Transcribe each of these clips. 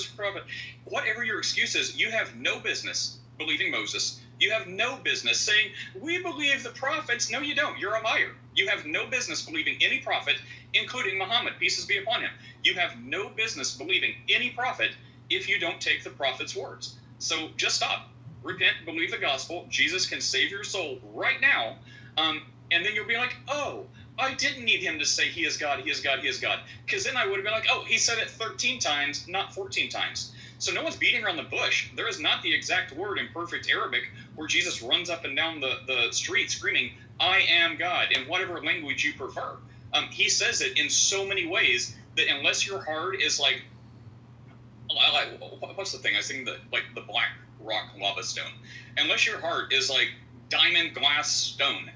prophet. Whatever your excuse is, you have no business believing Moses. You have no business saying, we believe the prophets. No, you don't. You're a liar. You have no business believing any prophet, including Muhammad, peace be upon him. You have no business believing any prophet if you don't take the prophet's words. So just stop. Repent, believe the gospel. Jesus can save your soul right now. And then you'll be like, oh, I didn't need him to say he is God, he is God, he is God. Because then I would have been like, oh, he said it 13 times, not 14 times. So no one's beating around the bush. There is not the exact word in perfect Arabic where Jesus runs up and down the street screaming, I am God, in whatever language you prefer. He says it in so many ways that unless your heart is like what's the thing? I think the black rock lava stone. Unless your heart is like diamond glass stone,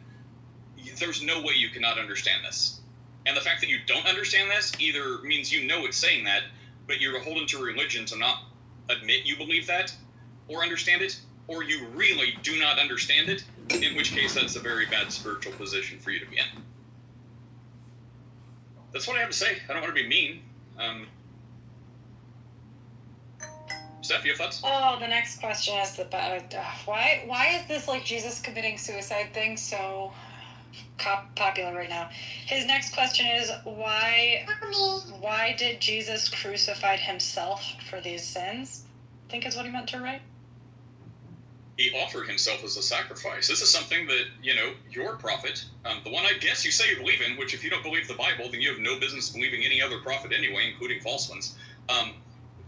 there's no way you cannot understand this. And the fact that you don't understand this either means you know it's saying that, but you're beholden to religion to not admit you believe that or understand it, or you really do not understand it, in which case that's a very bad spiritual position for you to be in. That's what I have to say. I don't want to be mean. Steph, you have thoughts? Oh, the next question is why is this like Jesus committing suicide thing so popular right now? His next question is why did Jesus crucify himself for these sins? I think is what he meant to write. He offered himself as a sacrifice. This is something that, your prophet, the one I guess you say you believe in, which if you don't believe the Bible, then you have no business believing any other prophet anyway, including false ones.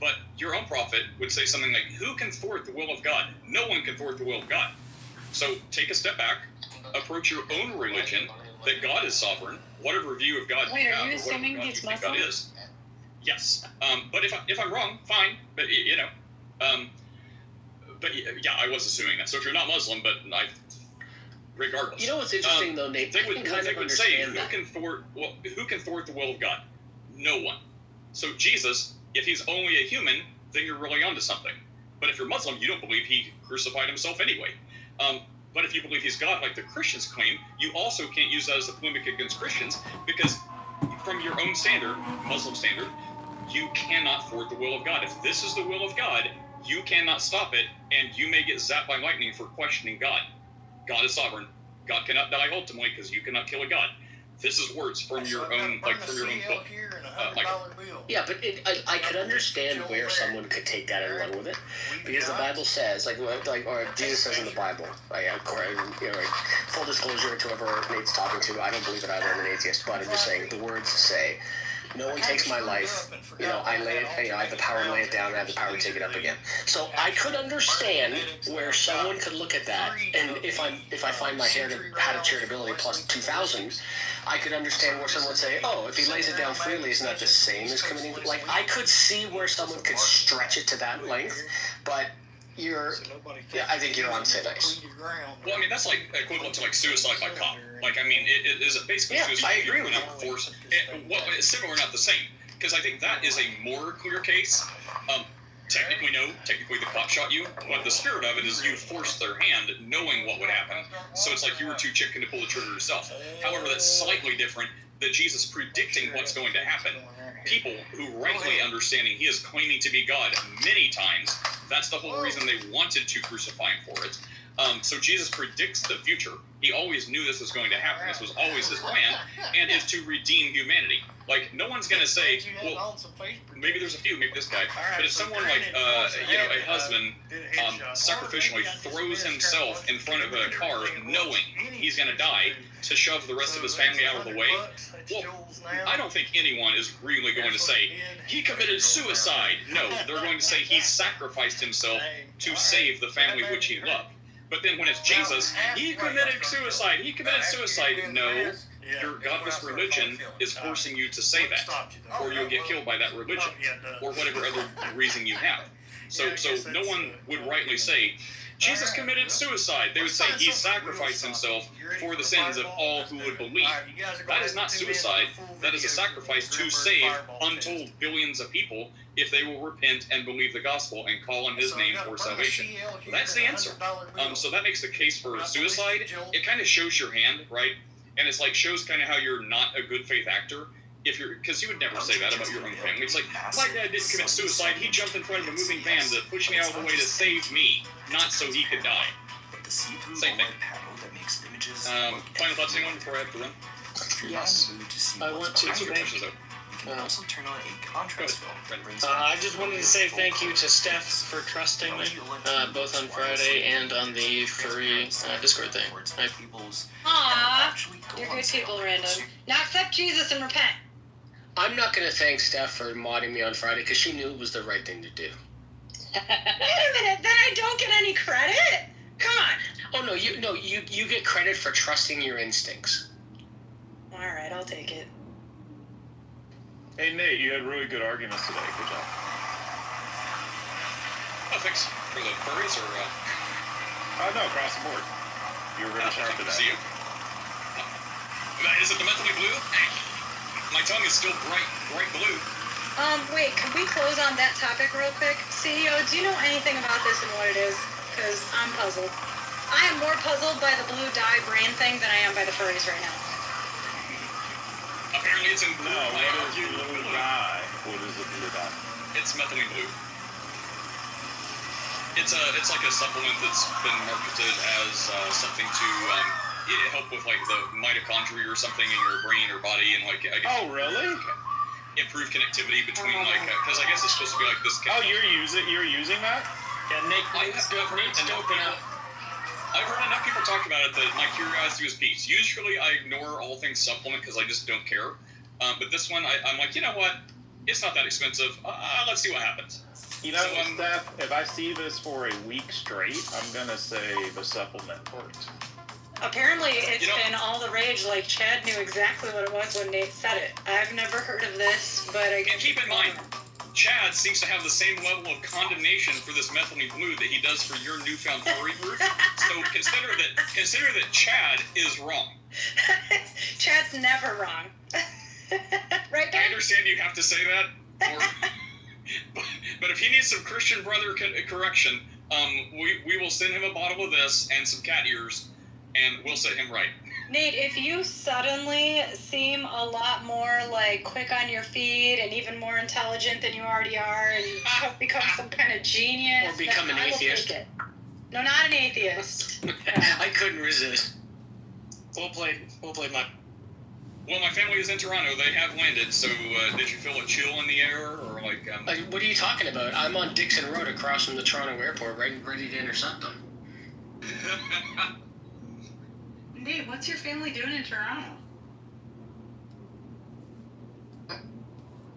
But your own prophet would say something like, who can thwart the will of God? No one can thwart the will of God. So take a step back, approach your own religion, that God is sovereign, whatever view of God you have, or whatever God you think God is. Yes. But if I'm wrong, fine. But, I was assuming that. So if you're not Muslim, but regardless. You know what's interesting, though, Nate? They would say, who can thwart the will of God? No one. So Jesus, if he's only a human, then you're really onto something. But if you're Muslim, you don't believe he crucified himself anyway. But if you believe he's God, like the Christians claim, you also can't use that as a polemic against Christians, because from your own standard, Muslim standard, you cannot thwart the will of God. If this is the will of God, you cannot stop it, and you may get zapped by lightning for questioning God. God is sovereign. God cannot die ultimately because you cannot kill a God. This is words from your own, book. Yeah, but I could understand where someone could take that and run with it, because the Bible says, or Jesus says in the Bible, full disclosure to whoever Nate's talking to, I don't believe that either. I'm an atheist, but I'm just saying the words say, no one takes my life. I lay it. I have the power to lay it down, and I have the power to take it up again. So I could understand where someone could look at that, and if I find my hat of charitability plus 2,000, I could understand where someone would say, oh, if he lays it down freely, isn't that the same as committing? I could see where someone could stretch it to that length, but I think you're on thin ice. Well, that's equivalent to suicide by cop. It is basically suicide. I agree with you. Force. It's similar, not the same, because I think that is a more clear case. Technically the cop shot you, but the spirit of it is you forced their hand knowing what would happen. So it's like you were too chicken to pull the trigger yourself. However, that's slightly different than Jesus predicting what's going to happen. People who rightly understanding he is claiming to be God many times, that's the whole reason they wanted to crucify him for it. So Jesus predicts the future. He always knew this was going to happen. This was always his plan, and is to redeem humanity. No one's going to say, well, maybe there's a few, maybe this guy, but if someone a husband sacrificially throws himself in front of a car knowing he's going to die to shove the rest of his family out of the way, well, I don't think anyone is really going to say, he committed suicide. No, they're going to say he sacrificed himself to save the family which he loved. But then when it's Jesus, he committed suicide. No, your godless religion is forcing you to say that, or you'll get killed by that religion, or whatever other reason you have. So no one would rightly say, Jesus committed suicide. They would say he sacrificed himself for the sins of all who would believe. That is not suicide. That is a sacrifice to save untold billions of people if they will repent and believe the gospel and call on his name for salvation. That's the answer. So that makes the case for suicide. It kind of shows your hand, right? And it's shows kind of how you're not a good faith actor because you would never say that about your own family. It's like, my dad didn't commit suicide. He jumped in front of a moving van to push me out of the way to save me, not so he could die. Same thing. Final thoughts, anyone, before I have to run? Yes. I want to thank. Also turn on a contrast film. I just wanted to say thank you to Steph for trusting me, both on Friday and on the furry Discord thing. Aww, you're good people, Random. Now accept Jesus and repent. I'm not going to thank Steph for modding me on Friday because she knew it was the right thing to do. Wait a minute, then I don't get any credit? Come on. Oh, you get credit for trusting your instincts. Alright, I'll take it. Hey, Nate, you had really good arguments today. Good job. Oh, thanks. For the furries, or, No, across the board. You were really sharp today. See you. Is it the mentally blue? My tongue is still bright blue. Wait, could we close on that topic real quick? CEO, do you know anything about this and what it is? Because I'm puzzled. I am more puzzled by the blue dye brain thing than I am by the furries right now. Apparently it's in blue. No, what is blue dye? What is the blue dye? It's methylene blue. It's like a supplement that's been marketed as something to help with like the mitochondria or something in your brain or body, and like Oh, really? improve connectivity between because I guess it's supposed to be like this. Oh, you're using that? Yeah, Nate's doping up. I've heard enough people talk about it that my curiosity was piqued. Usually I ignore all things supplement because I just don't care. But this one, I'm like, you know what? It's not that expensive. Let's see what happens. You know, Steph, if I see this for a week straight, I'm going to say the supplement worked. Apparently it's been all the rage, like Chad knew exactly what it was when Nate said it. I've never heard of this, but I guess... And keep in mind, Chad seems to have the same level of condemnation for this methylene blue that he does for your newfound furry group. So consider that Chad is wrong. Chad's never wrong. Right, Dan? I understand you have to say that, but if he needs some Christian brother correction, we will send him a bottle of this and some cat ears, and we'll set him right. Nate, if you suddenly seem a lot more like quick on your feet and even more intelligent than you already are, and you have become some kind of genius, Or become an atheist. Take it. No, not an atheist. I couldn't resist. We'll play my... Well, my family is in Toronto. They have landed, so did you feel a chill in the air, or like... What are you talking about? I'm on Dixon Road across from the Toronto airport, ready to intercept them. Nate, what's your family doing in Toronto?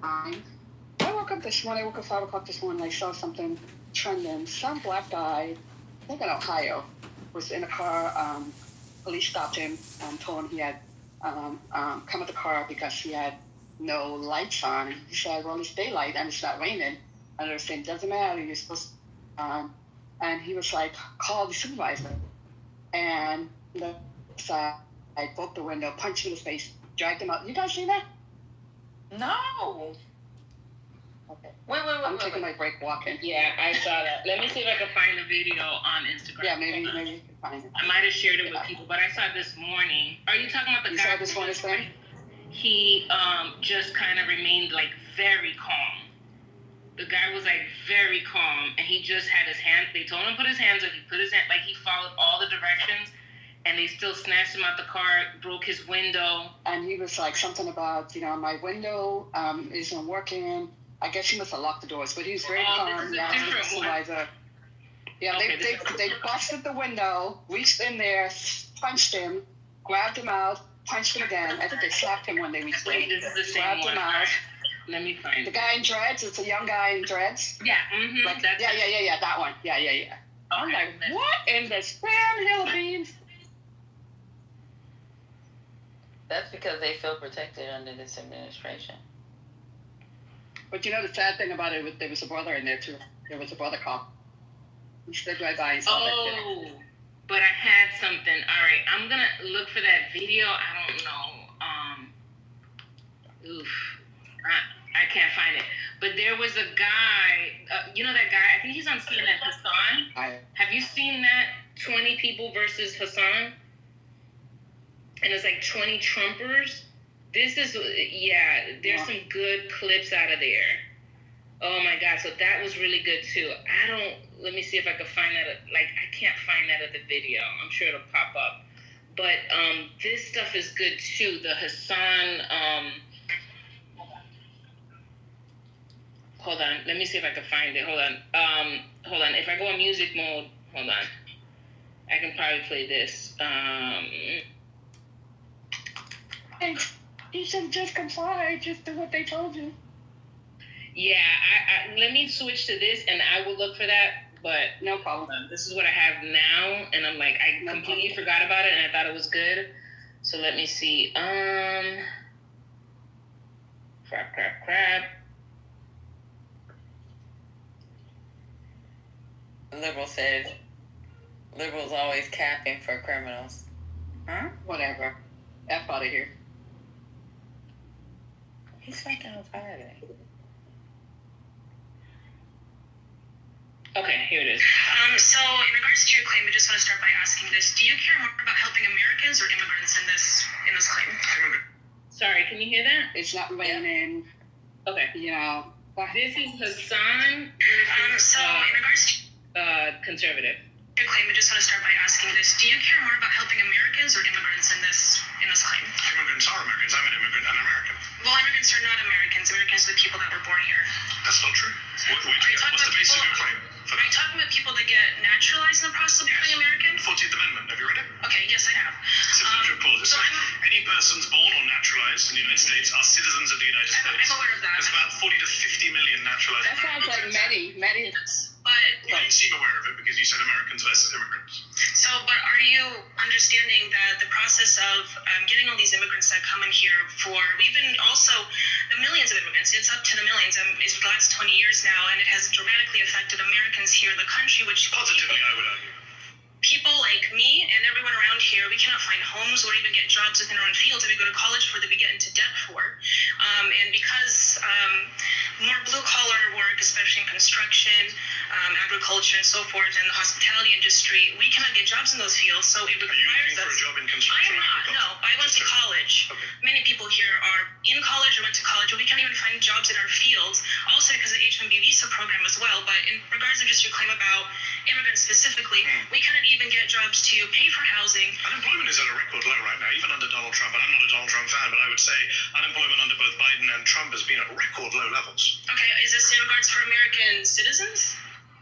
I woke up this morning, I woke up 5 o'clock this morning, I saw something trending. Some black guy, I think in Ohio, was in a car. Police stopped him and told him he had come with the car because he had no lights on. He said, well, it's daylight and it's not raining. And they were saying, doesn't matter, you're supposed to... and he was like, call the supervisor. And the side, I broke the window, punched him in the face, dragged him out. You guys see that? No. Okay. Wait. I'm taking my break walking. Yeah, I saw that. Let me see if I can find the video on Instagram. Yeah, maybe you can find it. I might have shared it with people, but I saw it this morning. Are you talking about the You guy? saw this one, thing? He just kind of remained like very calm. The guy was like very calm, and he just had his hand. They told him to put his hands up. He put his hand, like he followed all the directions, and they still snatched him out the car, broke his window. And he was like something about, my window isn't working. I guess he must have locked the doors, but he was very calm. Yeah, Okay, they busted the window, reached in there, punched him, grabbed him out, punched him again. I think they slapped him when they reached Wait, in. this is the same Grabbed one. him out. Let me find The it. guy in dreads, it's a young guy in dreads. Yeah, that's Yeah, that one. Yeah. I'm like, what in the spam hill beans? That's because they feel protected under this administration. But the sad thing about it, there was a brother in there too. There was a brother cop. He stood right by and saw that shit. Oh, but I had something. All right, I'm gonna look for that video. I don't know. I can't find it. But there was a guy. That guy? I think he's on CNN. Hassan. Have you seen that? 20 people versus Hassan. And it's like 20 Trumpers This is, there's some good clips out of there. Oh my God, so that was really good too. Let me see if I can find that, I can't find that at the video. I'm sure it'll pop up. But this stuff is good too. The Hassan, hold on, let me see if I can find it. Hold on, if I go in music mode, hold on. I can probably play this. You should just comply. Just do what they told you. Yeah, I let me switch to this, and I will look for that. But no problem. This is what I have now, and I'm like, I completely forgot about it, and I thought it was good. So let me see. Crap. Liberal said, liberals always capping for criminals. Huh? Whatever. F out of here. He's fucking on fire today. Okay, here it is. So in regards to your claim, I just want to start by asking this: do you care more about helping Americans or immigrants in this claim? Sorry, can you hear that? It's not raining. Okay. This is Hassan versus so in regards to conservative. Your claim, I just want to start by asking this: do you care more about helping Americans or immigrants in this claim? Immigrants are Americans. I'm an immigrant and American. Well, immigrants are not Americans. Americans are the people that were born here. That's not true. What's the basis of your claim? Are you talking about people that get naturalized in the process of becoming American? 14th Amendment. Have you read it? Okay, yes, I have. Citizenship clause. It says any persons born or naturalized in the United States are citizens of the United States. I'm aware of that. There's about 40 to 50 million naturalized. That sounds like many. But you don't seem aware of it because you said Americans versus immigrants. So, but are you understanding that the process of getting all these immigrants that come in here for, we've been also, the millions of immigrants, it's up to the millions, it's the last 20 years now, and it has dramatically affected Americans here in the country, which positively, I would argue. People like me and everyone around here, we cannot find homes or even get jobs within our own fields that we go to college for, that we get into debt for. And because more blue-collar work, especially in construction, agriculture, and so forth, and the hospitality industry, we cannot get jobs in those fields, so it requires us... Are you looking for a job in construction? I am not, no. I went to college. Okay. Many people here are in college or went to college, but we can't even find jobs in our fields, also because of the H-1B visa program as well. But in regards to just your claim about immigrants specifically, we cannot even get jobs to pay for housing. Unemployment is at a record low right now, even under Donald Trump. And I'm not a Donald Trump fan, but I would say unemployment under both Biden and Trump has been at record low levels. Okay, is this in regards for American citizens?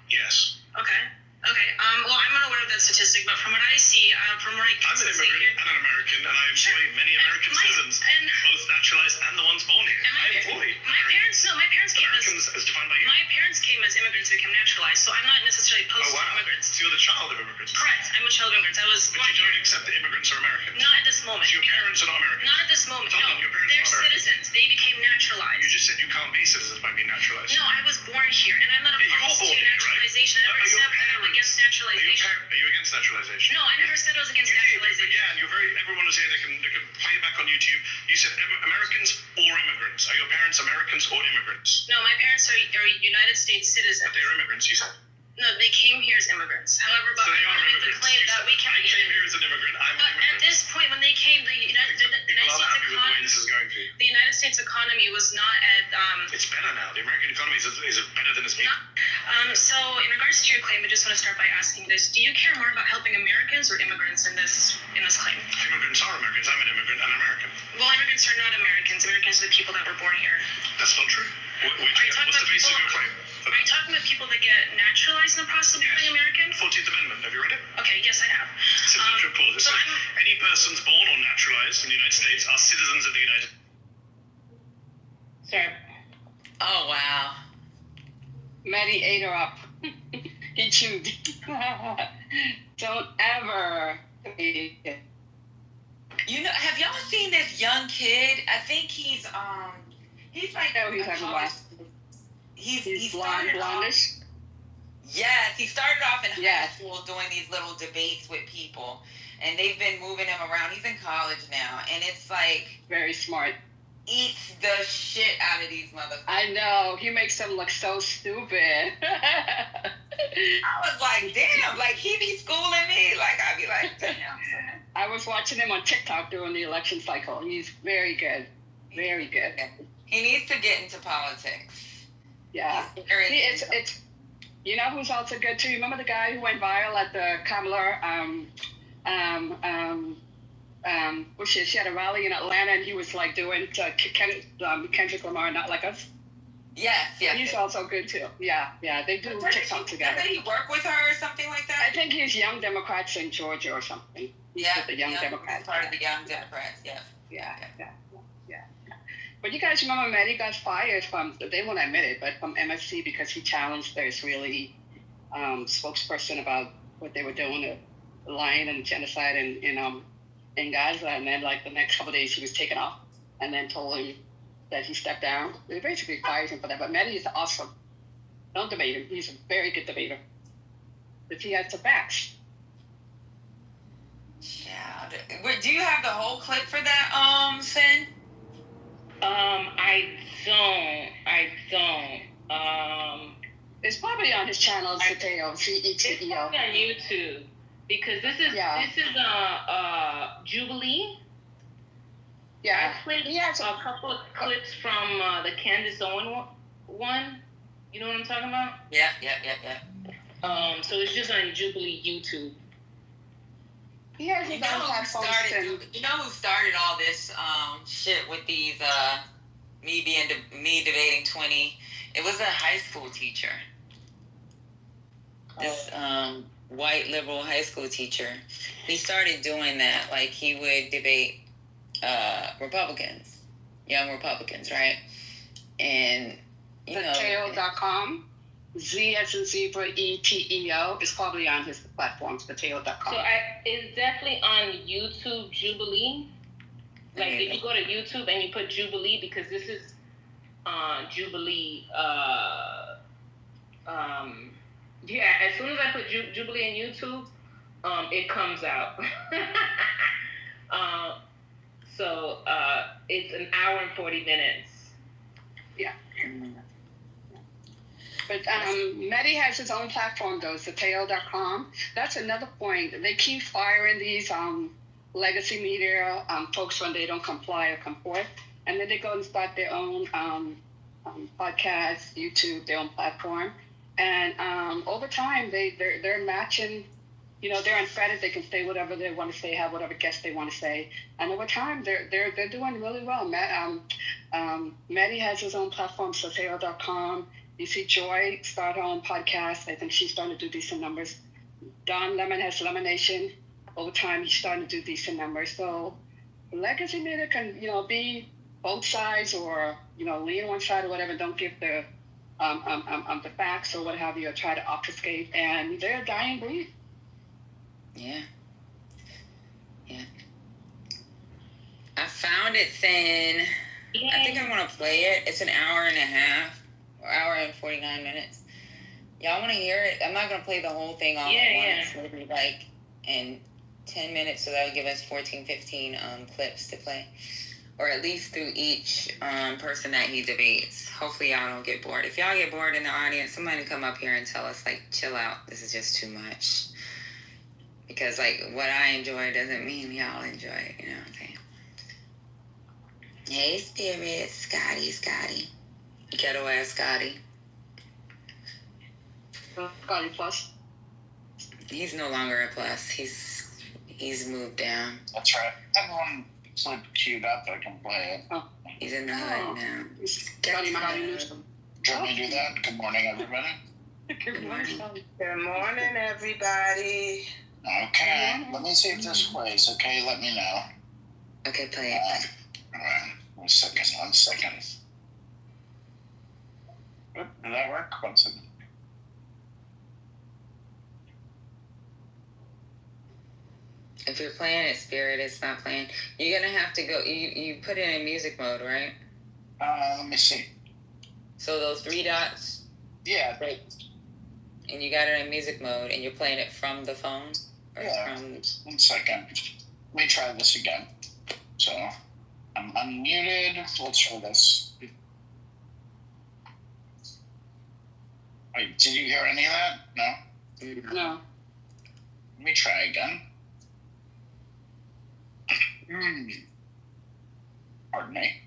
Yes. Okay. Well, I'm not aware of that statistic, but from what I see, from where I can I'm an see immigrant here, and an American, and I employ many American citizens, both naturalized and the ones born here. I employ my parents came Americans as defined by you. My parents came as immigrants who became naturalized, so I'm not necessarily opposed to immigrants. So you're the child of immigrants. Correct. I'm a child of immigrants. I was. But you don't accept that immigrants are Americans. Not at this moment. So your parents are not Americans. Not at this moment. Tell No, them your parents they're are Americans. citizens. They became naturalized. You just said you can't be citizens by being naturalized. No, I was born here, and I'm not opposed to naturalization. I never said I'm against naturalization. Are you against naturalization? No, I never said I was against naturalization. Yeah, and everyone was here. They can play it back on YouTube. You said Americans or immigrants. Are your parents Americans or immigrants? No, my parents are United States citizens. But they're immigrants, you said. No, they came here as immigrants. However, but so I want to make the claim that we can't. I came here as an immigrant. I'm an immigrant. At this point, when they came, the United States economy, the United States economy was not at. It's better now. The American economy is better than it's been. So, in regards to your claim, I just want to start by asking this: do you care more about helping Americans or immigrants in this claim? Immigrants are Americans. I'm an immigrant and an American. Well, immigrants are not Americans. Americans are the people that were born here. That's not true. What's the basis of your claim? Are you talking about people that get naturalized in the process of becoming American? 14th Amendment. Have you read it? Okay, yes, I have. Citizenship clause. It says any persons born or naturalized in the United States are citizens of the United States. Sir. Oh, wow. Maddie ate her up. He chewed. Don't ever. Have y'all seen this young kid? I think he's like he's like a He's blondish. Yes, he started off in high school doing these little debates with people, and they've been moving him around. He's in college now, and it's like very smart. Eats the shit out of these motherfuckers. I know, he makes them look so stupid. I was like, damn, like he be schooling me. Like I'd be like, damn. I was watching him on TikTok during the election cycle. He's very good. Very good. He needs to get into politics. Yeah. It's you know who's also good too? Remember the guy who went viral at the Kamala she had a rally in Atlanta and he was like doing Kendrick Lamar, Not Like Us. Yes. He's also good too. Yeah, they do TikTok together. Doesn't he work with her or something like that? I think he's Young Democrats in Georgia or something. Yeah, with the Young Democrats. Part of the Young Democrats. Yeah. But you guys remember Maddie got fired from, they won't admit it, but from MSC because he challenged their Israeli spokesperson about what they were doing, the lying and genocide in Gaza. And then like the next couple of days he was taken off and then told him that he stepped down. They basically fired him for that. But Maddie is awesome. Don't debate him. He's a very good debater. But he has the facts. Yeah. Do you have the whole clip for that, Sin? I don't. It's probably on his channel, Ceteo, CETEO. It's probably on YouTube because this is Jubilee. Yeah. I played a couple of clips from the Candace Owen one. You know what I'm talking about? Yeah. So it's just on Jubilee YouTube. He has his own platform. You know who started all this shit with these me debating 20? It was a high school teacher. This white liberal high school teacher. He started doing that. Like he would debate Republicans, young Republicans, right? And you know, Mateo.com, Z as in zebra, ETEO is probably on his platforms, Mateo.com. So it's definitely on YouTube Jubilee. Like if you go to YouTube and you put Jubilee, because this is Jubilee. As soon as I put Jubilee in YouTube, it comes out. So it's an hour and 40 minutes. Yeah. But Mehdi has his own platform, though, Zateo.com. That's another point. They keep firing these legacy media folks when they don't comply or come forth. And then they go and start their own podcast, YouTube, their own platform. And over time, they're matching, they're unfettered. They can say whatever they want to say, have whatever guests they want to say. And over time, they're doing really well. Mehdi has his own platform, Zateo.com. You see Joy start her own podcast. I think she's starting to do decent numbers. Don Lemon has Lemonation. Over time, he's starting to do decent numbers. So legacy media can, be both sides or, lean one side or whatever. Don't give the facts or what have you or try to obfuscate. And they're a dying breed. Yeah. I found it, Thin. I think I'm going to play it. It's an hour and a half. Hour and 49 minutes. Y'all want to hear it? I'm not going to play the whole thing all at once. Maybe like in 10 minutes, so that would give us 14, 15 clips to play. Or at least through each person that he debates. Hopefully y'all don't get bored. If y'all get bored in the audience, somebody come up here and tell us, like, chill out. This is just too much. Because, like, what I enjoy doesn't mean y'all enjoy it. You know what I'm saying? Hey, Spirit. Scotty. Ghetto ass Scotty. Scotty Plus. He's no longer a plus. He's moved down. That's right. Everyone clip queued up. I can play it. Oh. He's in the hood now. Scotty Newsom. Do you want me to do that? Good morning, everybody. Good morning. Good morning, everybody. Okay. Let me see if this plays. Okay, let me know. Okay, play it. All right. 1 second. Did that work? 1 second. If you're playing it, Spirit, it's not playing. You're gonna have to go. You put it in music mode, right? Let me see. So those 3 dots. Yeah. And you got it in music mode, and you're playing it from the phone. Or Yeah. From... 1 second. Let me try this again. So I'm unmuted. Let's try this. Wait, did you hear any of that? No? No. Let me try again. Pardon me.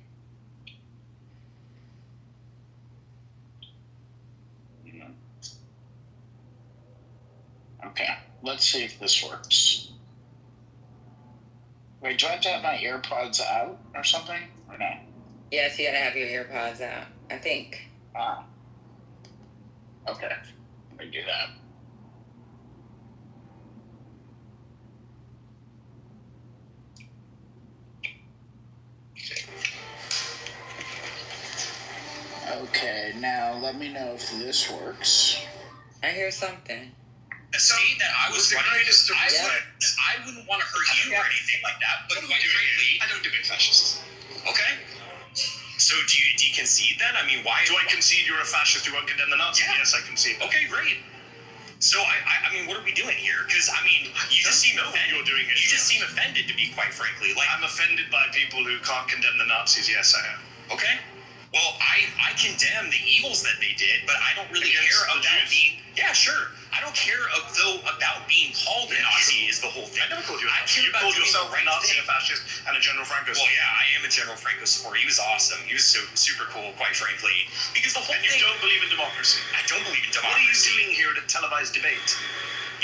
Okay, let's see if this works. Wait, do I have to have my AirPods out or something? Or no? Yes, you gotta have your AirPods out, I think. Ah. Okay, let me do that. Okay, now let me know if this works. I hear something. A state that I was running, I wouldn't want to hurt you or anything like that, but quite frankly, I don't debate fascists. Okay? So do you concede then? I mean, why? Do I concede you're a fascist who won't condemn the Nazis? Yeah. Yes, I concede. Okay, great. So I mean, what are we doing here? Because I mean, you just seem offended. You're doing it. You just seem offended, to be quite frankly. Like I'm offended by people who can't condemn the Nazis. Yes, I am. Okay. Well, I condemn the evils that they did, but I don't really Against care the about Jews? being. Yeah, sure. I don't care about being called a Nazi is the whole thing. I never called you a I Nazi. care You about called doing yourself the a right Nazi, thing. a fascist, and a General Franco. Well, yeah, I am a General Franco supporter. He was awesome. He was so super cool, quite frankly. Because the whole And you thing. don't believe in democracy. I don't believe in What are you democracy. doing here at a televised debate?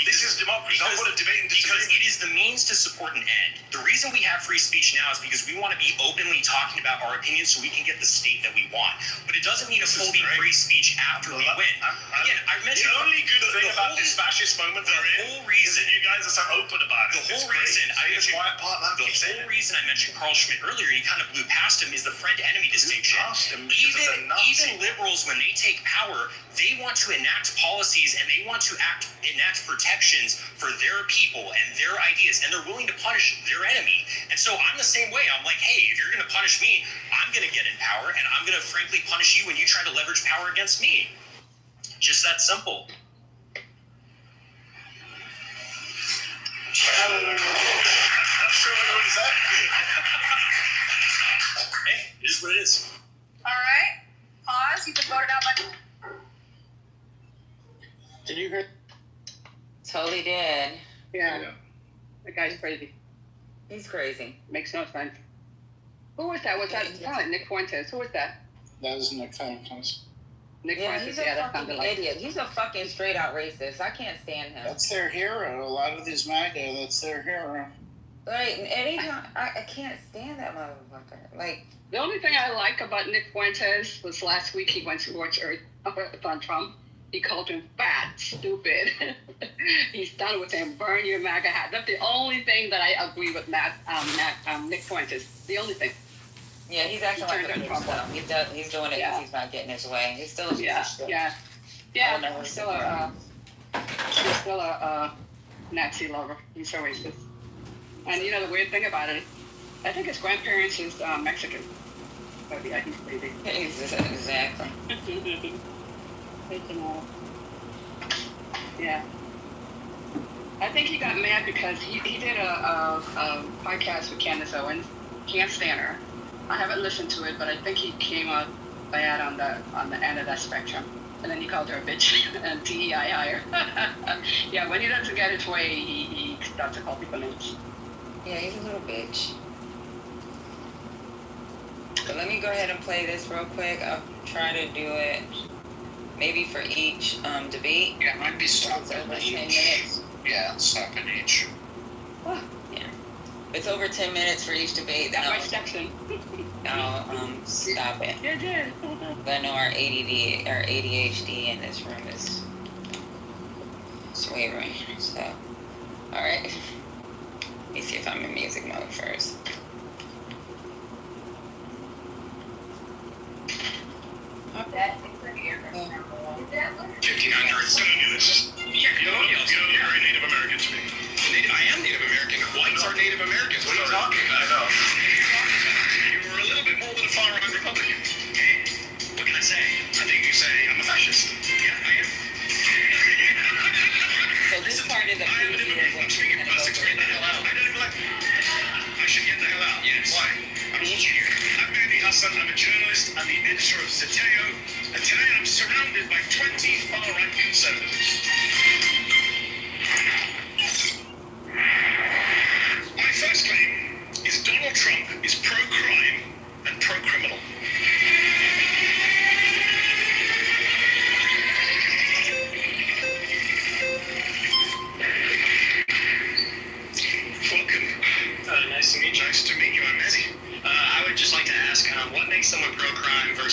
This is democracy. Don't put a debate into Because debate. it is the means to support an end. The reason we have free speech now is because we want to be openly talking about our opinions so we can get the state that we want. But it doesn't mean upholding free speech after we win. Again, I mentioned The only good thing about this fascist moment they're in whole reason is that you guys are so open about it. The whole It's great. reason I Say the mentioned quiet part loud. the Keep saying whole it. reason I mentioned Carl Schmitt earlier, he kind of blew past him, is the friend-enemy distinction. past him because of the Nazi. Even liberals, when they take power, they want to enact policies and they want to enact protections for their people and their ideas, and they're willing to punish their enemy. And so I'm the same way. I'm like, hey, if you're going to punish me, I'm going to get in power, and I'm going to frankly punish you when you try to leverage power against me. Just that simple. That's true. What is that? Hey, it is what it is. All right. Pause. You've been voted out by. Did you hear? Totally did. Yeah. That guy's crazy. He's crazy. Makes no sense. Who was that? Was that like Nick Fuentes? Who was that? That was Nick Fuentes. Nick Yeah, Fuentes. he's a Yeah, that fucking sounded like. idiot. He's a fucking straight out racist. I can't stand him. That's their hero. A lot of these MAGA, that's their hero. Like, anytime, I can't stand that motherfucker. Like, The only thing I like about Nick Fuentes was last week he went scorched earth on Trump. He called him fat, stupid. He's done with him. Burn your MAGA hat. That's the only thing that I agree with Nick Fuentes. The only thing. yeah, he's acting like a turned bitch, on Trump. though. He's doing it because Yeah. he's not getting his way. He's still a piece Yeah, of shit. yeah, I don't know yeah. what's He's still a Nazi lover. He's so racist. And you know the weird thing about it, I think his grandparents is Mexican. So yeah, he's crazy. Exactly. Yeah. I think he got mad because he did a podcast with Candace Owens. Can't stand her. I haven't listened to it, but I think he came out bad on the end of that spectrum. And then he called her a bitch and DEI her. Yeah, when he doesn't get his way, he starts to call people names. Yeah, he's a little bitch. But let me go ahead and play this real quick. I'll try to do it maybe for each debate. Yeah, it might be It's stopping over 10 each. minutes. Yeah, stopping each. Yeah. It's over 10 minutes for each debate, then Got my steps in. I'll stop it. You did. I know our ADD or ADHD in this room is wavering. So, all right. Let me see if I'm in music mode first. $1,500. It's gonna do this. Yeah, you're a Native American to me. I am Native American. Whites are Native Americans. What are you talking about? I know. You were a little bit more than a far-right Republican. What can I say? I think you say I'm a fascist. Yeah, I am. So this part is a I am an preview of immigrant. what I'm speaking we're gonna past go get the through. hell out. I don't even like. I should get the hell out. Yes. Why? I'm here. I'm Mehdi Hassan. I'm a journalist. I'm the editor of Zeteo. And today I'm surrounded by 20 far-right conservatives. My first claim is Donald Trump is pro-crime and pro-criminal.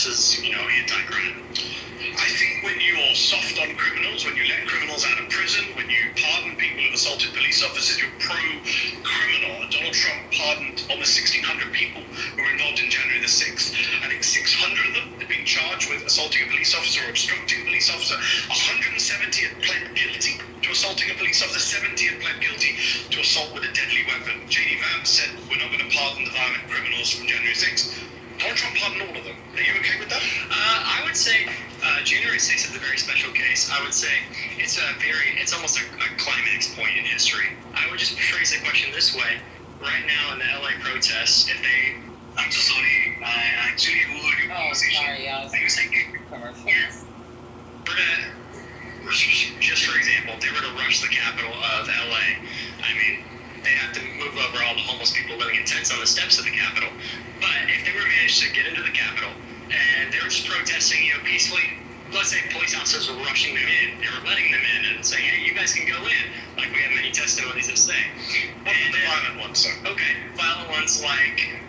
versus, anti-crime? I think when you're soft on criminals, when you let criminals out of prison, when you pardon people who've assaulted police officers, you're pro-criminal. Donald Trump pardoned almost 1,600 people who were involved in January the 6th. I think 600 of them had been charged with assaulting a police officer or obstructing a police officer. 170 had pled guilty to assaulting a police officer. 70 had pled guilty to assault with a deadly weapon. J.D. Vance said, we're not going to pardon the violent criminals from January 6th. Donald Trump pardoned all of them. Are you okay with that? I would say January 6th is a very special case. I would say it's almost a climax point in history. I would just phrase the question this way. Right now in the LA protests, I'm so sorry, I actually overheard your conversation. Sorry, I was commercial. Yes. Just for example, if they were to rush the capital of LA, I mean, they have to move over all the homeless people living in tents on the steps of the Capitol. But if they were managed to get into the Capitol and they were just protesting, peacefully, let's say police officers were rushing them in, they were letting them in and saying, hey, you guys can go in, like we have many testimonies that say. What are the violent ones, sir? Okay, violent ones like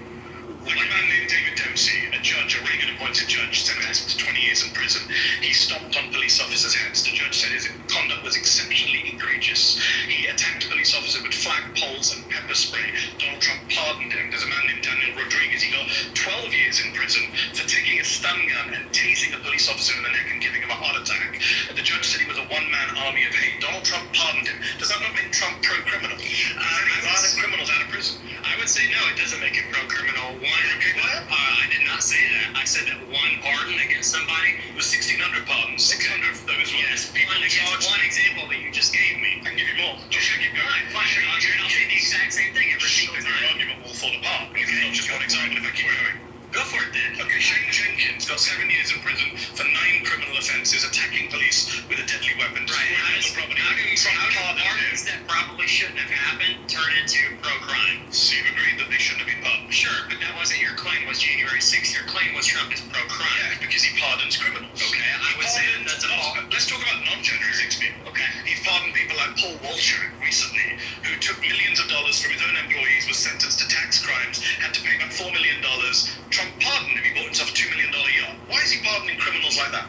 a man named David Dempsey, a judge, a Reagan-appointed judge, sentenced to 20 years in prison. He stomped on police officers' heads. The judge said his conduct was exceptionally egregious. He attacked a police officer with flagpoles and pepper spray. Donald Trump pardoned him. There's a man named Daniel Rodriguez. He got 12 years in prison for taking a stun gun and tasing a police officer in the neck and giving him a heart attack. The judge said he was a one-man army of hate. Donald Trump pardoned him. Does that not make Trump pro-criminal? Is there any violent criminals out of prison? I would say no, it doesn't make it pro-criminal. I did not say that. I said that one pardon against somebody was 1,600 pardons. 600 of those were people charged. One example that you just gave me. I can give you more. Just keep going. Fine. I'll say the exact same thing. The argument will fall apart. Okay. Not just one example. If I keep going. Go for it then. Okay, Shane Jenkins got 7 years in prison for 9 criminal offences, attacking police with a deadly weapon. Right. How do pardons that probably shouldn't have happened turn into pro-crime? So you agreed that they shouldn't have been pardoned? Sure, but that wasn't your claim. Was January 6th? Your claim was Trump is pro-crime. Yeah, because he pardons criminals. Okay, I would say that's a fault. Let's talk about non-January 6 people. Okay. He's pardoned people like Paul Walshak recently, who took millions of dollars from his own employees, was sentenced to tax crimes, had to pay back $4 million. Trump pardoned him. He bought himself a $2 million yacht. Why is he pardoning criminals like that?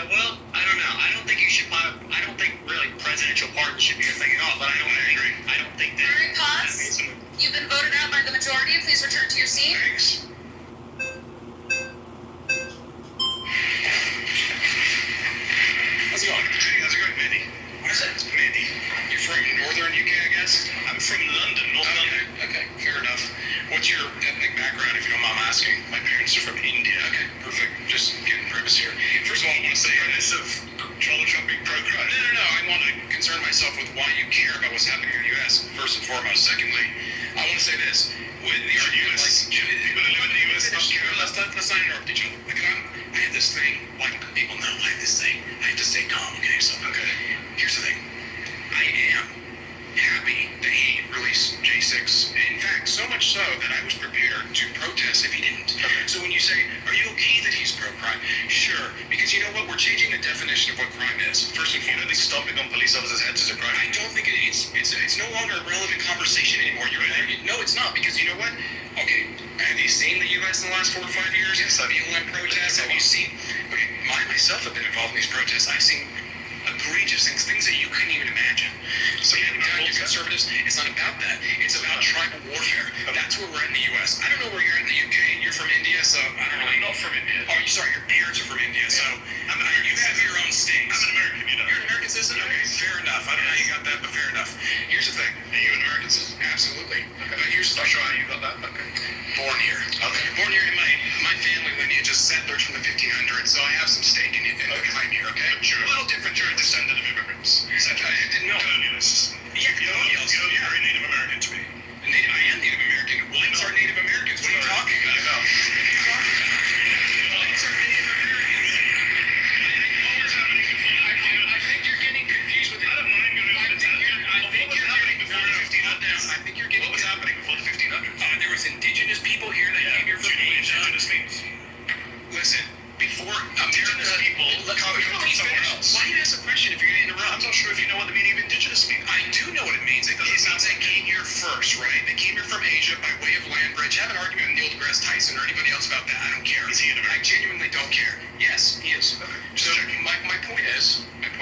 Well, I don't know. I don't think you should. I don't think really presidential pardon should be a thing at all. But I don't think that. All right, pause. You've been voted out by the majority. Please return to your seat. Thanks. How's it going? Hey, how's it going, Mandy? What is it? Mandy. You're from northern UK, I guess? I'm from London, North London. Okay, fair enough. What's your ethnic background, if you don't mind asking? My parents are from India. Okay, perfect. Just getting nervous here. First of all, I want to say this of Donald Trump being pro-crime. No. I want to concern myself with why you care about what's happening in the U.S., first and foremost. Secondly, I want to say this. With the U.S., people who live in the U.S. don't care. Let's not interrupt each other. Like, I have this thing, like people know I have this thing. I have to stay calm, okay? So, here's the thing. I am happy that he released J6. In fact, so much so that I was prepared to protest if he didn't. Okay. So when you say, are you okay that he's pro-crime? Sure, because you know what? We're changing the definition of what crime is. First and foremost, stomping on police officers' heads is a crime. I don't think it's no longer a relevant conversation anymore. No, it's not, because you know what? Okay, have you seen the U.S. in the last 4 or 5 years? Yes, I've been in protests. Have you seen? Okay, I myself have been involved in these protests. I've seen egregious things that you couldn't even imagine. So you conservatives, it's not about that. It's about tribal warfare. That's where we're at in the U.S. I don't know where you're at in the UK. You're from India, so I don't really. I'm not from India. Oh, sorry, your parents are from India, so you have your own states. I'm an American, you know. You're an American citizen? Okay, fair enough. I don't know how you got that, but fair enough. Here's the thing. Are you an American citizen? Absolutely. Okay. But here's the thing. How you got that? Okay. Born here. Okay. Born here, and my family lineage is settlers from the 1500s, so I have some stake in claim here, okay? Sure. A little different. You're a descendant of immigrants. I didn't know. Colonialists. Yeah, colonials. You're very Native American to me. I am Native American. Whites are Native Americans. What are you talking about? What are you talking about? Whites are Native Americans. I think you're getting confused with it. I don't mind going over the time. I think you're getting. What was happening before the 1500s? There was indigenous people here that came here from Asia. Indigenous means? Listen, before indigenous people come from somewhere else. Why do you ask a question if you're going to interrupt? I'm not sure if you know what the meaning of indigenous means. I do know what it means. It means they came here first, right? They came here from Asia by way of land bridge. Have an argument with Neil deGrasse deGrasse Tyson or anybody else about that. I don't care. Is he in America? I genuinely don't care. Yes, he is. Okay. So my point is, okay,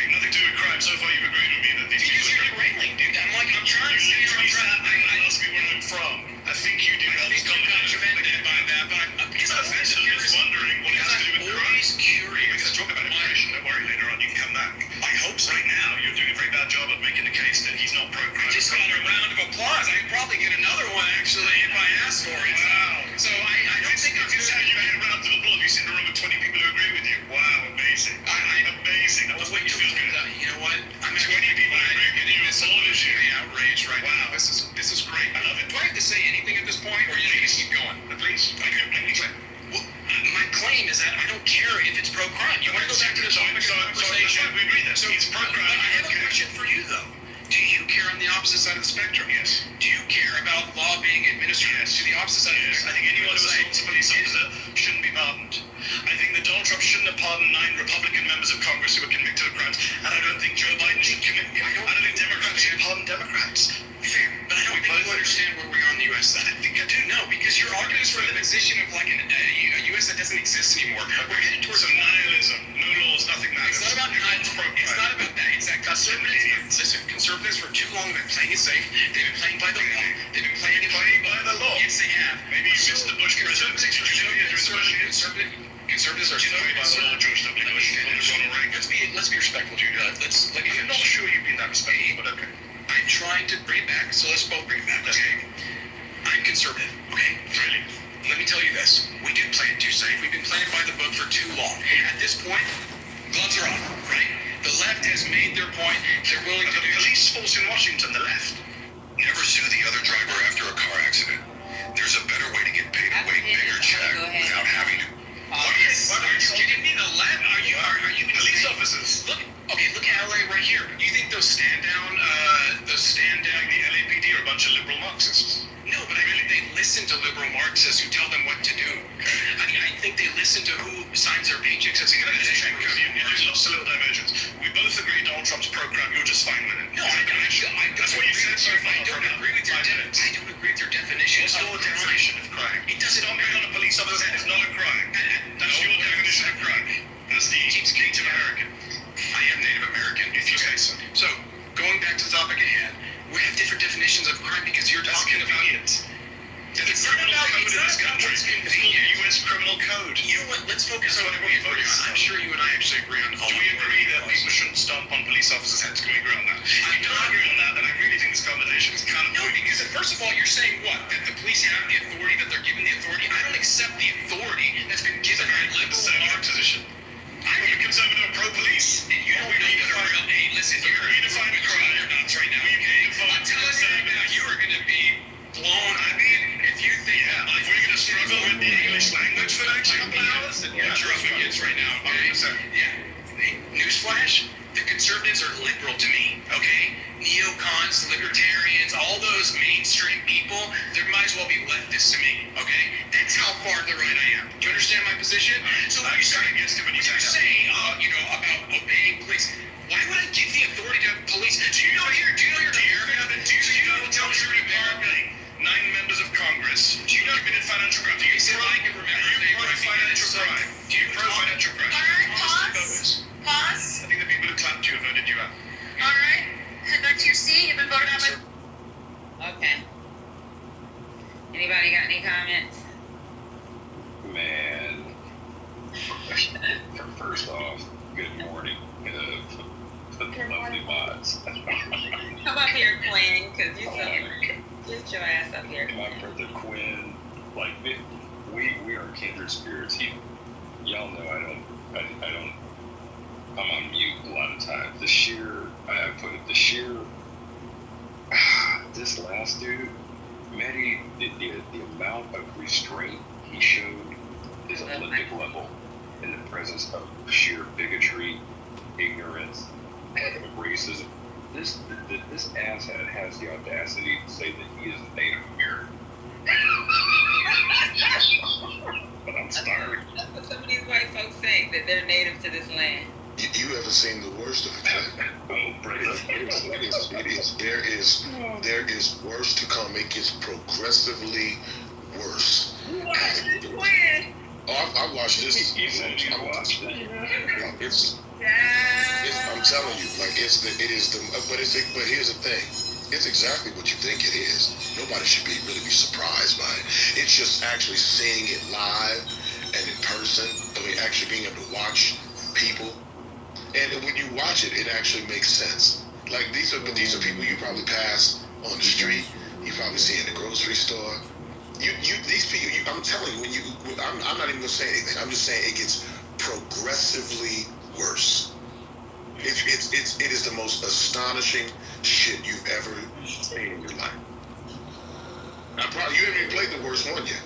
nothing to do with crime. So far, you've agreed with me that these people are railing, dude. I'm trying to stay on track. I ask me where I'm from. I think you do. I think you're not offended by that, but I'm because I'm offended. I'm just wondering what it has to do with crime. Always curious. We're going to talk about immigration. Don't worry, later on you can come back. I hope so. Right now, you're doing a very bad job of making the case that he's not pro-crime. I just got a round of applause. I could probably get another one actually if I asked for it. Wow. So I don't think I'm just having a round of applause. You sit in a room with 20 people who agree with you. Wow, amazing. Amazing. That was what you feel good. You know what? I'm 20 people who agree with you. This all is really outraged right now. This is great. I love it. Do I have to say anything at this point, or you just keep going? Please. I can. Well, my claim is that I don't care if it's pro-crime. You want to go back to this conversation? We agree that. So it's pro-crime. I have a question for you, though. Do you care on the opposite side of the spectrum? Yes. Do you care about law being administered to the opposite side of the spectrum? I think anyone who assaults a police officer shouldn't be pardoned. I think that Donald Trump shouldn't have pardoned 9 Republican members of Congress who were convicted of crimes, and I don't think Joe Biden should commit. I don't think Democrats should pardon Democrats. Fair, but I don't think you understand where we are on the U.S. side. I think I do. No, because you're arguing for the position of like a U.S. that doesn't exist anymore. We're headed towards a nihilism. No laws, nothing matters. It's not about nihilism. It's not about that. It's that conservatives for too long have been playing it safe. They've been playing by the law. They've been playing it by the law. Yes, they have. Maybe you missed the Bush presidency. Conservatives are playing by the law. George W. Bush and Ronald Reagan. Let's be respectful, Jude. Let me finish. I'm not sure you've been that respectful, but okay. I'm trying to bring it back, so let's both bring it back. Okay. I'm conservative, okay? Really? Let me tell you this. We do play it too safe. We've been playing by the book for too long. At this point, gloves are off, right? The left has made their point. They're willing to do... The police force in Washington, the left. Never sue the other driver after a car accident. There's a better way to get paid a way bigger check without having to... What are you kidding me? The left? Are you police officers? Look at LA right here. You think those stand down the LAPD are a bunch of liberal Marxists? No, but I really they listen to liberal Marxists who tell them what to do. I mean, I think they listen to who signs their paychecks. There's lots of little diversions. We both agree Donald Trump's pro-crime. You're just fine with it. No, that's what you said so far. I don't agree with your definition. What's your definition of crime? It doesn't mean on a police officer's head is not a crime. That's your definition of crime. That's the Native American. I am Native American, if you say so. So, going back to the topic at hand, we have different definitions of crime because you're talking about it. The criminal code in this country is the U.S. criminal code. You know what? Let's focus on what we agree on. I'm sure you and I actually agree on. Do we agree that people shouldn't stomp on police officers' heads? Can we agree on that? If we don't agree on that, then I really think this conversation is kind of... No, because first of all, you're saying what? That the police have the authority, that they're given the authority? I don't accept the authority that's been given by liberal position. I'm a conservative pro-police. And you don't need to find... Hey, listen, you're redefining the crime. You're nuts right now. I'm telling you right now, you are going to be blown. I mean, if you think if we're going to struggle with the English language for the next couple of hours, then you're up against right now. Okay? Yeah. Newsflash, the conservatives are liberal to me, okay? Neocons, libertarians, all those mainstream people, they might as well be leftists to me, okay? That's how far to the right I am. Do you understand my position? So when you start against it, when you say, about obeying police, why would I give the authority to police? Do you know you're American? 9 members of Congress. Do you know committed financial crime? Do you say I can remember? Do you pro-financial crime? Do you pro-financial crime? Alright, pause. I think the people who clapped you voted you out. Alright, head back to your seat. You've been voted out by... Okay. Anybody got any comments? Man, first off, good morning, lovely mods. Come up here, Quinn, because you get your ass up here. My brother Quinn, like we are kindred spirits. Y'all know I'm on mute a lot of times. This last dude, Mehdi, the amount of restraint he showed is Olympic level in the presence of sheer bigotry, ignorance, and racism. This asshat has the audacity to say that he is a Native American. But I'm sorry. That's what some of these white folks say, that they're native to this land. You haven't seen the worst of it. Oh, brother. There is worse to come. It gets progressively worse. I watched this. You said you watched it. It's I'm telling you, like it is the. But here's the thing. It's exactly what you think it is. Nobody should really be surprised by it. It's just actually seeing it live and in person. I mean, actually being able to watch people, and when you watch it, it actually makes sense. Like these are people you probably pass on the street. You probably see in the grocery store. These people. I'm telling you, I'm not even gonna say anything. I'm just saying it gets progressively worse. It is the most astonishing shit you've ever seen in your life. You haven't even played the worst one yet.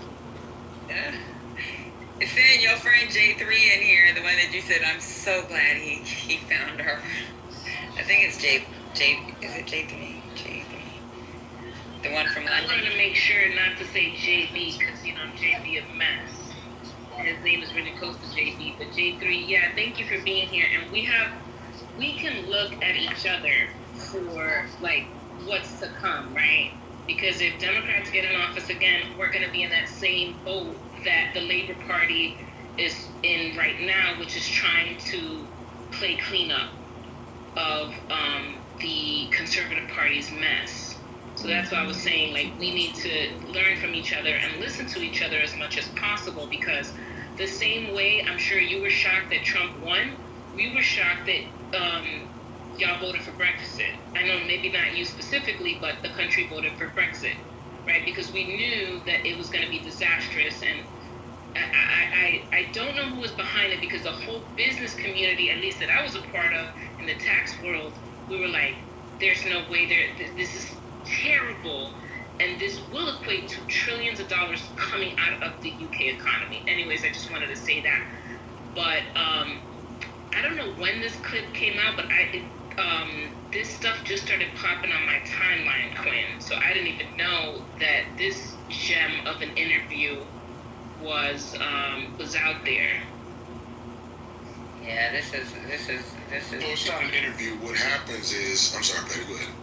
It's saying your friend J3 in here, the one that you said, I'm so glad he found her. I think it's is it J3? J3. The one from London. I wanted to make sure not to say JB, because, JB a mess. His name is really close to JB, but J3, yeah, thank you for being here. And we can look at each other for, what's to come, right? Because if Democrats get in office again, we're going to be in that same boat that the Labor Party is in right now, which is trying to play cleanup of the Conservative Party's mess. So that's why I was saying, we need to learn from each other and listen to each other as much as possible, because the same way I'm sure you were shocked that Trump won, we were shocked that y'all voted for Brexit. I know maybe not you specifically, but the country voted for Brexit, right? Because we knew that it was going to be disastrous, and I don't know who was behind it, because the whole business community, at least that I was a part of in the tax world, we were like, there's no way this is terrible, and this will equate to trillions of dollars coming out of the UK economy. Anyways, I just wanted to say that. But I don't know when this clip came out, but this stuff just started popping on my timeline, Quinn. So I didn't even know that this gem of an interview was out there. Yeah, this is. Well, it's not an interview. What happens is, I'm sorry, baby, go ahead.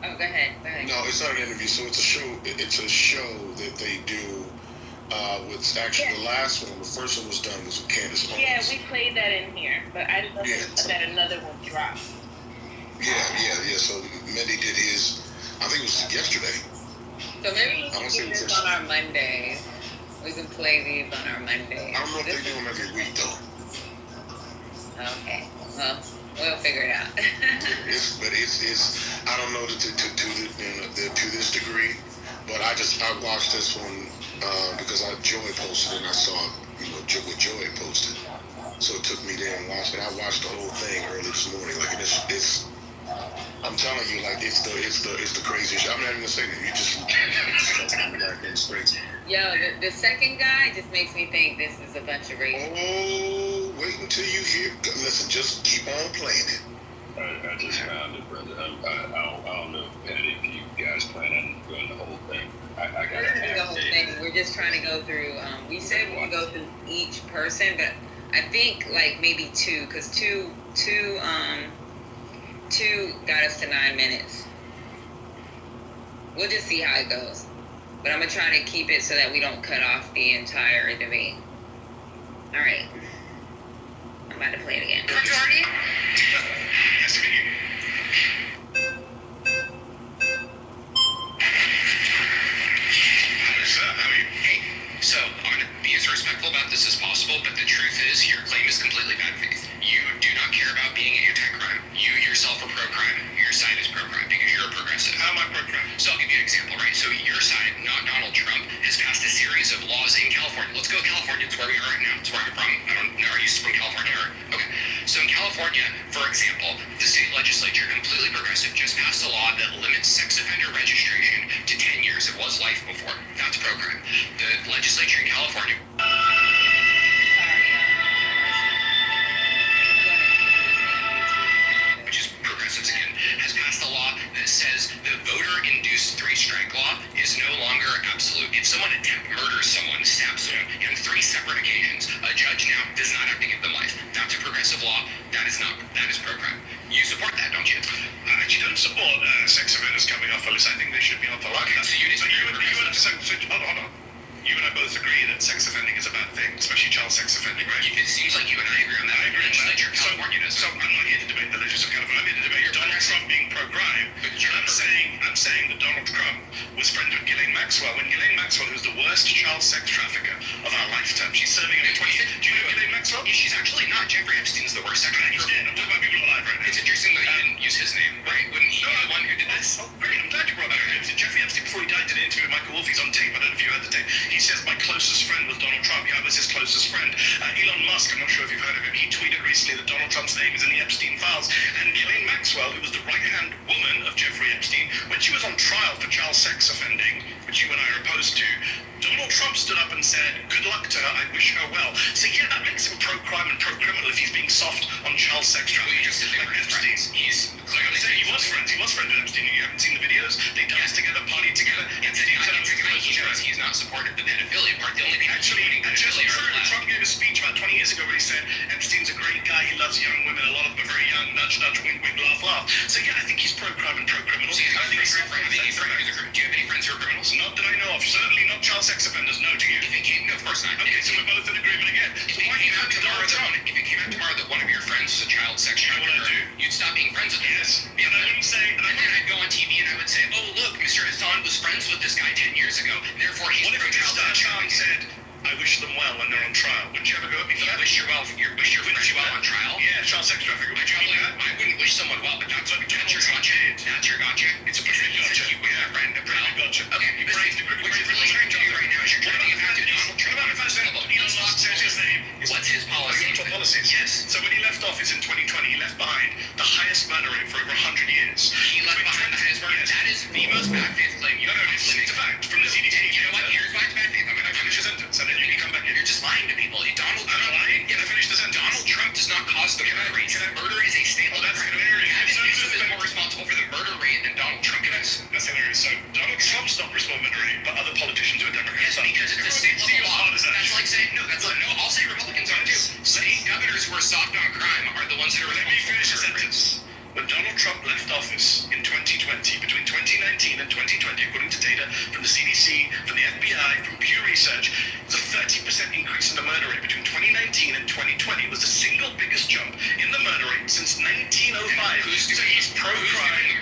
Oh, go ahead. No, it's not an interview. So it's a show. It's a show that they do. With actually the last one, the first one was done was with Candace Owens. Yeah, we played that in here, but I didn't know that another one dropped. Yeah. So Mendy did his. I think it was yesterday. So maybe we can do this on our Mondays. We can play these on our Mondays. I don't know if they do them every week though. Okay. Well, we'll figure it out. It's I don't know to this degree, but I watched this one because Joy posted it and I saw what Joy posted, so it took me there and watched it. I watched the whole thing early this morning. It's I'm telling you, it's the craziest. I'm not even gonna say that. You just it's crazy. Yo, the second guy just makes me think this is a bunch of racists. Oh, wait until you hear. Listen, just keep on playing it. I just found it, brother. I don't know, Patty, if you guys plan on doing the whole thing. I got the whole thing. We're just trying to go through. We said we would go through each person, but I think maybe two, because two got us to 9 minutes. We'll just see how it goes. But I'm going to try to keep it so that we don't cut off the entire debate. All right. I'm about to play it again. Majority? Nice to meet you. How are you? Hey, so I'm going to be as respectful about this as possible, but the truth is your claim is completely bad faith. You do not care about being anti-crime. You yourself are pro-crime. Your side is pro-crime because you're a progressive. How am I pro-crime? So I'll give you an example, right? So your side, not Donald Trump, has passed a series of laws in California. Let's go California. It's where we are right now. It's where I'm from. I don't know. Are you from California? Okay. So in California, for example, the state legislature, completely progressive, just passed a law that limits sex offender registration to 10 years. It was life before. That's pro-crime. The legislature in California... which is progressives again, has passed a law that says the voter-induced three-strike law is no longer absolute. If someone murders someone, stabs someone on 3 separate occasions, a judge now does not have to give them life. That's a progressive law. That is pro-crime. You support that, don't you? I actually don't support sex offenders coming off the list. I think they should be off the list. Okay, so you disagree with me. Hold on. You and I both agree that that sex offending is a bad thing, especially child sex offending, right? It seems like you and I agree on that. I agree on that. Legislature of California does. So I'm not here to debate the legislature of California. I'm here to debate Donald Trump being pro-crime. I'm saying that Donald Trump was friends with Ghislaine Maxwell. When Ghislaine Maxwell, who's the worst child sex trafficker of our lifetime, she's serving over 20 years. Do you know Ghislaine Maxwell? Yeah, she's actually not. Jeffrey Epstein's the worst sex trafficker. He's dead. I'm talking about people alive right now. It's interesting that you didn't use his name, right? Wouldn't he be the one who did this? Oh, great. I'm glad you brought that up. Jeffrey Epstein, before he died, did an interview with Michael Wolff. He's on tape. I don't know if you heard the tape. He says, my closest friend was Donald Trump. Yeah, I was his closest friend. Elon Musk, I'm not sure if you've heard of him, he tweeted recently that Donald Trump's name is in the Epstein files. And Ghislaine Maxwell, who was the right-hand woman of Jeffrey Epstein, when she was on trial for child sex offending, which you and I are opposed to, Donald Trump stood up and said, good luck to her, I wish her well. So yeah, that makes him pro-crime and pro-criminal if he's being soft on child sex trafficking. Well, you just said they were Epstein. He's clearly saying he was friends with Epstein. You haven't seen the videos? They danced together, partied together. He's not supported the pedophilia part. The only people supporting pedophilia are Trump gave a speech about 20 years ago where he said, Epstein's a great guy, he loves young women, a lot of them are very young, nudge, nudge, wink, wink, laugh, laugh. So yeah, I think he's pro-crime and pro-criminal. Do you have any friends who are criminals? Not that I know of. Certainly not child sex offenders, no, do you? If it came, no, of course not. Okay, so we're both in agreement again. If it came out tomorrow that one of your friends was a child sex trafficker, you'd stop being friends with him. Yes. And I wouldn't say... And then I'd go on TV and I would say, oh, look, Mr. Hassan was friends with this guy 10 years ago, therefore he's pro-child sex trafficking. Said, I wish them well when they're on trial. Wouldn't you ever go up for that? Wish your friend well on trial? Yeah, child sex trafficking. I wouldn't wish someone well, but that's your gotcha. That's your gotcha. It's a pretty gotcha. You wish a friend a trial. Gotcha. Okay, what you're really trying to do right now is you're trying to get back to Donald Trump. Elon Musk says his name. What's his policy? Policies. Yes. So when he left office in 2020, he left behind the highest murder rate for over 100 years. He left behind the highest murder rate. That is the most bad faith claim you ever made. It's a fact from the CDC. You know what? Here's why it's bad faith. I'm going to finish a sentence, and then you can come back in. You're just lying to people. I'm not lying. Yeah, finish the sentence. Donald Trump does not cause the murder rate. Murder is a state law. That's hilarious. Gavin Newsom is more responsible for the murder rate than Donald Trump is. That's hilarious. So Donald Trump's not responsible for murder rate, but other politicians who are Democrats. Yes, because it's a state law. That's like saying no. I'll say Republicans are too. State governors who are soft on crime are the ones that are. Let me finish the sentence. When Donald Trump left office in 2020, between 2019 and 2020, according to data from the CDC, from the FBI, from Pew Research, there's a 30% increase in the murder rate. Between 2019 and 2020 was the single biggest jump in the murder rate since 1905. So he's pro-crime.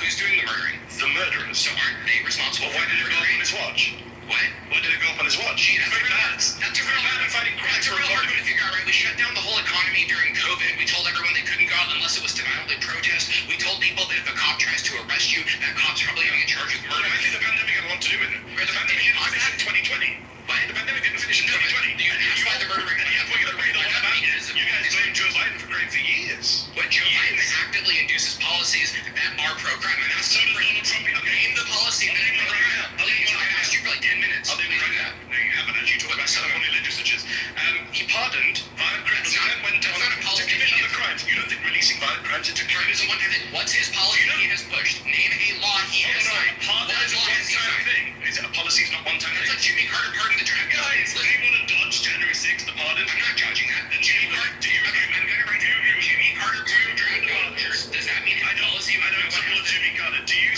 Who's doing the murdering? The murderers. So aren't they responsible for why did it go up on his watch? What? Why did it go up on his watch? That's a real hard one to figure out, right? We shut down the whole economy during COVID. We told everyone they couldn't go out unless it was to violently protest. We told people that if a cop tries to arrest you, that cop's probably going to get charged with murder. I think the pandemic had a lot to do with it. The pandemic didn't finish in 2020. What? The pandemic didn't finish in 2020. That's why the murder rate went up. You guys blamed Joe Biden for crime for years. But Joe Biden actively induces policies that are pro-crime. I'm asking you for Donald Trump. Name the policy that is pro-crime. I asked you for like 10 minutes. I'll do that. No, you haven't actually talked about California legislatures. He pardoned violent criminals and went on to commit other crimes. You don't think releasing violent crimes into criminals? What's his policy he has pushed? Name a law he has signed. Pardon is a one-time thing. Is it a policy? Is not one-time thing. It's like Jimmy Carter pardoned the draft guys. Does he want to dodge January 6th, the pardon? I'm not judging that. Then Jimmy Carter, do you agree? I'm going to write down Jimmy Carter pardoned draft dodgers. Does that mean his policy? I don't support Jimmy Carter. Do you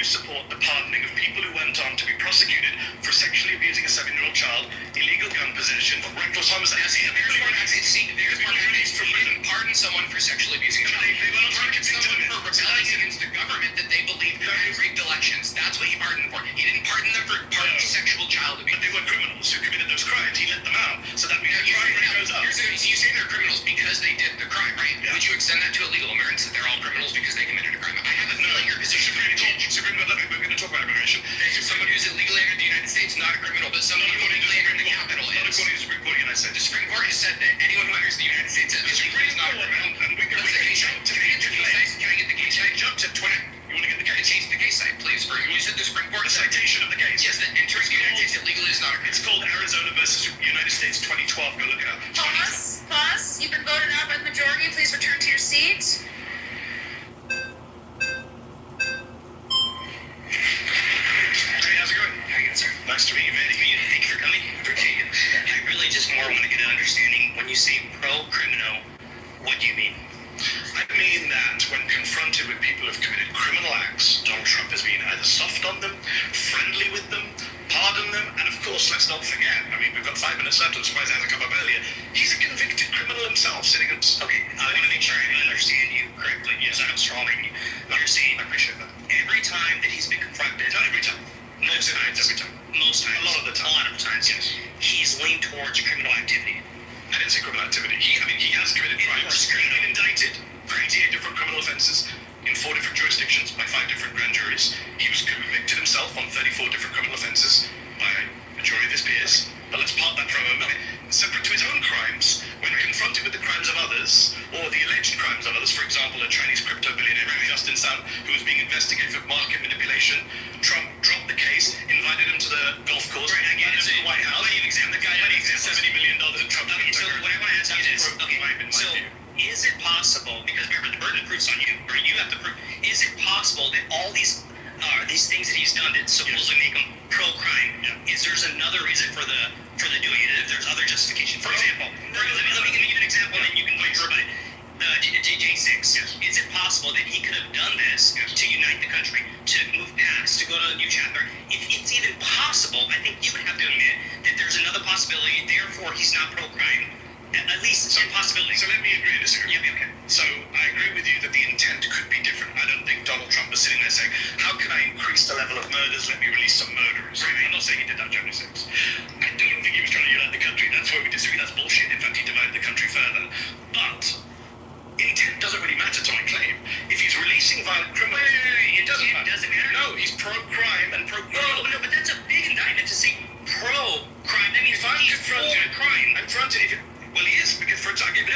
support the pardoning of people who went on to be prosecuted for sexually abusing a 7-year-old child, illegal gun possession, reckless homicide? There's more mandates for prison. Pardon someone for sexually abusing a child. He pardoned someone for rebelling against the government that they believe rigged elections. That's what he pardoned for. He didn't pardon them for sexual child abuse. But they were criminals who committed those crimes. He let them out. So that means the crime rate goes up. You say they're criminals because they did the crime, right? Yeah. Would you extend that to illegal immigrants, that they're all criminals because they committed a crime? I have a feeling your position is Supreme Court, we're going to talk about immigration. Someone who's illegally entered the United States, not a criminal, but someone who illegally entered the Capitol is. Not according to the Supreme Court of the United States. The Supreme Court has said that anyone who enters the United States is not a criminal. And we can jump to the case. Can I get the case site? Jump to 20. You want to get the case? The case site, please. You said the Supreme Court. The citation of the case. Yes, that entering the United States illegally is not a crime. It's called Arizona versus United States 2012. Go look it up. Pause. You've been voted out by the majority. Please return to your seat. Nice to meet you, Manny. Thank you for coming. Appreciate it. I really just more want to get an understanding. When you say pro-criminal, what do you mean? I mean that when confronted with people who've committed criminal acts, Donald Trump has been either soft on them, friendly with them, pardon them, and of course, let's not forget, I mean, we've got 5 minutes left, I'm surprised it hasn't come up earlier. He's a convicted criminal himself, sitting in... Okay, I want to make sure I understand you correctly. Yes, I'm stronging you. You're saying, I appreciate that. Every time that he's been confronted... Not every time. Most times. Every time. Most times. A lot of the time. A lot of times, yes. He's leaned towards criminal activity. I didn't say criminal activity. He has committed crimes. He's been indicted for 88 different criminal offences in 4 different jurisdictions by 5 different grand juries. He was convicted himself on 34 different criminal offences by a jury of his peers. But let's part that from a moment. Separate to his own crimes, when confronted with the crimes of others, or the alleged crimes of others, for example, a Chinese crypto billionaire, Justin Sun, who was being investigated for market manipulation, Trump dropped the case, invited him to the golf course, invited him to the White House. The guy had $70 million in Trump. Okay, so what I want to ask you is, so is it possible, because remember the burden of proof's on you, or you have to prove, is it possible that all these things that he's done that supposedly make him pro-crime, is there's another reason for the doing it, if there's other justification? For example, let me give you an example, and then you can go through about it. J6, is it possible that he could have done this to unite the country, to move past, to go to a new chapter? If it's even possible, I think you would have to admit that there's another possibility, therefore he's not pro-crime. At least some possibility. So let me agree to disagree. Yeah, okay. So I agree with you that the intent could be different. I don't think Donald Trump was sitting there saying, how can I increase the level of murders? Let me release some murderers. I'm not saying he did that on January 6th. I don't think he was trying to unite the country. That's where we disagree. That's bullshit. In fact, he divided the country further. But intent doesn't really matter to my claim. If he's releasing violent criminals... Wait. It doesn't matter. It doesn't matter? No, he's pro-crime and pro-criminal. No, but that's a big indictment to say pro-crime. That means if I'm confronted a crime, I'm confronted if well, he is, because for example... No.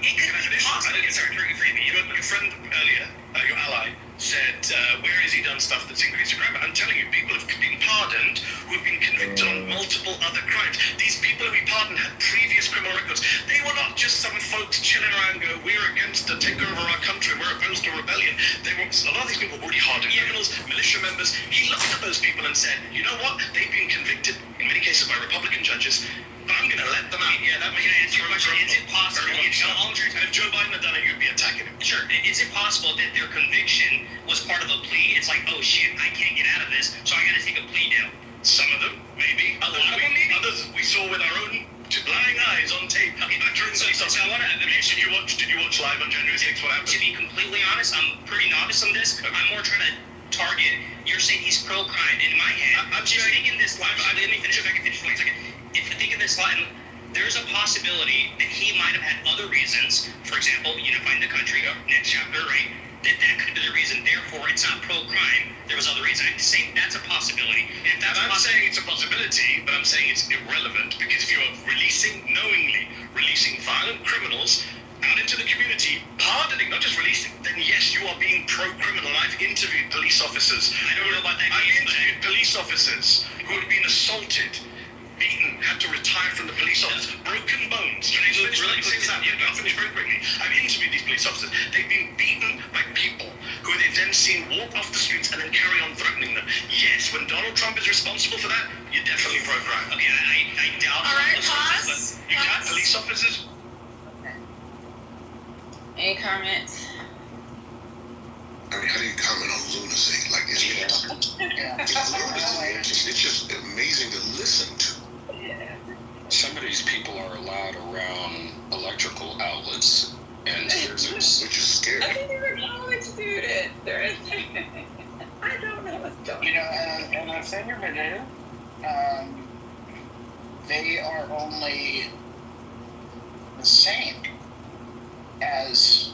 It could be possible. Sorry, forgive me. Your friend earlier, your ally, said, where has he done stuff that's increased crime? I'm telling you, people have been pardoned who've been convicted on multiple other crimes. These people who we pardoned had previous criminal records. They were not just some folks chilling around and go, we're against the takeover of our country, we're opposed to rebellion. They were, a lot of these people were already hardened criminals, militia members. He looked at those people and said, you know what? They've been convicted, in many cases by Republican judges, but I'm going to let them out. Yeah, that can I answer your question? Is it possible? If Joe Biden had done it, you'd be attacking him. Sure. Is it possible that their conviction was part of a plea? It's like, oh shit, I can't get out of this, so I got to take a plea deal. Some of them, maybe. Others we saw with our own blind eyes on tape. Okay, so I want to mention, did you watch live on January 6th? What happened? To be completely honest, I'm pretty novice on this. Okay. I'm more trying to target. You're saying he's pro-crime. In my head, I'm just thinking this live. Let me finish. If I can finish, wait a second. If you think of this line, there's a possibility that he might have had other reasons. For example, unifying the country. Next chapter, right? That could be the reason. Therefore, it's not pro-crime. There was other reasons. I'm saying that's a possibility. And if that's I'm saying it's a possibility, but I'm saying it's irrelevant because if you're knowingly releasing violent criminals out into the community, pardoning, not just releasing, then yes, you are being pro-criminal. I've interviewed police officers. I don't know about that. I've interviewed police officers who have been assaulted, beaten, had to retire from the police office, broken bones. Can I finish I'll finish very quickly. I've interviewed these police officers. They've been beaten by people who they've then seen walk off the streets and then carry on threatening them. Yes, when Donald Trump is responsible for that, you're definitely pro-crime. Okay, I doubt... All right, pause. You got police officers? Okay. Any comments? I mean, how do you comment on lunacy? Like, it's just amazing to listen to. Some of these people are allowed around electrical outlets, and which is scary. I didn't even know which students. They're in there. I don't know what's going on. You know, and the thing of it is, they are only the same as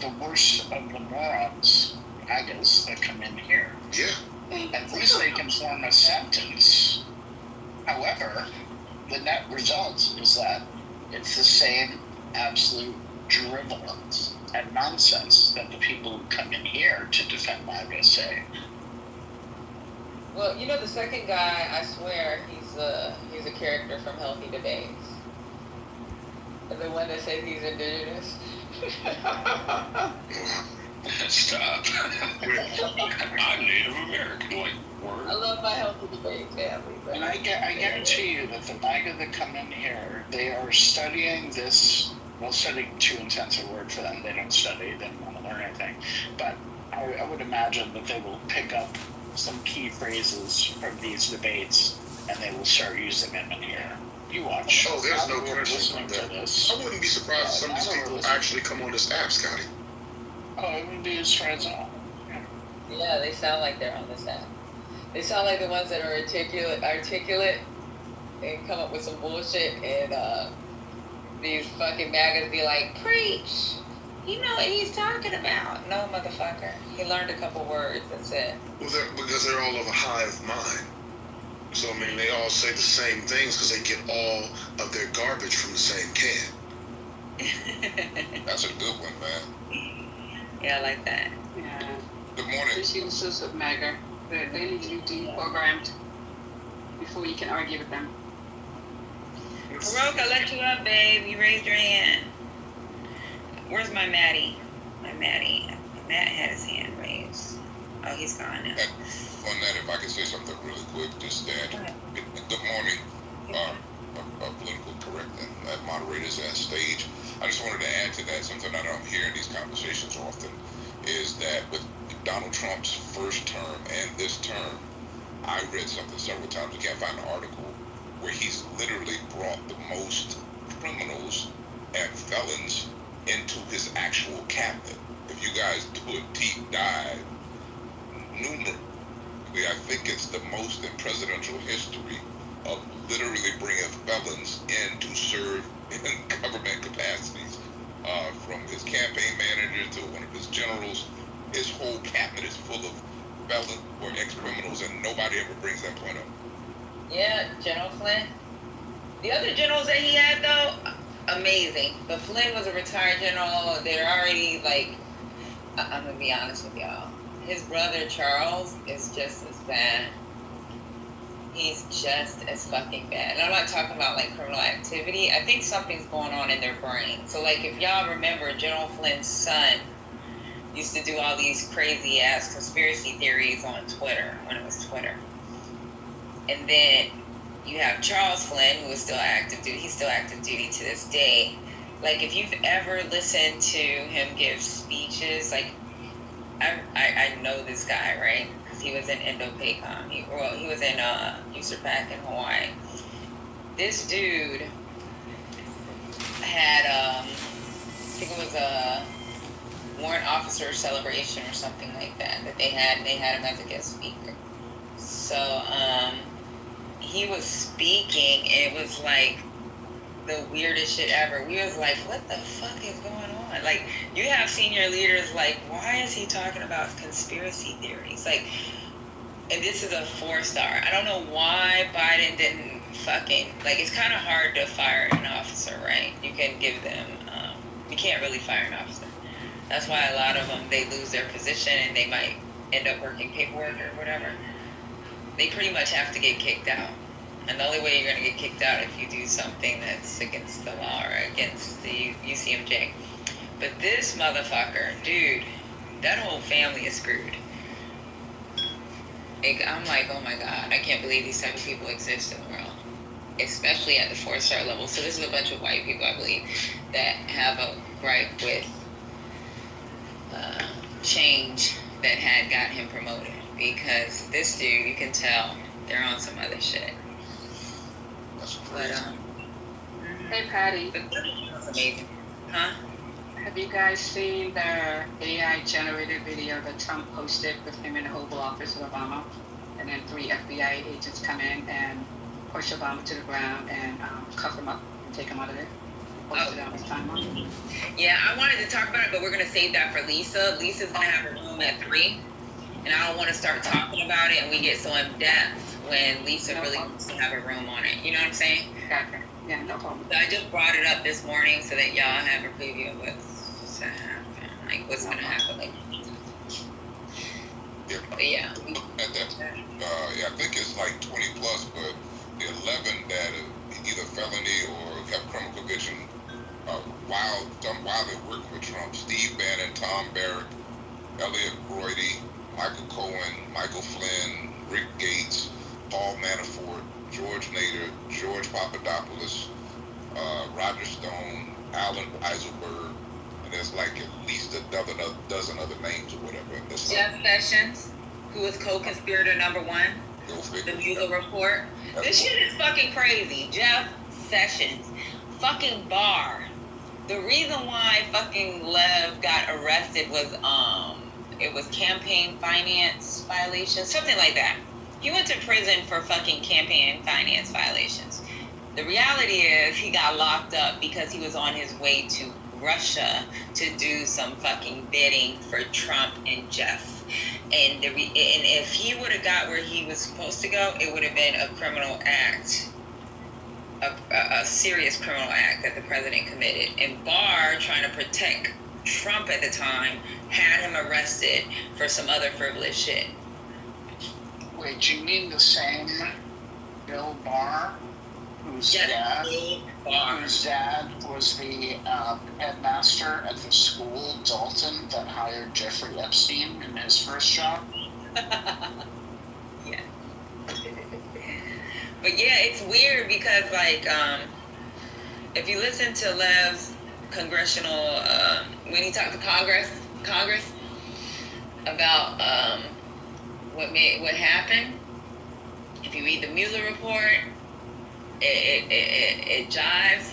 the worst of the morons, I guess, that come in here. Yeah. At least they can form a sentence. However, the net result is that it's the same absolute drivelance and nonsense that the people who come in here to defend MAGA say. Well, you know, the second guy, I swear, he's a character from Healthy Debates. The one that says he's indigenous. Stop. I'm Native American. Like, word. I love my Healthy Debate family. And I guarantee you that the MAGA that come in here, they are studying this. Well, studying too intense a word for them. They don't study. They don't want to learn anything. But I would imagine that they will pick up some key phrases from these debates, and they will start using them in here. You watch. Oh, there's no We're question listening about to that. this. I wouldn't be surprised if some of these people actually come on this app, Scotty. Oh, it would be his friends and all. Yeah, they sound like they're on this app. They sound like the ones that are articulate, and come up with some bullshit, and these fucking MAGAs be like, preach! You know what he's talking about. No, motherfucker. He learned a couple words, that's it. Well, because they're all of a hive mind. So, I mean, they all say the same things because they get all of their garbage from the same can. That's a good one, man. Yeah, I like that. Yeah. Good morning. These uses of MAGA, they need to be deprogrammed before you can argue with them. Baroque, I let you up, babe. You raised your hand. Where's my Maddie? My Maddie. Matt had his hand raised. Oh, he's gone now. On that, if I could say something really quick, just that. Good morning. A political correct moderators at stage. I just wanted to add to that something I don't hear in these conversations often is that with Donald Trump's first term and this term, I read something several times. I can't find an article where he's literally brought the most criminals and felons into his actual cabinet. If you guys do a deep dive, numerically, I think it's the most in presidential history of literally bringing felons in to serve in government capacities, from his campaign manager to one of his generals. His whole cabinet is full of felons or ex-criminals, and nobody ever brings that point up. Yeah, General Flynn. The other generals that he had, though, amazing. But Flynn was a retired general. They're already, like, I'm going to be honest with y'all. His brother, Charles, is just as bad. He's just as fucking bad. And I'm not talking about, like, criminal activity. I think something's going on in their brain. So, like, if y'all remember, General Flynn's son used to do all these crazy-ass conspiracy theories on Twitter, when it was Twitter. And then you have Charles Flynn, who is still active duty. He's still active duty to this day. Like, if you've ever listened to him give speeches, like, I know this guy, right? Because he was in Indo-PACOM. He was in USAPAC in Hawaii. This dude had, I think it was a warrant officer celebration or something like that they had, and they had him as a guest speaker. So, he was speaking, and it was like the weirdest shit ever. We was like, what the fuck is going on? Like, you have senior leaders like, why is he talking about conspiracy theories? Like, and this is a 4-star. I don't know why Biden didn't fucking, like, it's kind of hard to fire an officer, right? You can give them, you can't really fire an officer. That's why a lot of them, they lose their position and they might end up working paperwork or whatever. They pretty much have to get kicked out. And the only way you're going to get kicked out if you do something that's against the law or against the UCMJ. But this motherfucker, dude, that whole family is screwed. Like, I'm like, oh my God, I can't believe these type of people exist in the world. Especially at the 4-star level. So this is a bunch of white people, I believe, that have a gripe with change that had got him promoted. Because this dude, you can tell they're on some other shit. That's crazy. Hey, Patty. That's amazing. Huh? Have you guys seen the AI-generated video that Trump posted with him in the Oval Office of Obama? And then 3 FBI agents come in and push Obama to the ground and cuff him up and take him out of there. Posted it on his timeline. Yeah, I wanted to talk about it, but we're going to save that for Lisa. Lisa's going to have a room at 3. And I don't want to start talking about it and we get so in depth when Lisa really wants to have a room on it. You know what I'm saying? Gotcha. Yeah, no problem. So I just brought it up this morning so that y'all have a preview of what's to happen, like what's going to happen. Like, but yeah. At that, yeah, I think it's like 20 plus, but the 11 that either felony or have criminal conviction while they're working with Trump: Steve Bannon, Tom Barrack, Elliot Broidy, Michael Cohen, Michael Flynn, Rick Gates, Paul Manafort, George Nader, George Papadopoulos, Roger Stone, Alan Eiselberg, and there's like at least a dozen other names or whatever. Jeff Sessions. who was co-conspirator number 1. The Mueller report. This shit is fucking crazy. Jeff Sessions, fucking Barr. The reason why fucking Lev got arrested was it was campaign finance violations, something like that. He went to prison for fucking campaign finance violations. The reality is he got locked up because he was on his way to Russia to do some fucking bidding for Trump and Jeff. And if he would have got where he was supposed to go, it would have been a criminal act, a serious criminal act that the president committed. And Barr, trying to protect Trump at the time, had him arrested for some other frivolous shit. Wait, you mean the same Bill Barr, whose dad was the headmaster at the school, Dalton, that hired Jeffrey Epstein in his first job? Yeah. But yeah, it's weird because, like, if you listen to Lev's congressional, when he talked to Congress about what happened, if you read the Mueller report, it jives.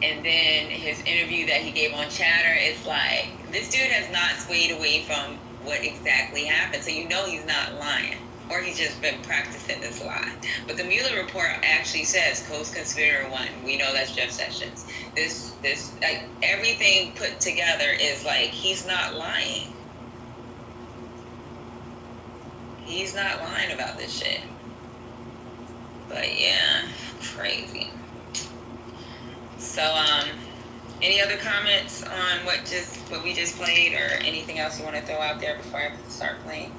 And then his interview that he gave on Chatter, it's like, this dude has not swayed away from what exactly happened. So you know he's not lying. Or he's just been practicing this lie. But the Mueller report actually says co-conspirator 1. We know that's Jeff Sessions. This like, everything put together is like, he's not lying. He's not lying about this shit. But yeah, crazy. So, any other comments on what we just played, or anything else you want to throw out there before I start playing?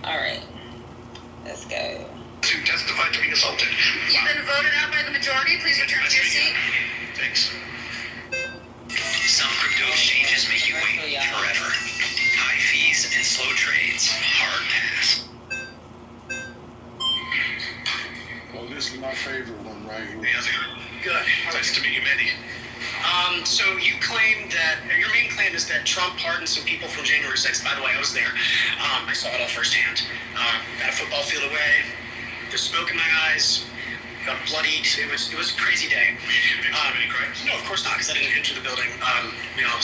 All right, let's go. To testify to being assaulted. You've been voted out by the majority. Please return to your seat. Thanks. Some crypto exchanges make you wait forever. High fees and slow trades. Hard pass. Well, this is my favorite one right here. Hey, how's it going? Good. Nice to meet you, Mandy. So you claim that, your main claim is that Trump pardoned some people from January 6th. By the way, I was there. I saw it all firsthand. At a football field away, there's smoke in my eyes, got bloodied. It was a crazy day. No, of course not, because I didn't enter the building.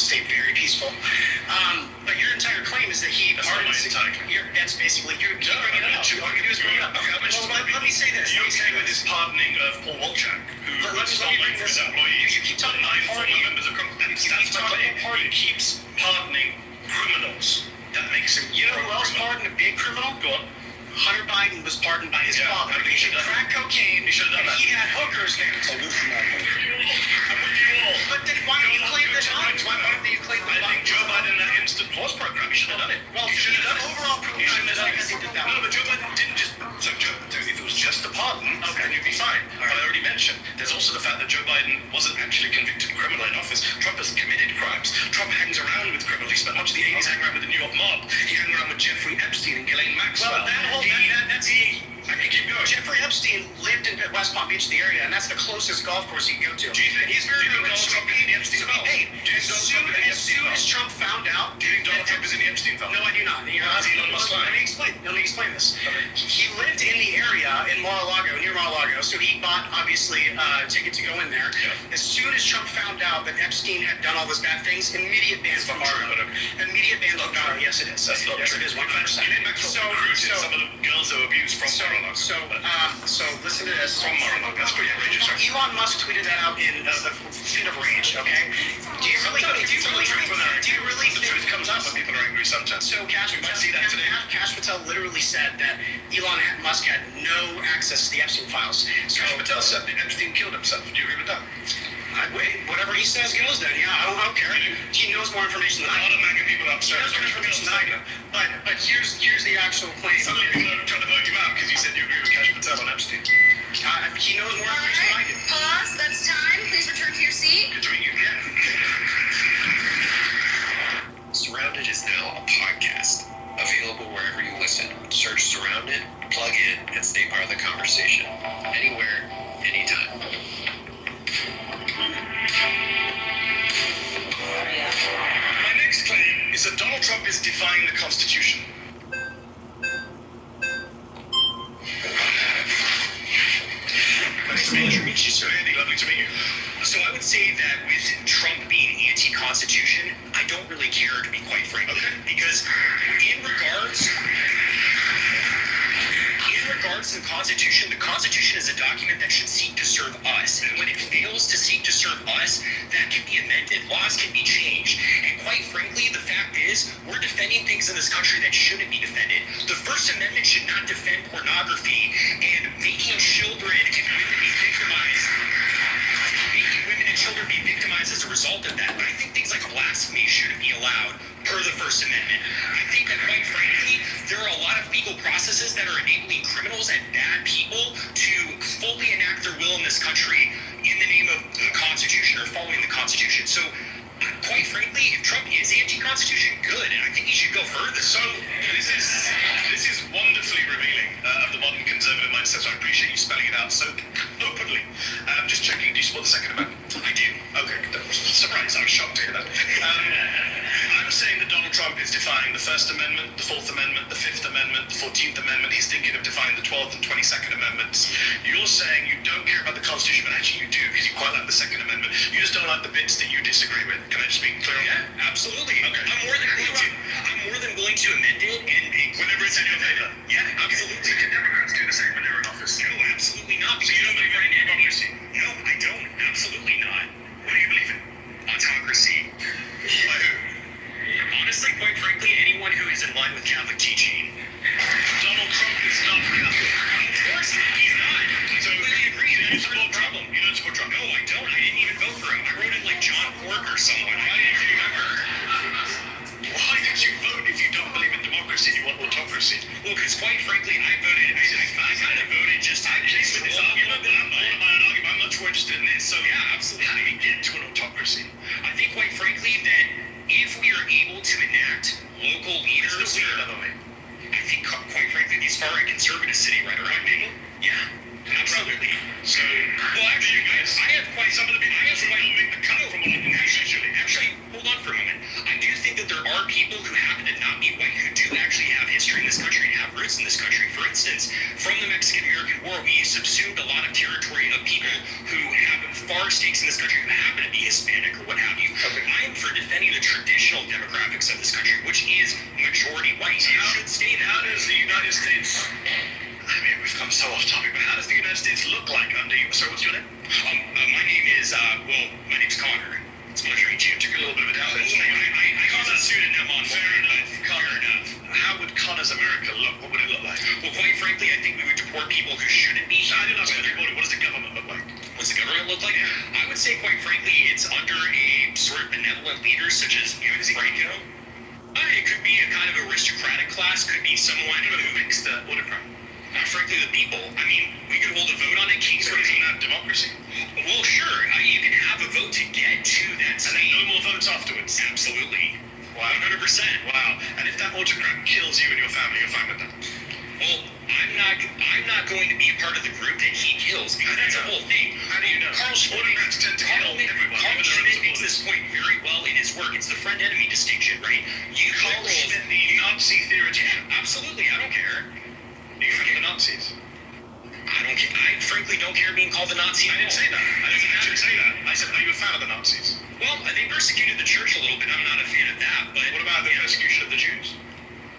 Stayed very peaceful. But your entire claim is that he pardoned. That's basically, you're bringing it up. All you do is bring it up. Okay, let me say this. You're saying with his pardoning of Paul Wolchak, who stole money from his employees. You keep talking about former members of Congress. That's my claim. He keeps pardoning criminals. That makes him. You know who else pardoned a big criminal? Go on. Hunter Biden was pardoned by his father. He should have crack cocaine. He should have done that. He had hookers there. I'm with you all. But then why don't you claim this? Why don't you claim that? I think Joe Biden in that instant pause program, he should have done it. Well, he should have done it. Overall, he should have done it. He did that. No, but Joe Biden didn't just. So if it was just a pardon, then you'd be fine. But I already mentioned, there's also the fact that Joe Biden wasn't actually convicted criminal in office. Trump has committed crimes. Trump hangs around with criminals. He spent much of the 80s hanging around with the New York mob. He hung around with Jeffrey Epstein and Ghislaine Maxwell. Well, I can keep going. Jeffrey Epstein lived in West Palm Beach, the area, and that's the closest golf course he can go to. Do you think he's very good with Trump in the Epstein phone? As soon as Trump found out, do you think Donald Trump is in the Epstein phone? No, I do not. Let me explain this. He lived in the area in Mar-a-Lago, near Mar-a-Lago, so he bought, obviously, a ticket to go in there. Yeah. As soon as Trump found out that Epstein had done all those bad things, immediate ban from Mar-a-Lago. Immediate ban from Mar-a-Lago. Yes, it is. Yes, it is 100%. So some of the girls who abused from Mar-a-Lago. So listen to this. From Mar-a-Lago. That's pretty outrageous. Elon Musk tweeted that out in a fit of rage, okay? Do you really think the truth comes up when people are angry sometimes? So Cash Patel literally said that Elon Musk had no access to the Epstein files. So Cash Patel said that Epstein killed himself. Do you agree with that? Whatever he says goes then. Yeah, I don't care. He knows more information than I do. A lot of MAGA people upstairs. He knows more information than I do. But here's the actual claim. Some people are trying to vote you out because you said you agree with Cash Patel on Epstein. He knows more information than I do. Pause. That's time. Please return to your seat. Good to meet you. Surrounded is now a podcast. Available wherever you listen. Search Surrounded, plug in, and stay part of the conversation. Anywhere, anytime. My next claim is So Donald Trump is defying the Constitution. Nice to meet you, sir. Andy, lovely to meet you. So I would say that with Trump being anti-Constitution, I don't really care, to be quite frank. Okay. Because in regards to the Constitution is a document that should seek to serve us. And when it fails to seek to serve us, that can be amended. Laws can be changed. And quite frankly, the fact is, we're defending things in this country that shouldn't be defended. The First Amendment should not defend pornography and making children and women be victimized. Making women and children be victimized as a result of that. But I think things like blasphemy shouldn't be allowed per the First Amendment. I think that, quite frankly, there are a lot of legal processes that are enabling criminals and bad people to fully enact their will in this country in the name of the Constitution or following the Constitution. So, quite frankly, if Trump is anti-Constitution, good, and I think he should go further. So this is wonderfully revealing of the modern conservative mindset. So I appreciate you spelling it out so openly. Just checking. Do you support the Second Amendment? I do. Okay. Surprise! I was shocked to hear that. I'm saying that Donald Trump is defying the First Amendment, the Fourth Amendment, the Fifth Amendment, the 14th Amendment. He's thinking of defying the 12th and 22nd Amendments. You're saying you don't care about the Constitution, but actually you do because you quite like the Second Amendment. You just don't like the bits that you disagree with. Can I just be clear on that? Yeah, absolutely. Okay. I'm more than willing to amend it and Whenever it's in your favor. Yeah, absolutely. So can Democrats do the same when they're in office? No, absolutely not. So you don't believe in democracy? No, I don't. Absolutely not. What do you believe in? Autocracy. By who? Honestly, quite frankly, anyone who is in line with Catholic teaching. Donald Trump is not Catholic. Of course he's not. So Completely agree. you don't support Trump? You don't support Trump? No, I don't. I didn't even vote for him. I wrote in like John Cork or someone. Why did you vote if you don't believe in democracy and you want autocracy? Well, because quite frankly, I voted. I kind of voted just to get with this argument. I'm much more interested in this. So yeah, absolutely. How do we get to an autocracy? I think, quite frankly, that if we are able to enact local leaders, I think, quite frankly, these far-right conservatives sitting right around me. Yeah, absolutely. So, well, actually, guys, I have quite some of the people who don't make the cut from what I can Actually, hold on for a moment. I do think that there are people who happen to not be white who do actually have history in this country and have roots in this country. For instance, from the Mexican-American War, we subsumed a lot of territory of people who have far stakes in this country who happen to be Hispanic or what have you. Okay. I am for defending the traditional demographics of this country, which is majority white. It should stay that. How does the United States... I mean, we've come so off topic, but how does the United States look like under you? So what's your name? My name is, my name's Connor. It's a pleasure to meet you. It took a little bit of a doubt. I use a pseudonym on Fair enough. Fair enough. How would Connor's America look? What would it look like? Well, quite frankly, I think we would deport people who shouldn't be. I didn't ask everybody. What does the government look like? What's the government look like? I would say, quite frankly, it's under a sort of benevolent leader such as Franco. It could be a kind of aristocratic class. Could be someone who makes the frankly, the people. I mean, we could hold a vote on it. Kings So isn't that democracy? Well, sure. You can have a vote to get to that And then no more votes afterwards? Absolutely. Wow. 100%. Wow. And if that autocrat kills you and your family, you're fine with that? Well, I'm not going to be a part of the group that he kills because that's the whole thing. How do you know? Autocrats tend to kill everyone. Carl Schmitt makes this point very well in his work. It's the friend-enemy distinction, right? Carl Schmitt, the Nazi theoretician. Absolutely. I don't care. Do you friend the Nazis? I don't care. I frankly don't care being called a Nazi. I didn't say that. I didn't actually say that. I said, are you a fan of the Nazis? Well, they persecuted the church a little bit. I'm not a fan of that. But what about the persecution of the Jews?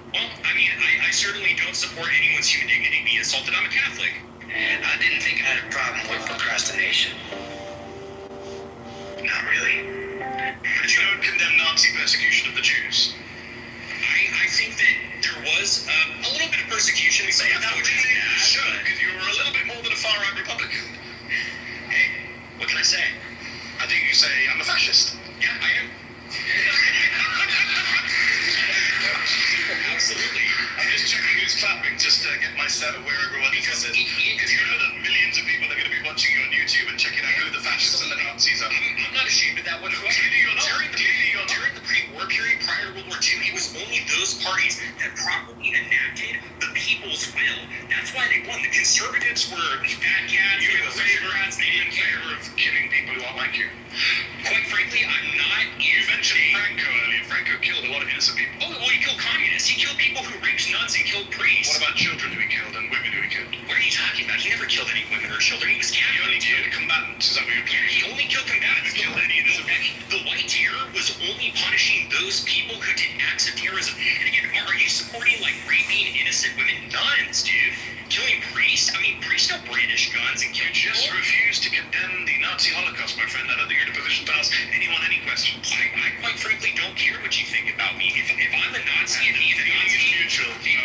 Well, I mean, I certainly don't support anyone's human dignity being assaulted. I'm a Catholic. And I didn't think I had a problem with procrastination. Not really. But you don't condemn Nazi persecution of the Jews? I think that there was a little bit of persecution. We say that really should, because you were a little bit more than a far-right Republican. Hey, what can I say? I think you say I'm a fascist. Yeah, I am. Absolutely. I'm just checking who's clapping, just to get my set of where everyone is. Because you know that millions of people are going to be watching you on YouTube and checking out who the fascists and the Nazis are. I'm not ashamed of that one. During the pre-war period, prior to World War II, it was only those parties that properly enacted the people's will. That's why they won. The conservatives were fat cats. You were in favor of killing people who aren't like you. Quite frankly, I'm not. You mentioned Franco earlier. Franco killed a lot of innocent about children who he killed and women who he killed. What are you talking about? He never killed any women or children. He was captured. He only killed combatants. Is that what you're Yeah, he only killed combatants. Killed any of them. The white terror was only punishing those people who did acts of terrorism. And again, are you supporting like raping innocent women? Nuns, dude. Killing priests? I mean, priests don't brandish guns and kill You just people. refuse to condemn the Nazi Holocaust, my friend. I don't think you're in a position to ask anyone any questions. I quite frankly don't care what you think about me. If I'm a Nazi and being a Nazi,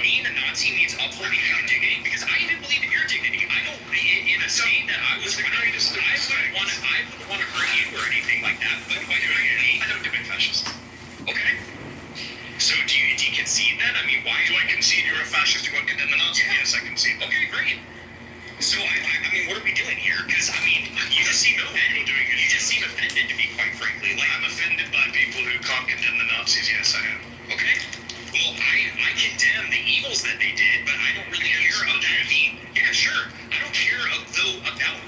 being a Nazi means upholding your dignity, because I even believe in your dignity. I don't, in a state that I was running, I wouldn't want to hurt you or anything like that. But quite frankly, I don't debate fascism. okay. So do you concede that? I mean, why Do I concede you're a fascist who won't condemn the Nazis? Yes, I concede. Okay, great. So I mean, what are we doing here? Because I mean, you just seem offended. You just seem offended, to be quite frankly. Like, I'm offended by people who can't condemn the Nazis. Yes, I am. okay. Well, I condemn the evils that they did, but I don't really care about being. Yeah, sure. I don't care about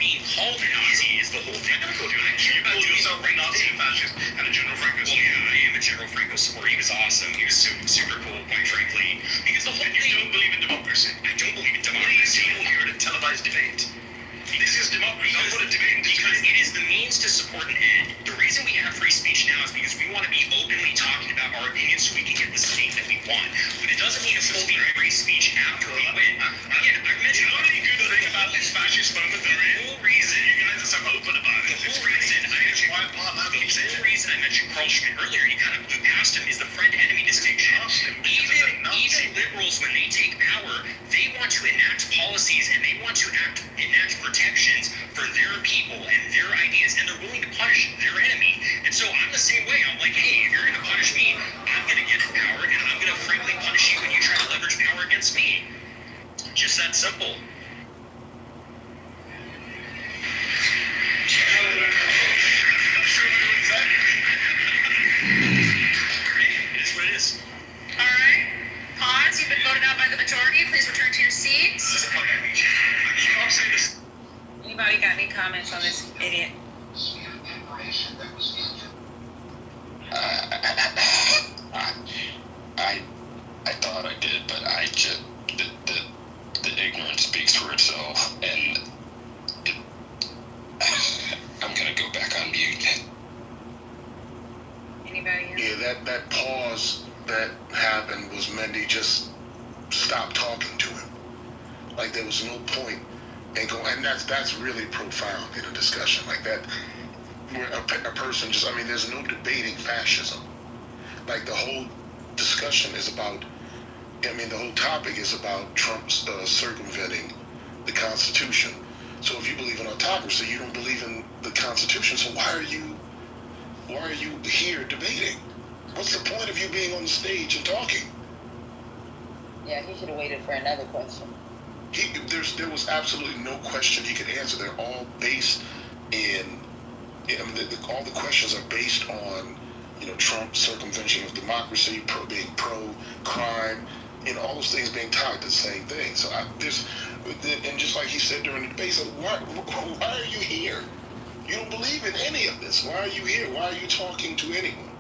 being called a Nazi is the whole thing. I care about doing the right Nazi thing. and fascist and a General Franco. Well, yeah, I am a General Franco supporter. He was awesome. He was super cool, quite frankly. Because the whole And you don't believe in democracy. I don't believe in Why are you democracy. people here at a televised debate? This is democracy. Don't put a debate in Because it is the means to support an end. The reason we have free speech now is because we want to be openly talking about our opinions so we can get the state that we want. But it doesn't mean upholding free speech after we win. Again, I mentioned You know the good thing about this fascist moment they're in? the whole reason. You guys are so open about it. The whole reason I mentioned Carl Schmitt earlier, you kind of blew past him, is the friend-enemy distinction. Even liberals, when they take power, they want to enact policies and they want to enact protections for their people and their ideas, and they're willing to punish their enemy. And so I'm the same way. I'm like, hey, if you're going to punish me, I'm going to get in power, and I'm going to frankly punish you when you try to leverage power against me. Just that simple. It is what it is. All right. Pause. You've been voted out by the majority. Please return to your seats. Anybody got any comments on this idiot? I thought I did, but I just the ignorance speaks for itself, and I'm gonna go back on mute. Anybody else? Yeah, that pause that happened was Mendy just stopped talking to him. Like there was no point in going, and that's really profound in a discussion like that, where a person just, I mean, there's no debating fascism. Like the whole discussion is about, I mean, the whole topic is about Trump's circumventing the Constitution. So if you believe in autocracy, you don't believe in the Constitution. So why are you here debating? What's the point of you being on the stage and talking? Yeah, he should have waited for another question. There was absolutely no question he could answer. They're all based in, I mean, all the questions are based on, Trump's circumvention of democracy, being pro-crime, all those things being tied to the same thing. So and just like he said during the debate, so why are you here? You don't believe in any of this. Why are you here? Why are you talking to anyone?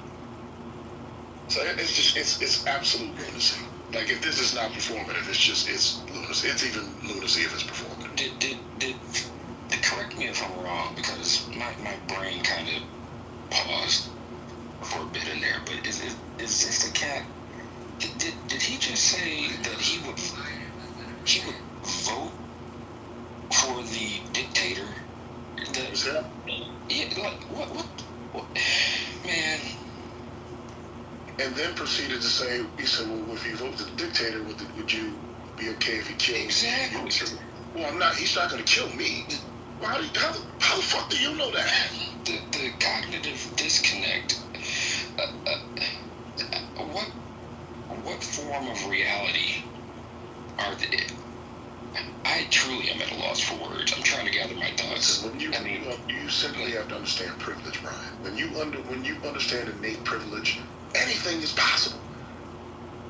So it's absolute lunacy. Like if this is not performative, it's lunacy. It's even lunacy if it's performative. Did correct me if I'm wrong, because my brain kind of paused for a bit in there. But is this the cat? Did he just say that he would vote for the dictator? Yeah, like what? Man. And then proceeded to say, he said, well, if you vote for the dictator, would you be okay if he killed Exactly. Well, he's not going to kill me. Well, how the fuck do you know that? The cognitive disconnect. What form of reality are they? I truly am at a loss for words. I'm trying to gather my thoughts. You simply have to understand privilege, Brian. When you understand innate privilege, anything is possible.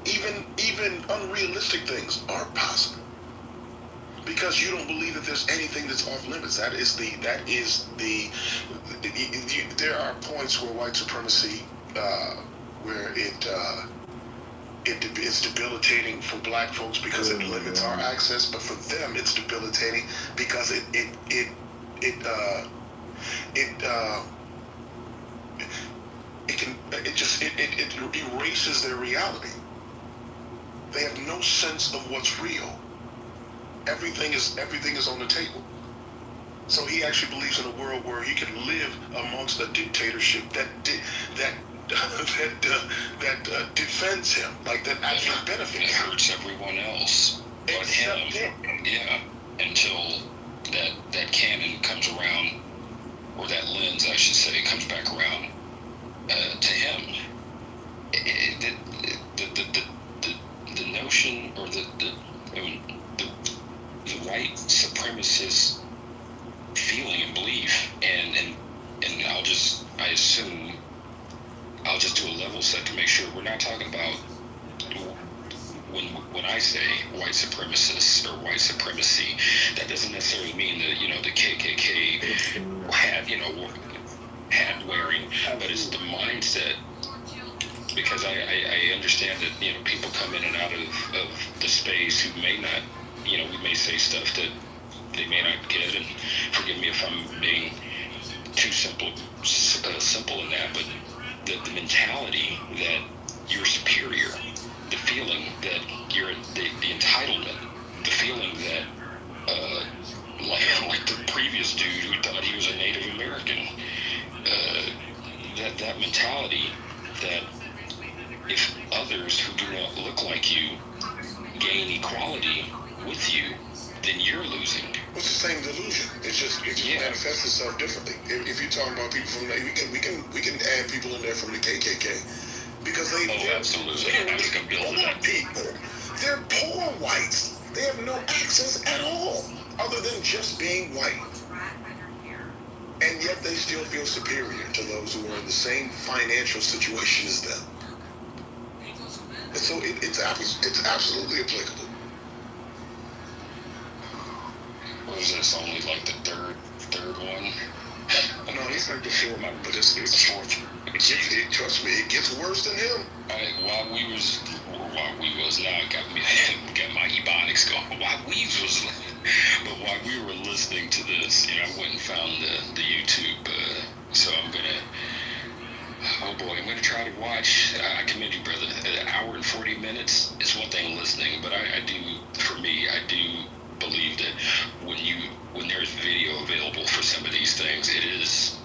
Even unrealistic things are possible. Because you don't believe that there's anything that's off limits. There are points where white supremacy, where it's debilitating for black folks because it limits our access, but for them it's debilitating because it erases their reality. They have no sense of what's real. Everything is on the table. So he actually believes in a world where he can live amongst a dictatorship that defends him, like that actually benefits. It hurts everyone else but him. Yeah, until that cannon comes around, or that lens, I should say, comes back around to him. The notion, or the white supremacist feeling and belief, and I'll just do a level set to make sure we're not talking about, when I say white supremacists or white supremacy, that doesn't necessarily mean that, the KKK hat wearing, but it's the mindset. Because I understand that, people come in and out of the space who may not, we may say stuff that they may not get, and forgive me if I'm being too simple in that, but the mentality that you're superior, the feeling that you're the entitlement, the feeling that like the previous dude who thought he was a Native American, that mentality that if others who do not look like you gain equality with you, then you're losing. It's the same delusion. It just manifests itself differently. If you're talking about people from, we can add people in there from the KKK because they're absolutely. Poor people. They're poor whites. They have no access at all, other than just being white. And yet they still feel superior to those who are in the same financial situation as them. And so it's absolutely applicable. What is this, only like the third one? No, he's like the fourth one, but it's fourth. Trust me, it gets worse than him. While we was now I got my ebonics going. While we were listening to this, I went and found the YouTube. So I'm gonna try to watch. I commend you, brother. An hour and 40 minutes is one thing listening, but I do believe that when there's video available for some of these things, it is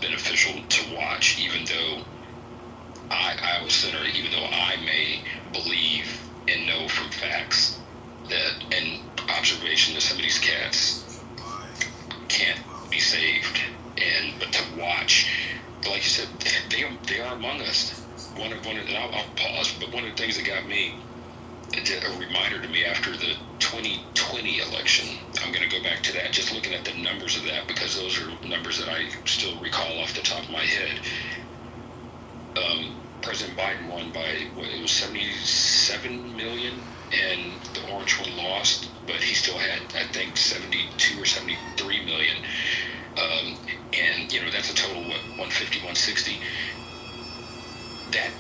beneficial to watch, even though I was centered, even though I may believe and know from facts that and observation that some of these cats can't be saved, but to watch, like you said, they are among us. One of I'll pause, but one of the things that got me, a reminder to me after the 2020 election, I'm going to go back to that, just looking at the numbers of that, because those are numbers that I still recall off the top of my head. President Biden won by, it was 77 million, and the orange one lost, but he still had, I think, 72 or 73 million. And, that's a total, 150, 160. That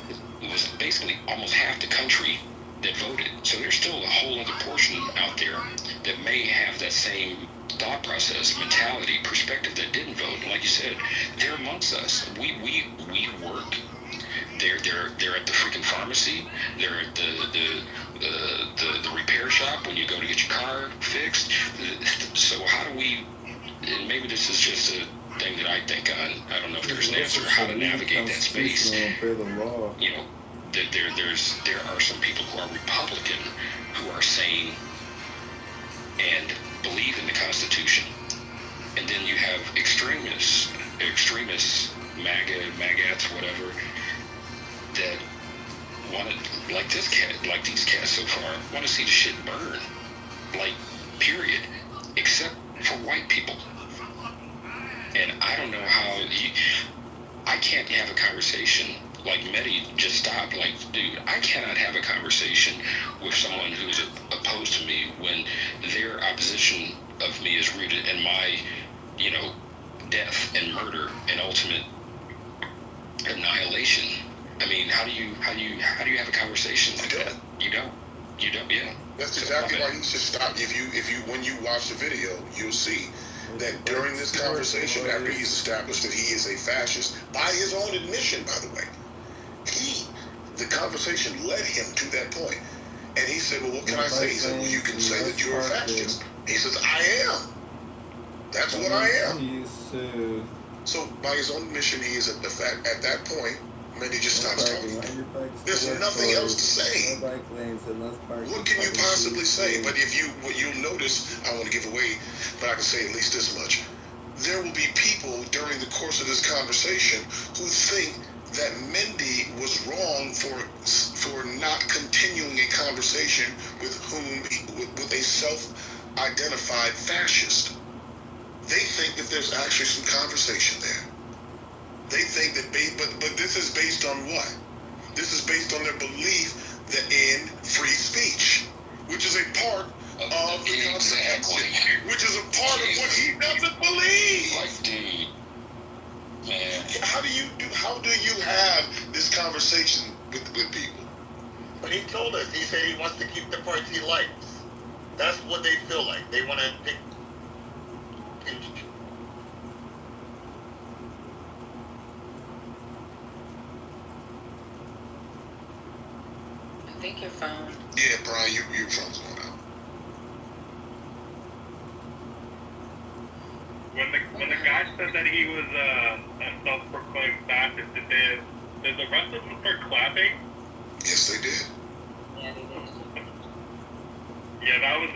was basically almost half the country that voted. So there's still a whole other portion out there that may have that same thought process, mentality, perspective that didn't vote. And like you said, they're amongst us. We work. They're at the freaking pharmacy. They're at the repair shop when you go to get your car fixed. So how do we? And maybe this is just a thing that I think on. I don't know if there's an answer how to navigate that space. There are some people who are Republican who are sane and believe in the Constitution, and then you have extremists, MAGAs, whatever, that want to, like these cats so far, want to see the shit burn, period, except for white people. And I don't know how I can't have a conversation. Like Mehdi just stopped. Dude, I cannot have a conversation with someone who's opposed to me when their opposition of me is rooted in my, death and murder and ultimate annihilation. I mean, how do you have a conversation like that? You don't. Yeah. That's exactly why he should stop. When you watch the video, you'll see that during this conversation, after he's established that he is a fascist, by his own admission, by the way, the conversation led him to that point. And he said, well, what can I say? He said, well, you can say that you're a fascist. He says, I am. That's what I am. So by his own admission, he is at that point, and he just stops talking. There's nothing else to say. What can you possibly say? But what you'll notice, I want to give away, but I can say at least this much. There will be people during the course of this conversation who think that Mendy was wrong for not continuing a conversation with a self-identified fascist. They think that there's actually some conversation there. They think that, but this is based on what? This is based on their belief that in free speech, which is a part of the Constitution, which is a part of what he doesn't believe. Like, dude, man. How do you have this conversation with people? But he told us, he said he wants to keep the parts he likes. That's what they feel like. They want to pick. I think your phone. Yeah, Brian, your phone's going out. When the guy said that he was a self-proclaimed fascist, did the rest of them start clapping? Yes, they did. Yeah, they did. Yeah, that was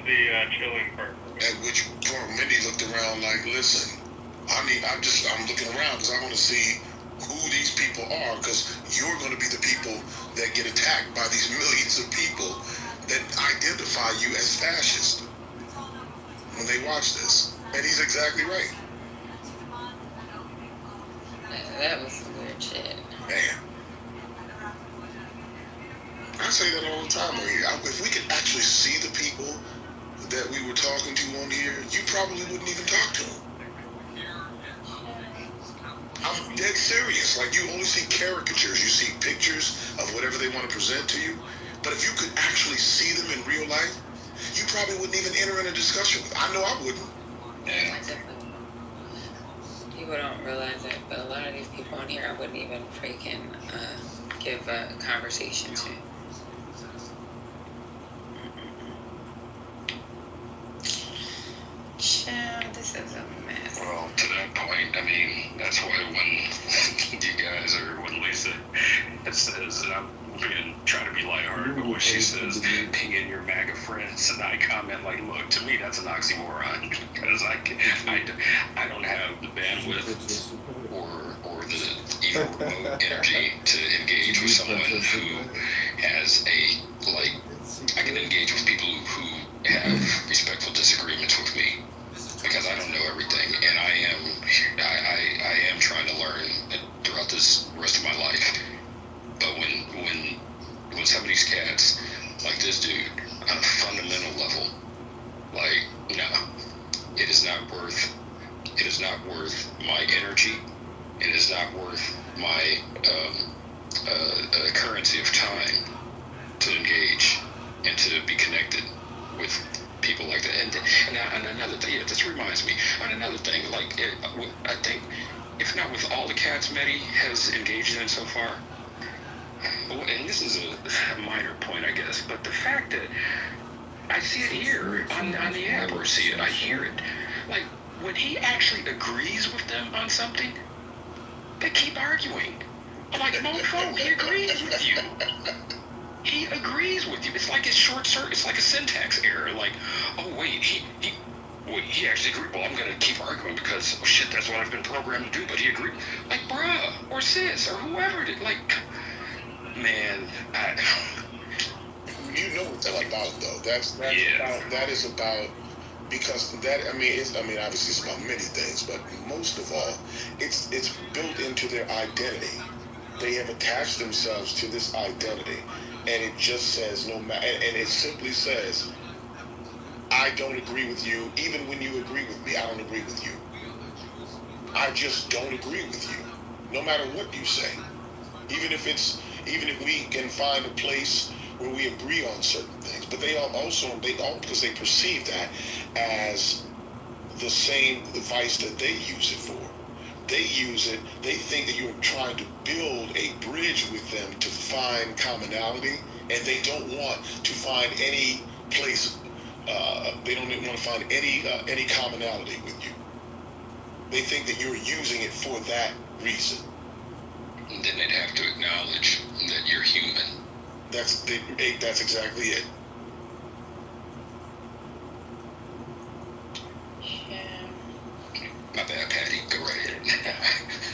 the chilling part. At which point, Mindy looked around like, listen, I'm looking around because I want to see who these people are, because you're going to be the people that get attacked by these millions of people that identify you as fascist when they watch this. And he's exactly right. That was some weird shit. Man. I say that all the time on here. If we could actually see the people that we were talking to on here, you probably wouldn't even talk to them. I'm dead serious. Like, you only see caricatures. You see pictures of whatever they want to present to you. But if you could actually see them in real life, you probably wouldn't even enter in a discussion with them. I know I wouldn't. Yeah. People don't realize it, but a lot of these people on here, I wouldn't even freaking give a conversation to. Child, this is a mess. Well, to that point, I mean, that's why when you guys, or when Lisa says, and I'm trying to be lighthearted, but when she says, ping in your MAGA friends, and I comment like, look, to me, that's an oxymoron, because I don't have the bandwidth or the even remote energy to engage with someone who has I can engage with people who have respectful disagreements with me, because I don't know everything, and I am trying to learn throughout this rest of my life. But when some of these cats, like this dude, on a fundamental level, like, no, it is not worth my energy. It is not worth my currency of time to engage and to be connected with people like that. And another thing, yeah, this reminds me, on another thing, I think, if not with all the cats Medi has engaged in so far, and this is a minor point, I guess, but the fact that I see it here on the app, or see it, I hear it, like, when he actually agrees with them on something, they keep arguing. I'm like, mofo, he agrees with you. He agrees with you. It's like it's short circuit. It's like a syntax error. Like, oh wait, he actually agreed. Well, I'm gonna keep arguing because, oh shit, that's what I've been programmed to do. But he agreed. Like, bruh, or sis, or whoever did. Like, man, you know what that's about, though. That is about, because obviously it's about many things, but most of all, it's built into their identity. They have attached themselves to this identity, and it just says and it simply says, I don't agree with you. Even when you agree with me, I don't agree with you. I just don't agree with you, no matter what you say. even if we can find a place where we agree on certain things. But they all because they perceive that as the same device that they use it for. They use it, they think that you're trying to build a bridge with them to find commonality, and they don't want to find any place, they don't want to find any commonality with you. They think that you're using it for that reason. And then they'd have to acknowledge that you're human. That's exactly it. My bad, Patty. Go right ahead.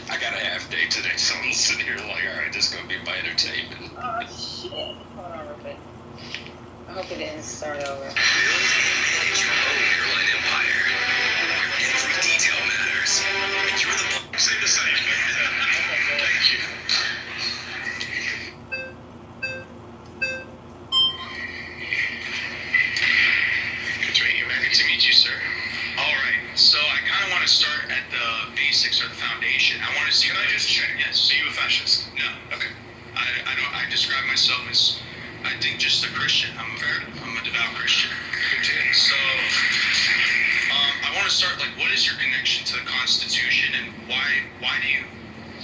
I got a half day today, so I'm sitting here like, all right, this is going to be my entertainment. Oh, shit. Hold on real quick. I hope it didn't start over. Build your own airline empire. Every detail matters. And you're the say the same. Thank you. Good to meet you, man. Good to meet you, sir. All right. So I kind of want to start at the basics or the foundation. I want to see. Can I just check? Yes. Are you a fascist? No. Okay. I don't. I describe myself as, I think, just a Christian. I'm a devout Christian. So I want to start, like, what is your connection to the Constitution, and why do you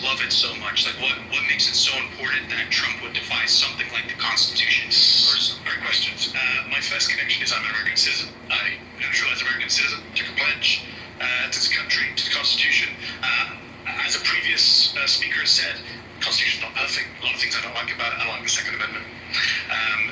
love it so much? Like, what makes it so important that Trump would defy something like the Constitution? Great questions. My first connection is I'm an American citizen. I naturalized American citizen, took a pledge to this country, to the Constitution. As a previous speaker said, the Constitution's not perfect. A lot of things I don't like about it. I don't like the Second Amendment.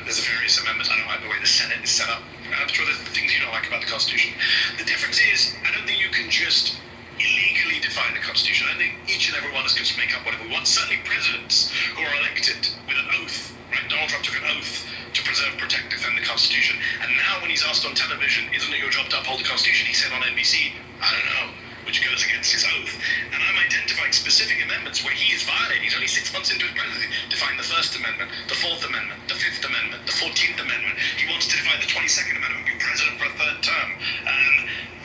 There's various amendments. I don't like the way the Senate is set up. I'm sure there's the things you don't like about the Constitution. The difference is, I don't think you can just illegally define the Constitution. I think each and every one of us can just make up whatever we want. Certainly presidents who are elected with an oath, right? Donald Trump took an oath to preserve, protect, defend the Constitution. And now when he's asked on television, isn't it your job to uphold the Constitution? He said on NBC, I don't know, which goes against his oath. And I'm identifying specific amendments where he is violating. He's only 6 months into his presidency. Define the First Amendment, the Fourth Amendment, the Fifth Amendment, the 14th Amendment. He wants to define the 22nd Amendment and be president for a third term.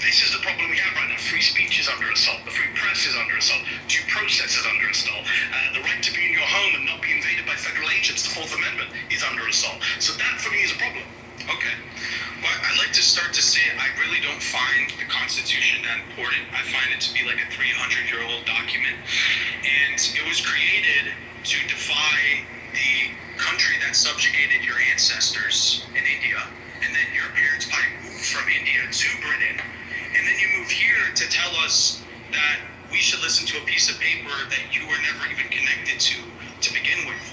This is the problem we have right now. Free speech is under assault. The free press is under assault. Due process is under assault. The right to be in your home and not be invaded by federal agents, the Fourth Amendment, is under assault. So that, for me, is a problem. Okay. Well, I'd like to start to say I really don't find the Constitution that important. I find it to be like a 300-year-old document. And it was created to defy the country that subjugated your ancestors in India. And then your parents probably moved from India to Britain. And then you move here to tell us that we should listen to a piece of paper that you were never even connected to begin with.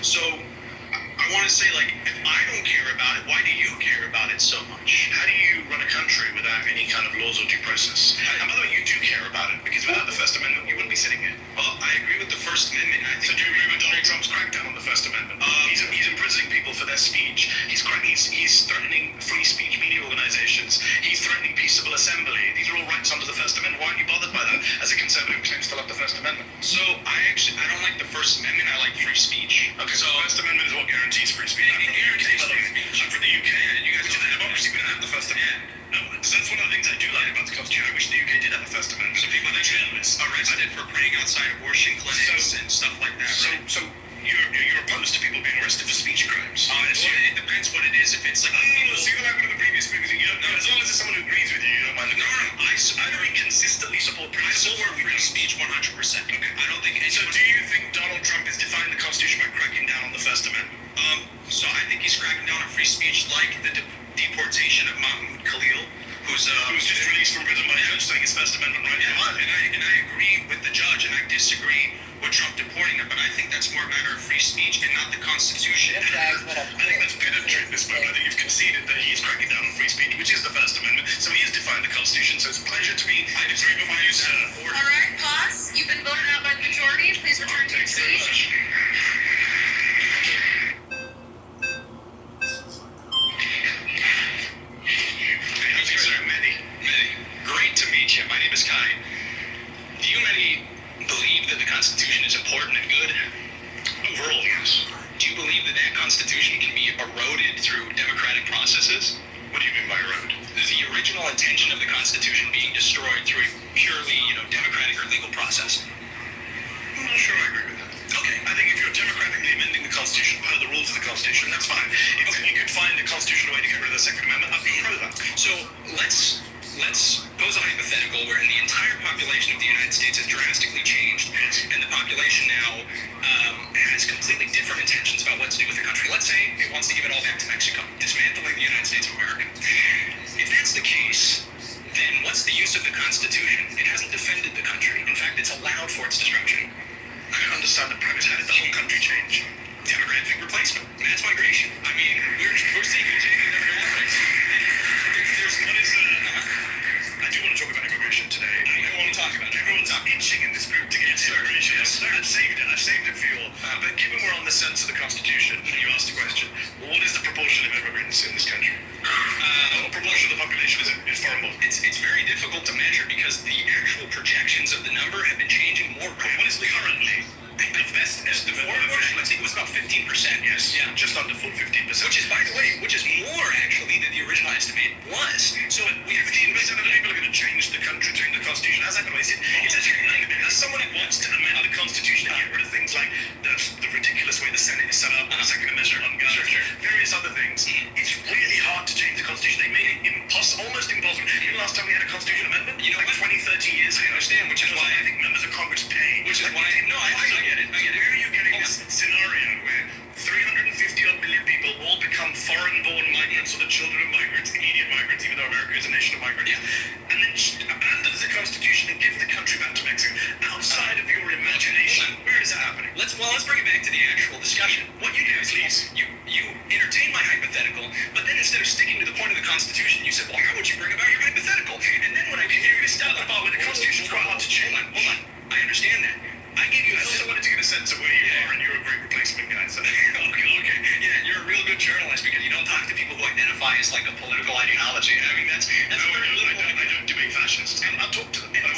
So I want to say, like, if I don't care about it, why do you care about it so much? How do you run a country without any kind of laws or due process? And by the way, you do care about it, because without the First Amendment, you wouldn't be sitting here. Well, I agree with the First Amendment. I think. So do you agree with Donald Trump's crackdown on the First Amendment? He's imprisoning people for their speech. He's threatening free speech media organizations. He's threatening peaceable assembly. These are all rights under the First Amendment. Why aren't you bothered by that as a conservative who claims to love the First Amendment? So I don't like the First Amendment. I like free speech. Okay, so the First Amendment is what guarantees free speech. I'm from the UK, and you guys are the democracy. We don't have the First Amendment. No, so that's one of the things I do like about the Constitution. I wish the UK did have the First Amendment. So people, they're journalists, arrested for praying outside abortion clinics and stuff like that. So you're opposed to people being arrested for speech crimes? It depends what it is. If it's like see what happened to the previous speakers, you don't know. As long as it's someone who agrees with you, you don't mind. No. I very consistently support free speech 100%. Okay. I don't think. So do you think Donald Trump is defying the Constitution by cracking down on the First Amendment? So I think he's cracking down on free speech, like the deportation of Mahmoud Khalil, who's just released from prison by the judge, saying his First Amendment right. Yeah, and I agree with the judge, and I disagree with Trump deporting him, but I think that's more a matter of free speech and not the Constitution. I think that's pedantry at this point. I think you've conceded that he's cracking down on free speech, which is the First Amendment, so he is defying the Constitution, so it's a pleasure to be. I agree with you, sir. All right, pause. You've been voted out by the majority. Please return to your seat. Great to meet you. My name is Kai. Do you, Mehdi, believe that the Constitution is important and good? Overall, yes. Do you believe that that Constitution can be eroded through democratic processes? What do you mean by erode? The original intention of the Constitution being destroyed through a purely, democratic or legal process? I'm not sure I agree with that. Okay, I think if you're democratically amending the Constitution per the rules of the Constitution, that's fine. If you could find a constitutional way to get rid of the Second Amendment, I'd be pro that. So let's pose a hypothetical where the entire population of the United States has drastically changed, and the population now has completely different intentions about what to do with the country. Let's say it wants to give it all back to Mexico, dismantling the United States of America. If that's the case, then what's the use of the Constitution? It hasn't defended the country. In fact, it's allowed for its destruction. I don't understand the premise. How did the whole country change? Demographic replacement, mass migration. I mean, we're seeking demographics. I do want to talk about immigration today. I want to talk about it. Everyone's itching in this group to get into immigration. Yes, sir. I've saved it for you all. But given we're on the sense of the Constitution, and you asked the question, what is the proportion of immigrants in this country? What proportion of the population is foreign born? It's very difficult to measure because the actual projections of the number have been changing more rapidly. Currently, the best estimate I think it was about 15%. Yes, yeah, just under 15%. Which is, by the way, more actually than the original estimate was. So we have 15% of the people are going to change the country, change the Constitution. How's that going to be? It's actually, as someone who wants to amend the Constitution and get rid of things like the ridiculous way the Senate is set up, the Second Amendment on guns, various other things, it's really hard to change the Constitution. They made it almost impossible. You know, last time we had a Constitution amendment, like 20, 30 years ago. I understand, which is why I think members of Congress pay. Which is why I get it. Where are you getting this scenario where 350 odd million people all become foreign-born migrants or the children of migrants, immediate migrants, even though America is a nation of migrants, and then abandons the Constitution and gives the country back to Mexico? Outside of your imagination, where is that happening? Let's bring it back to the actual discussion. What you do is you entertain my hypothetical, but then instead of sticking to the point of the Constitution, you said, well, how would you bring about your hypothetical? And then when I hear you start the part where the Constitution's quite hard to change. Hold on. I understand that. I also wanted to get a sense of where you are, and you're a great replacement guy. So. Okay. Yeah, you're a real good journalist because you don't talk to people who identify as like a political ideology. I mean, that's very little. I don't debate fascists. I'll talk to them. And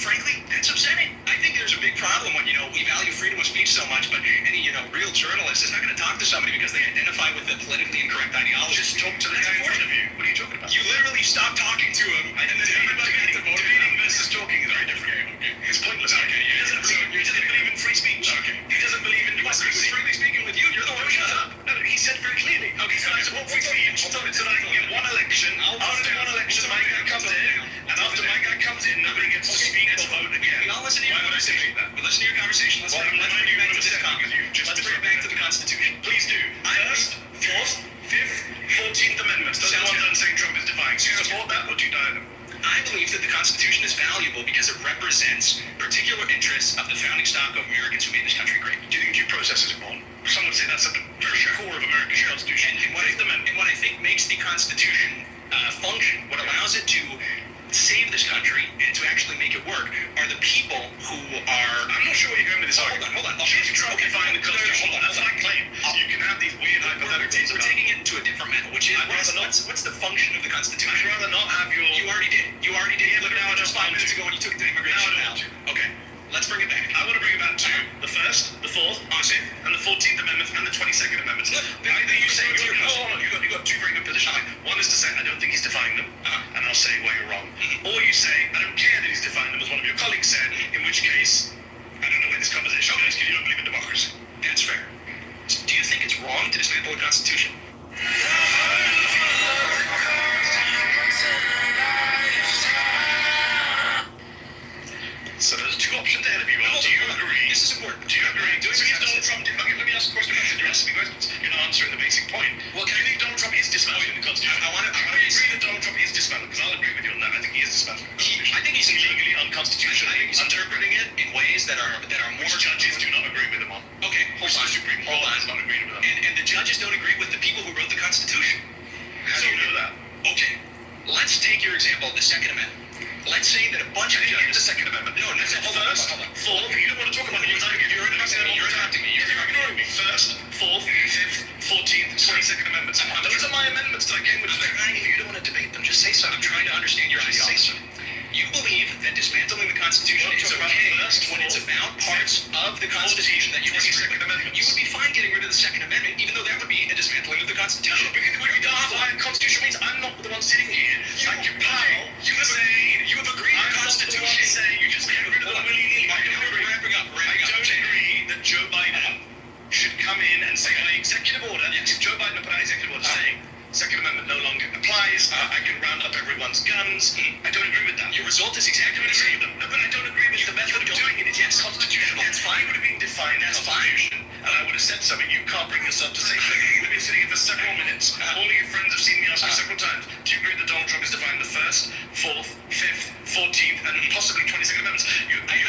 frankly, that's upsetting. I think there's a big problem when we value freedom of speech so much, but any real journalist is not going to talk to somebody because they identify with the politically incorrect ideology. Just talk to the guy in front of you. What are you talking about? You literally stop talking to him, and then everybody had to vote. Debating versus talking is very different. Okay. It's pointless. Okay. He doesn't believe in free speech. Okay. He doesn't believe in democracy. He was freely speaking with you. You're the one who shut up. No, he said very clearly. Okay, so I support free speech. So I can get one election. After one election, my guy comes in, and after my guy comes in, nobody gets to speak or vote again. We all listen to your conversation. We listen to your conversation. Let's bring it back to this topic. Let's bring it back to the Constitution. Please do. First, Fourth, Fifth, 14th Amendments. Those are the ones I'm saying Trump is defying. Do you support that or do you deny them? I believe that the Constitution is valuable because it represents particular interests of the founding stock of Americans who made this country great. Do you think due process is wrong? Some would say that's at the very core of America's Constitution. And what I think makes the Constitution function, what allows it to save this country and to actually make it work, are the people who are... I'm not sure where you're going with this argument. Hold on. If Trump defying the Constitution, that's what I claim. You can have these weird hypotheticals. We're taking it into a different manner, which is what's the function of the Constitution? I'd rather not have your... You already did. Look now, just 5 minutes ago when you took the immigration out. Okay. Let's bring it back. I want to bring it back to the First, the Fourth, the Fifth, and the 14th Amendment and the 22nd Amendment. Either you say you got two very good positions. One is to say I don't think he's defying them, and I'll say why you're wrong. Or you say I don't care that he's defying them, as one of your colleagues said. In which case, I don't know where this conversation goes because you don't believe in democracy. That's fair. Do you think it's wrong to dismantle the Constitution? So there's two options ahead of you. Do you agree? This is important. Do you agree? Let me ask a question. You're asking me questions. You're not answering the basic point. Well, do you think Donald Trump is dismantling the Constitution? I agree that Donald Trump is dismantling, because I'll agree with you on that. I think he is dismantling the Constitution. I think he's legally unconstitutional. I think he's interpreting it in ways that are more... Which judges do not agree with him on. Okay, hold on. The Supreme Court has not agreed with him. And the judges don't agree with the people who wrote the Constitution. How do you know that? Okay, let's take your example of the Second Amendment. Let's say that a bunch of judges... the Second Amendment. No, that's it. First, Fourth, you don't want to talk about it. You're interrupting me. You're ignoring me. First, Fourth, Fifth, 14th, 22nd Amendments. Those are my amendments that I came with today. If you don't want to debate them, just say so. I'm trying to understand your ideology. You believe that dismantling the Constitution is okay when it's about parts of the Constitution that you disagree with. You would be fine getting rid of the Second Amendment, even though that would be a dismantling of the Constitution. No, because when you define the Constitution means I'm not the one sitting here. You have agreed with the Constitution. You just get rid of it willy-nilly. I don't agree that Joe Biden come in and say, by executive order, if Joe Biden put out executive order saying, Second Amendment no longer applies, I can round up everyone's guns. I don't agree with that. Your result is exactly the same. No, but I don't agree with the method of doing it. It's yes, constitutional. That's fine. It would have been defined as Constitution, and I would have said something. You can't bring yourself to say something. We've been sitting here for several minutes. All of your friends have seen me ask me several times, do you agree that Donald Trump has defined the 1st, 4th, 5th, 14th, and possibly 22nd Amendments? I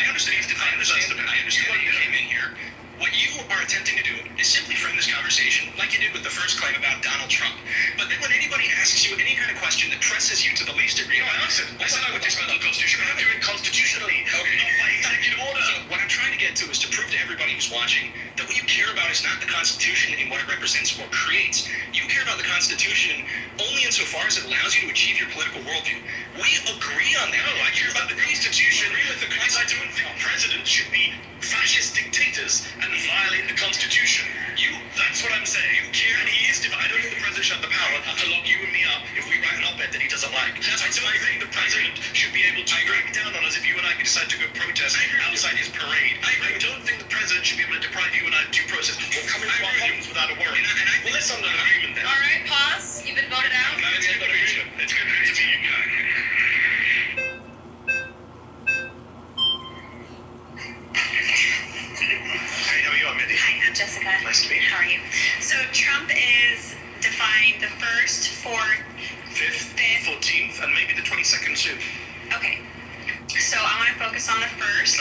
understand he's defined the First Amendment. I understand that you came in here. What you are attempting to do is simply frame this conversation like you did with the first claim about Donald Trump. But then when anybody asks you any kind of question that presses you to the least degree, I answered. I said I would dismantle the Constitution. I have to do it constitutionally, not by executive order. So what I'm trying to get to is to prove to everybody who's watching that what you care about is not the Constitution and what it represents or creates. You care about the Constitution only insofar as it allows you to achieve your political worldview. We agree on that. I care about the Constitution. I don't think presidents should be fascist dictators and violate the Constitution. That's what I'm saying. You care, and he is I don't think the president should have the power to lock you and me up if we write an op-ed that he doesn't like. I don't think the president should be able to crack down on us if you and I could decide to go protest outside his parade. I don't think the president should be able to deprive you and I of due process or come into our homes without a warrant. Well, let's have an agreement then. All right, pause. You've been voted out. It's good to meet you. It's good to meet you guys. Hey, how are you, Mindy? Hi, I'm Jessica. Nice to meet you. How are you? So Trump is defined the 1st, 4th, 5th, 14th, and maybe the 22nd soon. Okay. So I want to focus on the 1st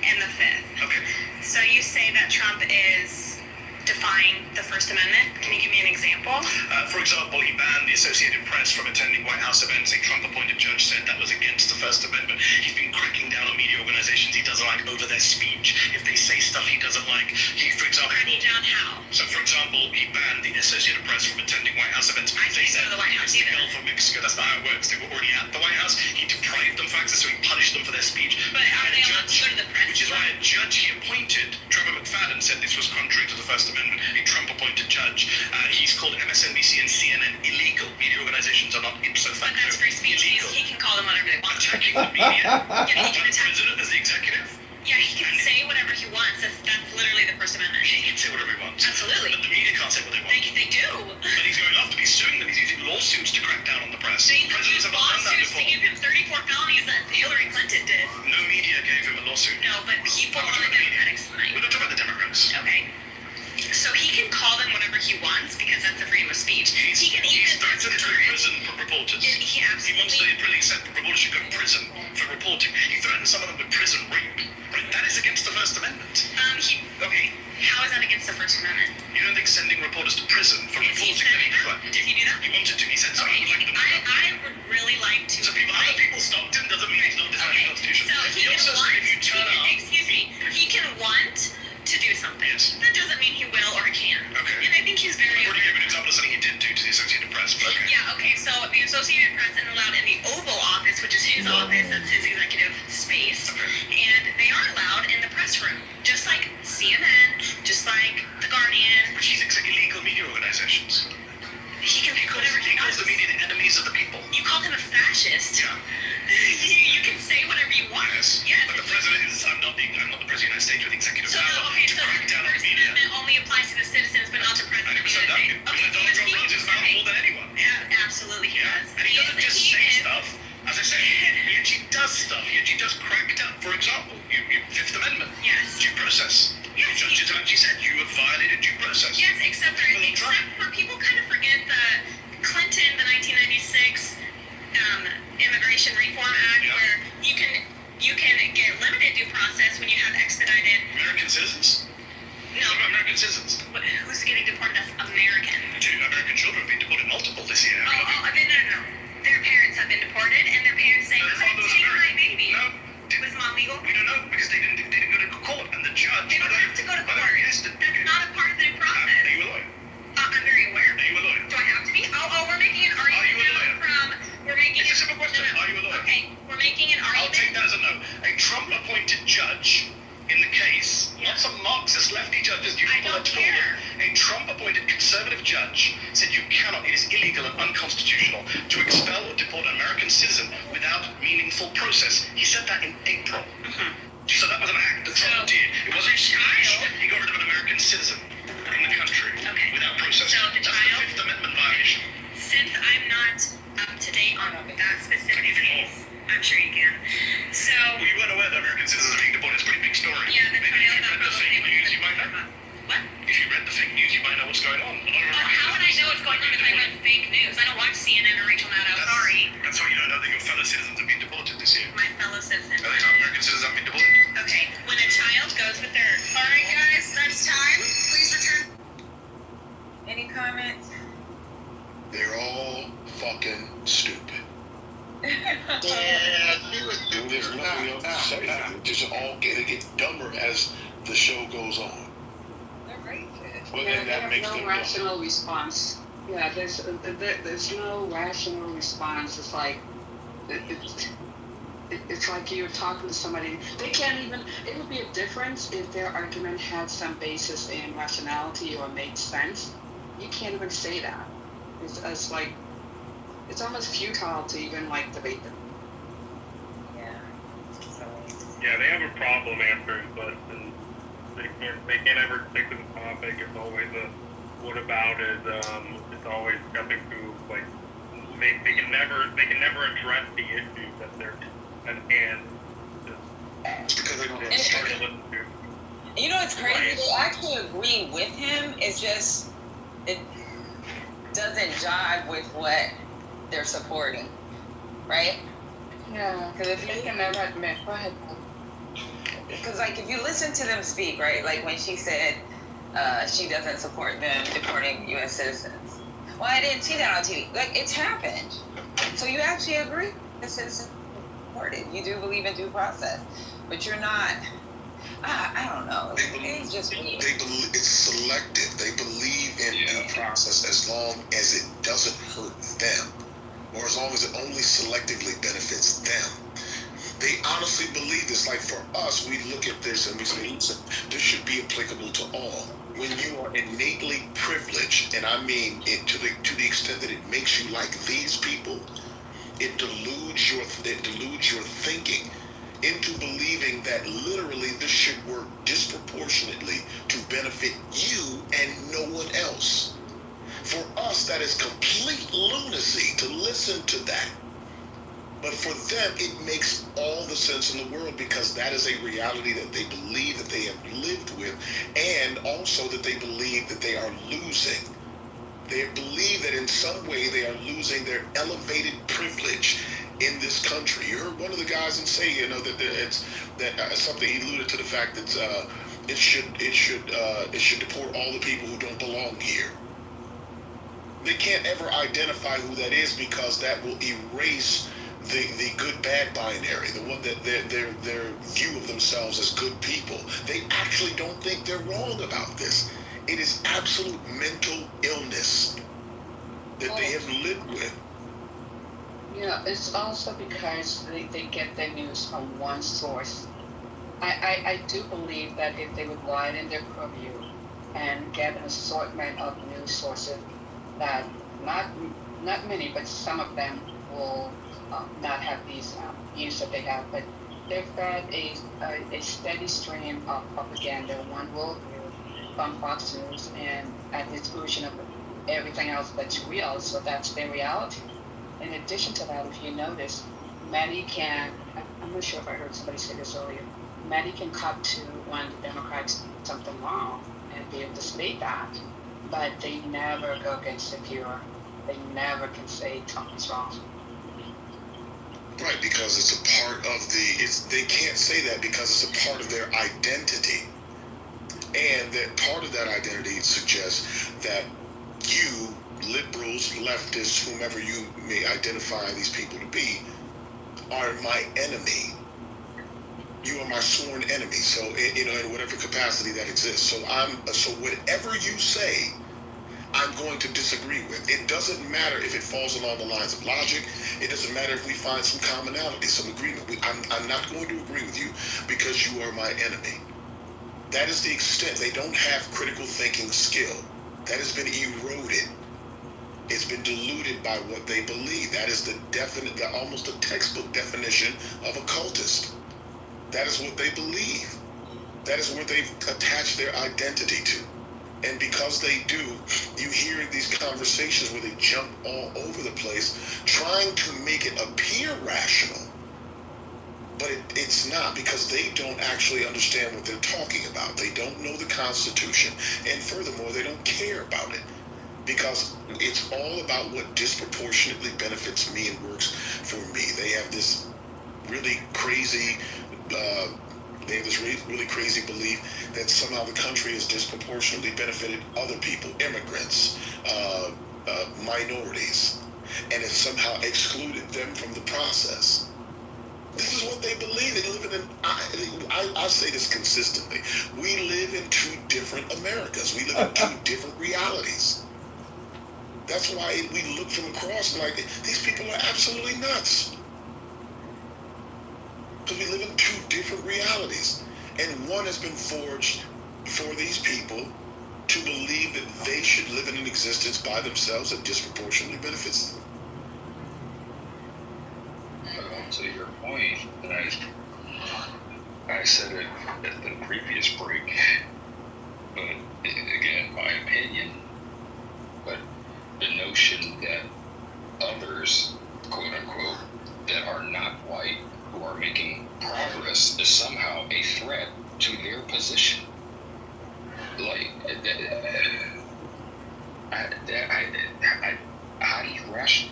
and the 5th. Okay. So you say that Trump is defying the First Amendment. Can you give me an example? For example, he banned the Associated Press from attending White House events. A Trump-appointed judge said that was against the First Amendment. He's been cracking down on media organizations he doesn't like over their speech. If they say stuff he doesn't like, for example... Cracking down how? So, for example, he banned the Associated Press from attending White House events. I can't go to the White House either. The Gulf of Mexico, that's not how it works. They were already at the White House. He deprived them of access, so he punished them for their speech. But are they allowed to go to the press? Which is why a judge he appointed, Trevor McFadden, said this was contrary to the First Amendment. A Trump-appointed judge. He's called MSNBC and CNN illegal. Media organizations are not ipso facto. But that's free speech. He can call them whatever they want. Attacking the media? Yeah, he can attack. The president as the executive? Yeah, he can say whatever he wants. That's literally the First Amendment. He can say whatever he wants. Absolutely. But the media can't say what they want. They do. But he's going after, he's suing them. He's using lawsuits to crack down on the press. They Presidents used have not done that lawsuits to before. give him 34 felonies that Hillary Clinton did. No media gave him a lawsuit. No, but people on the Democratic side. We're not talking about the Democrats. Okay. So he can call them whatever he wants because that's the freedom of speech. He can He's even threatened to prison for reporters. He absolutely. He wants to really said reporters should go to prison for reporting. He threatened some of them with prison rape. Right? That is against the First Amendment. Okay. How is that against the First Amendment? You don't think sending reporters to prison for reporting that Did he do that? He wanted to. He said something like that. I would really like to. So other people stopped him doesn't mean he's not defending the Constitution. So he also can want. said if you turn up. Excuse me. He can want to do something. Yes. That doesn't mean he will or can. Okay. And I think he's very. I already gave an example of something he did do to the Associated Press. But okay. Yeah. Okay. So the Associated Press isn't allowed in the Oval Office, which is his office. That's his executive space. And they are allowed in the press room, just like CNN, just like The Guardian. Which he's illegal media organizations. He can pick whatever he calls the media the enemies of the people. You called him a fascist. Yeah. You can say whatever you want. Yes. But the president is. I'm not the president of the United States with executive power to crack down on the First media. Amendment only applies to the citizens, but not to president. I never said that. Donald Trump runs his mouth more than anyone. Yeah, absolutely he does. And he doesn't just say stuff. As I said, he actually does stuff. He actually does crack down. For example, Fifth Amendment. Yes. Due process. Yes. The judges actually said you have violated due process. Yes, except for people kind of forget that Clinton, the 1996 Immigration Reform Act, where you can get limited due process when you have expedited. American citizens? No. What about American citizens? Who's getting deported as American? American children have been deported multiple this year. No. Their parents have been deported, and their parents say, "I'm going to take my baby." No. Was mom legal? We don't know because they didn't go to court, and the judge. They don't have to go to court. Yes, that's not a part of the due process. Are you a lawyer? I'm very aware. Are you a lawyer? Do I have to be? We're making an argument It's a simple question. Are you a lawyer? Okay, we're making an argument. I'll take that as a no. A Trump-appointed judge in the case, not some Marxist lefty judges you people are told. A Trump-appointed conservative judge said it is illegal and unconstitutional to expel or deport an American citizen without meaningful process. He said that in April. So that was an act that Trump did. It wasn't speech. He got rid of an American citizen in the country without process. So the That's child, the Fifth Amendment violation. since I'm not up to date on that specific case, I'm sure you can. So, Well, you weren't aware that American citizens are being deported. It's a pretty big story. yeah, the Maybe child if you read the fake news, you might know. What? If you read the fake news, you might know what's going on. How would I know what's going on if I read fake news? I don't watch CNN or Rachel Maddow. Sorry. That's why you don't know that your fellow citizens have been deported this year. My fellow citizen. Are they not American citizens have been deported? Okay, when a child goes with their... All right, guys, that's time. Please return. Any comments? They're all fucking stupid. Yeah, she was There's nothing else to say. They're just all gonna get dumber as the show goes on. They're racist. Well, Yeah, then they that have makes no them dumb. rational response. Yeah, there's no rational response. It's like it's like you're talking to somebody. They can't even. It would be a difference if their argument had some basis in rationality or made sense. You can't even say that. It's like it's almost futile to even like debate them. Yeah, they have a problem answering questions. They can't ever stick to the topic. It's always a what about it? It's always something to like they can never address the issues that they're at hand. It's because they don't It's hard to listen to. You know, it's crazy. They actually agree with him. It's just it doesn't jive with what they're supporting, right? Yeah, because if they can never admit. Go ahead. Because like if you listen to them speak, right? Like when she said she doesn't support them deporting U.S. citizens. Well, I didn't see that on TV. Like it's happened. So you actually agree the citizens deported. You do believe in due process, but you're not. I don't know. It's just weird. They believe it's selective. They believe in due process as long as it doesn't hurt them, or as long as it only selectively benefits them. They honestly believe this. Like for us, we look at this and we say, listen, this should be applicable to all. When you are innately privileged, and I mean it to the extent that it makes you like these people, it deludes your thinking into believing that literally this should work disproportionately to benefit you and no one else. For us, that is complete lunacy to listen to that. But for them, it makes all the sense in the world because that is a reality that they believe that they have lived with, and also that they believe that they are losing. They believe that in some way they are losing their elevated privilege in this country. You heard one of the guys say, you know, that it's something he alluded to the fact that it should deport all the people who don't belong here. They can't ever identify who that is because that will erase the good bad binary, the one that their view of themselves as good people. They actually don't think they're wrong about this. It is absolute mental illness that they have lived with. Yeah, it's also because they get their news from one source. I do believe that if they would widen their purview and get an assortment of news sources, that not many, but some of them will not have these views that they have, but they've got a steady stream of propaganda, one worldview from Fox News, and at the exclusion of everything else that's real, so that's their reality. In addition to that, if you notice, many can, I'm not sure if I heard somebody say this earlier, many can cut to when the Democrats do something wrong and be able to state that, but they never go against the pure. They never can say Trump is wrong. Right, because it's a part of they can't say that because it's a part of their identity. And that part of that identity suggests that you, liberals, leftists, whomever you may identify these people to be, are my enemy. You are my sworn enemy. So, in whatever capacity that exists. So whatever you say, I'm going to disagree with. It doesn't matter if it falls along the lines of logic. It doesn't matter if we find some commonality, some agreement. I'm not going to agree with you because you are my enemy. That is the extent. They don't have critical thinking skill. That has been eroded. It's been diluted by what they believe. That is almost a textbook definition of a cultist. That is what they believe. That is what they've attached their identity to. And because they do, you hear these conversations where they jump all over the place, trying to make it appear rational. But it's not, because they don't actually understand what they're talking about. They don't know the Constitution. And furthermore, they don't care about it. Because it's all about what disproportionately benefits me and works for me. They have this really crazy really crazy belief that somehow the country has disproportionately benefited other people, immigrants, minorities, and has somehow excluded them from the process. This is what they believe. They live in I say this consistently. We live in two different Americas. We live in two different realities. That's why we look from across like, these people are absolutely nuts. Because we live in two different realities. And one has been forged for these people to believe that they should live in an existence by themselves that disproportionately benefits them. To your point, and I said it at the previous break, but again, my opinion, but the notion that others, quote unquote, that are not white, who are making progress, is somehow a threat to their position. Like, how do you ration?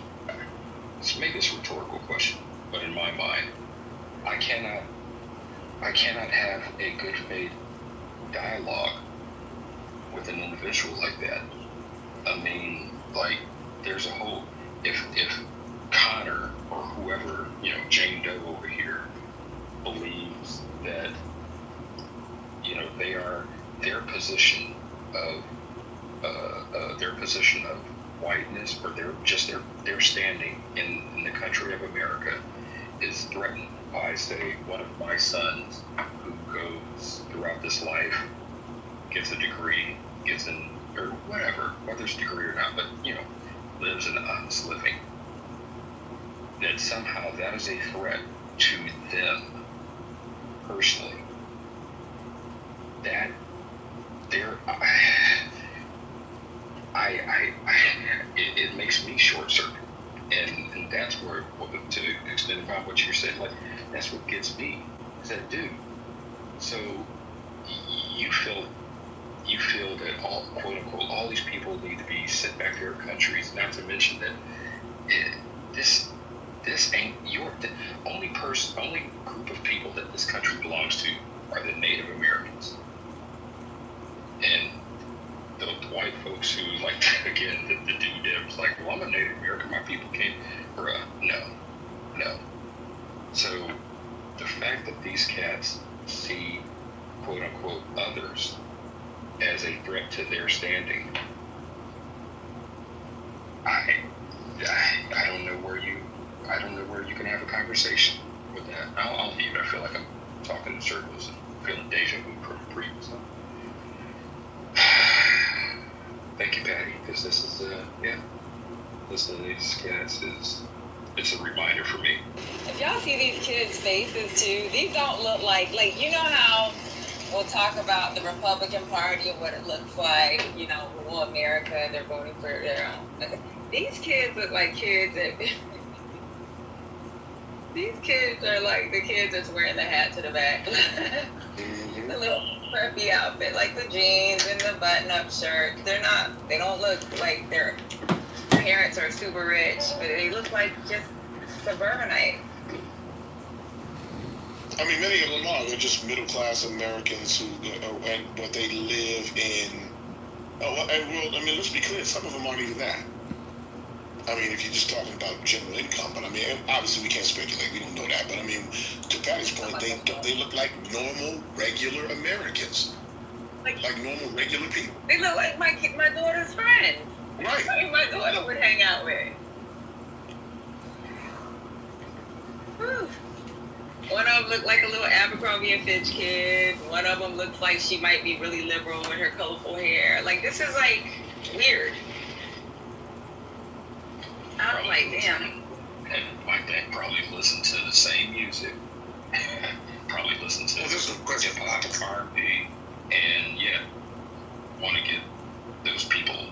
Let's make this a rhetorical question, but in my mind, I cannot have a good faith dialogue with an individual like that. I mean, like, there's a whole, if Connor or whoever, Jane Doe over here believes that, their position of whiteness, or their standing in the country of America is threatened by, say, one of my sons who goes throughout this life, gets a degree, or whatever, whether it's a degree or not, but, lives an honest living, that somehow that is a threat to them personally. That it makes me short circuit, and that's where, to extend upon what you said, like, that's what gets me. Is that, dude? So you feel that all, quote unquote, all these people need to be sent back to their countries. Not to mention that this ain't the only group of people that this country belongs to are the Native Americans. And the white folks who, like, again, the do-dibs, like, well, I'm a Native American, my people can't, bruh, no. So the fact that these cats see, quote unquote, others as a threat to their standing, I don't know where you can have a conversation with that. I'll leave it. I feel like I'm talking in circles and feeling deja vu from previous. Thank you, Patty, because this is listening to these cats it's a reminder for me. If y'all see these kids' faces too, these don't look like how we'll talk about the Republican Party and what it looks like, rural America, they're voting for their own. These kids look like kids that these kids are like the kids that's wearing the hat to the back. The little preppy outfit, like the jeans and the button-up shirt. They don't look like their parents are super rich, but they look like just suburbanites. I mean, many of them are. They're just middle-class Americans but they live in. Let's be clear. Some of them aren't even that. I mean, if you're just talking about general income, but I mean, obviously we can't speculate. We don't know that. But I mean, to Patty's point, they look like normal, regular Americans, like normal, regular people. They look like my daughter's friends. Right. Like my daughter would hang out with. Whew. One of them looked like a little Abercrombie & Fitch kid. One of them looks like she might be really liberal with her colorful hair. Like, this is, like, weird. I'm like, damn. And my dad probably listened to the same music. probably listen to there's no question hip hop, R&B, and want to get those people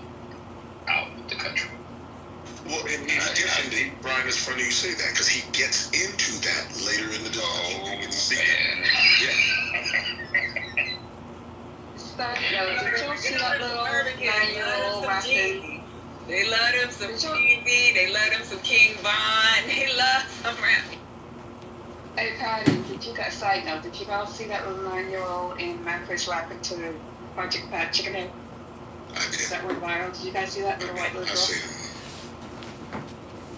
out of the country. Well, in addition, Brian, it's funny you say that because he gets into that later in the discussion. You can see that. Did you see that little 9-year-old rapping? They love them some TV, they love them some King Von, they love some rap. Hey Patty, did you guys, side note, did you guys see that little 9-year-old in Memphis rapping to Project Pat Chicken Head? I did. That went viral. Did you guys see that little white little girl? I see it.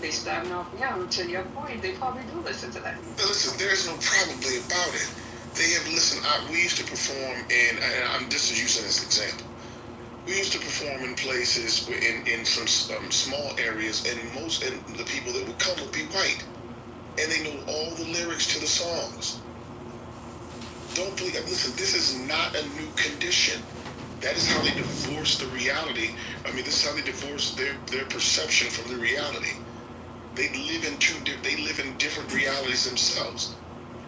They starting off young. To your point, they probably do listen to that. But listen, there's no probably about it. They have listened. We used to perform in, and I'm just using this example. We used to perform in places, in some small areas, and the people that would come would be white, and they know all the lyrics to the songs. Don't believe. Listen, this is not a new condition. That is how they divorce the reality. I mean, this is how they divorce their perception from the reality. They live in different realities themselves.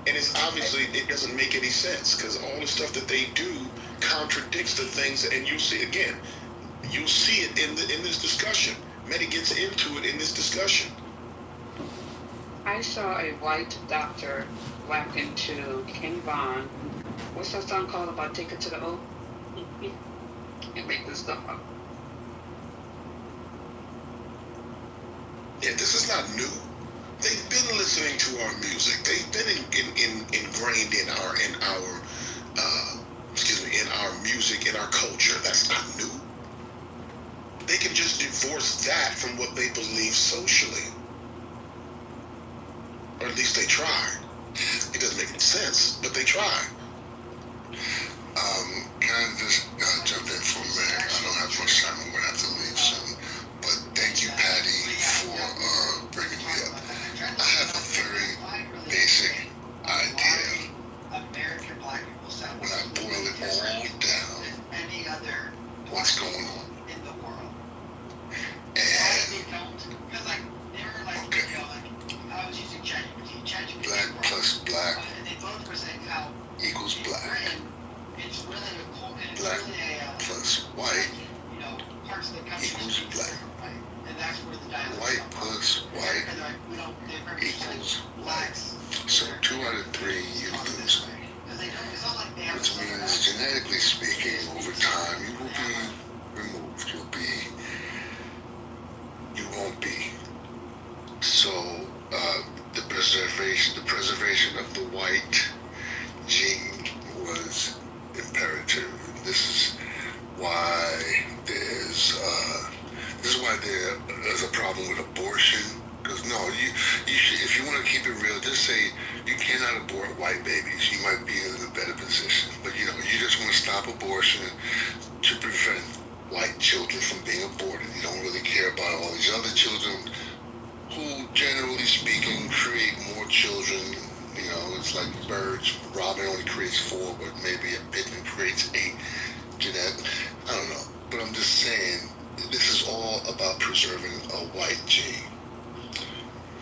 And it's obviously, it doesn't make any sense because all the stuff that they do contradicts the things, and you'll see again, you'll see it in this discussion. Mehdi gets into it in this discussion. I saw a white doctor rap into King Von. What's that song called about Take It to the O? And make this stuff up. Yeah, this is not new. They've been listening to our music. They've been ingrained in our music, in our culture. That's not new. They can just divorce that from what they believe socially. Or at least they try. It doesn't make any sense, but they try. Can I just jump in for a minute? I don't have much time. I'm going to have to leave soon. But thank you, Patty, for bringing me up. I have a very basic idea. When I boil it all down, what's going on? And, black plus black equals black. Black plus white equals black. White plus white equals white. So 2 out of 3 you lose. Which means, genetically speaking, over time you will be removed. You won't be. So the preservation of the white gene was imperative. This is why there's a problem with abortion. Because no, you should, if you want to keep it real, just say you cannot abort white babies. You might be in a better position. But you just want to stop abortion to prevent white children from being aborted. You don't really care about all these other children who, generally speaking, create more children. It's like birds. Robin only creates 4, but maybe a pigeon creates 8. Jeanette, I don't know. But I'm just saying, this is all about preserving a white gene.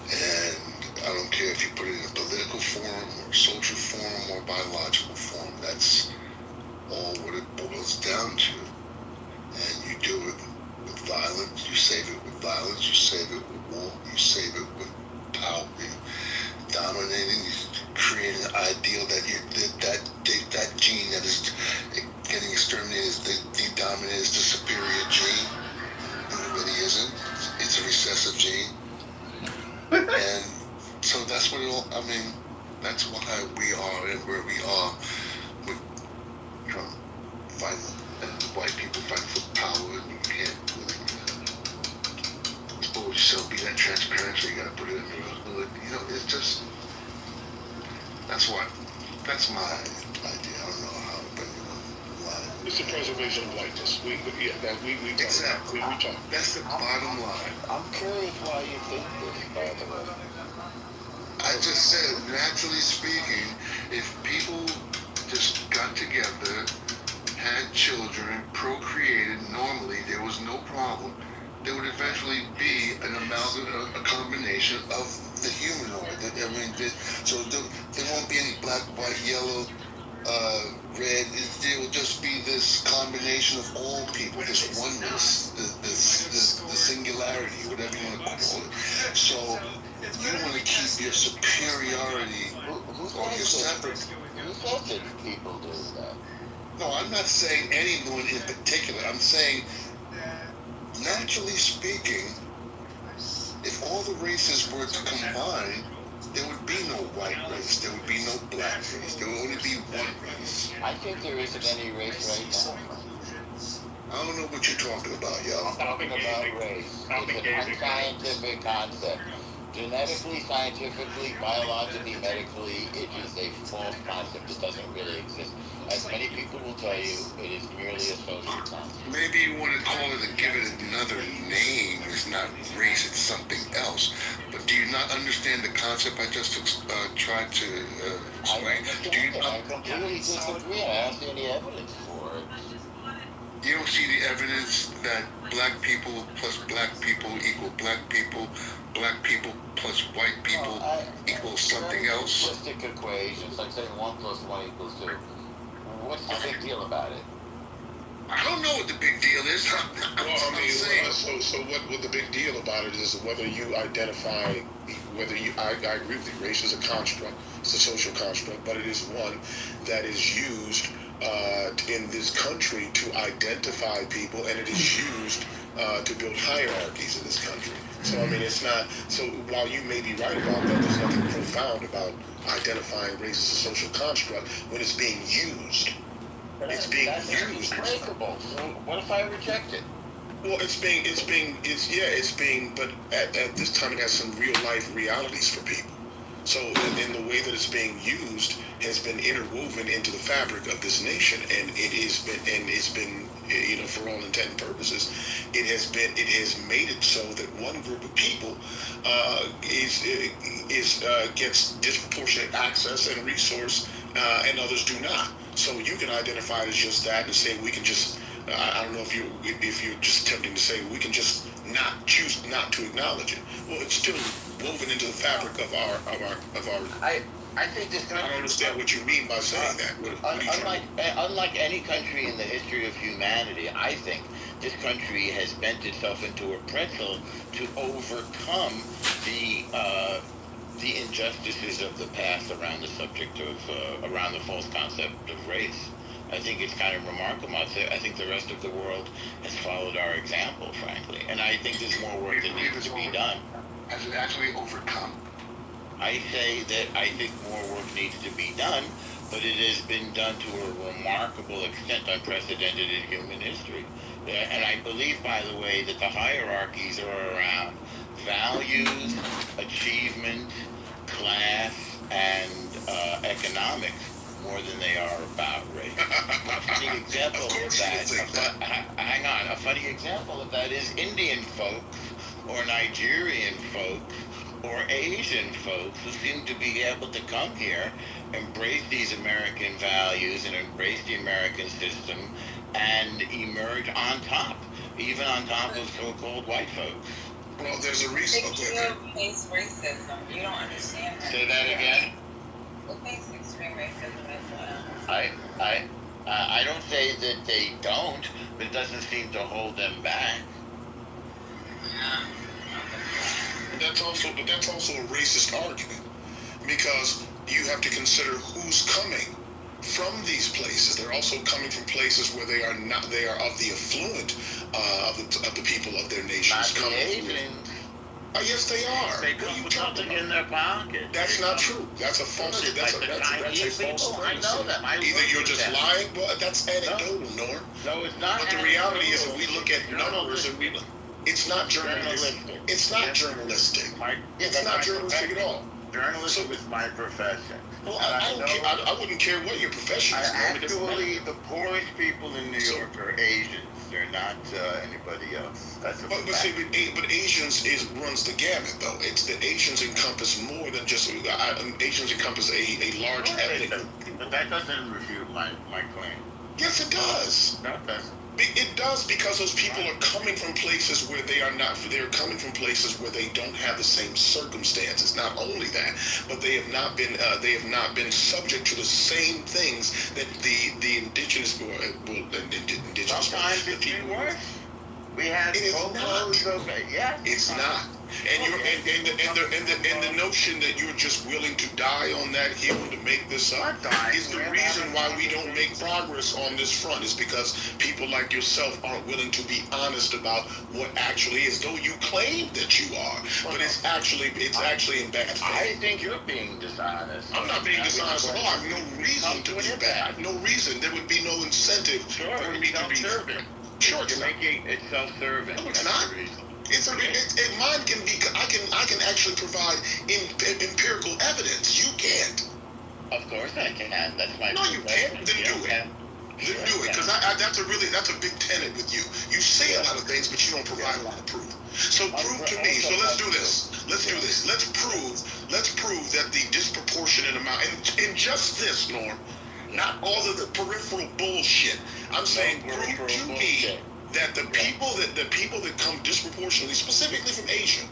And I don't care if you put it in a political form or social form or biological form. That's all what it boils down to. And you do it with violence. You save it with violence. You save it with war. You save it with power. Dominating. Create an ideal that that gene that is getting exterminated is the dominant, is the superior gene. And it really isn't. It's a recessive gene. And so that's what that's why we are and where we are with Trump fighting, and white people fighting for power, and you can't really expose yourself, be that transparent, so you gotta put it in the hood. It's just, that's my idea. I don't know how, but it's the preservation of whiteness. We exactly. We talk. That's the bottom line. I'm curious why you think this, by the way. I just said, naturally speaking, if people just got together, had children, procreated normally, there was no problem. there would eventually be an amalgam, a combination of the humanoid. I mean, so there won't be any black, white, yellow, red. There will just be this combination of all people, this oneness, the singularity, whatever you want to call it. So you want to keep your superiority or your separate. Who says that people do that? No, I'm not saying anyone in particular. I'm saying, naturally speaking, if all the races were to combine, there would be no white race, there would be no black race, there would only be one race. I think there isn't any race right now. I don't know what you're talking about, y'all. I'm talking about race. It's an unscientific concept. Genetically, scientifically, biologically, medically, it is a false concept. It doesn't really exist. As many people will tell you, it is merely a social concept. Maybe you want to call it and give it another name. It's not race, it's something else. But do you not understand the concept I just tried to explain? I completely disagree. I don't see any evidence for it. You don't see the evidence that black people plus black people equal black people plus white people equals something else? Simplistic equations, like saying 1 + 1 = 2. What's the big deal about it? I don't know what the big deal is. So what the big deal about it is whether you identify, I agree with you, race is a construct, it's a social construct, but it is one that is used in this country to identify people, and it is used to build hierarchies in this country. So, I mean, it's not, so while you may be right about that, there's nothing profound about identifying race as a social construct when it's being used. It's being used. Breakable. So what if I reject it? Well, but at this time it has some real life realities for people. So in the way that it's being used has been interwoven into the fabric of this nation, and it's been, you know, for all intent and purposes, it has made it so that one group of people gets disproportionate access and resource, and others do not. So you can identify it as just that and say we can just. I don't know if you're just attempting to say we can just choose not to acknowledge it. Well, it's still woven into the fabric of our. I think this country. I don't understand what you mean by saying that. Unlike any country in the history of humanity, I think this country has bent itself into a pretzel to overcome the injustices of the past around the subject of around the false concept of race. I think it's kind of remarkable. I think the rest of the world has followed our example, frankly. And I think there's more work that needs to be done. Has it actually overcome? I say that I think more work needs to be done, but it has been done to a remarkable extent, unprecedented in human history. And I believe, by the way, that the hierarchies are around values, achievement, class, and economics, more than they are about race. A funny example of that. Hang on. A funny example of that is Indian folks, or Nigerian folks, or Asian folks who seem to be able to come here, embrace these American values and embrace the American system, and emerge on top, even on top of so-called white folks. Well, there's a reason. Who face racism? You don't understand that. Say that again. Who face extreme racism as well? I don't say that they don't, but it doesn't seem to hold them back. That's also a racist argument, because you have to consider who's coming from these places. They're also coming from places where they are of the affluent of the people of their nations. Not the Asians. Yes, they are. They come with something in their pocket. That's not true. That's a false. That's a false people. I know them. Either you're just lying. Well, that's anecdotal, Norm. No, it's not. But the reality is, that we look at numbers and it's not journalistic. It's not journalistic. It's not journalistic at all. Journalism is my profession. Well, I wouldn't care what your profession is. Actually, the poorest people in New York are Asians. They're not anybody else. That's a fact. But Asians runs the gamut, though. It's that Asians encompass more than just Asians encompass a large ethnic group. But that doesn't refute my claim. Yes, it does. No, it doesn't. It does, because those people are coming from places where they are not. They're coming from places where they don't have the same circumstances. Not only that, but they have not been. They have not been subject to the same things that the indigenous indigenous. Sometimes it's been worse. We had photos of it. Yeah. It's not. And you're and the notion that you're just willing to die on that hill to make this up is the reason why we don't make progress on this front. Is because people like yourself aren't willing to be honest about what actually is. Though you claim that you are, but it's actually in bad faith. I think you're being dishonest. I'm not being dishonest at all. I have no reason to be bad. No reason. There would be no incentive for me to be. Sure, it's making it self-serving. No, it's not. Mine can be. I can actually provide empirical evidence. You can't. Of course I can. That's my. No, you can't. Then do it. Then do it, because that's a big tenet with you. You say a lot of things, but you don't provide a lot of proof. So prove to me. So let's do this. Let's prove that the disproportionate amount, and just this, Norm, not all of the peripheral bullshit. I'm saying prove to me that the people that come disproportionately, specifically from Asia,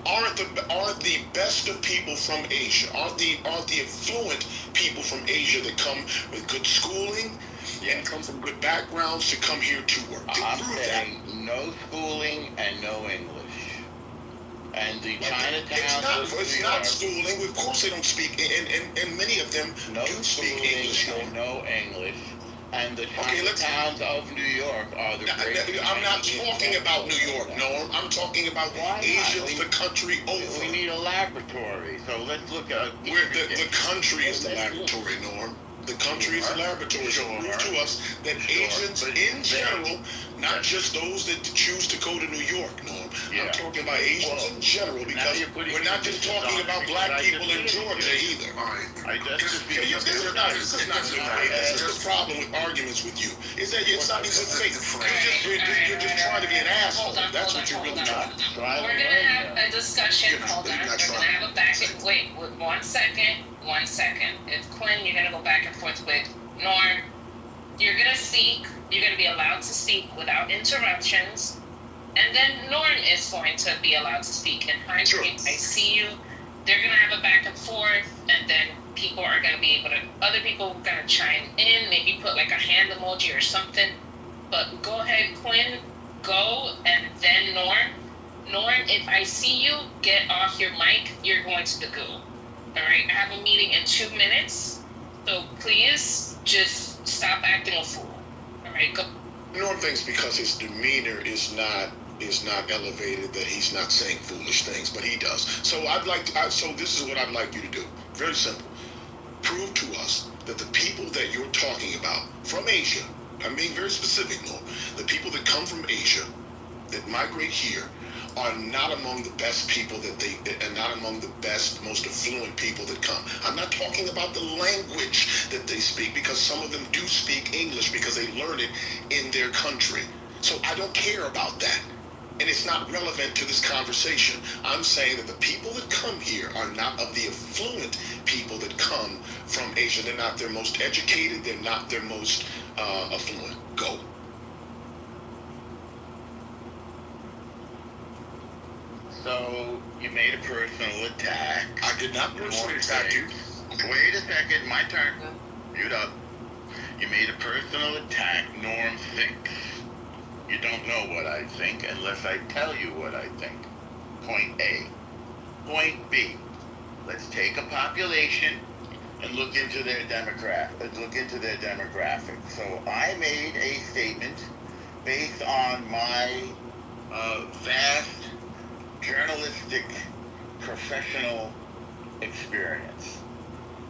aren't the best of people from Asia, aren't the affluent people from Asia that come with good schooling and come from good backgrounds to come here to work. I'm saying no schooling and no English. And the Chinatowns. It's not schooling. Of course they don't speak, and many of them do speak English. No English. And the Chinatowns of New York are the great. I'm not talking about New York, Norm. I'm talking about Asia, the country over. We need a laboratory, so let's look at where the country is the laboratory, Norm. The country is the laboratory. So prove to us that Asians in general, not just those that choose to go to New York, Norm. I'm talking about Asians in general, because we're not just talking about black people in Georgia either. This is the problem with arguments with you. Is that it's not even fake. You're just trying to be an asshole. That's what you're really trying. We're gonna have a discussion. Hold on. We're gonna have a back and wait. 1 second. 1 second. If Quinn, you're gonna go back and forth with Norm. You're gonna speak. You're gonna be allowed to speak without interruptions, and then Norm is going to be allowed to speak. And I see you. They're gonna have a back and forth, and then people are gonna be able to. Other people are gonna chime in. Maybe put like a hand emoji or something. But go ahead, Quinn. Go, and then Norm. Norm, if I see you get off your mic, you're going to the goo. All right, I have a meeting in 2 minutes, so please just stop acting a fool. All right, go. Norm thinks because his demeanor is not elevated that he's not saying foolish things, but he does. So so this is what I'd like you to do. Very simple. Prove to us that the people that you're talking about from Asia, I'm being very specific, Norm, the people that come from Asia that migrate here are not among the best people and not among the best, most affluent people that come. I'm not talking about the language that they speak, because some of them do speak English because they learn it in their country. So I don't care about that. And it's not relevant to this conversation. I'm saying that the people that come here are not of the affluent people that come from Asia. They're not their most educated. They're not their most affluent. Go. So you made a personal attack. I did not personally attack you. Wait a second, my turn. Mute up. You made a personal attack. Norm thinks. You don't know what I think unless I tell you what I think. Point A. Point B. Let's take a population and look into their demographics. So I made a statement based on my vast journalistic professional experience.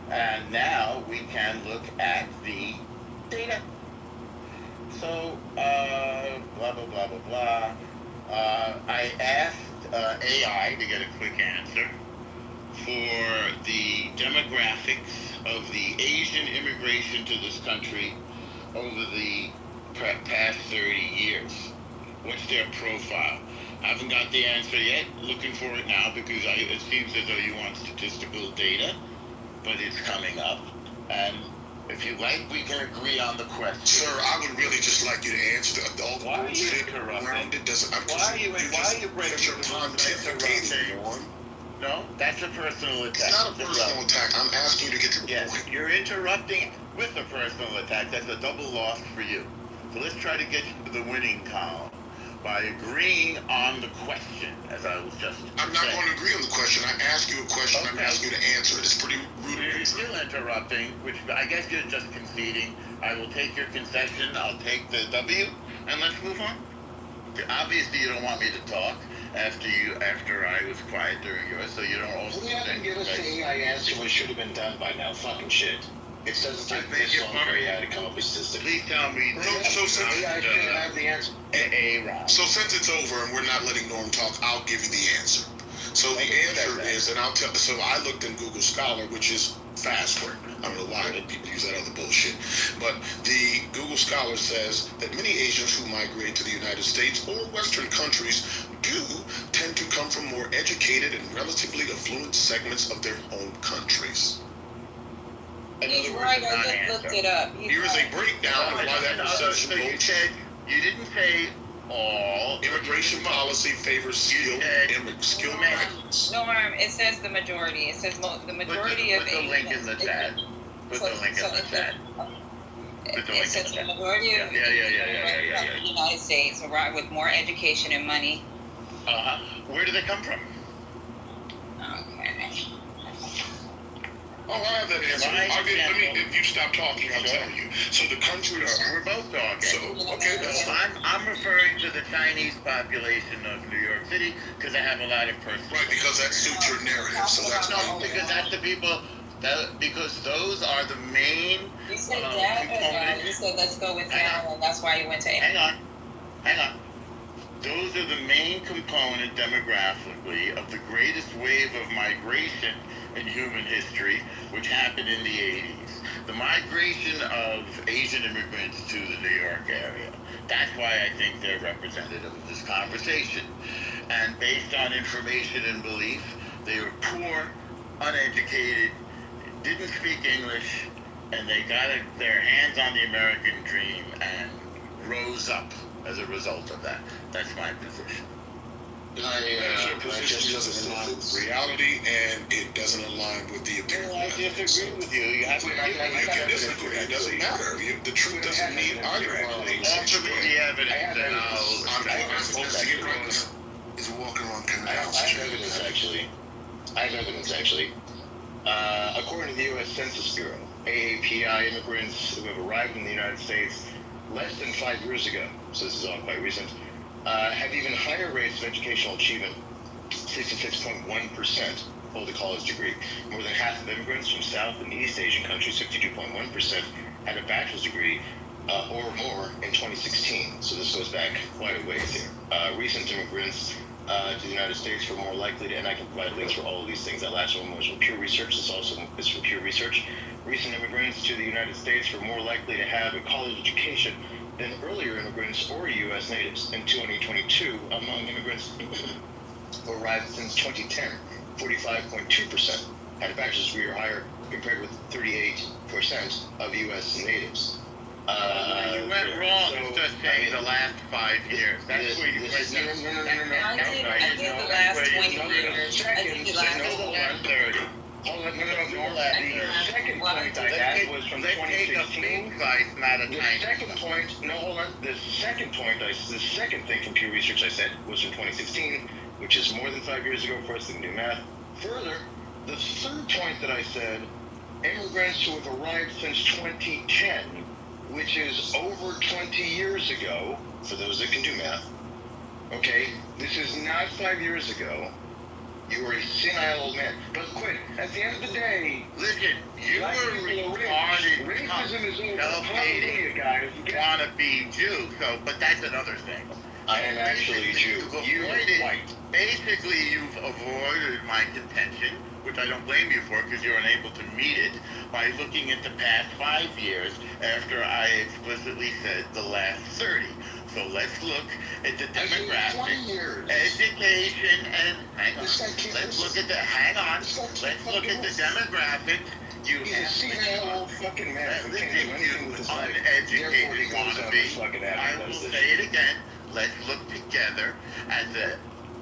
And now we can look at the data. So, blah, blah, blah, blah, blah. I asked AI to get a quick answer for the demographics of the Asian immigration to this country over the past 30 years. What's their profile? I haven't got the answer yet. Looking for it now because it seems as though you want statistical data, but it's coming up. And If you like, we can agree on the question. Sir, I would really just like you to answer all the Why are you bullshit interrupting? around it. Why are you breaking your pontificating on? No, that's a personal attack. It's not a personal attack. I'm asking you to get to the Yes, point. you're interrupting with a personal attack. That's a double loss for you. So let's try to get you to the winning column by agreeing on the question, as I was just I'm not saying. going to agree on the question. I ask you a question. I'm Okay. asking you to answer it. It's pretty rude. You're still interrupting, which I guess you're just conceding. I will take your concession. I'll take the W, and let's move on. Obviously, you don't want me to talk after I was quiet during yours, so you don't also. We haven't given us the answer what should have been done by now. Fucking shit. It doesn't take this long for AI to come up with statistics. Please tell me. So since AI shouldn't have the answer. So since it's over and we're not letting Norm talk, I'll give you the answer. So the answer is, and I'll tell. So I looked in Google Scholar, which is fast work. I don't know why people use that other bullshit, but the Google Scholar says that many Asians who migrate to the United States or Western countries do tend to come from more educated and relatively affluent segments of their home countries. He's right. I just looked it up. Here is a breakdown of why that perception So you votes. said you didn't say all. Immigration policy favors skilled migrants. No, it says the majority. It says the majority of Put the link in the chat. Put the link in the chat. It says the majority of the United States arrive with more education and money. Where do they come from? Okay. Oh, I have that answer. If you stop talking, I'll tell you. So the countries. We're both talking. So, okay, that's fine. I'm referring to the Chinese population of New York City because I have a lot of personal. Right, because that suits your narrative. So that's because that's the people. Because those are the main. You said that, and you said let's go with that, and that's why you went to. Hang on. Those are the main component demographically of the greatest wave of migration in human history, which happened in the 80s. The migration of Asian immigrants to the New York area. That's why I think they're representative of this conversation. And based on information and belief, they were poor, uneducated, didn't speak English, and they got their hands on the American dream and rose up as a result of that. That's my position. Your position doesn't align with reality, and it doesn't align with the opinion. I disagree with you. You have to. You can disagree. It doesn't matter. The truth doesn't need either one of those. Offer me the evidence, and I'm supposed to get right now. He's walking on canals. I have evidence actually. According to the U.S. Census Bureau, AAPI immigrants who have arrived in the United States less than 5 years ago, so this is all quite recent, have even higher rates of educational achievement. 66.1% hold a college degree. More than half of immigrants from South and East Asian countries, 62.1%, had a bachelor's degree or more in 2016. So this goes back quite a ways here. Recent immigrants to the United States were more likely to, and I can provide links for all of these things. That last one was from Pew Research. This also is from Pew Research. Recent immigrants to the United States were more likely to have a college education than earlier immigrants or U.S. natives. In 2022, among immigrants who arrived since 2010, 45.2% had a bachelor's degree or higher, compared with 38% of U.S. natives. You went wrong in just saying the last 5 years. That's where you went. I did the last 20 years. I did the last 30. Hold on, the second point I had was from 2016. The second point, no, hold on. The second thing from Pew Research I said was from 2016, which is more than 5 years ago for us to do math. Further, the third point that I said, immigrants who have arrived since 2010, which is over 20 years ago, for those that can do math. Okay, this is not 5 years ago. You are a senile old man. But quick, at the end of the day, listen, you were retarded. Racism is over. Self-hating, guys. Want to be Jew, but that's another thing. I am actually Jew. You are white. Basically, you've avoided my contention, which I don't blame you for because you're unable to meet it, by looking at the past 5 years after I explicitly said the last 30. So let's look at the demographics, education, and hang on. Let's look at the demographics You He's a have senile old fucking man who can't do anything with his life. Therefore, he uneducated goes out wannabe. and fucking I will advertises. say it again. Let's look together at the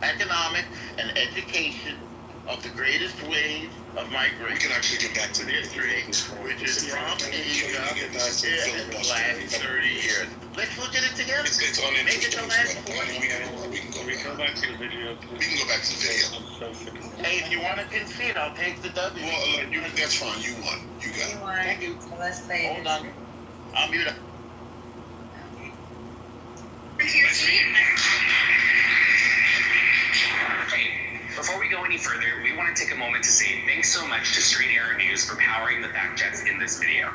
economics and education of the greatest wave of migration. We can actually get back to history, which is from Asia in the last 30 years. Let's look at it together. It's Make it the last uninteresting. 40 years. We can go back to the video. We can go back to the video. I'm so sick of it. Hey, if you want to concede, I'll take the W. Well, that's fine. You won. You got it. Thank you. So let's play Hold this. on. I'll mute up. Before we go any further, we want to take a moment to say thanks so much to Straight Arrow News for powering the fact checks in this video.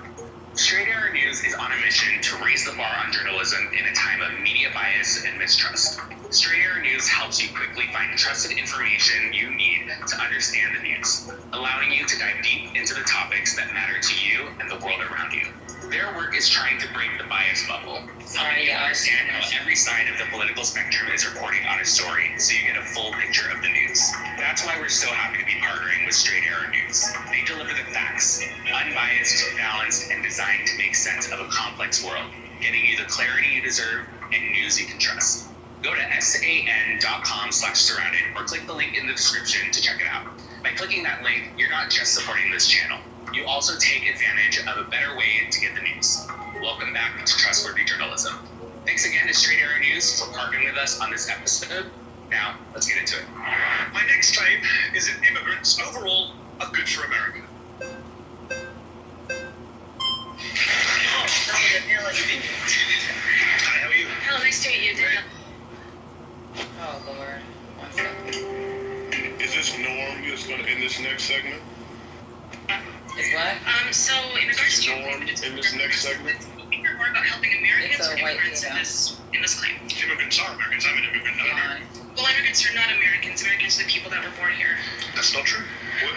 Straight Arrow News is on a mission to raise the bar on journalism in a time of media bias and mistrust. Straight Arrow News helps you quickly find trusted information you need to understand the news, allowing you to dive deep into the topics that matter to you and the world around you. Their work is trying to break the bias bubble, helping you understand how every side of the political spectrum is reporting on a story so you get a full picture of the news. That's why we're so happy to be partnering with Straight Arrow News. They deliver the facts, unbiased, balanced, and designed to make sense of a complex world, getting you the clarity you deserve and news you can trust. Go to san.com/surrounded or click the link in the description to check it out. By clicking that link, you're not just supporting this channel. You also take advantage of a better way to get the news. Welcome back to Trustworthy Journalism. Thanks again to Straight Arrow News for partnering with us on this episode. Now, let's get into it. My next claim is that immigrants overall are good for America. Hi, how are you? Hello, nice to meet you, Daniel. Oh Lord. One second. Is this Norm that's going to end this next segment? Is what? So in regards to Norm in this next segment? hear more about helping Americans It's a or white immigrants in female. this claim. Immigrants are Americans. I'm an immigrant, not American. Well, immigrants are not Americans. Americans are the people that were born here. That's not true.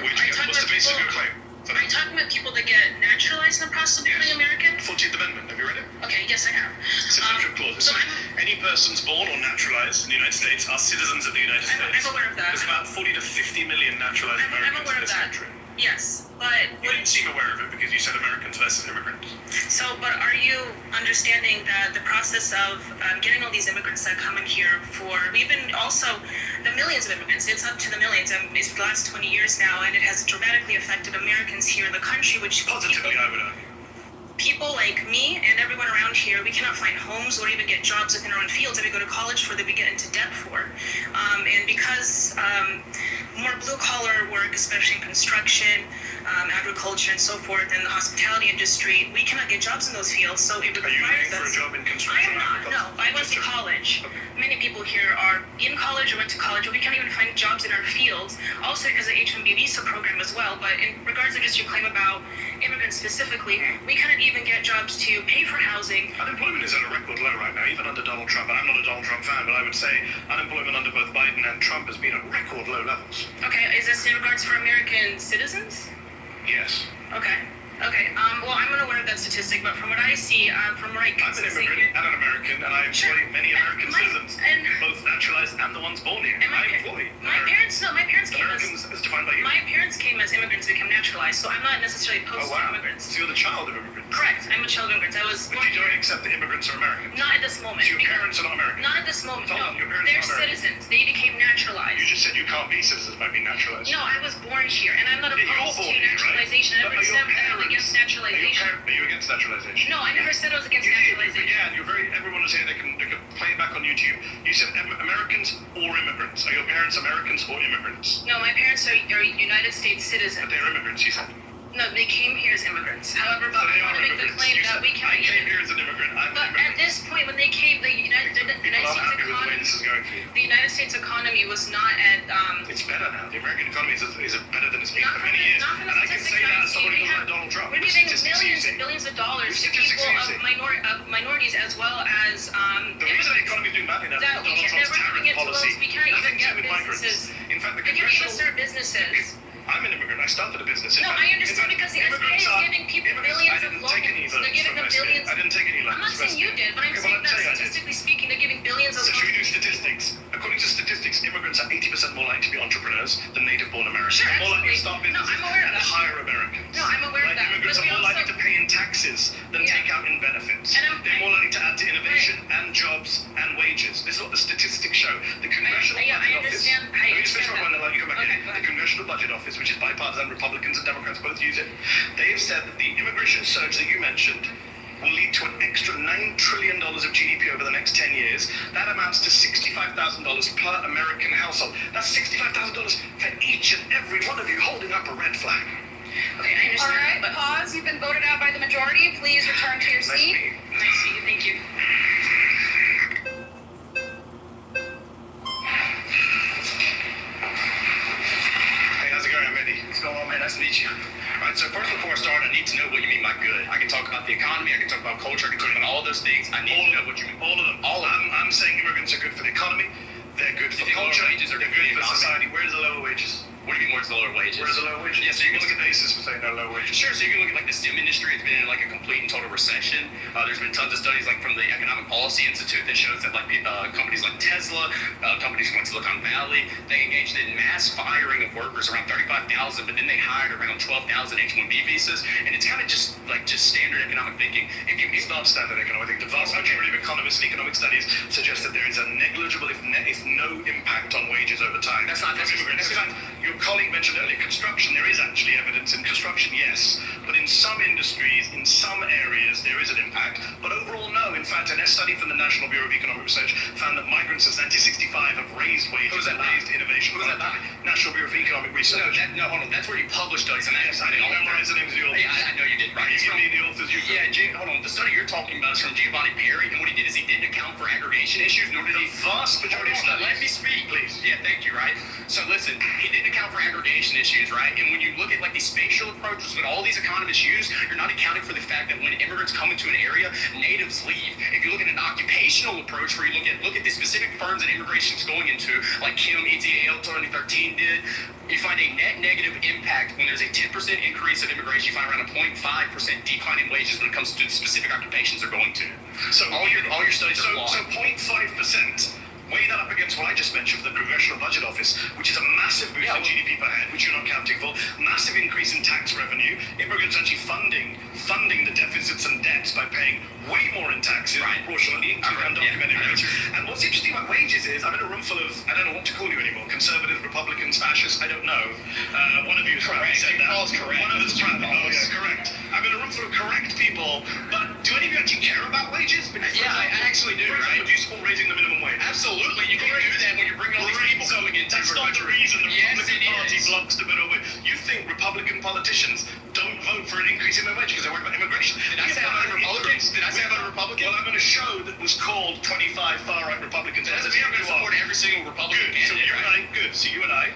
What's the basis of your claim? Are you talking about people that get naturalized in the process of becoming American? 14th Amendment. Have you read it? Okay, yes, I have. Citizenship clause. So Any persons born or naturalized in the United States are citizens of the United States. I'm aware of that. There's about 40 to 50 million naturalized Americans I'm aware in of this that. country. Yes, but You didn't seem aware of it because you said Americans versus immigrants. so, but are you understanding that the process of getting all these immigrants that come in here we've been also, the millions of immigrants, it's up to the millions, it's the last 20 years now, and it has dramatically affected Americans here in the country, which Positively, I would argue. people like me and everyone around here, we cannot find homes or even get jobs within our own fields that we go to college for, that we get into debt for. And because more blue-collar work, especially in construction, agriculture, and so forth, and the hospitality industry, we cannot get jobs in those fields, so it Are you requires looking for a us... job in I construction? am not, no. I went to college. Many people here are in college or went to college, but we can't even find jobs in our fields, also because of the H-1B visa program as well. But in regards to just your claim about immigrants specifically, we cannot even get jobs to pay for housing. Unemployment is at a record low right now, even under Donald Trump. And I'm not a Donald Trump fan, but I would say unemployment under both Biden and Trump has been at record low levels. Okay, is this in regards for American citizens? Yes. Okay. Well, I'm unaware of that statistic, but from what I see, from what I can I'm an see immigrant and an American, and I employ many American citizens, and both naturalized and the ones born here. And my parents came Americans as defined by you. My parents came as immigrants and became naturalized, so I'm not necessarily opposed to immigrants. So you're the child of immigrants. Correct. I'm a child of immigrants. I was But you don't accept that immigrants are Americans. not at this moment. So your parents are not American. Not at this moment. Hold No, on, your parents they're are American. citizens. They became naturalized. You just said you can't be citizens by being naturalized. No, I was born here, and I'm not Yeah, you're opposed to born here, right? naturalization. I But never are your said that I'm against naturalization. Are you against naturalization? No, I never said I was against You did. naturalization. Yeah, and you're very. Everyone is here. They can play it back on YouTube. You said Americans or immigrants. Are your parents Americans or immigrants? No, my parents are United States citizens. But they're immigrants. You said. No, they came here as immigrants. However, but So I they want to are make the immigrants. claim You that said, we I can't came even. here as an immigrant. I'm But an at immigrant. this point, when they came, the United People States aren't happy with the way economy, this is going for you. the United States economy was not at. It's better now. The American economy is better than it's been Not for many years. not from the And I can say that as somebody who statistics like Donald Trump. We're Which giving statistics are you millions and seeing? billions of dollars Which to statistics people are you seeing? of minorities as well as The reason the economy is doing badly now is that we Donald can't. Trump's We're giving tariff it to policy. us. We can't even Nothing to get do with migrants. businesses. In fact, the They're giving us congressional... our businesses. I'm an immigrant. I started a business. No, I understand because the SBA is giving people billions of loans. They're giving them billions. I didn't take any loans. I'm not saying you did, but I'm saying that statistically speaking, they're giving billions of So loans. should we do statistics? According to statistics, immigrants are 80% more likely to be entrepreneurs than native-born Americans. Sure, They're more likely to absolutely. start businesses No, I'm aware of and that. hire Americans. No, I'm aware of Like, that. immigrants But are we more also, likely to pay in taxes than take out in benefits. They're more likely to add to innovation and jobs and wages. This is what the statistics show. The Congressional Budget Office. Let me just finish my point and let you come back in. The Congressional Budget Office, which is bipartisan, Republicans and Democrats both use it. They have said that the immigration surge that you mentioned will lead to an extra $9 trillion of GDP over the next 10 years. That amounts to $65,000 per American household. That's $65,000 for each and every one of you holding up a red flag. Okay, I understand. All right, pause. You've been voted out by the majority. Please return to your seat. Nice to meet you. Thank you. Hey, how's it going, Eddie? What's going on, man? Nice to meet you. All right, so first before I start, I need to know what you mean by good. I can talk about the economy, I can talk about culture, I can talk about all those things. I need to know what you mean. All of them. I'm saying immigrants are good for the economy. They're good for culture. Wages are they're good for society. Where's the lower wages? What do you mean, where's the lower wages? Where's the lower wages? Yeah, so you can look at basis for saying no low wages. Sure, so you can look at like the STEM industry. It's been in like a complete and total recession. There's been tons of studies like from the Economic Policy Institute that shows that like companies like Tesla, companies like Silicon Valley, they engaged in mass firing of workers, around 35,000, but then they hired around 12,000 H-1B visas, and it's kind of just standard economic thinking. It's not standard economic thinking. The vast majority of economists and economic studies suggest that there is a negligible, if no impact on wages over time. That's not immigrants. In fact, your colleague mentioned earlier construction. There is actually evidence in construction, yes, but in some industries, in some areas, there is an impact. But overall, no. In fact, a study from the National Bureau of Economic Research found that migrants since 1965 have raised wages and raised innovation. Who's that by? National Bureau of Economic Research. No, hold on. That's where you publish studies. And Yes, I didn't memorize the names of the authors. Yeah, I know you did. Right. It's from the authors. Hold on. The study you're talking about is from Giovanni Perry, and what he did is he didn't account for aggregation issues, nor did he. The vast majority of studies. Let me speak, please. Yeah, thank you. Right. So listen, he didn't account for aggregation issues, right? And when you look at like these spatial approaches that all these economists use, you're not accounting for the fact that when immigrants come into an area, natives leave. If you look at an occupational approach where you look at the specific firms that immigration is going into, like Kim ETAL 2013 did, you find a net negative impact when there's a 10% increase in immigration. You find around a 0.5% decline in wages when it comes to the specific occupations they're going to. So all your studies are flawed. So 0.5%. Weigh that up against what I just mentioned for the Congressional Budget Office, which is a massive boost in GDP per head, which you're not counting for, massive increase in tax revenue, immigrants actually funding the deficits and debts by paying way more in taxes proportionally to undocumented immigrants. And what's interesting about wages is, I'm in a room full of, I don't know what to call you anymore, conservatives, Republicans, fascists, I don't know. One of you has probably said that. One of us proudly. Oh yeah, correct. I'm in a room full of correct people, but do any of you actually care about wages? Because I actually do, right? Do you support raising the minimum wage? Absolutely, you can do that when you're bringing all these people coming into That's your not the country. reason the Republican Party is. blocks the minimum wage. You think Republican politicians don't vote for an increase in minimum wage because they're worried about immigration? Did I say about Republicans? Did I say about a Republican? Well, I'm in a show that was called 25 far-right Republicans. That doesn't mean I'm going to support every single Republican Good. So candidate, you right? and I, good. So you and I,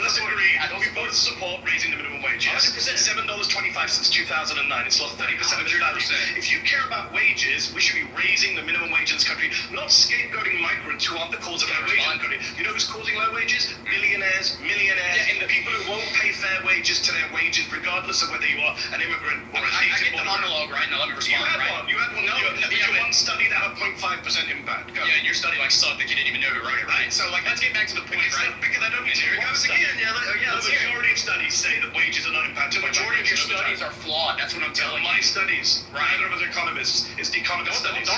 let's agree. We both support raising the minimum wage. Yes, $7.25 since 2009. It's lost 30% of its value. If you care about wages, we should be raising the minimum wage in this country, not scapegoating migrants who aren't the cause of low wages in the country. You know who's causing low wages? Millionaires, and the people who won't pay fair wages to their wages, regardless of whether you are an immigrant or a native. I get the monologue, right? Now let me respond. You had one. You had one study that had 0.5% impact. Go. Yeah, and your study like sucked that you didn't even know who wrote it, right? So like, let's get back to the point, right? Because I don't need to. Here it goes again. The majority of studies say that wages are not impacted. The majority of your studies are flawed. That's what I'm telling you. My studies, neither of us are economists. It's the economist studies.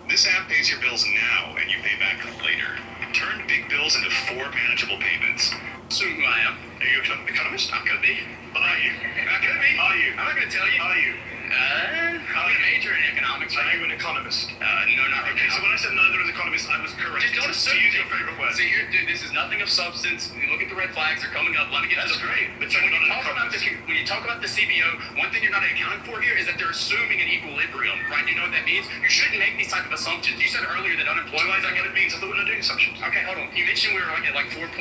This app pays your bills now, and you pay back later. Turn big bills into 4 manageable payments. Assume who I am. Are you an economist? I could be. Are you? I could be. Are you? I'm not going to tell you. Are you? I'm a major in economics. Are you an economist? No, not okay. So when I said neither is economist, I was correct. Just don't assume. To use your favorite word. So here, dude, this is nothing of substance. You look at the red flags; they're coming up. Let me get That's to the great. But so when you talk about the CBO, one thing you're not accounting for here is that they're assuming an equilibrium, right? You know what that means? You shouldn't make these type of assumptions. You said earlier that unemployment. I get it means. I thought we were not doing assumptions. Okay, hold on. You mentioned we were at like 4.2%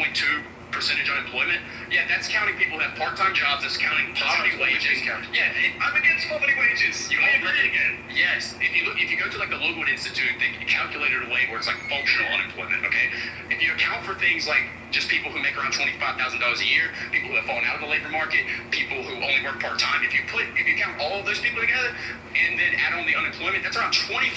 unemployment. Yeah, that's counting people that have part-time jobs. That's counting poverty wages. Yeah, I'm against poverty wages. You may agree again. Yes. If you go to like the Logood Institute, they calculate it away where it's like functional unemployment. Okay. If if you account for things like just people who make around $25,000 a year, people who have fallen out of the labor market, people who only work part-time, if you count all of those people together and then add on the unemployment, that's around 25%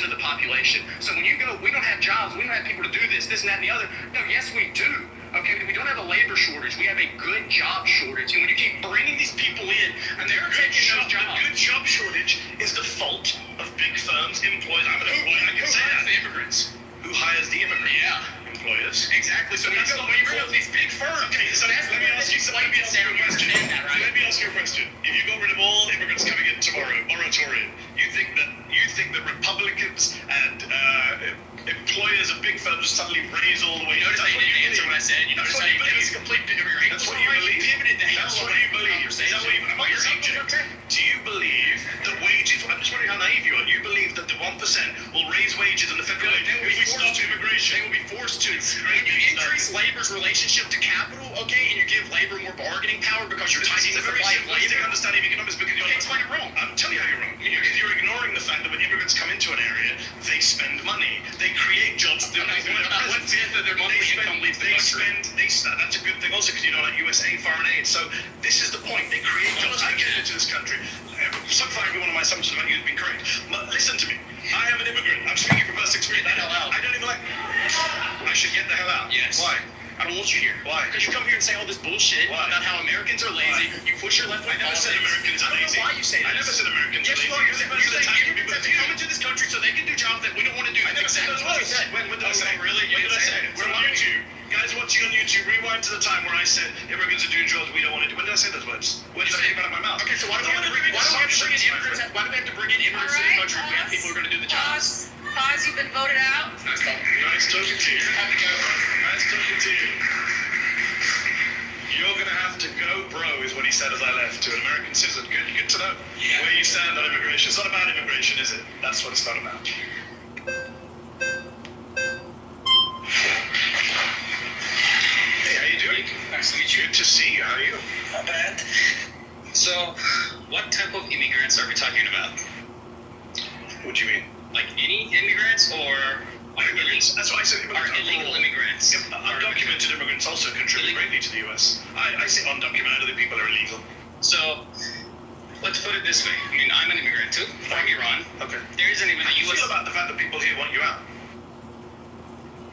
of the population. So when you go, we don't have jobs, we don't have people to do this, and that, and the other. No, yes, we do. Okay, we don't have a labor shortage. We have a good job shortage. And when you keep bringing these people in, and they're taking those jobs. The good job shortage is the fault of big firms, employers. I'm an employer. I can say that. The immigrants. Who hires the immigrants? Yeah. Employers. Exactly. So that's the labor of these big firms. Okay, so let me ask you a question. Let me ask you a question. If you got rid of all immigrants coming in tomorrow, moratorium, you think that Republicans and employers of big firms suddenly raise all the way? Notice how you didn't answer what I said. You notice how you gave us a complete immigration. That's what you believe. That's what you believe. Is that what you believe? Do you believe that wages? I'm just wondering how naive you are. You believe that the 1% will raise wages in the federal if we stop immigration? They will be forced to. When you increase labor's relationship to capital, okay, and you give labor more bargaining power because you're tightening the supply of labor. Understanding of economics because you can't explain it wrong. I'm telling you how you're wrong. Because you're ignoring the fact that when immigrants come into an area, they spend money, they create jobs. One fifth of their monthly income leaves the country. That's a good thing also because you know like USA foreign aid. So this is the point. They create jobs. I get into this country. So far, every one of my assumptions about you has been correct. But listen to me. I am an immigrant. I'm speaking from personal experience. Get the hell out. I don't even like. I should get the hell out. Yes. Why? I don't want you here. Why? Because you come here and say all this bullshit about how Americans are lazy. Why? You push your left wing I never said Americans are lazy. I don't know why you say that. I never said Americans are lazy. You're saying immigrants have to come into this country so they can do jobs that we don't want to do. I never said those words. When did I say? Really? When did I say it? We're on YouTube. Guys watching on YouTube, rewind to the time where I said immigrants are doing jobs we don't want to do. When did I say those words? When did I get out of my mouth? Okay, so why do we have to bring in immigrants to the country if we have people who are going to do the jobs? Pause, you've been voted out. Nice talking to you. Nice talking to you. You're going to have to go, bro, is what he said as I left to an American citizen. Good to know where you stand on immigration. It's not about immigration, is it? That's what it's not about. Hey, how you doing? Nice to meet you. Good to see you. How are you? Not bad. So, what type of immigrants are we talking about? What do you mean? Like any immigrants or immigrants? That's what I said. Are illegal immigrants? Yep, undocumented immigrants also contribute greatly to the US. I say undocumented, other people are illegal. So, let's put it this way. I mean, I'm an immigrant too, from Iran. Okay. There isn't even How a do you US. feel about the fact that people here want you out?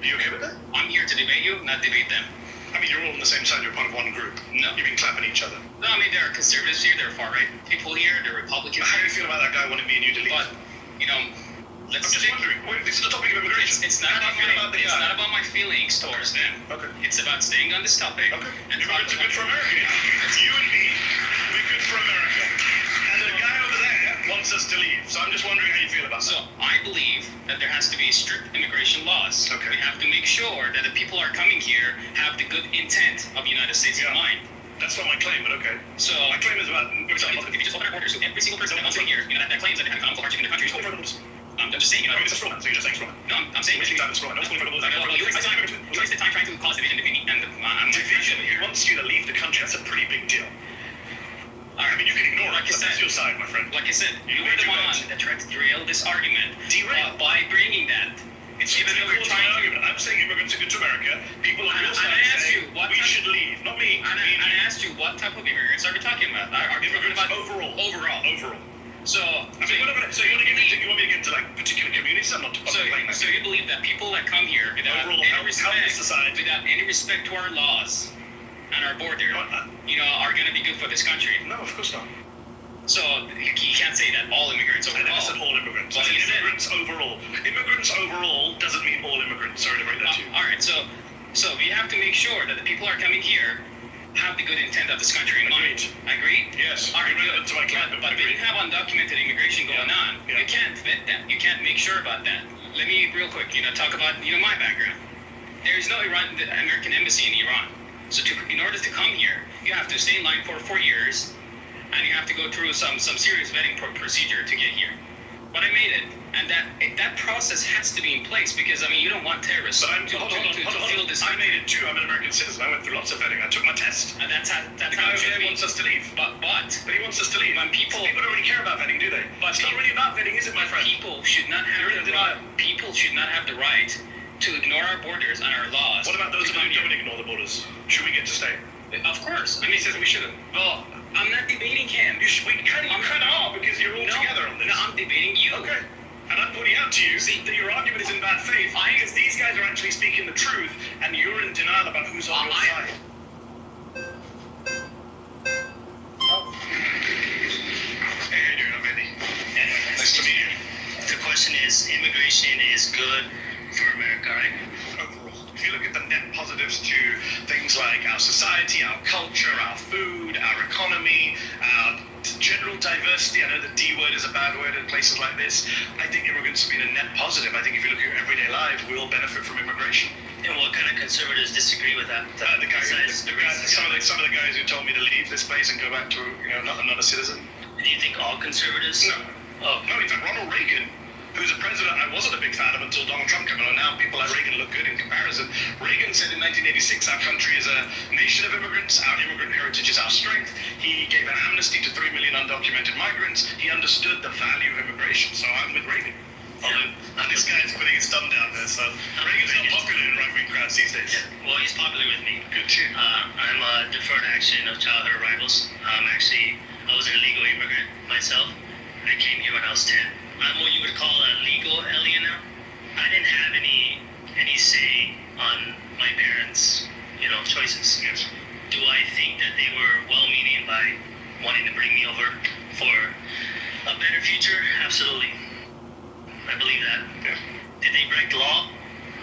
Are you okay with that? I'm here to debate you, not debate them. I mean, you're all on the same side. You're part of one group. No. You've been clapping each other. No, I mean, there are conservatives here, there are far-right people here, there are Republicans. How do you feel about that guy wanting me and you to leave? But, you know, I'm just wondering. This is the topic of immigration. It's not about my feelings towards them. Okay. It's about staying on this topic. Okay. And immigrants are good for America. You and me, we're good for America. And the guy over there wants us to leave. So I'm just wondering how you feel about that. So I believe that there has to be strict immigration laws. Okay. We have to make sure that the people who are coming here have the good intent of the United States in mind. That's not my claim, but okay. So my claim is about. So if you just open our borders to every single person that comes in here, you know, that claims that they have economic hardship in the country. I'm just saying, you know. It's a straw man, so you're just saying straw man. No, I'm saying. Wasting time is straw man. You wasted time trying to cause division between me and I'm division. He wants you to leave the country. That's a pretty big deal. I mean, you can ignore it, but that's your side, my friend. Like I said, you were the one that tried to derail this argument. By bringing that. It's even though we're trying to argument. I'm saying immigrants are good to America. People on your side say we should leave. Not me. And I asked you, what type of immigrants are we talking about? Are we talking about overall? So, I mean, so you want me to get into like particular communities? I'm not. So you believe that people that come here without any respect to our laws and our border, you know, are going to be good for this country? No, of course not. So you can't say that all immigrants overall. I never said all immigrants. I said immigrants overall. Immigrants overall doesn't mean all immigrants. Sorry to break that to you. All right, so we have to make sure that the people who are coming here have the good intent of this country in mind. Agreed? Yes. All right, good. But when you have undocumented immigration going on, you can't vet that. You can't make sure about that. Let me real quick, talk about my background. There is no American embassy in Iran. So in order to come here, you have to stay in line for 4 years, and you have to go through some serious vetting procedure to get here. But I made it, and that process has to be in place because you don't want terrorists to feel this. I made it too. I'm an American citizen. I went through lots of vetting. I took my test. And that's how it should be. He wants us to leave. But he wants us to leave. When people don't really care about vetting, do they? But it's not really about vetting, is it, my friend? People should not have the right to ignore our borders and our laws. What about those of us who don't ignore the borders? Should we get to stay? Of course. And he says we shouldn't. Well, I'm not debating him. We kind of are because you're all together on this. No, I'm debating you. Okay. And I'm pointing out to you that your argument is in bad faith because these guys are actually speaking the truth and you're in denial about who's on your side. Hey, how you doing, Mandy? Nice to meet you. The question is, immigration is good for America, right? Overall, if you look at the net positives to things like our society, our culture, our food, our economy, our general diversity, I know the D word is a bad word in places like this. I think immigrants have been a net positive. I think if you look at your everyday lives, we all benefit from immigration. And what kind of conservatives disagree with that? Some of the guys who told me to leave this place and go back to, not a citizen. Do you think all conservatives? No. Oh, no, in fact, Ronald Reagan, who's a president I wasn't a big fan of until Donald Trump came along. Now people like Reagan look good in comparison. Reagan said in 1986, our country is a nation of immigrants. Our immigrant heritage is our strength. He gave an amnesty to 3 million undocumented migrants. He understood the value of immigration. So I'm with Reagan. And this guy's putting his thumb down there. So Reagan's not popular in right-wing crowds these days. Yeah. Well, he's popular with me. Good too. I'm a deferred action of childhood arrivals. I was an illegal immigrant myself. I came here when I was 10. I'm what you would call a legal alien now. I didn't have any say on my parents' choices. Yes. Do I think that they were well-meaning by wanting to bring me over for a better future? Absolutely. I believe that. Yeah. Did they break the law?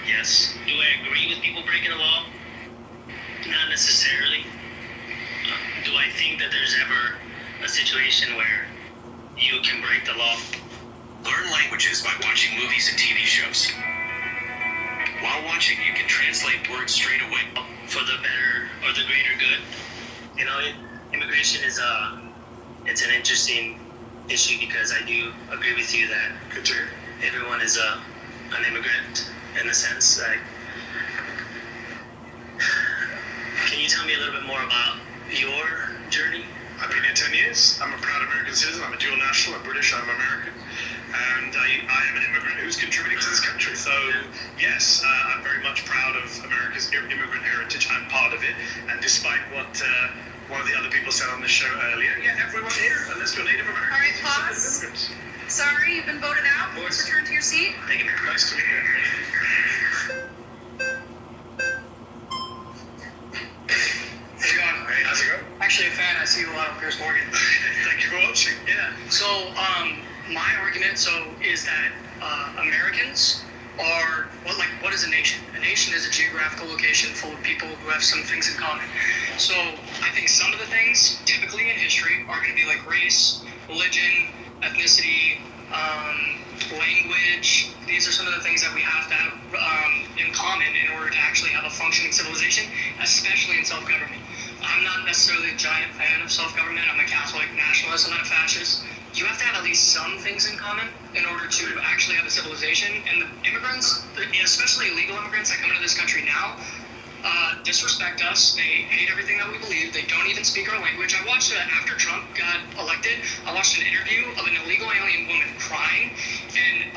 Yes. Do I agree with people breaking the law? Not necessarily. Do I think that there's ever a situation where you can break the law? Learn languages by watching movies and TV shows. While watching, you can translate words straight away. For the better or the greater good. Immigration is it's an interesting issue because I do agree with you that everyone is an immigrant in a sense. Can you tell me a little bit more about your journey? I've been here 10 years. I'm a proud American citizen. I'm a dual national. I'm British. I'm American. And I am an immigrant who's contributing to this country. So, yes, I'm very much proud of America's immigrant heritage. I'm part of it. And despite what one of the other people said on this show earlier, everyone here, unless you're Native American, All right, pause. Sorry, you've been voted out. Please return to your seat. Thank you. Nice to meet you. How's it going? Hey, how's it going? Actually, a fan. I see you a lot on Piers Morgan. Thank you for watching. Yeah. So, my argument is that Americans are what is a nation? A nation is a geographical location full of people who have some things in common. So, I think some of the things, typically in history, are going to be like race, religion, ethnicity, language. These are some of the things that we have to have in common in order to actually have a functioning civilization, especially in self-government. I'm not necessarily a giant fan of self-government. I'm a Catholic nationalist. I'm not a fascist. You have to have at least some things in common in order to actually have a civilization. And the immigrants, especially illegal immigrants that come into this country now, disrespect us. They hate everything that we believe. They don't even speak our language. I watched after Trump got elected, I watched an interview of an illegal alien woman crying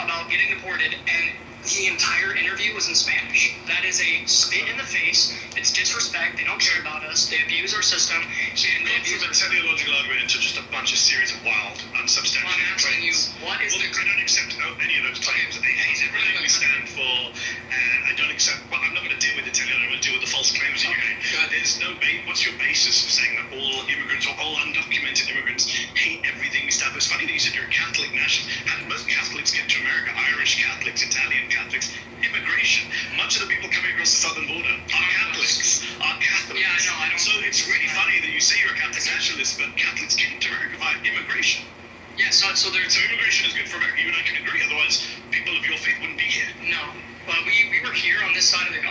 about getting deported, and the entire interview was in Spanish. That is a spit in the face. It's disrespect. They don't care about us. They abuse our system. So you've gone from a teleological argument into just a bunch of series of wild, unsubstantiated I'm asking you, what is I don't accept any of those claims. I hate everything we stand for, and I don't accept. Well, I'm not going to deal with the teleology. I'm going to deal with the false claims that you made. There's no. What's your basis for saying that all immigrants or all undocumented immigrants hate everything we stand for? It's funny that you said you're a Catholic nationalist, and most Catholics get to America. Irish Catholics, Italian Catholics, immigration. Much of the people coming across the southern border are Catholics. Yeah, I know. So it's really funny that you say you're a Catholic nationalist, but Catholics came to America via immigration. Yeah, so immigration is good for America. You and I can agree. Otherwise, people of your faith wouldn't be here. No, but we were here on this side of the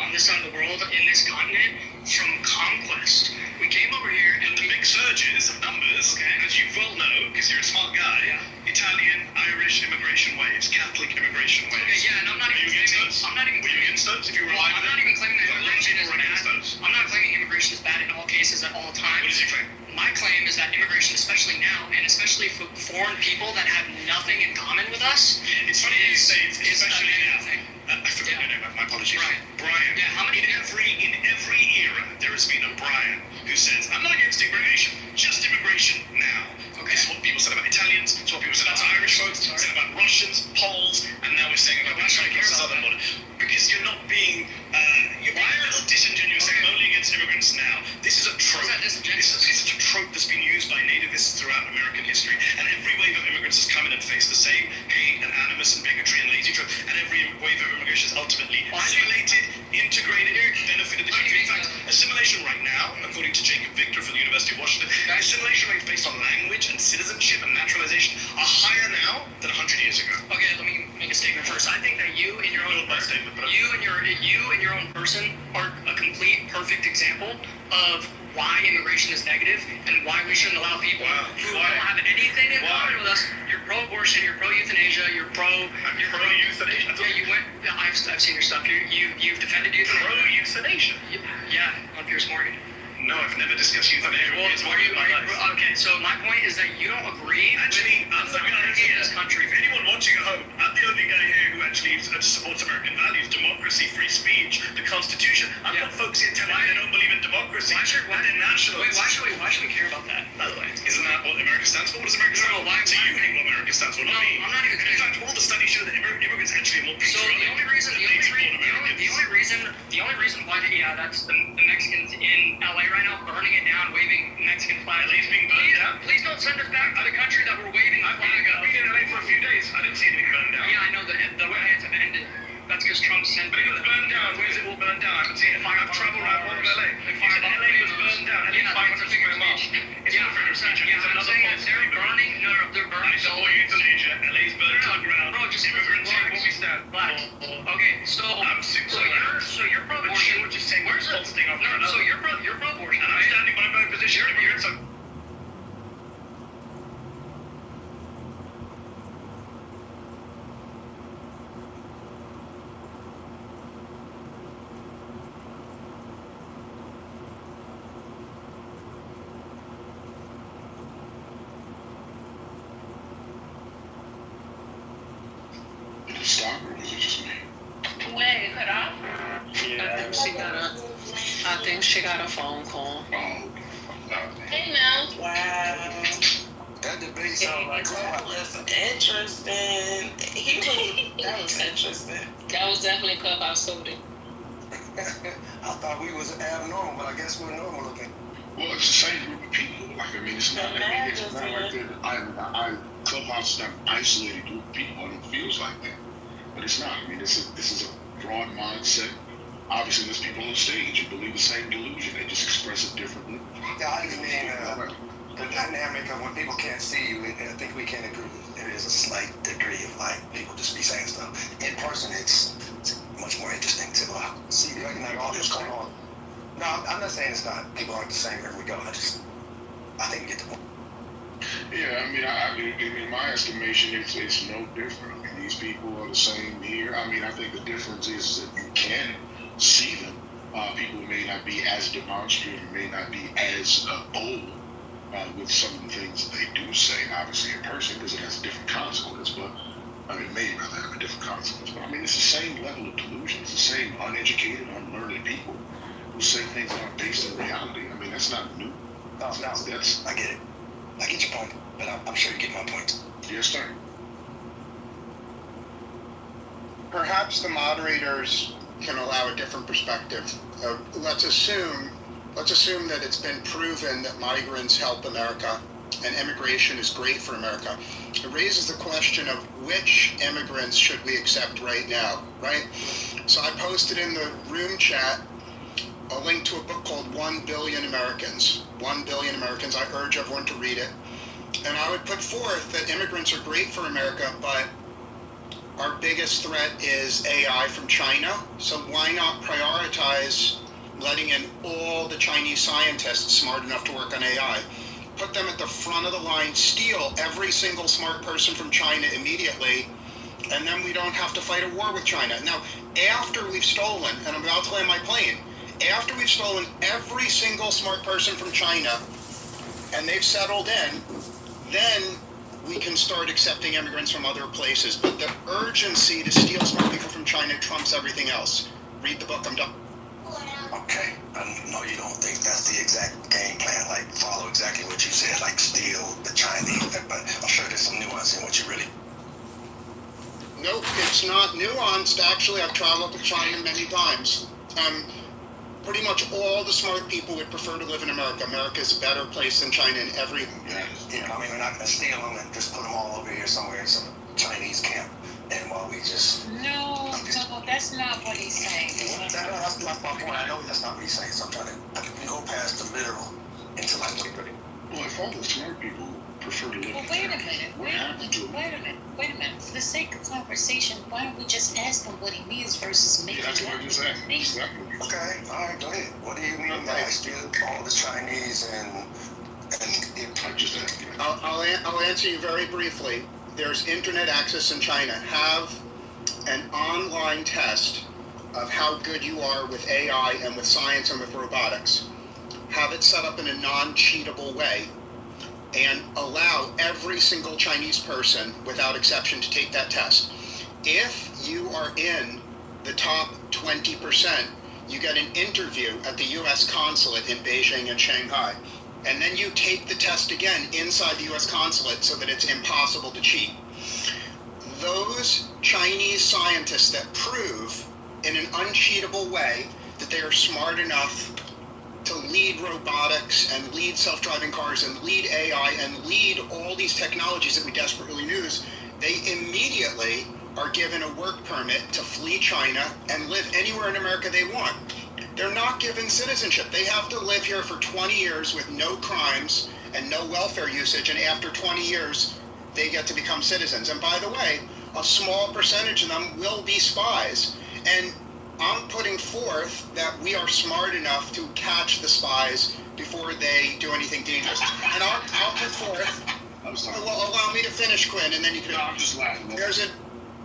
world, in this continent, from conquest. We came over here, and the big surges of numbers, as you well know, because you're a smart guy. Italian, Irish immigration waves, Catholic immigration waves. Okay, yeah, and I'm not even claiming. Were you against those? If you were alive, I'm not even claiming that immigration is bad. Those. I'm not claiming immigration is bad in all cases at all times. What is your claim? My claim is that immigration, especially now, and especially for foreign people that have nothing in common with us, it's funny you say it's especially now. For My apologies. Brian. Yeah, how many? In every era, there has been a Brian who says, I'm not against immigration, just immigration now. Okay. This is what people said about Italians, it's what people said about Irish folks, said about Russians, Poles, and now we're saying about Southern border. Because you're not being, you're being a little disingenuous saying I'm only against immigrants now. This is a trope. This is a trope that's been used by nativists throughout American history, and every wave of immigrants has come in and faced the same hate and animus and bigotry and lazy trope, and every wave of immigration has ultimately assimilated, integrated, benefited the country. In fact, assimilation right now, according to Jacob Victor from the University of Washington, assimilation rates based on language and citizenship and naturalization are higher now than 100 years ago. Okay, let me make a statement first. I think that you in your own person are a complete perfect example of why immigration is negative and why we shouldn't allow people who don't have anything in common with us. You're pro-abortion, you're pro-euthanasia, you're pro-euthanasia. Yeah, you went. I've seen your stuff. You've defended euthanasia. Pro-euthanasia. Yeah, on Piers Morgan. No, I've never discussed euthanasia. Okay, so my point is that you don't agree actually, with the monarchy in this country. If anyone watching at home, I'm the only guy here who actually supports American values, democracy, free speech, the Constitution. I've got folks here telling me they don't believe in democracy, but they're nationalists. Why should we care about that, by the way? Isn't that what America stands for? What does America stand for? So you think what America stands for, not me. I'm not even In fact, all the studies show that immigrants actually are more patriotic. So the only reason why that's the Mexicans in LA right now burning it down, waving Mexican flags. LA's being burned down? Please don't send us back to the country that we're waving the flag of. I've been in LA for a few days. I didn't see anything burned down. Yeah, I know that the riots have ended. That's because Trump sent. But if it's burned down, where's it all burned down? I haven't seen it. I've traveled around all of LA. LA was burned down. It's a figure of speech. It's not a figure of speech. It's another false they're burning. No, they're burning. I support euthanasia. LA's burned to the ground. Bro, just immigrants here will be stand. Black. Okay, so you're pro-abortion. We're just saying where's the thing off. No, so you're pro-abortion. And I'm standing by my position. You're so. Stop, or was it just me? Wait, cut off? Yeah. I think she got a phone call. Hey, Mel. Wow. That debate sounded like that was interesting. That was interesting. That was definitely a clubhouse story. I thought we was abnormal, but I guess we're normal looking. Well, it's the same group of people. Like, I mean, it's not like that. Clubhouse is not an isolated group of people, and it feels like that. But it's not. I mean, this is a broad mindset. Obviously, there's people on the stage who believe the same delusion. They just express it differently. Yeah, I just mean the dynamic of when people can't see you. I think we can agree. There is a slight degree of like people just be saying stuff. In person, it's much more interesting to see, recognize all this going on. No, I'm not saying it's not. People aren't the same wherever we go. I think we get the point. Yeah, I mean, in my estimation, it's no different. I mean, these people are the same here. I mean, I think the difference is that you can see them. People may not be as demonstrative, may not be as bold with some of the things that they do say, obviously in person, because it has a different consequence. But I mean, it may rather have a different consequence. But I mean, it's the same level of delusion. It's the same uneducated, unlearned people who say things that aren't based in reality. I mean, that's not new. No, I get it. I get your point, but I'm sure you get my point. Yes, sir. Perhaps the moderators can allow a different perspective. Let's assume that it's been proven that migrants help America and immigration is great for America. It raises the question of which immigrants should we accept right now, right? So I posted in the room chat a link to a book called 1 Billion Americans. 1 Billion Americans. I urge everyone to read it. And I would put forth that immigrants are great for America, but our biggest threat is AI from China. So why not prioritize letting in all the Chinese scientists smart enough to work on AI? Put them at the front of the line, steal every single smart person from China immediately, and then we don't have to fight a war with China. Now, after we've stolen, and I'm about to land my plane, after we've stolen every single smart person from China and they've settled in, then we can start accepting immigrants from other places. But the urgency to steal smart people from China trumps everything else. Read the book. I'm done. Okay, I know you don't think that's the exact game plan, like follow exactly what you said, like steal the Chinese, but I'm sure there's some nuance in what you really... Nope, it's not nuanced. Actually, I've traveled to China many times. Pretty much all the smart people would prefer to live in America. America is a better place than China in every... Yeah, I mean, we're not going to steal them and just put them all over here somewhere in some Chinese camp. And while we just... No, that's not what he's saying. That's my point. I know that's not what he's saying, so I'm trying to go past the literal intellectual. Well, if all the smart people prefer to live Well, wait a minute. Wait a minute. For the sake of conversation, why don't we just ask him what he means versus making that's what I just asked. Exactly. Okay, all right, go ahead. What do you mean by steal all the Chinese and I just asked you. I'll answer you very briefly. There's internet access in China. Have an online test of how good you are with AI and with science and with robotics. Have it set up in a non-cheatable way and allow every single Chinese person without exception to take that test. If you are in the top 20%, you get an interview at the US consulate in Beijing and Shanghai. And then you take the test again inside the US consulate so that it's impossible to cheat. Those Chinese scientists that prove in an uncheatable way that they are smart enough to lead robotics and lead self-driving cars and lead AI and lead all these technologies that we desperately use, they immediately are given a work permit to flee China and live anywhere in America they want. They're not given citizenship. They have to live here for 20 years with no crimes and no welfare usage, and after 20 years, they get to become citizens. And by the way, a small percentage of them will be spies. And I'm putting forth that we are smart enough to catch the spies before they do anything dangerous. And I'll put forth, well, allow me to finish, Quinn, and then you can... No, I'm just laughing.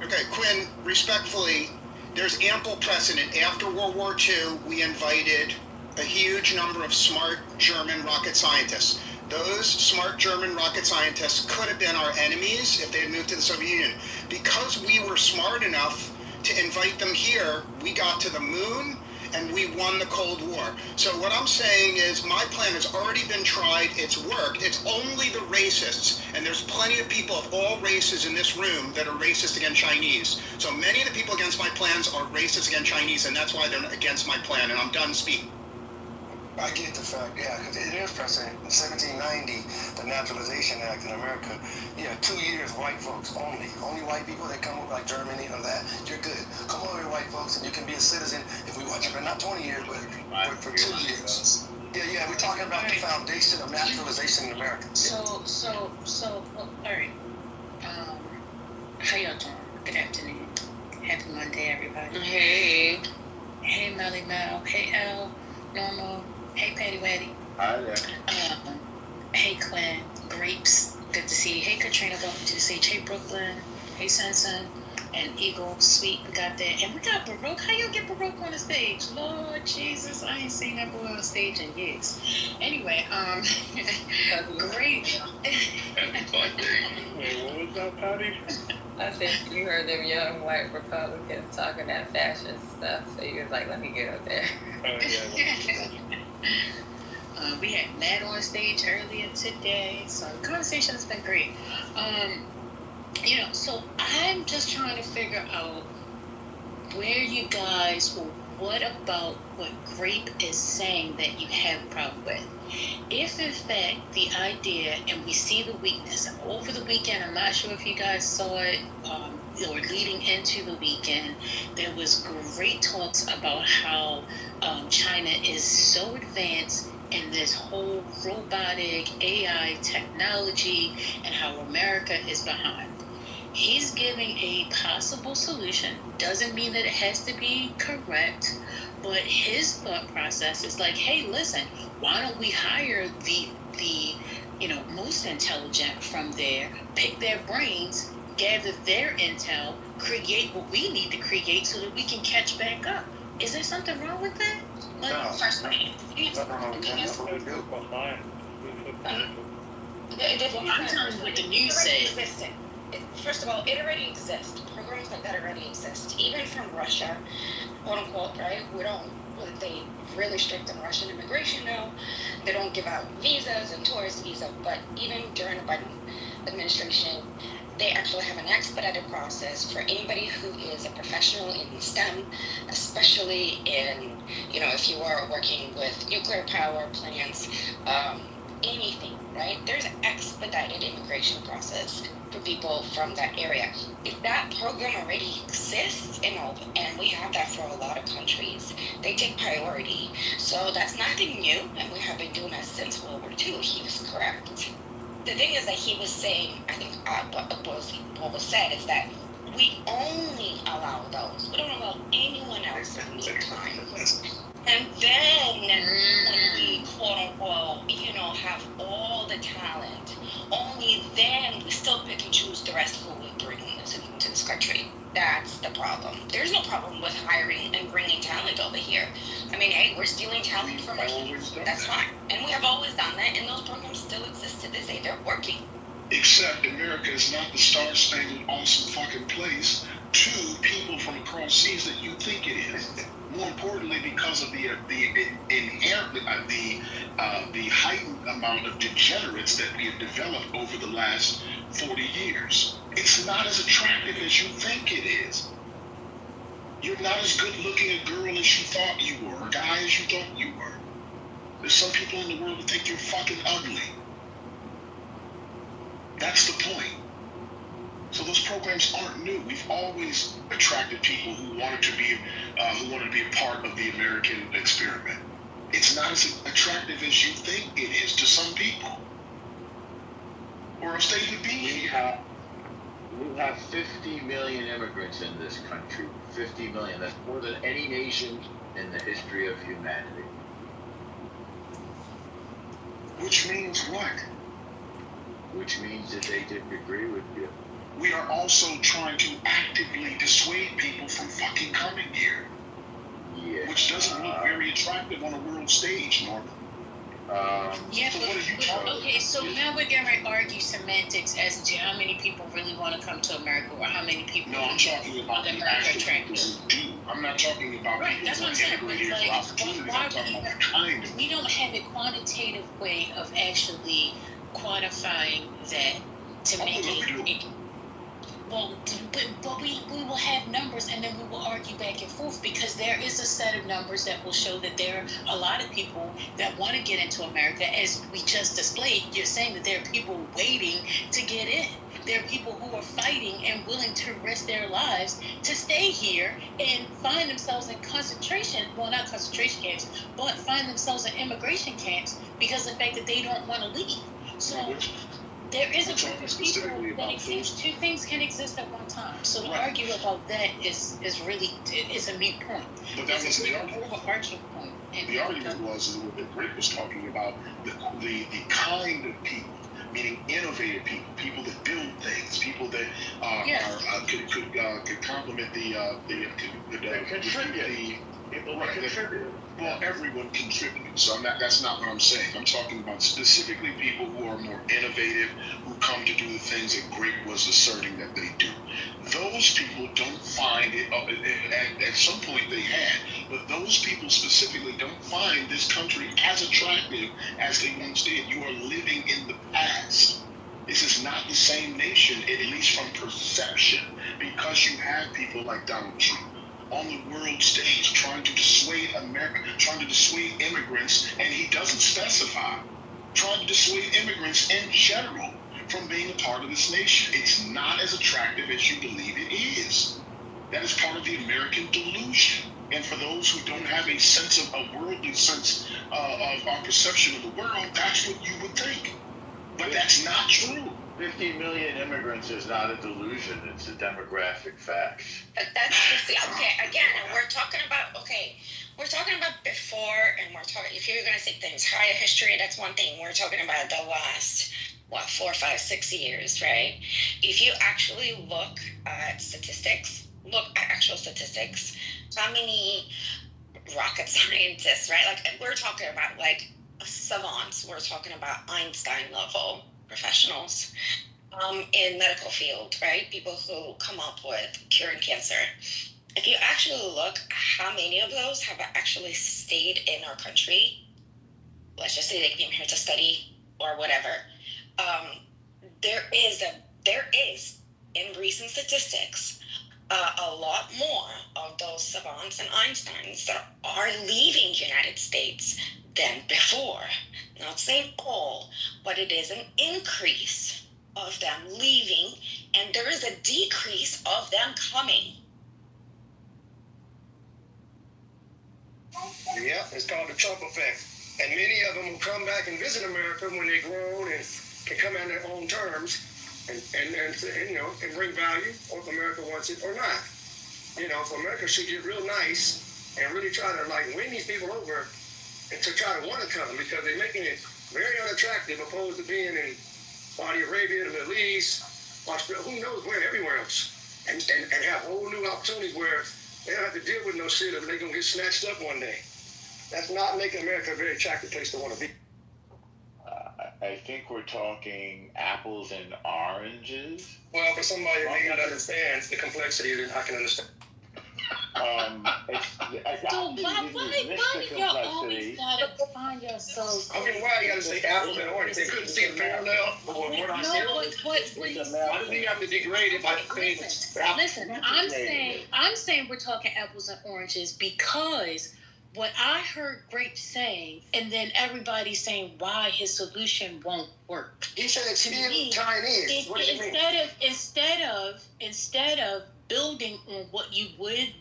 Okay, Quinn, respectfully, there's ample precedent. After World War II, we invited a huge number of smart German rocket scientists. Those smart German rocket scientists could have been our enemies if they had moved to the Soviet Union. Because we were smart enough to invite them here, we got to the moon and we won the Cold War. So what I'm saying is my plan has already been tried, it's worked, it's only the racists, and there's plenty of people of all races in this room that are racist against Chinese. So many of the people against my plans are racist against Chinese, and that's why they're against my plan, and I'm done speaking. I get the fact, yeah, because it is precedent. In 1790, the Naturalization Act in America, 2 years, white folks only. Only white people that come over, like Germany or that, you're good. Come over here, white folks, and you can be a citizen if we want you for not 20 years, but for 2 years. Yeah, we're talking about the foundation of naturalization in America. So, well, all right. How y'all doing? Good afternoon. Happy Monday, everybody. Hey. Hey, Melly Mel. Hey, Elle. Normal. Hey, Patty Waddy. Hi there. Hey, Quinn. Grapes. Good to see you. Hey, Katrina. Welcome to the stage. Hey, Brooklyn. Hey, Sanson. And Eagle. Sweet. We got that. And we got Baroque. How you get Baroque on the stage? Lord Jesus. I ain't seen that boy on stage in years. Anyway, great. What was that, Patty? I said you heard them young white Republicans talking that fashion stuff, so you was like, let me get up there. We had Matt on stage earlier today, so the conversation has been great. So I'm just trying to figure out where you guys, or what about what Grape is saying that you have a problem with. If in fact the idea, and we see the weakness, over the weekend, I'm not sure if you guys saw it, or leading into the weekend, there was great talks about how China is so advanced in this whole robotic AI technology and how America is behind. He's giving a possible solution. Doesn't mean that it has to be correct, but his thought process is like, hey, listen, why don't we hire the most intelligent from there, pick their brains, gather their intel, create what we need to create so that we can catch back up. Is there something wrong with that? Nothing wrong with that. That's what we do. I'm telling you what the news said. First of all, it already exists. Programs like that already exist. Even from Russia, quote unquote, right? They really strict on Russian immigration now. They don't give out visas and tourist visas, but even during the Biden administration, they actually have an expedited process for anybody who is a professional in STEM, especially in, if you are working with nuclear power plants, anything, right? There's an expedited immigration process for people from that area. If that program already exists, and we have that for a lot of countries, they take priority. So that's nothing new, and we have been doing that since World War II. He was correct. The thing is that he was saying, I think what was said is that we only allow those. We don't allow anyone else in the meantime. And then when we, quote unquote, have all the talent, only then we still pick and choose the rest who we bring into this country. That's the problem. There's no problem with hiring and bringing talent over here. I mean, hey, we're stealing talent from Russians. That's fine. And we have always done that, and those programs still exist to this day. They're working. Except America is not the star-spangled awesome fucking place to people from across seas that you think it is. More importantly, because of the heightened amount of degenerates that we have developed over the last 40 years. It's not as attractive as you think it is. You're not as good looking a girl as you thought you were, or guy as you thought you were. There's some people in the world who think you're fucking ugly. That's the point. So those programs aren't new. We've always attracted people who wanted to be a part of the American experiment. It's not as attractive as you think it is to some people, or else they would be here. We have 50 million immigrants in this country. 50 million. That's more than any nation in the history of humanity. Which means what? Which means that they didn't agree with you. We are also trying to actively dissuade people from fucking coming here. Yeah. Which doesn't look very attractive on a world stage, Norman. Yeah, so what are you but okay, so now we're going to argue semantics as to how many people really want to come to America, or how many people I'm talking about the actual people who do. I'm not talking about people that's who what I'm are saying. immigrating Like, for opportunities. I'm talking about the kind of. We don't have a quantitative way of actually quantifying that to make it. Well, but we will have numbers, and then we will argue back and forth, because there is a set of numbers that will show that there are a lot of people that want to get into America. As we just displayed, you're saying that there are people waiting to get in. There are people who are fighting and willing to risk their lives to stay here and find themselves in not concentration camps, but find themselves in immigration camps because of the fact that they don't want to leave. So there is a group of people that exists. Two things can exist at one time. So to argue about that is really a moot point. But that was the overarching point. And the argument was that Greg was talking about the kind of people, meaning innovative people that build things, people that could complement contribute. Well, everyone contributes, so that's not what I'm saying. I'm talking about specifically people who are more innovative, who come to do the things that Greg was asserting that they do. Those people don't find it, at some point they had, but those people specifically don't find this country as attractive as they once did. You are living in the past. This is not the same nation, at least from perception, because you have people like Donald Trump on the world stage trying to dissuade America, trying to dissuade immigrants, and he doesn't specify, trying to dissuade immigrants in general from being a part of this nation. It's not as attractive as you believe it is. That is part of the American delusion. And for those who don't have a sense of a worldly sense of our perception of the world, that's what you would think. But that's not true. 50 million immigrants is not a delusion, it's a demographic fact. That's again, and we're talking about before, and we're talking, if you're going to say things higher history, that's one thing. We're talking about the last 4, 5, 6 years, right? If you actually look at actual statistics, how many rocket scientists, right? Like, we're talking about like savants, we're talking about Einstein level professionals in medical field, right? People who come up with curing cancer. If you actually look, how many of those have actually stayed in our country? Let's just say they came here to study or whatever. There is in recent statistics a lot more of those savants and Einsteins that are leaving the United States than before. Not saying all, but it is an increase of them leaving, and there is a decrease of them coming. Yeah, it's called the Trump effect. And many of them will come back and visit America when they're grown and can come on their own terms and bring value, or if America wants it or not. If America should get real nice and really try to win these people over and to try to want to come, because they're making it very unattractive opposed to being in Saudi Arabia, the Middle East, Australia, who knows where, everywhere else, and have whole new opportunities where they don't have to deal with no shit if they're going to get snatched up one day. That's not making America a very attractive place to want to be. I think we're talking apples and oranges. Well, for somebody that may not understand the complexity, then I can understand. So why y'all always gotta find yourselves? Why you gotta say apples and oranges? They couldn't see the parallel. Why do we have to degrade it by saying Listen, I'm saying we're talking apples and oranges because what I heard Grape saying, and then everybody saying why his solution won't work. He said it's still Chinese. What do you mean? Instead of building on what you would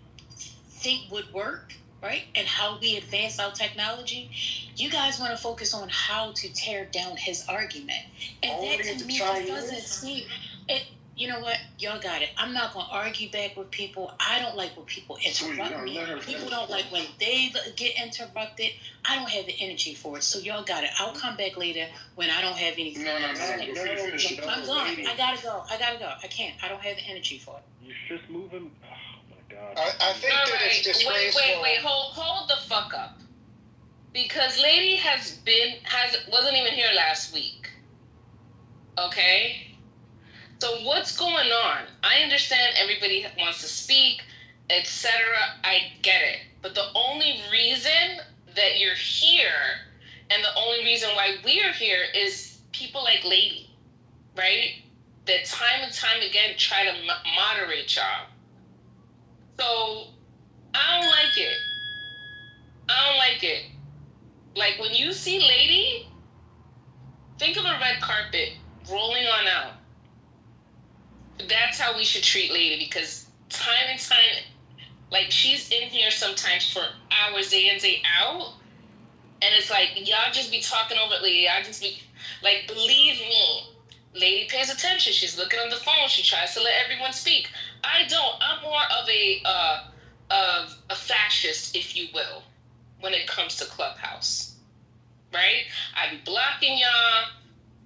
think would work, right, and how we advance our technology, you guys want to focus on how to tear down his argument, and only that to me doesn't seem it. You know what? Y'all got it. I'm not going to argue back with people. I don't like when people interrupt me. People don't like when they get interrupted. I don't have the energy for it. So y'all got it. I'll come back later when I don't have anything. No. I'm gone. I got to go. I can't. I don't have the energy for it. You're just moving. Oh, my God. I think that it's disgraceful. Wait. Hold the fuck up. Because Lady wasn't even here last week. Okay? So what's going on? I understand everybody wants to speak, etc. I get it. But the only reason that you're here and the only reason why we're here is people like Lady, right? That time and time again try to moderate y'all. So I don't like it. Like when you see Lady, think of a red carpet rolling on out. That's how we should treat Lady, because time and time, like she's in here sometimes for hours, day in, day out, and it's like y'all just be talking over Lady. I just be like, believe me, Lady pays attention. She's looking on the phone. She tries to let everyone speak. I don't. I'm more of a fascist, if you will, when it comes to Clubhouse, right? I be blocking y'all.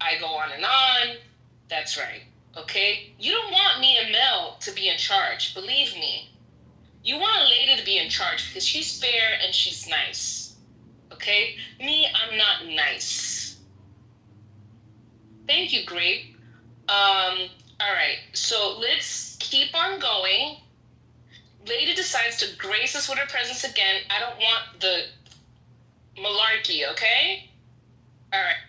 I go on and on. That's right. Okay? You don't want me and Mel to be in charge. Believe me. You want a Lady to be in charge because she's fair and she's nice. Okay? Me, I'm not nice. Thank you, Grape. All right. So let's keep on going. Lady decides to grace us with her presence again. I don't want the malarkey, okay? All right.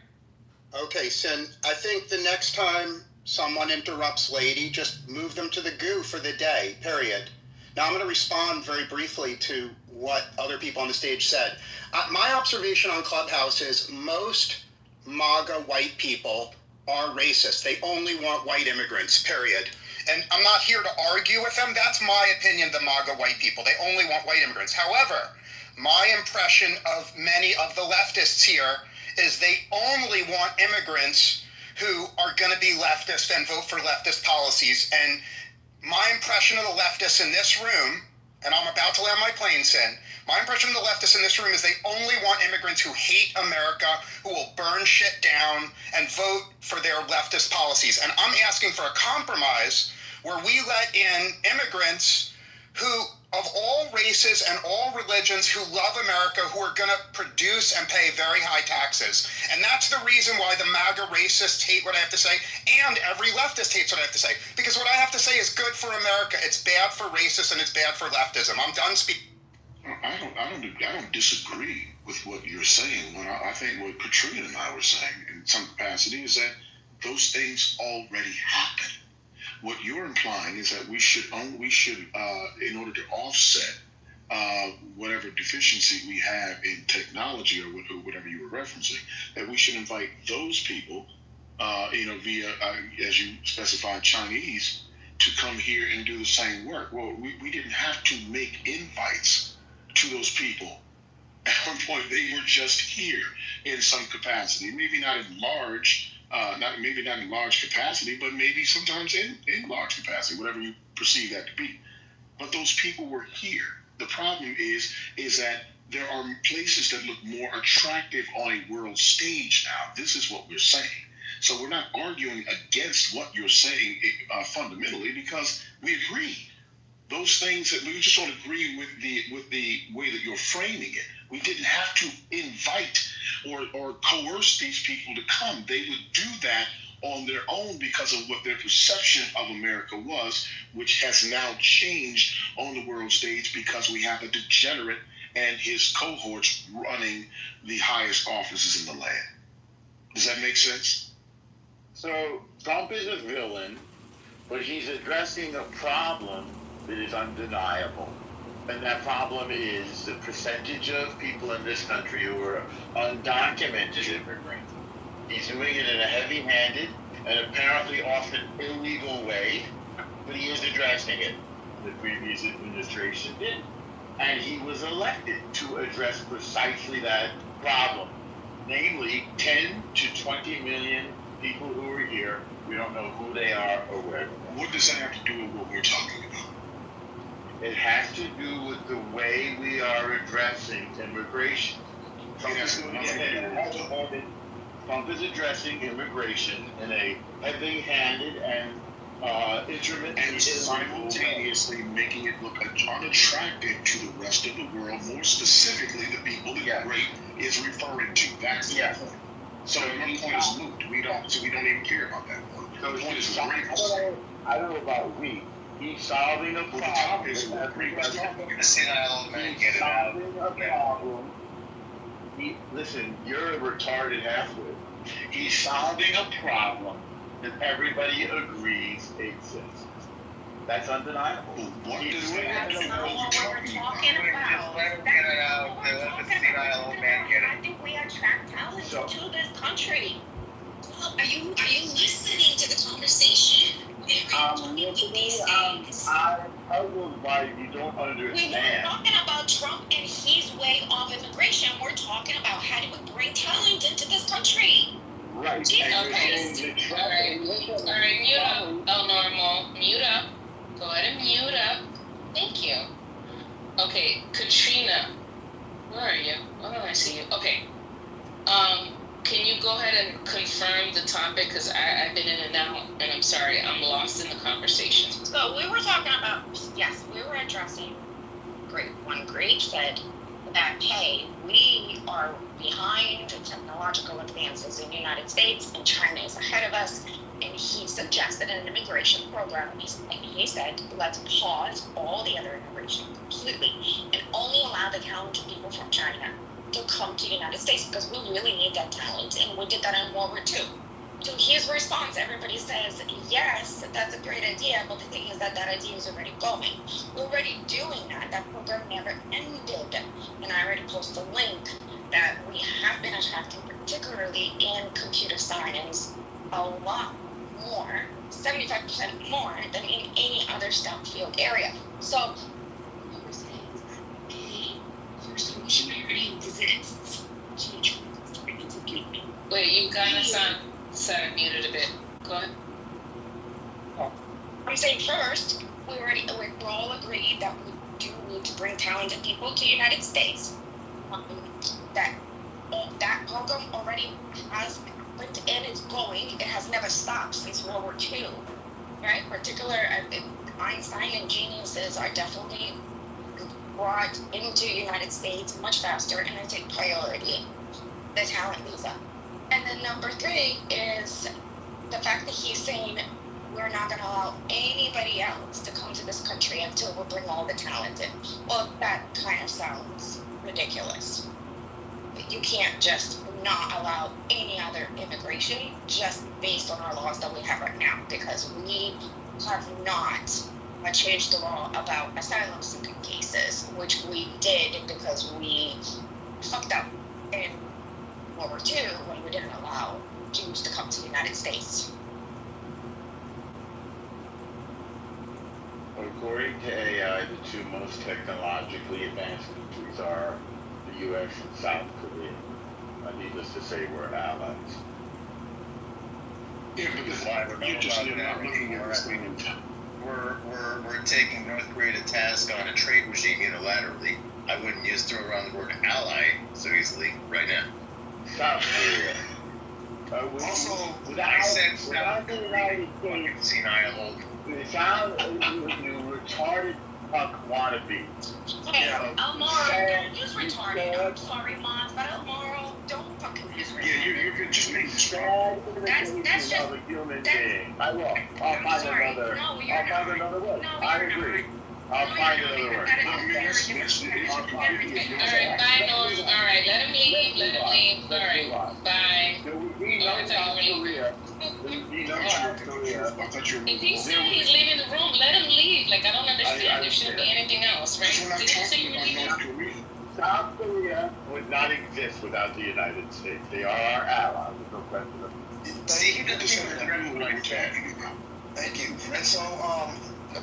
Okay, Sin, I think the next time someone interrupts Lady, just move them to the goo for the day, period. Now I'm going to respond very briefly to what other people on the stage said. My observation on Clubhouse is most MAGA white people are racist. They only want white immigrants, period. And I'm not here to argue with them. That's my opinion, the MAGA white people. They only want white immigrants. However, my impression of many of the leftists here is they only want immigrants who are going to be leftist and vote for leftist policies. And my impression of the leftists in this room, and I'm about to land my plane, Sin, my impression of the leftists in this room is they only want immigrants who hate America, who will burn shit down and vote for their leftist policies. And I'm asking for a compromise where we let in immigrants who of all races and all religions who love America, who are going to produce and pay very high taxes. And that's the reason why the MAGA racists hate what I have to say, and every leftist hates what I have to say. Because what I have to say is good for America. It's bad for racists and it's bad for leftism. I'm done speaking. I don't disagree with what you're saying. I think what Katrina and I were saying in some capacity is that those things already happen. What you're implying is that we should, in order to offset whatever deficiency we have in technology or whatever you were referencing, that we should invite those people, via, as you specified, Chinese, to come here and do the same work. Well, we didn't have to make invites to those people. At one point, they were just here in some capacity, maybe not in large. Not in large capacity, but maybe sometimes in large capacity, whatever you perceive that to be. But those people were here. The problem is that there are places that look more attractive on a world stage now. This is what we're saying. So we're not arguing against what you're saying fundamentally, because we agree. Those things that we just don't agree with the way that you're framing it. We didn't have to invite or coerce these people to come. They would do that on their own because of what their perception of America was, which has now changed on the world stage because we have a degenerate and his cohorts running the highest offices in the land. Does that make sense? So Trump is a villain, but he's addressing a problem that is undeniable. And that problem is the percentage of people in this country who are undocumented immigrants. He's doing it in a heavy-handed and apparently often illegal way, but he is addressing it. The previous administration did. And he was elected to address precisely that problem. Namely, 10 to 20 million people who are here. We don't know who they are or where they are. What does that have to do with what we're talking about? It has to do with the way we are addressing immigration. Trump is addressing immigration in a heavy-handed and intermittent and simultaneously making it look unattractive to the rest of the world, more specifically the people that Great is referring to. That's the point. So your point is moot. We don't even care about that point. The point is I don't know about we. He's solving a problem. The topic is what Great was talking about. Senile man, get it out. Solving a problem. Listen, you're a retarded halfwit. He's solving a problem that everybody agrees exists. That's undeniable. What does that have to do with what we're talking about? Let him get it out. Let the senile old man get it. I think we attract talent to this country. Are you listening to the conversation? I'm puzzled why you don't understand. We're talking about Trump and his way of immigration. We're talking about how do we bring talent into this country. Right. Jesus Christ. All right, mute up. Oh, normal. Mute up. Go ahead and mute up. Thank you. Okay, Katrina. Where are you? Why don't I see you? Okay. Can you go ahead and confirm the topic? Because I've been in and out, and I'm sorry, I'm lost in the conversation. So we were talking about, yes, we were addressing when Grape said that, hey, we are behind technological advances in the United States, and China is ahead of us, and he suggested an immigration program, and he said, let's pause all the other immigration completely, and only allow the talented people from China to come to the United States, because we really need that talent, and we did that in World War II. To his response, everybody says, yes, that's a great idea, but the thing is that idea is already going. We're already doing that. That program never ended. And I already posted a link that we have been attracting, particularly in computer science, a lot more, 75% more than in any other STEM field area. So, we were saying that your solution already exists. Wait, you got us on. Sorry, muted a bit. Go ahead. I'm saying first, we're all agreed that we do need to bring talented people to the United States. That program already has happened and it's going. It has never stopped since World War II, right? Einstein and geniuses are definitely brought into the United States much faster, and I take priority the talent visa. And then number 3 is the fact that he's saying we're not going to allow anybody else to come to this country until we bring all the talent in. Well, that kind of sounds ridiculous. You can't just not allow any other immigration just based on our laws that we have right now, because we have not changed the law about asylum seeking cases, which we did because we fucked up in World War II when we didn't allow Jews to come to the United States. According to AI, the 2 most technologically advanced countries are the U.S. and South Korea. Needless to say, we're allies. Yeah, because you're just not looking at this thing in time. We're taking North Korea to task on a trade regime unilaterally. I wouldn't throw around the word ally so easily right now. South Korea. Also, without the United States, senile. You retarded fuck wannabe. Hey, Elmore, don't use retarded. I'm sorry, Mons, but Elmore, don't fucking use retarded. Yeah, you could just make the That's just of a human being. I will. I'll find another. No, I'll find another way. No, I agree. I'll find another way. Alright, bye, Nose. Alright, let him leave. Alright, bye. There would be no South Korea. There would be no South Korea. If he said he's leaving the room, let him leave. Like, I don't understand. There shouldn't be anything else, right? Didn't you say you were leaving? South Korea would not exist without the United States. They are our allies. There's no question of it. Thank you. And so,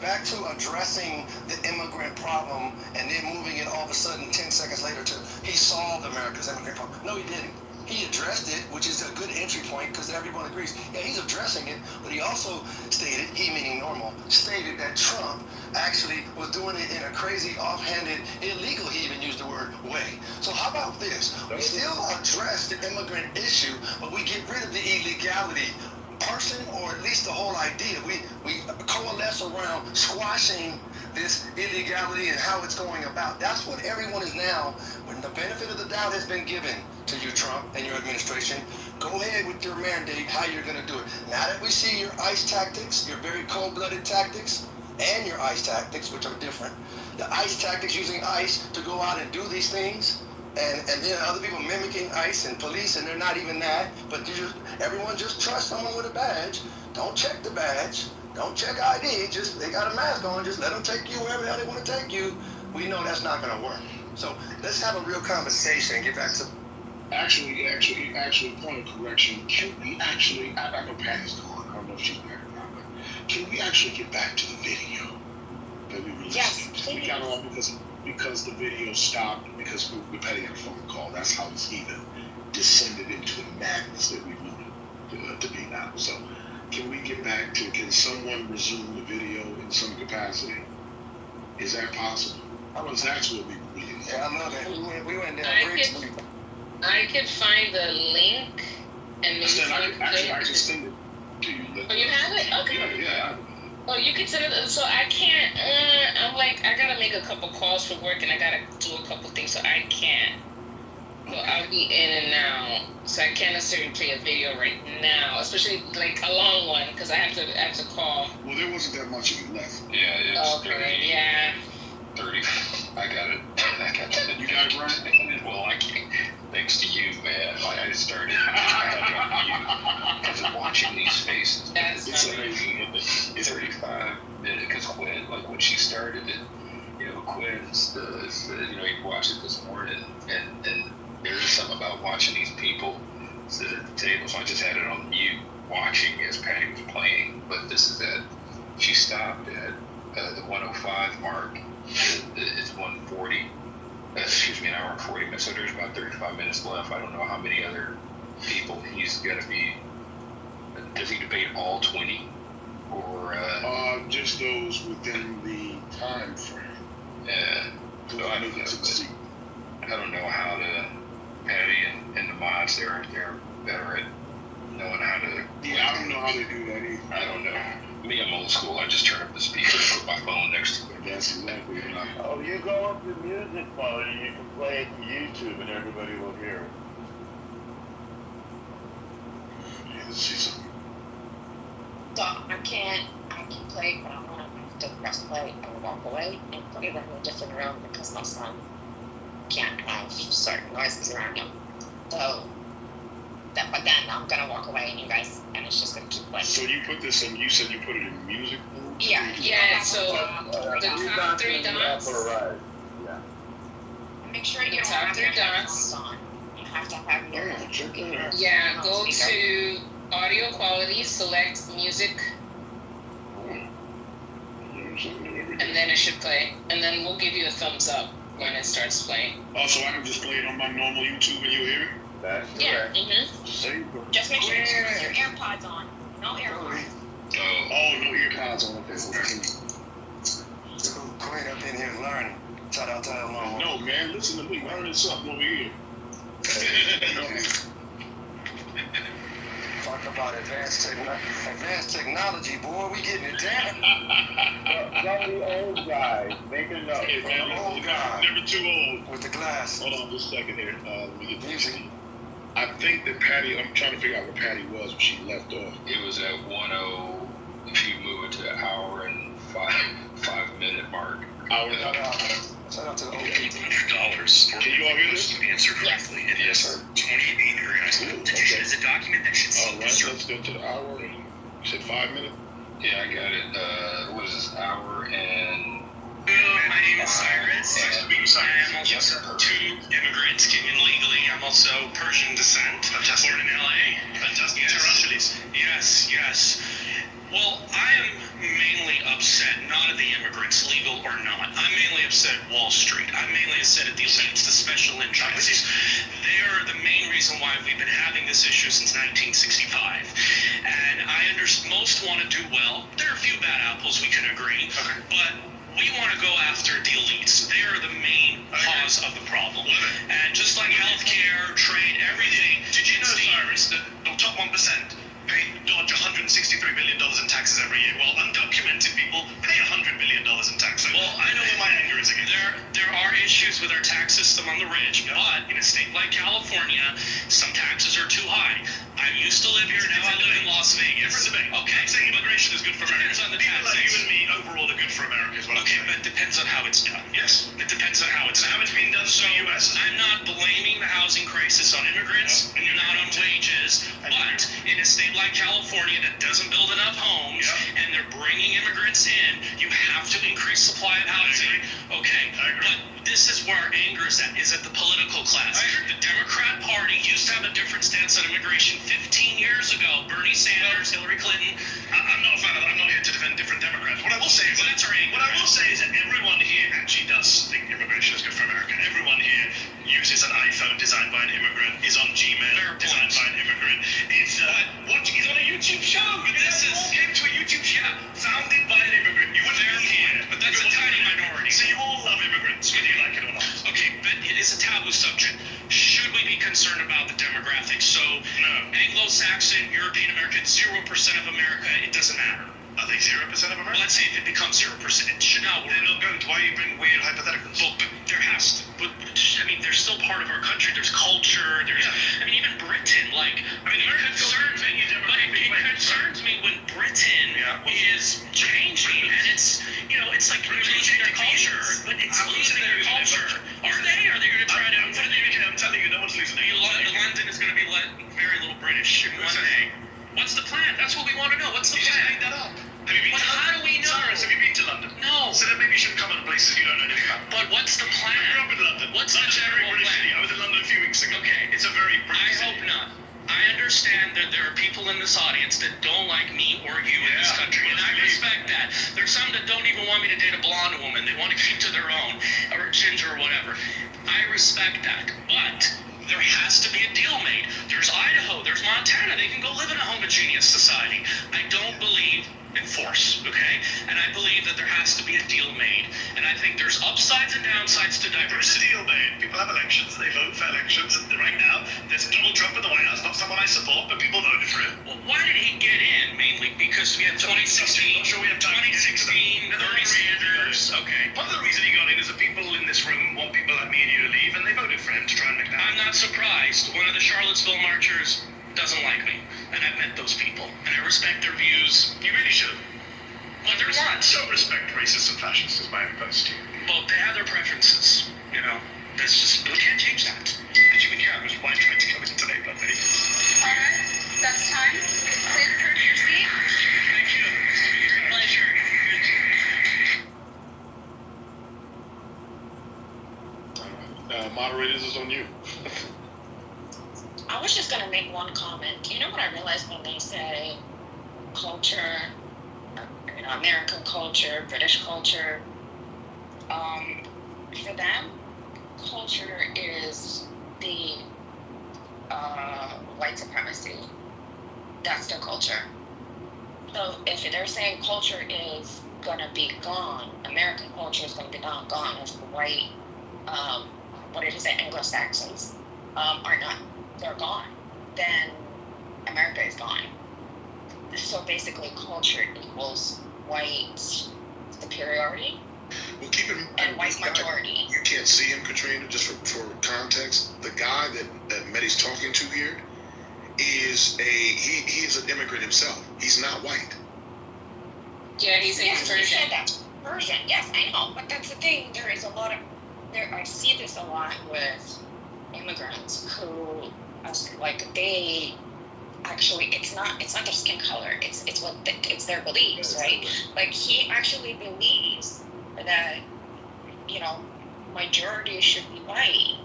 back to addressing the immigrant problem and then moving it all of a sudden 10 seconds later to he solved America's immigrant problem. No, he didn't. He addressed it, which is a good entry point because everyone agrees. Yeah, he's addressing it, but he also stated, he meaning normal, stated that Trump actually was doing it in a crazy, offhanded, illegal, he even used the word, way. So how about this? We still address the immigrant issue, but we get rid of the illegality person, or at least the whole idea. We coalesce around squashing this illegality and how it's going about. That's what everyone is now, when the benefit of the doubt has been given to you, Trump, and your administration, go ahead with your mandate, how you're going to do it. Now that we see your ICE tactics, your very cold-blooded tactics, and your ICE tactics, which are different. The ICE tactics, using ICE to go out and do these things, and then other people mimicking ICE and police, and they're not even that, but everyone just trusts someone with a badge. Don't check the badge. Don't check ID. Just, they got a mask on. Just let them take you wherever the hell they want to take you. We know that's not going to work. So let's have a real conversation and get back to... Actually, point of correction. Can we actually, I know Patty's gone. I don't know if she's back or not, but can we actually get back to the video that we released? Yes, please. We got it off because the video stopped because we Patty had a phone call. That's how it's even descended into the madness that we wanted to be now. So can we get back to, can someone resume the video in some capacity? Is that possible? Because that's what we really need. Yeah, I know that. We went down briefly. I could find the link and maybe I can send it to you. Oh, you have it? Okay. Yeah. Oh, you can send it. So I can't. I'm like, I gotta make a couple calls for work, and I gotta do a couple things, so I can't. So I'll be in and out, so I can't necessarily play a video right now, especially like a long one, because I have to call. Well, there wasn't that much of it left. Yeah, it's okay. Yeah. 30. I got it. You got it right? Well, I can't. Thanks to you, man. I started because of watching these faces. That's it's amazing. It's 35 minutes because Quinn, like when she started it, Quinn's he watched it this morning, and there is something about watching these people sit at the table. So I just had it on mute, watching as Patty was playing. But this is that she stopped at the 105 mark. It's 140. An hour and 40 minutes. So there's about 35 minutes left. I don't know how many other people he's going to be. Does he debate all 20, or just those within the time frame? Yeah. So I don't know how to. Patty and the mods, they're better at knowing how to. Yeah, I don't know how they do that either. I don't know. Me, I'm old school. I just turn up the speaker and put my phone next to it. That's exactly what I'm. Oh, you go up to music mode and you can play it to YouTube and everybody will hear it. Yeah, let's see something. So I can play, but I'm gonna have to press play and walk away and play them in a different room because my son can't have certain noises around him. So, but then I'm gonna walk away and you guys, and it's just gonna keep playing. So you put this in, you said you put it in music mode? Yeah, so the top 3 dots. Yeah. Make sure you The don't top have 3 your dots. headphones on. You have to have your Yeah, go to audio quality, select music, and then it should play. And then we'll give you a thumbs up when it starts playing. Oh, so I can just play it on my normal YouTube and you'll hear it? That's correct. Just make sure you put your AirPods on. No AirPods. Oh, no earpods on. Okay. So Quinn up in here learning. Shout out to Elon. No, man, listen to me. Learning something over here. Talk about advanced technology, boy. We getting it down. From the old guy, make a note. Hey, man, old guy. Never too old. With the glass. Hold on just a second here. Let me get the music. I think that Patty, I'm trying to figure out where Patty was when she left off. It was at 10. If you move it to an hour and 5 minute mark. Hour and Shout out to the old people. $100. Can you all hear this? Answer correctly. It is 28 degrees. Okay. Is a document that should All right, let's go to the hour. You said 5 minutes? Yeah, I got it. What is this? Hour and. My name is Cyrus. I am also 2 immigrants, Kenyan legally. I'm also Persian descent. Born in LA. Fantastic. Yes. Well, I am mainly upset not at the immigrants, legal or not. I'm mainly upset at Wall Street. I'm mainly upset at the elites, the special interests. They are the main reason why we've been having this issue since 1965. And I understand most want to do well. There are a few bad apples, we can agree. But we want to go after the elites. They are the main cause of the problem. And just like healthcare, trade, everything. Did you know, Cyrus, that the top 1% pay dodge $163 billion in taxes every year, while undocumented people pay $100 billion in taxes? Well, I know where my anger is again. There are issues with our tax system on the rich, but in a state like California, some taxes are too high. I used to live here, now I live in Las Vegas. Okay. I'm saying immigration is good for America. Depends on the people like you and me overall are good for America as well. Okay, but it depends on how it's done. Yes. It depends on how it's being done. So U.S. I'm not blaming the housing crisis on immigrants, not on wages, but in a state like California that doesn't build enough homes and they're bringing immigrants in, you have to increase supply of housing. Okay, but this is where our anger is at the political class. The Democrat Party used to have a different stance on immigration 15 years ago. Bernie Sanders, Hillary Clinton. I'm not here to defend different Democrats. What I will say is that everyone here actually does think immigration is good for America. Everyone here uses an iPhone designed by an immigrant, is on Gmail designed by an immigrant. It's he's on a YouTube show. But this is came to a YouTube show founded by an immigrant. You wouldn't be here, but that's a tiny minority. So you all love immigrants, whether you like it or not. Okay, but it is a taboo subject. Should we be concerned about the demographics? So, no. Anglo-Saxon, European American, 0% of America, it doesn't matter. Are they 0% of America? Let's say if it becomes 0%, it should not work. They're not going to. Why are you bring weird hypotheticals? Well, but there has to. But I mean, they're still part of our country. There's culture. There's. I mean, even Britain. Like, I mean, it concerns me when Britain is changing, and it's it's like losing their culture. But it's losing their culture. Are they? Are they going to try to? I'm telling you, no one's losing their culture. London is going to be very little British in one day. What's the plan? That's what we want to know. What's the plan? You just made that up. Have you been to London? How do we know? Cyrus, have you been to London? No. So then maybe you shouldn't come on places you don't know anything about. But what's the plan? I grew up in London. What's the general plan? I was in London a few weeks ago. Okay. It's a very British city. I hope not. I understand that there are people in this audience that don't like me or you in this country, and I respect that. There's some that don't even want me to date a blonde woman. They want to keep to their own, or ginger or whatever. I respect that, but there has to be a deal made. There's Idaho, there's Montana. They can go live in a homogeneous society. I don't believe in force, okay? And I believe that there has to be a deal made. And I think there's upsides and downsides to diversity. There's a deal made. People have elections, they vote for elections, and right now, there's Donald Trump in the White House, not someone someone I support, but people voted for him. Well, why did he get in? Mainly because we had 2016, I'm sure we have time. 2016, Bernie Sanders. Okay. Part of the reason he got in is that people in this room want people like me and you to leave, and they voted for him to try and make that I'm happen. not surprised. One of the Charlottesville marchers doesn't like me, and I've met those people, and I respect their views. You really should. What they want. Don't respect racists and fascists is my advice to you. Well, they have their preferences. You know, that's just we can't change that. As you can hear, I was why trying to come in today, but they... Alright, that's time. Please return to your seat. Thank you. It's been a pleasure. Moderators, is on you. I was just gonna make one comment. You know what I realized when they say culture, American culture, British culture, for them, culture is the white supremacy. That's their culture. So if they're saying culture is gonna be gone, American culture is gonna be gone if the white, what did he say, Anglo-Saxons are not, they're gone, then America is gone. So basically culture equals white superiority. Well, keep in and white majority. You can't see him, Katrina, just for context. The guy that Mehdi's talking to here is he is an immigrant himself. He's not white. Yeah, he's Persian. Persian, yes, I know. But that's the thing. There is a lot of I see this a lot with immigrants who, like, they actually it's not their skin color. It's their beliefs, right? Like he actually believes that majority should be white,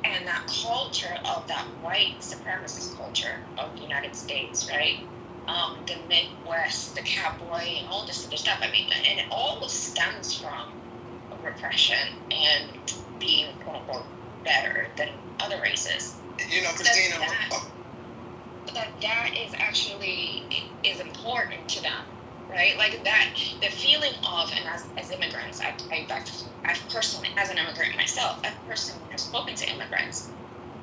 and that culture of that white supremacist culture of the United States, right? The Midwest, the cowboy, and all this other stuff. I mean, and it all stems from repression and being quote unquote better than other races. Christina. That is actually is important to them, right? Like that, the feeling of, and as immigrants, I've personally, as an immigrant myself, I've personally spoken to immigrants.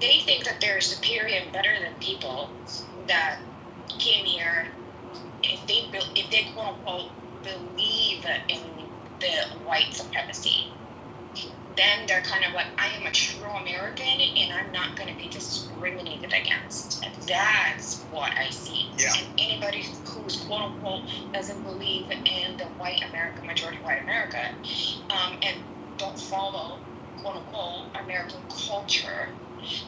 They think that they're superior and better than people that came here. If they quote unquote believe in the white supremacy, then they're kind of like, I am a true American and I'm not going to be discriminated against. And that's what I see. Yeah. And anybody who's quote unquote doesn't believe in the white America, majority white America, and don't follow quote unquote American culture,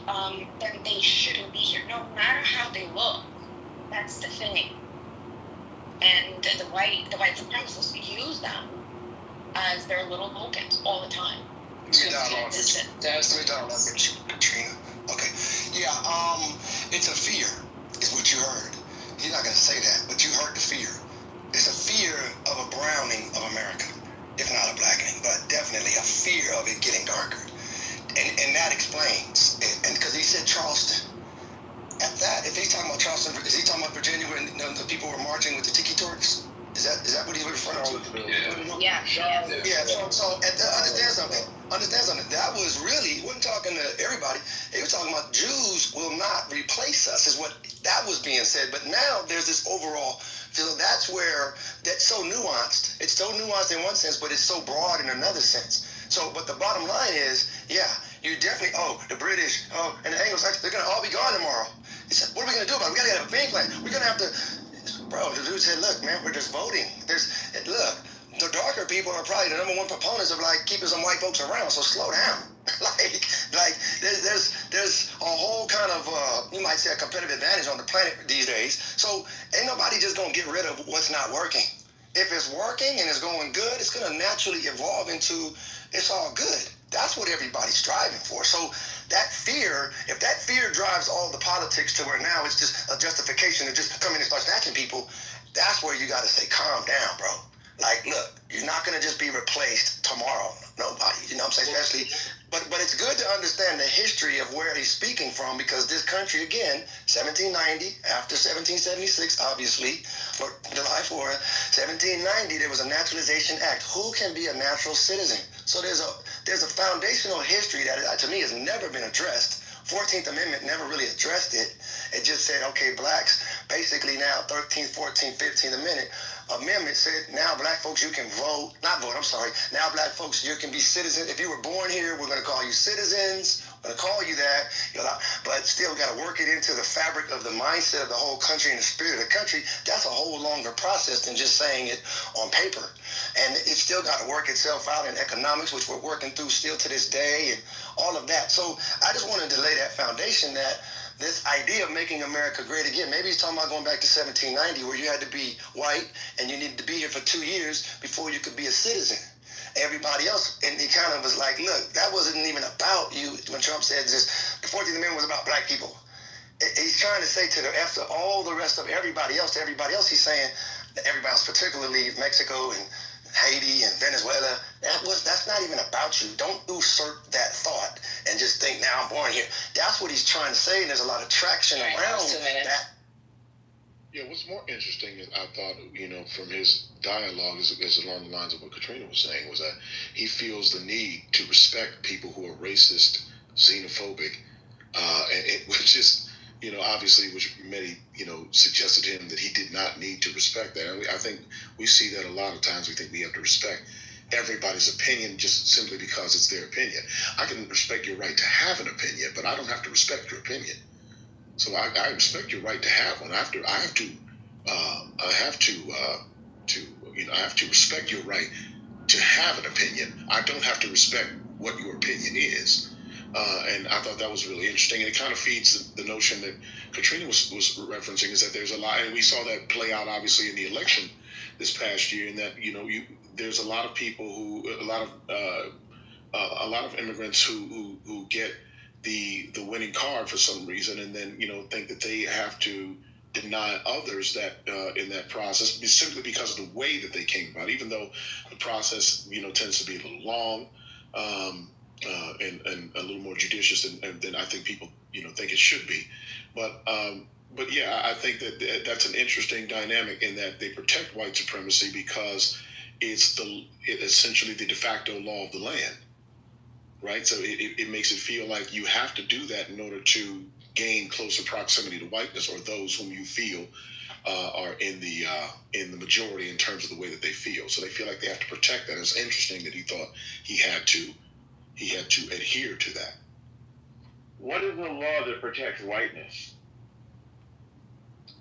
then they shouldn't be here, no matter how they look. That's the thing. And the white supremacists use them as their little tokens all the time. Katrina. Okay. Yeah, it's a fear, is what you heard. He's not going to say that, but you heard the fear. It's a fear of a browning of America, if not a blackening, but definitely a fear of it getting darker. And that explains it. And because he said Charleston. At that, if he's talking about Charleston, is he talking about Virginia when the people were marching with the tiki torches? Is that what he was referring to? Yeah. So understand something. That was really, he wasn't talking to everybody. He was talking about Jews will not replace us, is what that was being said. But now there's this overall, so that's where, that's so nuanced. It's so nuanced in one sense, but it's so broad in another sense. So, but the bottom line is, yeah, you definitely, the British, and the Anglo-Saxons, they're going to all be gone tomorrow. He said, what are we going to do about it? We got to have a game plan. We're going to have to, bro, the dude said, look, man, we're just voting. Look, the darker people are probably the number one proponents of, like, keeping some white folks around, so slow down. like there's a whole kind of, you might say, a competitive advantage on the planet these days. So ain't nobody just going to get rid of what's not working. If it's working and it's going good, it's going to naturally evolve into it's all good. That's what everybody's striving for. So that fear, if that fear drives all the politics to where now it's just a justification to just come in and start snatching people, that's where you got to say, calm down, bro. Like, look, you're not going to just be replaced tomorrow. Nobody, you know what I'm saying? Especially, but it's good to understand the history of where he's speaking from, because this country, again, 1790, after 1776, obviously, for July 4th, 1790, there was a Naturalization Act. Who can be a natural citizen? So there's a foundational history that, to me, has never been addressed 14th Amendment never really addressed it. It just said, okay, blacks, basically now 13th, 14th, 15th Amendment said, now black folks, you can vote, not vote, I'm sorry. Now black folks, you can be citizens. If you were born here, we're going to call you citizens. We're going to call you that. But still got to work it into the fabric of the mindset of the whole country and the spirit of the country. That's a whole longer process than just saying it on paper. And it's still got to work itself out in economics, which we're working through still to this day, and all of that. So I just wanted to lay that foundation that this idea of making America great again, maybe he's talking about going back to 1790 where you had to be white and you needed to be here for 2 years before you could be a citizen. Everybody else, and he kind of was like, look, that wasn't even about you. When Trump said this, the 14th Amendment was about black people. He's trying to say to the after all the rest of everybody else, he's saying that everybody else, particularly Mexico and Haiti and Venezuela, that's not even about you. Don't usurp that thought and just think, now I'm born here. That's what he's trying to say, and there's a lot of traction around that. Yeah, what's more interesting, I thought, from his dialogue is along the lines of what Katrina was saying, was that he feels the need to respect people who are racist, xenophobic, which is, obviously, which many, suggested to him that he did not need to respect that. And I think we see that a lot of times. We think we have to respect everybody's opinion just simply because it's their opinion. I can respect your right to have an opinion, but I don't have to respect your opinion. So I respect your right to have one. I have to respect your right to have an opinion. I don't have to respect what your opinion is. And I thought that was really interesting. And it kind of feeds the notion that Katrina was referencing, is that there's a lot, and we saw that play out obviously in the election this past year, and that, there's a lot of people a lot of immigrants who get the winning card for some reason, and then think that they have to deny others that in that process simply because of the way that they came about, even though the process tends to be a little long and a little more judicious than I think people think it should be. But yeah, I think that that's an interesting dynamic in that they protect white supremacy because it's essentially the de facto law of the land. Right, so it makes it feel like you have to do that in order to gain closer proximity to whiteness, or those whom you feel are in the majority in terms of the way that they feel. So they feel like they have to protect that. It's interesting that he thought he had to adhere to that. What is the law that protects whiteness?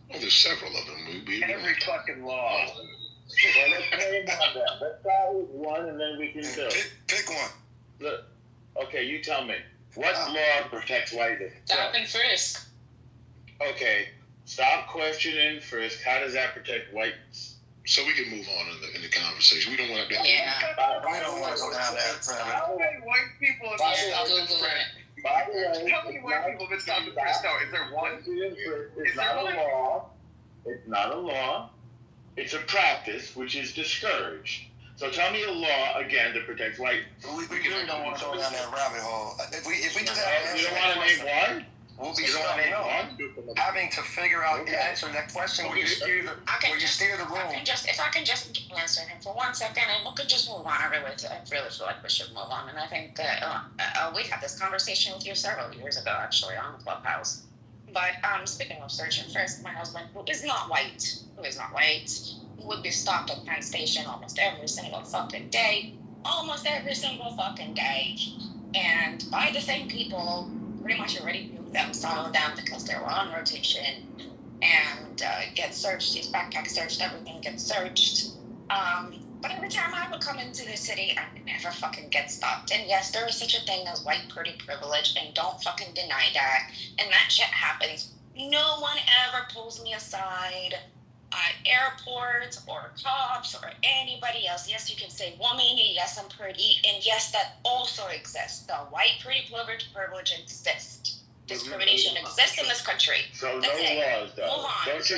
Well, there's several of them. Every fucking law. Well, let's name one of them. Let's start with one, and then we can go. Pick one. Look. Okay, you tell me. What law protects whiteness? Stop and frisk. Okay, stop, question, and frisk. How does that protect whiteness? So we can move on in the conversation. We don't want to. Yeah. We don't want to go down that rabbit. How many white people have stopped and frisked? How many white people have been stopped and frisked? No, is there one? It's not a law. It's not a law. It's a practice which is discouraged. So tell me a law again that protects white. We really don't want to go down that rabbit hole. If we just have you don't want to name one? We'll be stuck having to figure out the answer to that question where you steer the room. If I can just answer him for 1 second, and we could just move on. I really feel like we should move on. And I think that we had this conversation with you several years ago, actually, on the Clubhouse. But speaking of search and frisk, my husband, who is not white, would be stopped at Penn Station almost every single fucking day. And by the same people, pretty much already knew them, some of them, because they were on rotation, and get searched, his backpack searched, everything gets searched. But every time I would come into the city, I would never fucking get stopped. And yes, there is such a thing as white pretty privilege, and don't fucking deny that. And that shit happens. No one ever pulls me aside at airports or cops or anybody else. Yes, you can say woman, yes, I'm pretty, and yes, that also exists. The white pretty privilege exists. Discrimination exists in this country. So that's no it. laws, though. Move on. Okay,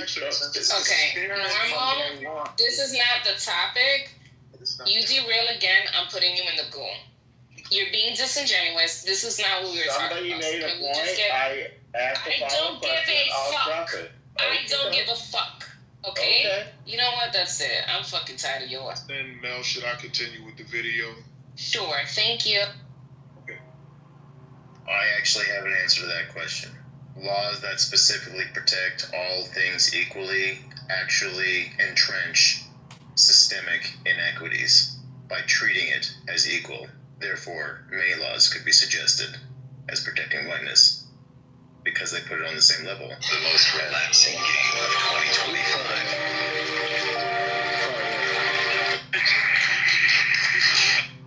normal. This is not the topic. You derail again, I'm putting you in the goal. You're being disingenuous. This is not what we were talking about. Somebody made a point. I asked a follow-up question. I'll drop it. I don't give a fuck. Okay? You know what? That's it. I'm fucking tired of yours. Then, Mel, should I continue with the video? Sure. Thank you. I actually have an answer to that question. Laws that specifically protect all things equally actually entrench systemic inequities by treating it as equal. Therefore, many laws could be suggested as protecting whiteness because they put it on the same level. The most relaxing game of 2025.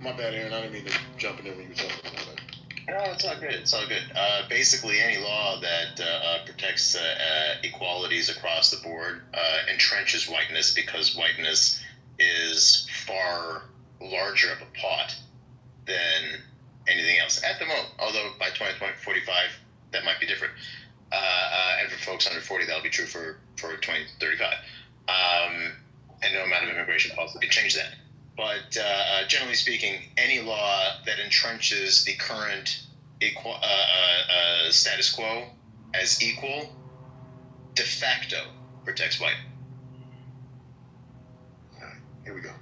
My bad, Aaron. I didn't mean to jump in there when you were talking about that. No, it's all good. It's all good. Basically, any law that protects equalities across the board entrenches whiteness because whiteness is far larger of a pot than anything else at the moment. Although by 2045, that might be different. And for folks under 40, that'll be true for 2035. And no amount of immigration policy can change that. But generally speaking, any law that entrenches the current status quo as equal, de facto protects white. All right, here we go.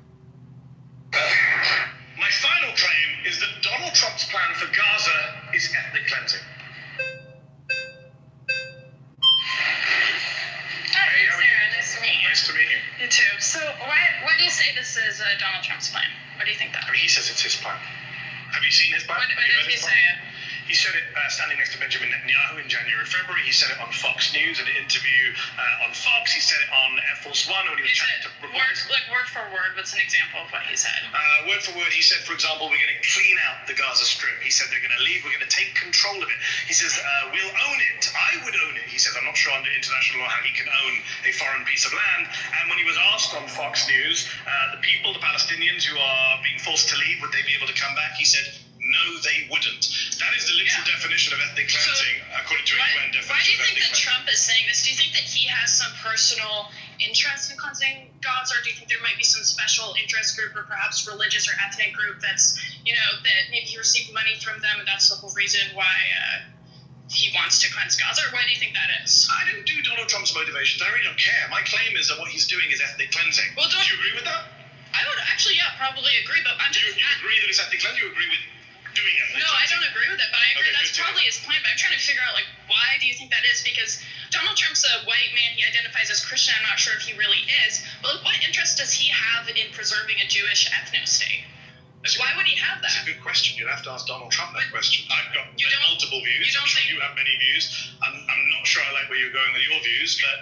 My final claim is that Donald Trump's plan for Gaza is ethnic cleansing. Hey, how are you? Nice to meet you. Nice to meet you. You too. So why do you say this is Donald Trump's plan? Why do you think that? I mean, he says it's his plan. Have you seen his plan? What Have you did heard he his say? plan? He said it standing next to Benjamin Netanyahu in January, February. He said it on Fox News in an interview on Fox. He said it on Air Force One when he was chatting to reporters. Word for word, what's an example of what he said? Word for word, he said, for example, we're going to clean out the Gaza Strip. He said they're going to leave. We're going to take control of it. He says, we'll own it. I would own it. He says, I'm not sure under international law how he can own a foreign piece of land. And when he was asked on Fox News, the people, the Palestinians who are being forced to leave, would they be able to come back? He said, no, they wouldn't. That is the literal definition of ethnic cleansing, according to a UN definition. Why do you of think ethnic that cleansing. Trump is saying this? Do you think that he has some personal interest in cleansing Gaza, or do you think there might be some special interest group or perhaps religious or ethnic group that's, that maybe he received money from them and that's the whole reason why he wants to cleanse Gaza, or why do you think that is? I don't do Donald Trump's motivations. I really don't care. My claim is that what he's doing is ethnic cleansing. Well, do you agree with that? I would actually, probably agree, but I'm just... Do you agree that it's ethnic cleansing? Do you agree with doing ethnic No, cleansing? I don't agree with it, but I agree Okay, that's good to probably his plan. But I'm trying to figure out, why do you think that is? Because Donald Trump's a white man. He identifies as Christian. I'm not sure if he really is. But what interest does he have in preserving a Jewish ethno-state? Why would he have that? That's a good question. You'd have to ask Donald Trump that question. I've got multiple views. You don't I'm sure think- you have many views. I'm not sure I like where you're going with your views, but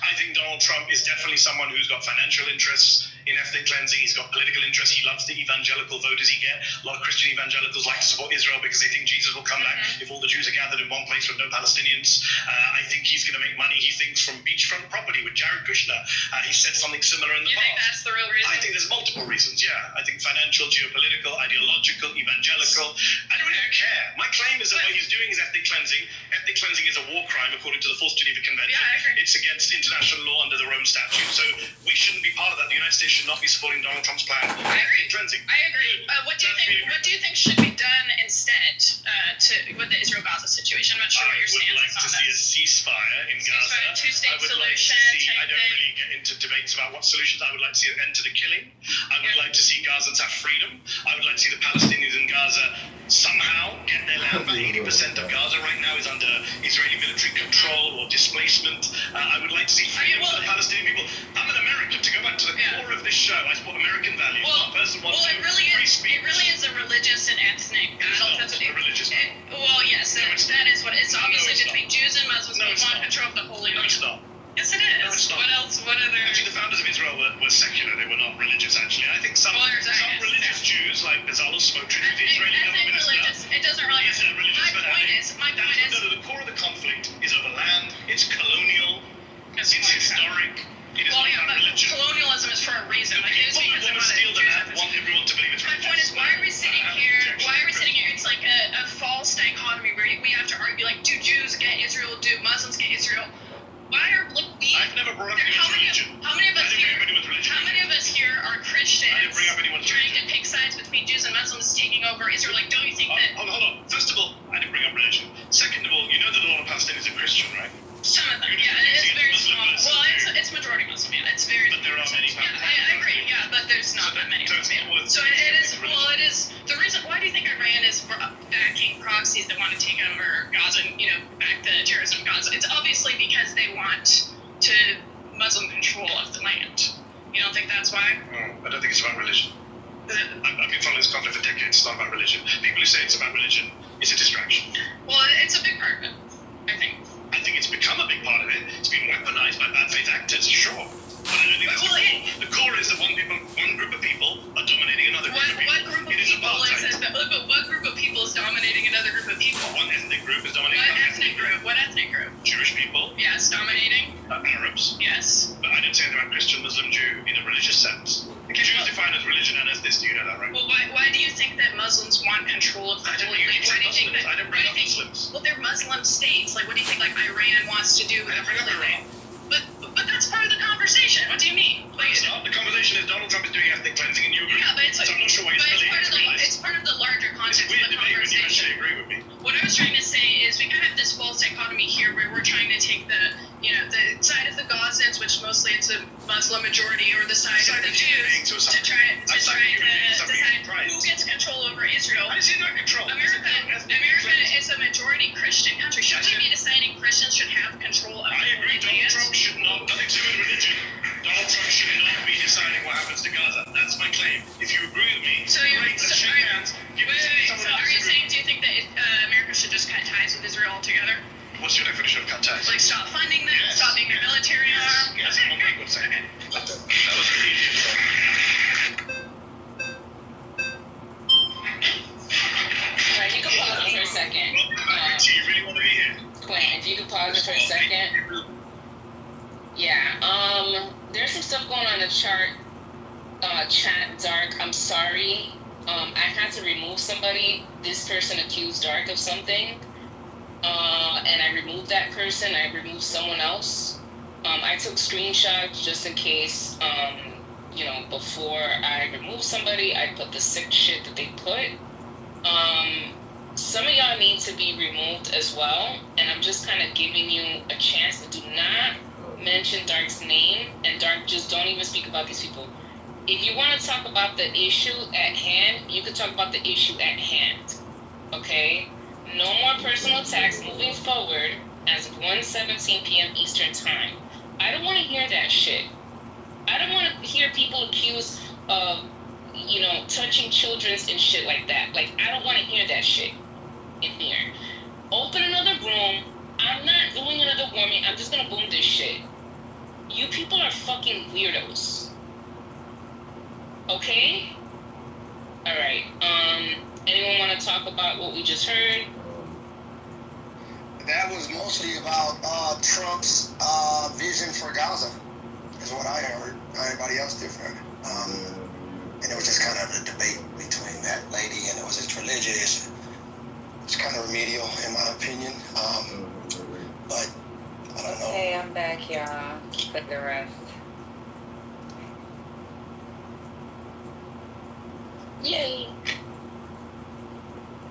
I think Donald Trump is definitely someone who's got financial interests in ethnic cleansing. He's got political interests. He loves the evangelical voters he gets. A lot of Christian evangelicals like to support Israel because they think Jesus will come back if all the Jews are gathered in one place with no Palestinians. I think he's going to make money, he thinks, from beachfront property with Jared Kushner. He said something similar in the past. You think that's the real reason? I think there's multiple reasons, yeah. I think financial, geopolitical, ideological, evangelical. I don't really care. My claim is that what he's doing is ethnic cleansing. Ethnic cleansing is a war crime according to the Fourth Geneva Convention. Yeah, I agree. It's against international law under the Rome Statute. So we shouldn't be part of that. The United States should not be supporting Donald Trump's plan. I agree. Cleansing. I agree. What do you think should be done instead with the Israel-Gaza situation? I'm not sure what your stance is on I would like to see a ceasefire in Gaza. Two-state I would solution. like to see, I don't really get into debates about what solutions. I would like to see an end to the killing. I would like to see Gazans have freedom. I would like to see the Palestinians in Gaza somehow get their land. But 80% of Gaza right now is under Israeli military control or displacement. I would like to see freedom for the Palestinian people. I'm an American. To go back to the core of this show, I support American values. One person wants it really is a religious and ethnic battle. It's not a religious Well, yes, that is what it's obviously between Jews and Muslims who want control of the Holy Land. No, it's not. Yes, it is. No, it's not. What else? What other? Actually, the founders of Israel were secular. They were not religious, actually. I think some religious Jews, like Bezalel Smotrich, the Israeli government minister. It doesn't really. Is a religious My point is. No, the core of the conflict is over land. It's colonial. It's historic. It is not about religion. Colonialism is for a reason. People who want to steal the land want everyone to believe it's religious. My point is, why are we sitting here? It's like a false dichotomy where we have to argue, do Jews get Israel? Do Muslims get Israel? I've never brought up anyone's religion. How many of us here are Christians? I didn't bring up anyone's trying to pick sides between Jews and Muslims taking over Israel? Don't you think that? Hold on. First of all, I didn't bring up religion. Second of all, you know that a lot of Palestinians are Christian, right? Some of them, yeah, it is very small. Well, it's it's majority Muslim. Yeah, it's very. But there are many. Yeah, I agree. Yeah, but there's not that many. So it's not worth. So it is. Well, it is the reason. Why do you think Iran is backing proxies that want to take over Gaza? And, back the terrorism in Gaza. It's obviously because they want to Muslim control of the land. You don't think that's why? No, I don't think it's about religion. I've been following this conflict for decades. It's not about religion. People who say it's about religion, it's a distraction. Well, it's a big part of it, I think. I think it's become a big part of it. It's been weaponized by bad faith actors, sure. But I don't think that's the core is that one group of people are dominating another group of people. What group of people is it? But what group of people is dominating another group of people? One ethnic group is dominating What another ethnic group? What ethnic group? Jewish people. Yes, dominating. Arabs. Yes. But I didn't say anything about Christian, Muslim, Jew in a religious sense. Okay, Jews defined as religion and ethnicity, you know that, right? Well, why do you think that Muslims want control of the Holy Land? Why do you think that? I don't bring up Muslims. Well, they're Muslim states. Like, what do you think? Like Iran wants to do with the Holy Land? But that's part of the conversation. What do you mean? Like, it's not. The conversation is Donald Trump is doing ethnic cleansing, and you agree. Yeah, but it's so I'm not sure why you're spelling it's part of the larger context it's a weird of the debate when you conversation. actually agree with me. What I was trying to say is we kind of have this false dichotomy here where we're trying to take the side of the Gazans, which mostly it's a Muslim majority, or the side of the Jews to try to decide who gets control over Israel. I see no control. America is a majority Christian country. Should we be deciding Christians should have control of I agree. Donald Trump should not, nothing to do with religion. Donald Trump should not be deciding what happens to Gaza. That's my claim. If you agree with me, great, let's shake hands. So are you saying, do you think that America should just cut ties with Israel altogether? What's your definition of cut ties? Like stop funding them, stop being their military arm? Yes, one very good second. That was really easy. Alright, you can pause it for a second. Do you really want to be here? Quinn, if you could pause it for a second. Yeah, there's some stuff going on in the chat, Dark. I'm sorry. I had to remove somebody. This person accused Dark of something. And I removed that person. I removed someone else. I took screenshots just in case, before I remove somebody, I put the sick shit that they put. Some of y'all need to be removed as well. And I'm just kind of giving you a chance to do not mention Dark's name. And Dark, just don't even speak about these people. If you want to talk about the issue at hand, you can talk about the issue at hand. Okay? No more personal attacks moving forward as of 1:17 p.m. Eastern Time. I don't want to hear that shit. I don't want to hear people accused of, touching children and shit like that. Like, I don't want to hear that shit in here. Open another room. I'm not doing another warming. I'm just going to boom this shit. You people are fucking weirdos. Okay? Alright. Anyone want to talk about what we just heard? That was mostly about Trump's vision for Gaza, is what I heard. Anybody else different? And it was just kind of a debate between that lady, and it was just religious. It's kind of remedial, in my opinion. But I don't know. Hey, I'm back, y'all. Like the rest. Yay!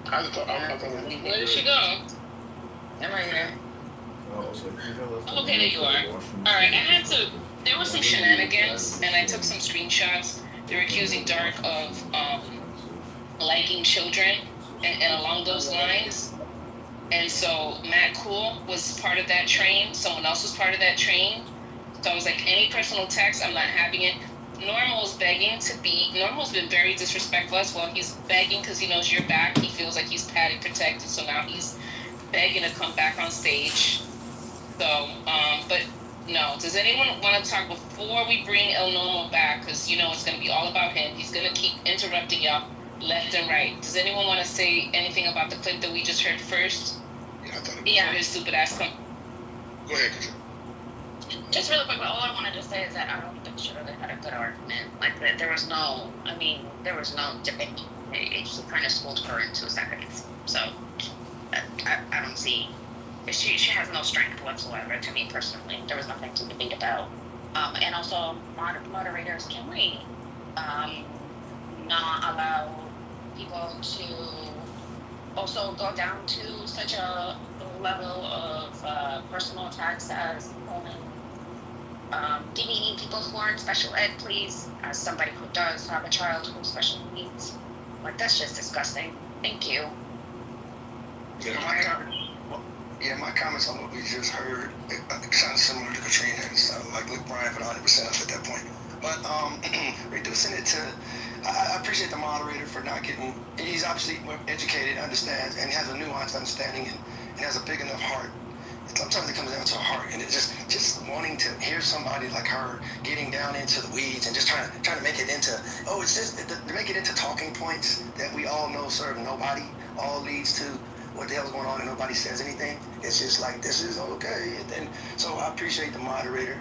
Where did she go? I'm right here. Okay, there you are. Alright, there was some shenanigans, and I took some screenshots. They're accusing Dark of liking children and along those lines. And so Matt Cool was part of that train. Someone else was part of that train. So I was like, any personal attacks, I'm not having it. Normal's been very disrespectful as well. He's begging because he knows you're back. He feels like he's padded protected, so now he's begging to come back on stage. So, but no. Does anyone want to talk before we bring El Normo back? Because, it's going to be all about him. He's going to keep interrupting y'all left and right. Does anyone want to say anything about the clip that we just heard first? Yeah. His stupid ass come. Go ahead. Just really quick, all I wanted to say is that I don't think she really had a good argument. Like, there was no debate. He kind of schooled her in 2 seconds. So, I don't see, she has no strength whatsoever, to me personally. There was nothing to debate about. And also, moderators, can we not allow people to also go down to such a level of personal attacks as Coleman demeaning people who are in special ed, please, as somebody who does have a child who's special needs. Like, that's just disgusting. Thank you. My comments on what we just heard, it sounds similar to Katrina, and so like, look, Brian put 100% up at that point. But reducing it to, I appreciate the moderator for not getting, he's obviously educated, understands, and has a nuanced understanding, and has a big enough heart. Sometimes it comes down to a heart, and it's just wanting to hear somebody like her getting down into the weeds and just trying to make it into, it's just to make it into talking points that we all know serve nobody, all leads to what the hell's going on and nobody says anything. It's just like, this is okay. And so I appreciate the moderator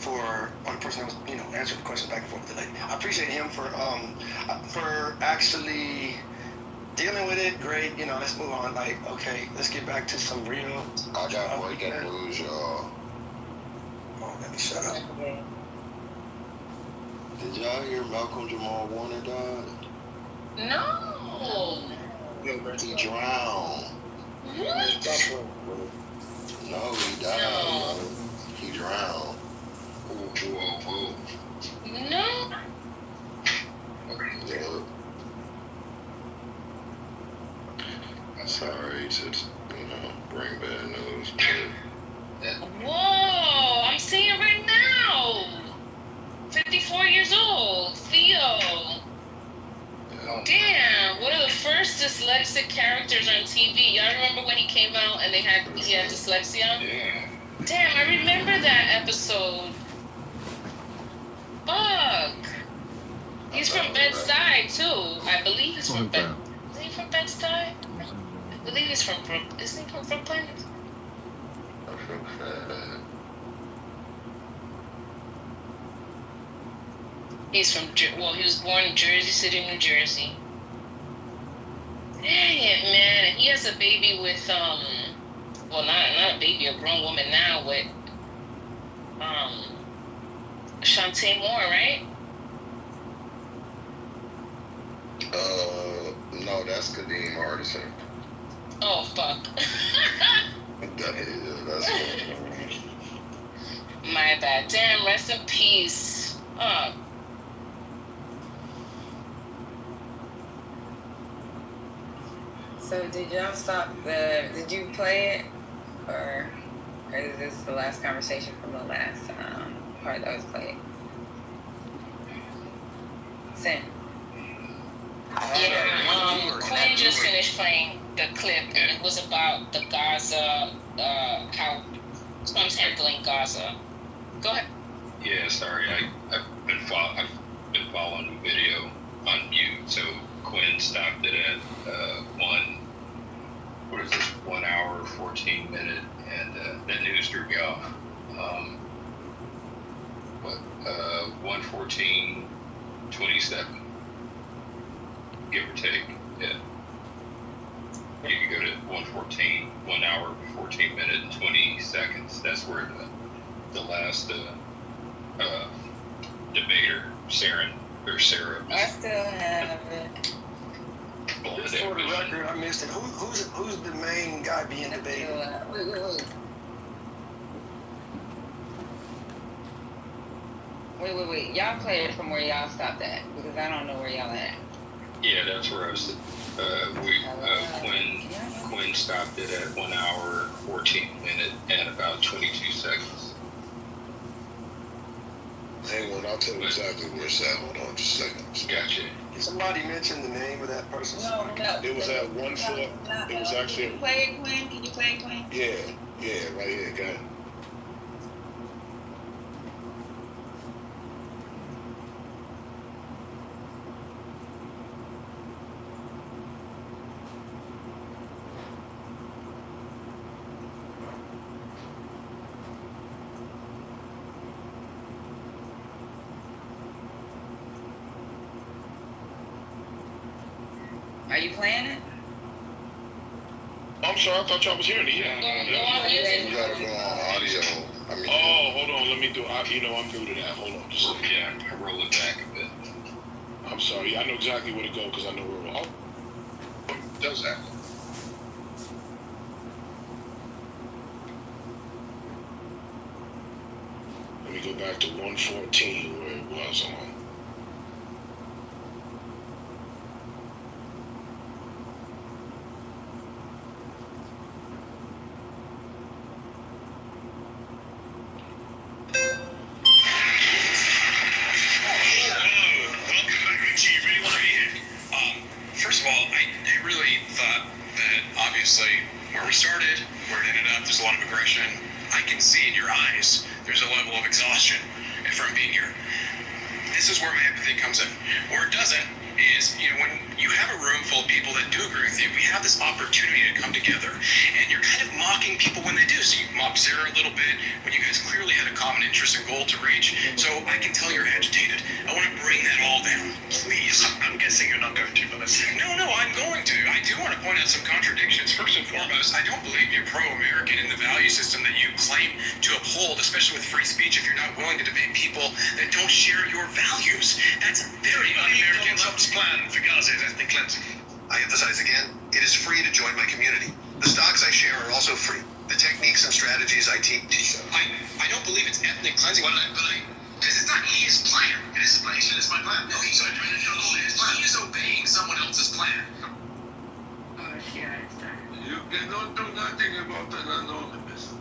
or the person that was, answering the questions back and forth today. I appreciate him for actually dealing with it. Great, let's move on. Like, okay, let's get back to some real. I got breaking news, y'all. Oh, let me shut up. Did y'all hear Malcolm Jamal Warner died? No. He drowned. What? No, he died. No. He drowned. Whoa. No. Yeah. Sorry to, bring bad news, but... Whoa, I'm seeing it right now. 54 years old, Theo. Damn, one of the first dyslexic characters on TV. Y'all remember when he came out and he had dyslexia? Yeah. Damn, I remember that episode. Fuck. He's from Bed-Stuy too. I believe he's from Bed. Is he from Bed-Stuy? I believe he's from Brooklyn. Isn't he from Brooklyn? He's from, he was born in Jersey City, New Jersey. Dang it, man. And he has a baby with, not a baby, a grown woman now with, Shantae Moore, right? No, that's Kadeem Hardison. Oh, fuck. That's My bad. Damn, rest in peace. Oh. So did y'all did you play it? Or is this the last conversation from the last part that was played? Sin. Yeah, Quinn just finished playing the clip, and it was about the Gaza, how Trump's handling Gaza. Go ahead. Yeah, sorry, I've been following the video on mute, so Quinn stopped it at 1 hour, 14 minute, and that news threw me off. 1:14:27, give or take. Yeah, you can go to 1:14, 1 hour, 14 minute, and 20 seconds. That's where the last debater, Sarah. I still have it. Just for the record, I missed it. Who's the main guy being debated? Wait. Y'all play it from where y'all stopped at, because I don't know where y'all at. Yeah, that's where I was. Quinn stopped it at 1 hour, 14 minute, and about 22 seconds. Hang on, I'll tell you exactly where it's at. Hold on just a second. Gotcha. Somebody mentioned the name of that person. No. It was at 1 foot. It was actually. Can you play it, Quinn? Can you play it, Quinn? Yeah, right here, got it. Are you playing it? I'm sorry, I thought y'all was hearing it. Yeah. You gotta go on audio. Hold on, let me do. I'm new to that. Hold on, just a second. Yeah, roll it back a bit. I'm sorry. I know exactly where to go because I know where. Oh, does that? Let me go back to 114 where it was on. First of all, I really thought that obviously where we started, where it ended up, there's a lot of aggression. I can see in your eyes there's a level of exhaustion from being here. This is where my empathy comes in. Where it doesn't is, when you have a room full of people that do agree with you, we have this opportunity to come together, and you're kind of mocking people when they do. So you mocked Sarah a little bit when you guys clearly had a common interest and goal to reach. So I can tell you're agitated. I want to bring that all down, please. I'm guessing you're not going to, but let's see. No, I'm going to. I do want to point out some contradictions. First and foremost, I don't believe you're pro-American in the value system that you claim to uphold, especially with free speech, if you're not willing to debate people that don't share your values. That's very un-American. Plan for Gaza is ethnic cleansing. I emphasize again, it is free to join my community. The stocks I share are also free. The techniques and strategies I teach. I don't believe it's ethnic cleansing. Because it's not his plan. It is my plan. No, he's obeying someone else's plan. You cannot do nothing about an anonymous.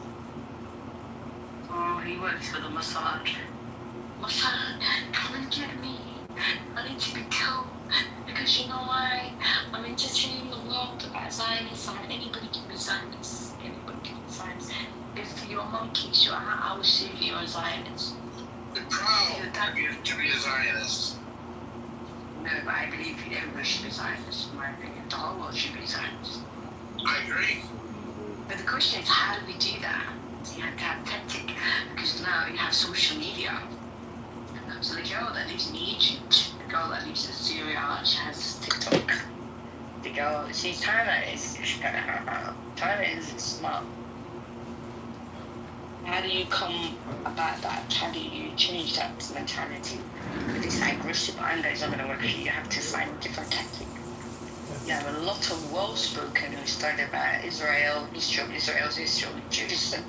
Oh, he works for the Mossad. Mossad, come and get me. I need to be killed. Because you know why? I'm entertaining the world about Zionism. Anybody can be Zionist. Anybody can be Zionist. If you're a monkey, sure, I will see if you're a Zionist. You're proud to be a Zionist. No, but I believe everybody should be Zionist, in my opinion. The whole world should be Zionist. I agree. But the question is, how do we do that? So you have to have tactic, because now you have social media. So the girl that lives in Egypt, the girl that lives in Syria, she has TikTok. The girl, Thailand is smart. How do you come about that? How do you change that mentality? This aggressive anger is not going to work for you. You have to find a different tactic. You have a lot of well-spoken who started about Israel's history, Judaism,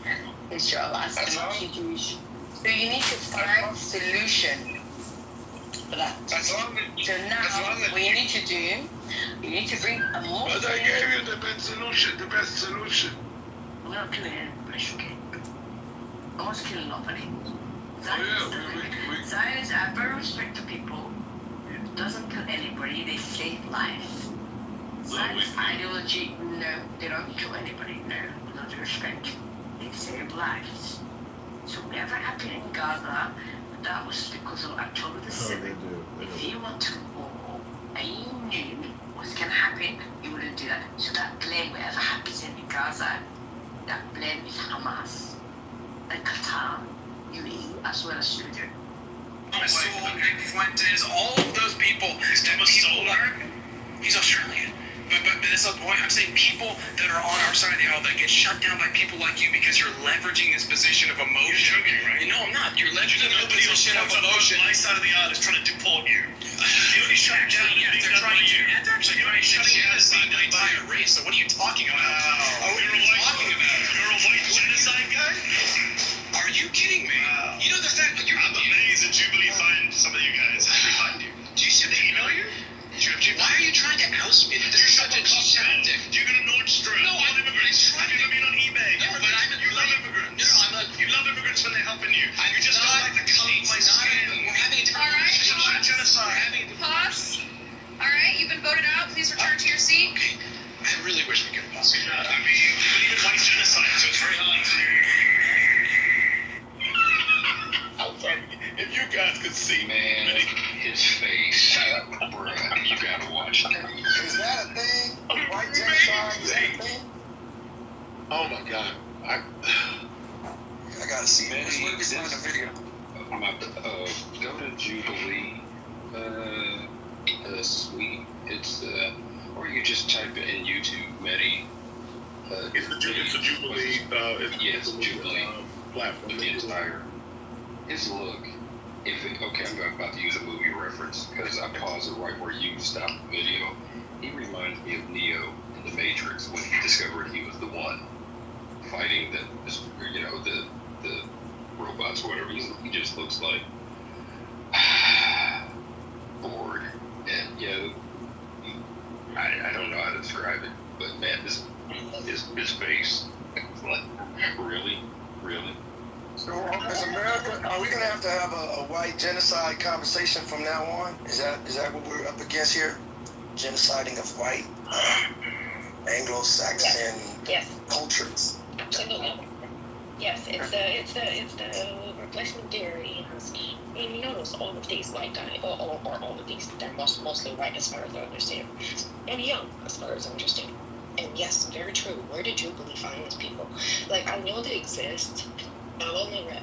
Israel as anti-Jewish. So you need to find solution for that. So now, what you need to do, you need to bring a more... But I gave you the best solution. I'm not killing anybody, okay? I was killing nobody. Zionists are very respectful people who doesn't kill anybody, they save lives. Zionist ideology, no, they don't kill anybody, no, with all due respect. They save lives. So whatever happened in Gaza, that was because of October the 7th. If you want to war and you knew what's going to happen, you wouldn't do that. So that blame, whatever happens in Gaza, that blame is Hamas, and Qatar, UAE, as well as Sweden. Rasul, Fuentes, all of those people. He's Australian. But that's not the point. I'm saying people that are on our side of the aisle that get shut down by people like you because you're leveraging this position of emotion. You're joking, right? No, I'm not. You're leveraging a position of emotion. My side of the aisle is trying to deport you. They only shut down. Yes, they're trying to. They're actually trying to genocide the entire race. So what are you talking about? Wow. What are you talking about? You're a white genocide guy? Are you kidding me? Wow. You know the fact that I'm amazed that Jubilee find some of you guys. How did they find you? Do you see the email you? Why are you trying to oust me? This is such a cheap tactic. Do you go to Nordstrom? No, I'm immigrants. Have you ever been on eBay? No, but you love immigrants. You love immigrants when they're helping you. You just don't like the color of my skin. We're having a different Alright, genocide. pause. Alright, you've been voted out. Please return to your seat. Okay. I really wish we could have passed. I mean, you believe in white genocide, so it's very hard. I'm sorry. If you guys could see, Man, his face. Bruh, you gotta watch that. Is that a thing? White genocide? Is that a thing? Oh my God. I gotta see it. Where we find the video? Go to Jubilee suite. It's or you just type it in YouTube, Medi. It's a Jubilee. It's Jubilee platform. The entire. His look. Okay, I'm about to use a movie reference because I paused it right where you stopped the video. He reminds me of Neo in The Matrix when he discovered he was the one fighting the robot. thoughts, whatever. He just looks like bored, and I don't know how to describe it, but man, his face, it's like really. So, as America, are we going to have a white genocide conversation from now on? Is that what we're up against here? Genociding of white Anglo-Saxon cultures. Absolutely. Yes, it's the replacement theory. And you notice all of these white guys, or all of these, they're mostly white as far as I understand, and young as far as I understand. And yes, very true. Where did you really find these people? Like, I know they exist. I've only met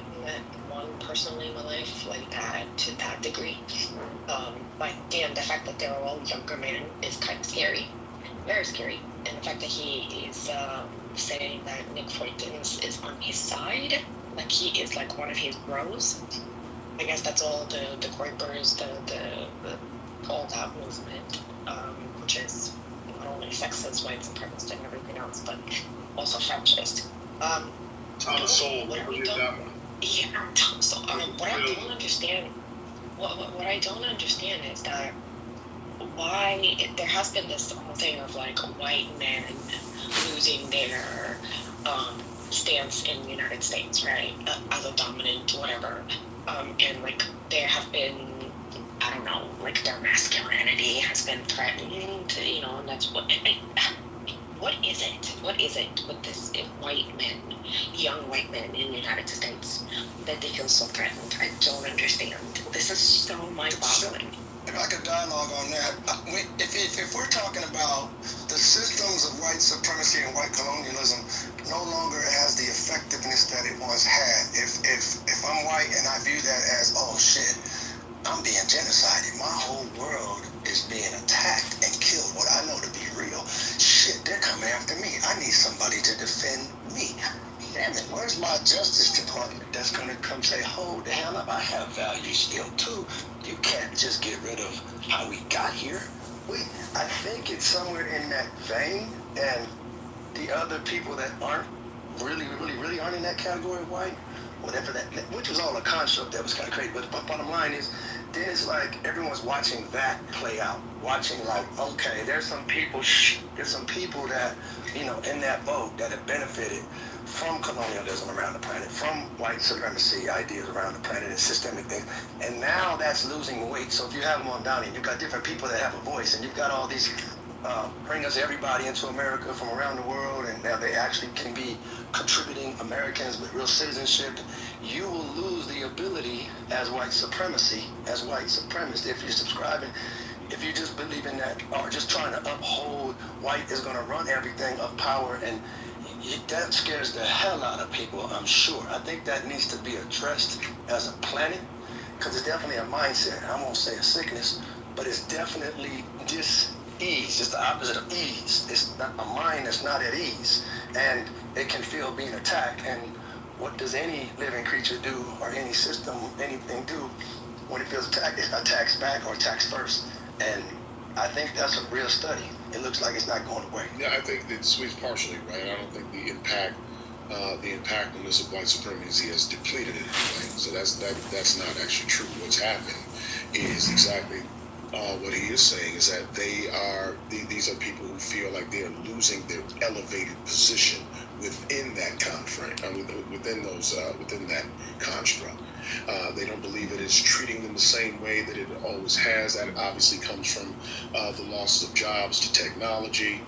one personally in my life, like that, to that degree. Like, damn, the fact that they're all younger men is kind of scary. Very scary. And the fact that he is saying that Nick Fuentes is on his side, like he is like one of his bros. I guess that's all the Quakers, the all that movement, which is not only sexist, white supremacist, and everything else, but also fascist. Thomas Sowell, what I don't understand, what I don't understand is that why there has been this whole thing of like white men losing their stance in the United States, right? As a dominant, whatever. And like there have been, I don't know, like their masculinity has been threatened, and that's what is it? What is it with this white men, young white men in the United States that they feel so threatened? I don't understand. This is so mind-boggling. If I could dialogue on that, if we're talking about the systems of white supremacy and white colonialism no longer has the effectiveness that it once had. If I'm white and I view that as, oh shit, I'm being genocided, my whole world is being attacked and killed, what I know to be real. Shit, they're coming after me. I need somebody to defend me. Damn it, where's my Justice Department that's gonna come say, hold the hell up, I have value still too. You can't just get rid of how we got here. I think it's somewhere in that vein, and the other people that aren't really aren't in that category of white, whatever that, which was all a construct that was kind of crazy, but the bottom line is, then it's like everyone's watching that play out, watching like, okay, there's some people that, in that vote that have benefited from colonialism around the planet, from white supremacy ideas around the planet and systemic things, and now that's losing weight. So if you have them on down, and you've got different people that have a voice, and you've got all these bring us everybody into America from around the world, and now they actually can be contributing Americans with real citizenship, you will lose the ability as white supremacy, as white supremacists, if you're subscribing, if you just believe in that, or just trying to uphold white is going to run everything of power, and that scares the hell out of people, I'm sure. I think that needs to be addressed as a planet, because it's definitely a mindset. I won't say a sickness, but it's definitely dis-ease. It's the opposite of ease. It's not a mind that's not at ease, and it can feel being attacked. And what does any living creature do, or any system, anything do, when it feels attacked? It attacks back or attacks first. And I think that's a real study. It looks like it's not going away. Yeah, I think that Sweet's partially right. I don't think the impactfulness of white supremacy has depleted it anyway. So that's not actually true. What's happened is exactly what he is saying, is that these are people who feel like they are losing their elevated position within that within that construct. They don't believe it is treating them the same way that it always has. That obviously comes from the loss of jobs to technology.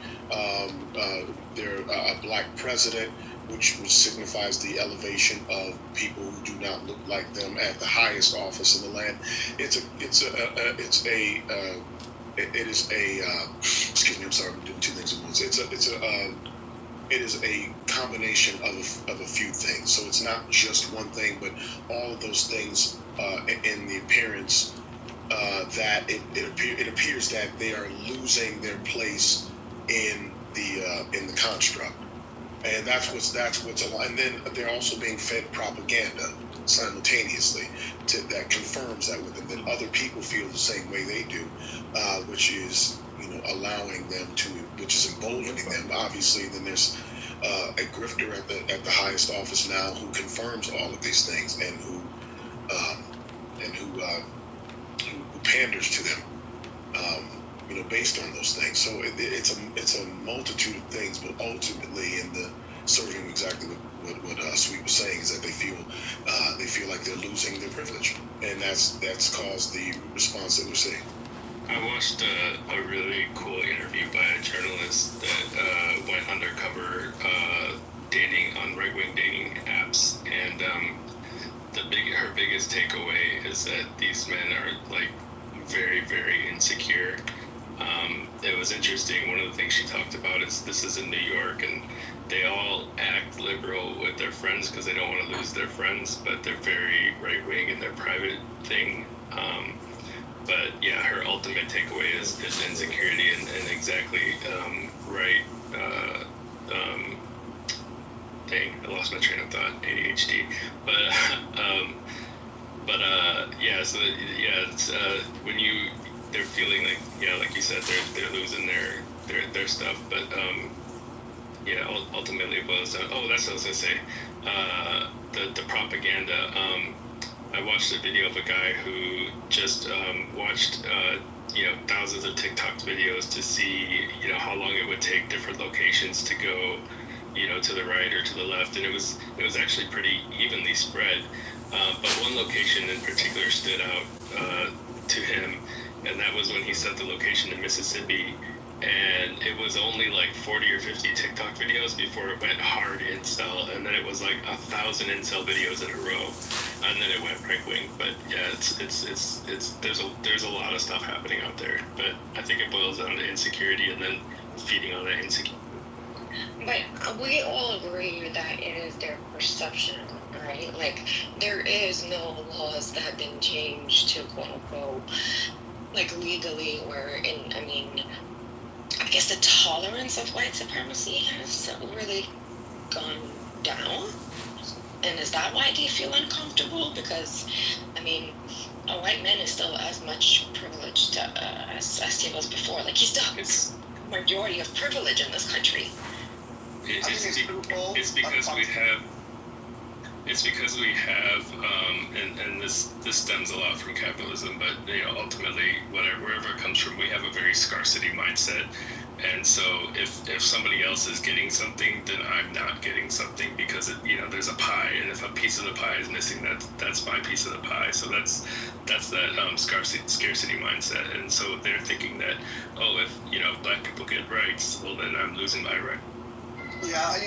They're a black president, which signifies the elevation of people who do not look like them at the highest office in the land. Excuse me, I'm sorry, I'm doing two things at once. It is a combination of a few things. So it's not just one thing, but all of those things in the appearance that it appears that they are losing their place in the construct. And that's what's and then they're also being fed propaganda simultaneously that confirms that with them, that other people feel the same way they do, which is allowing them to, which is emboldening them. Obviously, then there's a grifter at the highest office now who confirms all of these things and who panders to them, based on those things. So it's a multitude of things, but ultimately, in the serving exactly what Sweet was saying, is that they feel like they're losing their privilege, and that's caused the response that we're seeing. I watched a really cool interview by a journalist that went undercover dating on right-wing dating apps, and her biggest takeaway is that these men are like very, very insecure. It was interesting. One of the things she talked about is this is in New York, and they all act liberal with their friends because they don't want to lose their friends, but they're very right-wing in their private thing. But yeah, her ultimate takeaway is insecurity and exactly right. Dang, I lost my train of thought. ADHD. So it's when they're feeling like, like you said, they're losing their stuff, but ultimately it boils down. Oh, that's what I was gonna say. The propaganda. I watched a video of a guy who just watched thousands of TikTok videos to see how long it would take different locations to go to the right or to the left, and it was actually pretty evenly spread. But one location in particular stood out to him, and that was when he set the location in Mississippi, and it was only like 40 or 50 TikTok videos before it went hard incel, and then it was like 1,000 incel videos in a row, and then it went right wing. But yeah, it's there's a lot of stuff happening out there, but I think it boils down to insecurity and then feeding on that insecurity. But we all agree that it is their perception, right? Like, there is no laws that have been changed to quote unquote, like legally, where I guess the tolerance of white supremacy has really gone down. And is that why they feel uncomfortable? Because, a white man is still as much privileged as he was before. Like, he still has a majority of privilege in this country. It's because we have, and this stems a lot from capitalism, but ultimately, wherever it comes from, we have a very scarcity mindset, and so if somebody else is getting something, then I'm not getting something because there's a pie, and if a piece of the pie is missing, that's my piece of the pie. So that's that scarcity mindset, and so they're thinking that if black people get rights, well then I'm losing my right. Yeah, I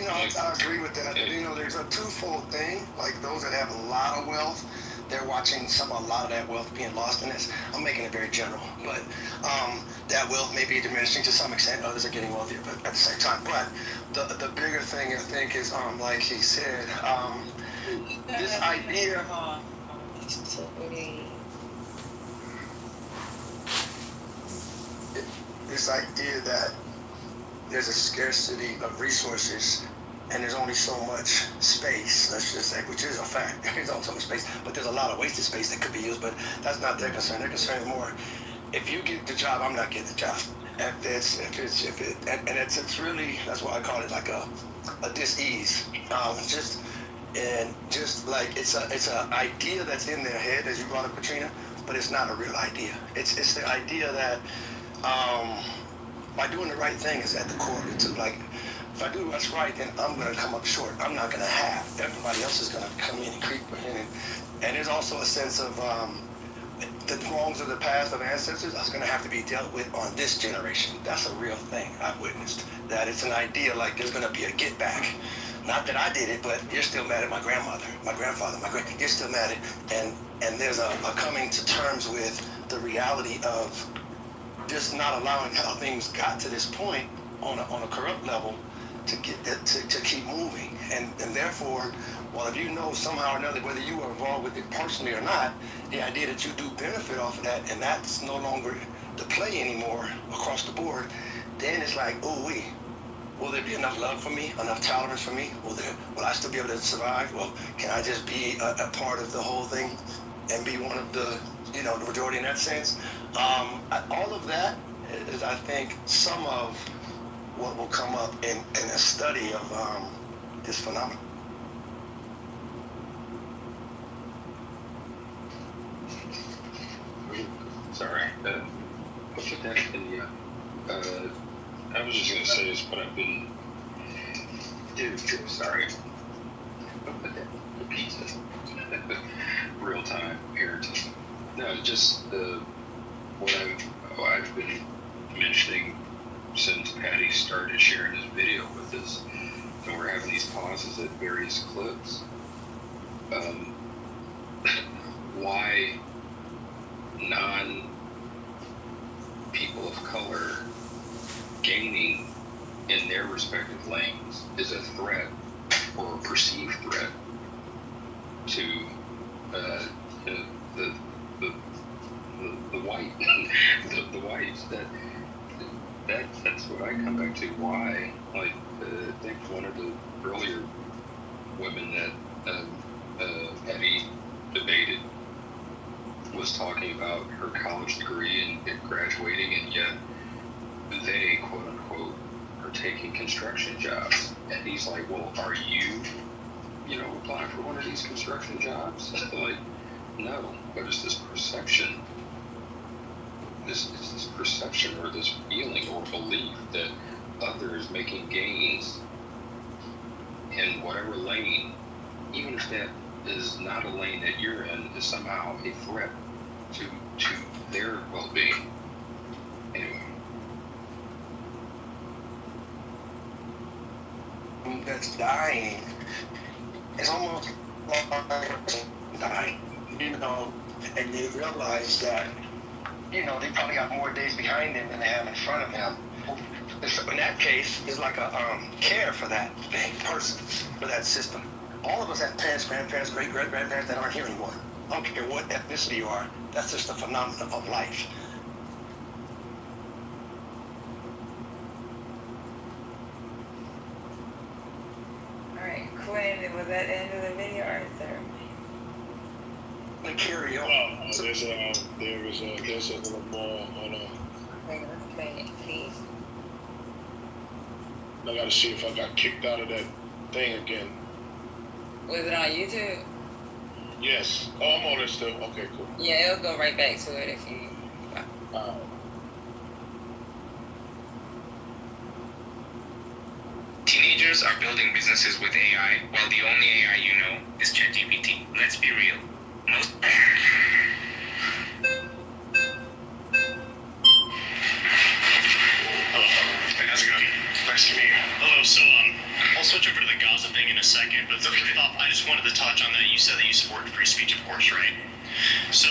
agree with that. There's a twofold thing. Like, those that have a lot of wealth, they're watching a lot of that wealth being lost in this. I'm making it very general, but that wealth may be diminishing to some extent. Others are getting wealthier, but at the same time. But the bigger thing, I think, is like he said, this idea. This idea that there's a scarcity of resources and there's only so much space, let's just say, which is a fact. There's only so much space, but there's a lot of wasted space that could be used, but that's not their concern. Their concern is more, if you get the job, I'm not getting the job. It's really, that's why I call it like a dis-ease. Just like it's an idea that's in their head, as you brought up, Katrina, but it's not a real idea. It's the idea that by doing the right thing is at the core. It's like, if I do what's right, then I'm going to come up short. I'm not going to have. Everybody else is going to come in and creep in. And there's also a sense of the wrongs of the past of ancestors are going to have to be dealt with on this generation. That's a real thing I've witnessed. That it's an idea like there's going to be a get back. Not that I did it, but you're still mad at my grandmother, my grandfather, you're still mad at, and there's a coming to terms with the reality of just not allowing how things got to this point on a corrupt level to keep moving, and therefore, well, if you know somehow or another whether you are involved with it personally or not, the idea that you do benefit off of that, and that's no longer the play anymore across the board, then it's like, oh wait, will there be enough love for me, enough tolerance for me? Will I still be able to survive? Well, can I just be a part of the whole thing and be one of the majority in that sense? All of that is, I think, some of what will come up in a study of this phenomenon. Sorry, put that in the. I was just gonna say is what I've been. Dude, sorry. The pizza. Real time parenting. No, just what I've been mentioning since Patty started sharing this video with us, and we're having these pauses at various clips. Why non-people of color gaining in their respective lanes is a threat or a perceived threat to the white the whites. That's what I come back to. Why? Like I think one of the earlier women that Patty debated was talking about her college degree and graduating, and yet they, quote unquote, are taking construction jobs. And he's like, well, are you applying for one of these construction jobs? Like, no, but it's this perception, this perception or this feeling or belief that others making gains in whatever lane, even if that is not a lane that you're in, is somehow a threat to their well-being. Anyway. That's dying. It's almost like dying, and they realize that, they probably got more days behind them than they have in front of them. In that case, it's like a care for that person, for that system. All of us have parents, grandparents, great-great-grandparents that aren't here anymore. I don't care what ethnicity you are. That's just a phenomenon of life. Alright, Quinn, was that the end of the video or is there? Carry on. There's a little more. Hold on. Okay, let's play it, please. I gotta see if I got kicked out of that thing again. Was it on YouTube? Yes. Oh, I'm on it still. Okay, cool. Yeah, it'll go right back to it if you. Teenagers are building businesses with AI, while the only AI you know is ChatGPT. Let's be real. Most. Hello. How's it going? Nice to meet you. Hello. So, I'll switch over to the Gaza thing in a second, but first off, I just wanted to touch on that. You said that you support free speech, of course, right? So,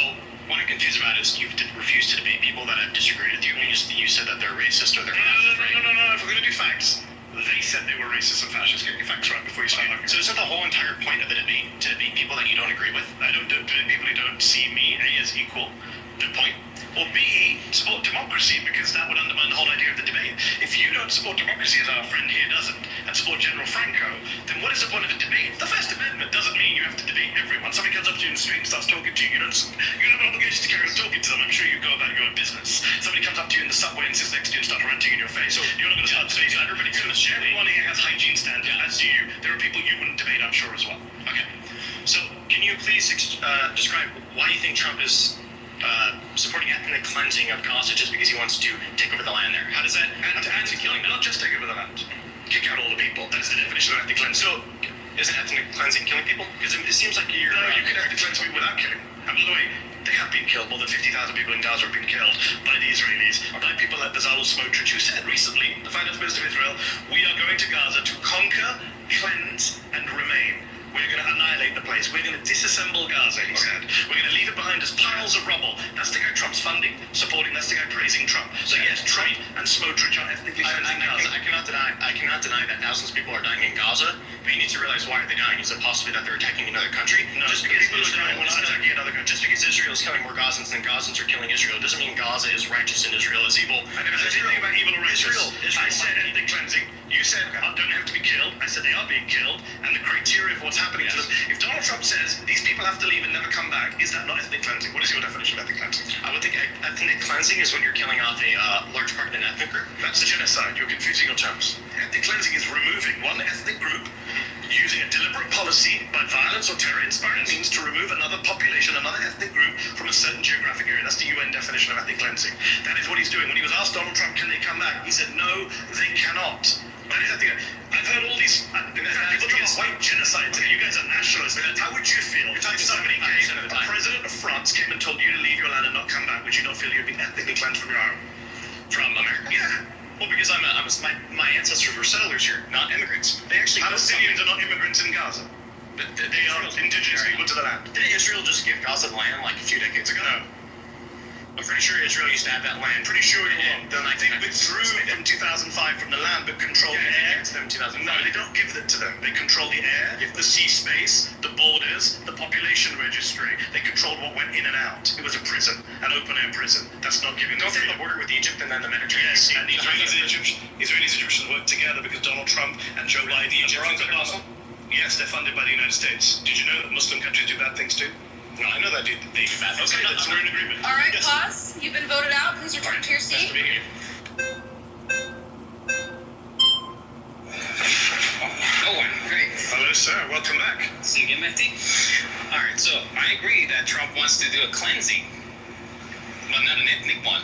what I'm confused about is you've refused to debate people that have disagreed with you. I mean, you said that they're racist or they're fascist, right? No. If we're going to do facts, they said they were racist and fascist. Get your facts right before you speak. So isn't the whole entire point of the debate to debate people that you don't agree with? I don't debate people who don't see me, A, as equal. The point. Or B, support democracy, because that would undermine the whole idea of the debate. If you don't support democracy, as our friend here doesn't, and support General Franco, then what is the point of a debate? The First Amendment doesn't mean you have to debate everyone. Somebody comes up to you in the street and starts talking to you. You don't have an obligation to carry on talking to them. I'm sure you go about your own business. Somebody comes up to you in the subway and sits next to you and starts ranting in your face. So you're not going to start debating. Everybody's going to share. Everyone here has hygiene standards, as do you. There are people you wouldn't debate, I'm sure, as well. Okay. So can you please describe why you think Trump is supporting ethnic cleansing of Gaza just because he wants to take over the land there? How does that add to killing them? Not just take over the land. Kick out all the people. That is the definition of ethnic cleansing. So, isn't ethnic cleansing killing people? Because it seems like you're... No, you can ethnic cleanse people without killing. And by the way, they have been killed. More than 50,000 people in Gaza have been killed by the Israelis, by people like Bezalel Smotrich, who said recently, the finance minister of Israel, we are going to Gaza to conquer, cleanse, and remain. We're going to annihilate the place. We're going to disassemble Gaza, he said. We're going to leave it behind as piles of rubble. That's the guy Trump's funding, supporting. That's the guy praising Trump. So yes, Trump and Smotrich are ethnically cleansing Gaza. I cannot deny that thousands of people are dying in Gaza, but you need to realize why are they dying? Is it possibly that they're attacking another country? No, just because Israel is attacking another country. Just because Israel is killing more Gazans than Gazans are killing Israel doesn't mean Gaza is righteous and Israel is evil. I never said anything about evil or righteous. I said ethnic cleansing. You said don't have to be killed. I said they are being killed, and the criteria of what's happening to them. If Donald Trump Trump says these people have to leave and never come back, is that not ethnic cleansing? What is your definition of ethnic cleansing? I would think ethnic cleansing is when you're killing off a large part of an ethnic group. That's a genocide. You're confusing your terms. Ethnic cleansing is removing one ethnic group using a deliberate policy by violence or terror-inspiring means to remove another population, another ethnic group from a certain geographic area. That's the UN definition of ethnic cleansing. That is what he's doing. When he was asked Donald Trump, can they come back? He said, no, they cannot. That is ethnic. I've heard all these people talk about white genocide today. You guys are nationalists. How would you feel if somebody came, a president of France came and told you to leave your land and not come back? Would you not feel you'd be ethnically cleansed from your home? From America? Yeah. Well, because my ancestors were settlers here, not immigrants. They actually Palestinians are not immigrants in Gaza. But they are indigenous people to the land. Didn't Israel just give Gaza the land like a few decades ago? No. I'm pretty sure Israel used to have that land. Pretty sure they withdrew from 2005 from the land, but controlled the air. To them 2005. No, they don't give it to them. They control the air, the sea space, the borders, the population registry. They controlled what went in and out. It was a prison, an open-air prison. That's not giving them. Don't they have a border with Egypt and then the Mediterranean? Yes, and Israelis and Egyptians work together because Donald Trump and Joe Biden, the Egyptians are Muslim. Yes, they're funded by the United States. Did you know that Muslim countries do bad things too? No, I know that they do bad things. Okay, that's we're in agreement. All right, Yes. pause. You've been voted out. Please return to your seat. Nice to be here. Oh, great. Hello, sir. Welcome back. See you again, Mehdi. All right, so I agree that Trump wants to do a cleansing, but not an ethnic one,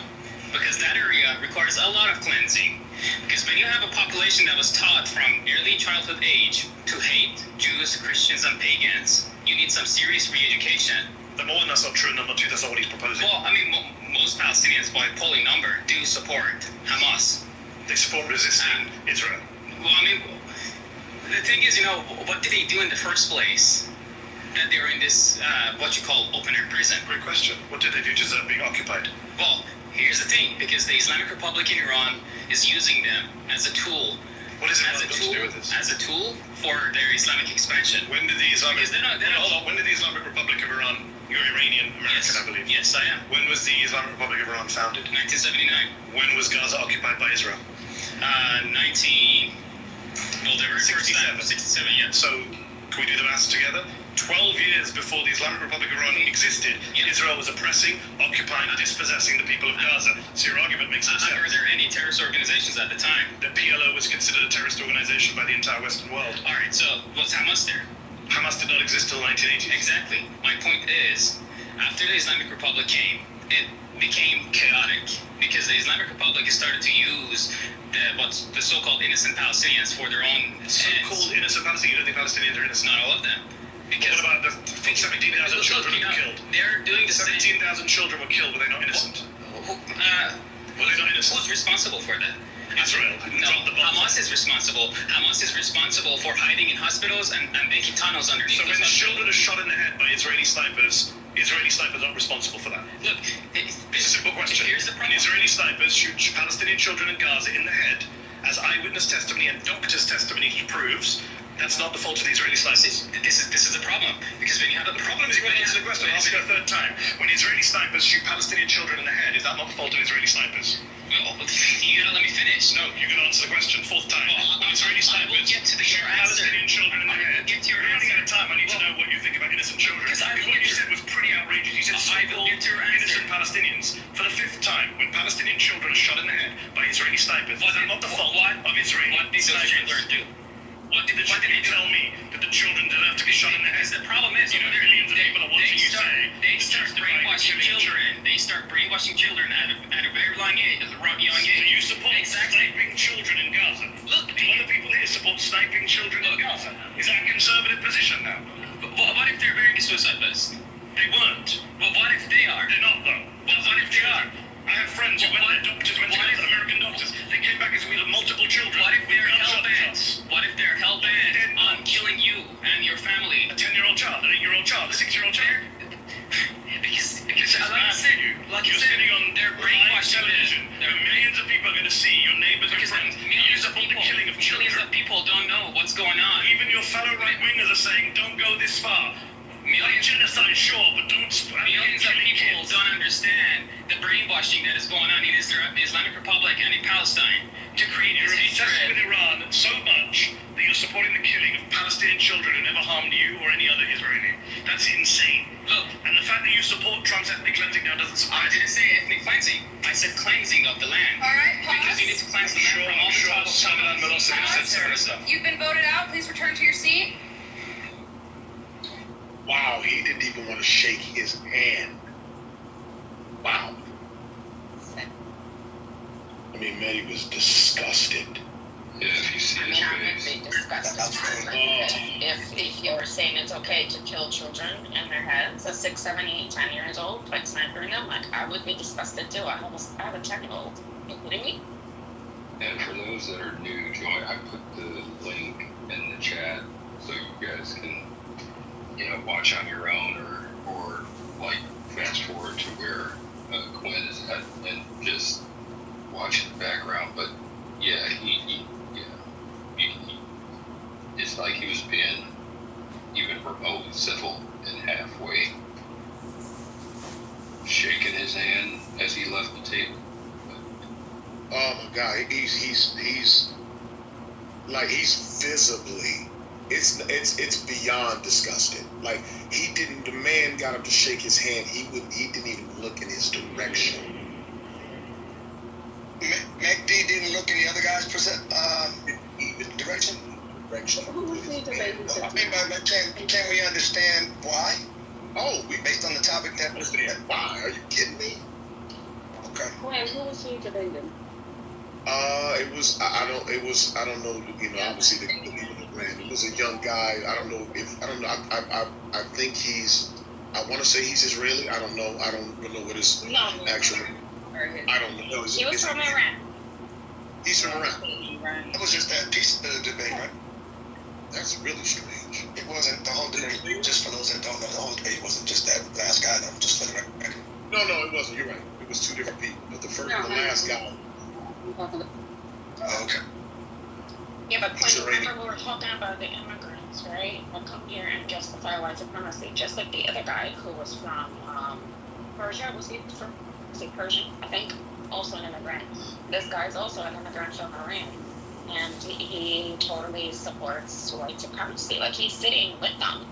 because that area requires a lot of cleansing. Because when you have a population that was taught from early childhood age to hate Jews, Christians, and pagans, you need some serious re-education. Number one, that's not true. Number two, that's not what he's proposing. Well, I mean, most Palestinians, by polling number, do support Hamas. They support resisting Israel. Well, I mean, the thing is, what did they do in the first place that they were in this, what you call open-air prison? Great question. What did they do to deserve being occupied? Well, here's the thing, because the Islamic Republic in Iran is using them as a tool. What is it got to do with this? As a tool for their Islamic expansion. When did the Islamic... Hold on. When did the Islamic Republic of Iran... You're Iranian American, yes. I believe. Yes, I am. When was the Islamic Republic of Iran founded? 1979. When was Gaza occupied by Israel? 67, yeah. So, can we do the maths together? 12 years before the Islamic Republic of Iran existed, Israel was oppressing, occupying, dispossessing the people of Gaza. So your argument makes sense. Were there any terrorist organizations at the time? The PLO was considered a terrorist organization by the entire Western world. All right, so was Hamas there? Hamas did not exist till the 1980s. Exactly. My point is, after the Islamic Republic came, it became chaotic because the Islamic Republic started to use the so-called innocent Palestinians for their own so-called innocent Palestinians. You don't think Palestinians are innocent? Not all of them. Because what about the 17,000 children who were killed? They're doing the 17,000 children were killed. Were they not innocent? Were they not innocent? Who's responsible for that? Israel. No, Hamas is responsible. Hamas is responsible for hiding in hospitals and making tunnels underneath. So when the children are shot in the head by Israeli snipers aren't responsible for that. Look, it's a simple question. Here's the problem. When Israeli snipers shoot Palestinian children in Gaza in the head, as eyewitness testimony and doctor's testimony proves, that's not the fault of the Israeli snipers. This is a problem, because when you have the problem is, you're going to answer the question. I'll ask you a third time. When Israeli snipers shoot Palestinian children in the head, is that not the fault of Israeli snipers? Well, you gotta let me finish. No, you're going to answer the question. Fourth time. When Israeli snipers get to shoot Palestinian children in the head, get to your we're running out of time. I need to know what you think about innocent children. Because what you said was pretty outrageous. You said so-called innocent Palestinians. For the fifth time, when Palestinian children are shot in the head by Israeli snipers, is that not the fault of Israeli What did those children do? What did they tell me that the children deserve to be shot in the head? Because the problem is, millions of people are watching you say they start brainwashing children. They start brainwashing children at a very young age. So you support sniping children in Gaza? Look, do other people here support sniping children in Gaza? Is that a conservative position now? What if they're wearing a suicide vest? They weren't. Well, what if they are? They're not, though. What if they are? I have friends who went to Gaza, American doctors. They came back as we had multiple children. What if they're hell-bent? What if they're hell-bent on killing you and your family? A 10-year-old child, an 8-year-old child, a 6-year-old child? Because like you said, on they're brainwashing television. There are millions of people are going to see your neighbors and friends. Millions of people, the killing of children. Millions of people don't know what's going on. Even your fellow right-wingers are saying, don't go this far. Genocide, sure, but don't... Millions of people don't understand the brainwashing that is going on in the Islamic Republic and in Palestine to create this hatred. You're obsessed with Iran so much that you're supporting the killing of Palestinian children who never harmed you or any other Israeli. That's insane. Look, and the fact that you support Trump's ethnic cleansing now doesn't surprise me. I didn't say ethnic cleansing. I said cleansing of the land. All right, pause. Because you need to cleanse the land from all the trouble. You've been voted out. Please return to your seat. Wow, he didn't even want to shake his hand. Wow. I mean, Mehdi was disgusted. Yeah, if you see his I face. would be disgusted. If you're saying it's okay to kill children in their heads at 6, 7, 8, 10 years old, like snipering them, like I would be disgusted too. I have a 10-year-old. Are you kidding me? And for those that are new, join. I put the link in the chat so you guys can, watch on your own or like fast forward to where Quinn is at and just watch in the background. But yeah, he it's like he was being even remotely civil and halfway shaking his hand as he left the table. Oh my God, he's visibly, it's beyond disgusted. Like the man got up to shake his hand. He didn't even look in his direction. McD didn't look in the other guy's direction. Who was he debating? I mean, but can we understand why? Oh, based on the topic that was there. Why? Are you kidding me? Okay. Wait, who was he debating? I don't know, obviously the brand. It was a young guy. I think I want to say he's Israeli. I don't know. I don't know what his actual. I don't know. He was from Iran. He's from Iran. It was just that piece of the debate, right? That's really strange. It wasn't the whole debate. Just for those that don't know, the whole debate wasn't just that last guy. That was just for the record. No, it wasn't. You're right. It was two different people. But the last guy. Oh, okay. Yeah, but Quinn, remember we were talking about the immigrants, right? Who come here and justify white supremacy, just like the other guy who was from Persia. Was he Persian? I think. Also an immigrant. This guy's also an immigrant from Iran. And he totally supports white supremacy. Like, he's sitting with them.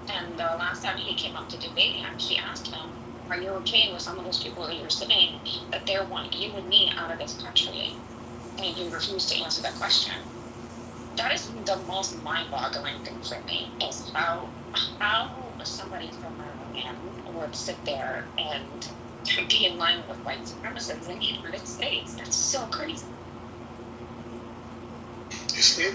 And the last time he came up to debate him, she asked him, are you okay with some of those people that you're sitting, that they want you and me out of this country? And he refused to answer that question. That is the most mind-boggling thing for me, is how somebody from Iran would sit there and be in line with white supremacists in the United States. That's so crazy. Is it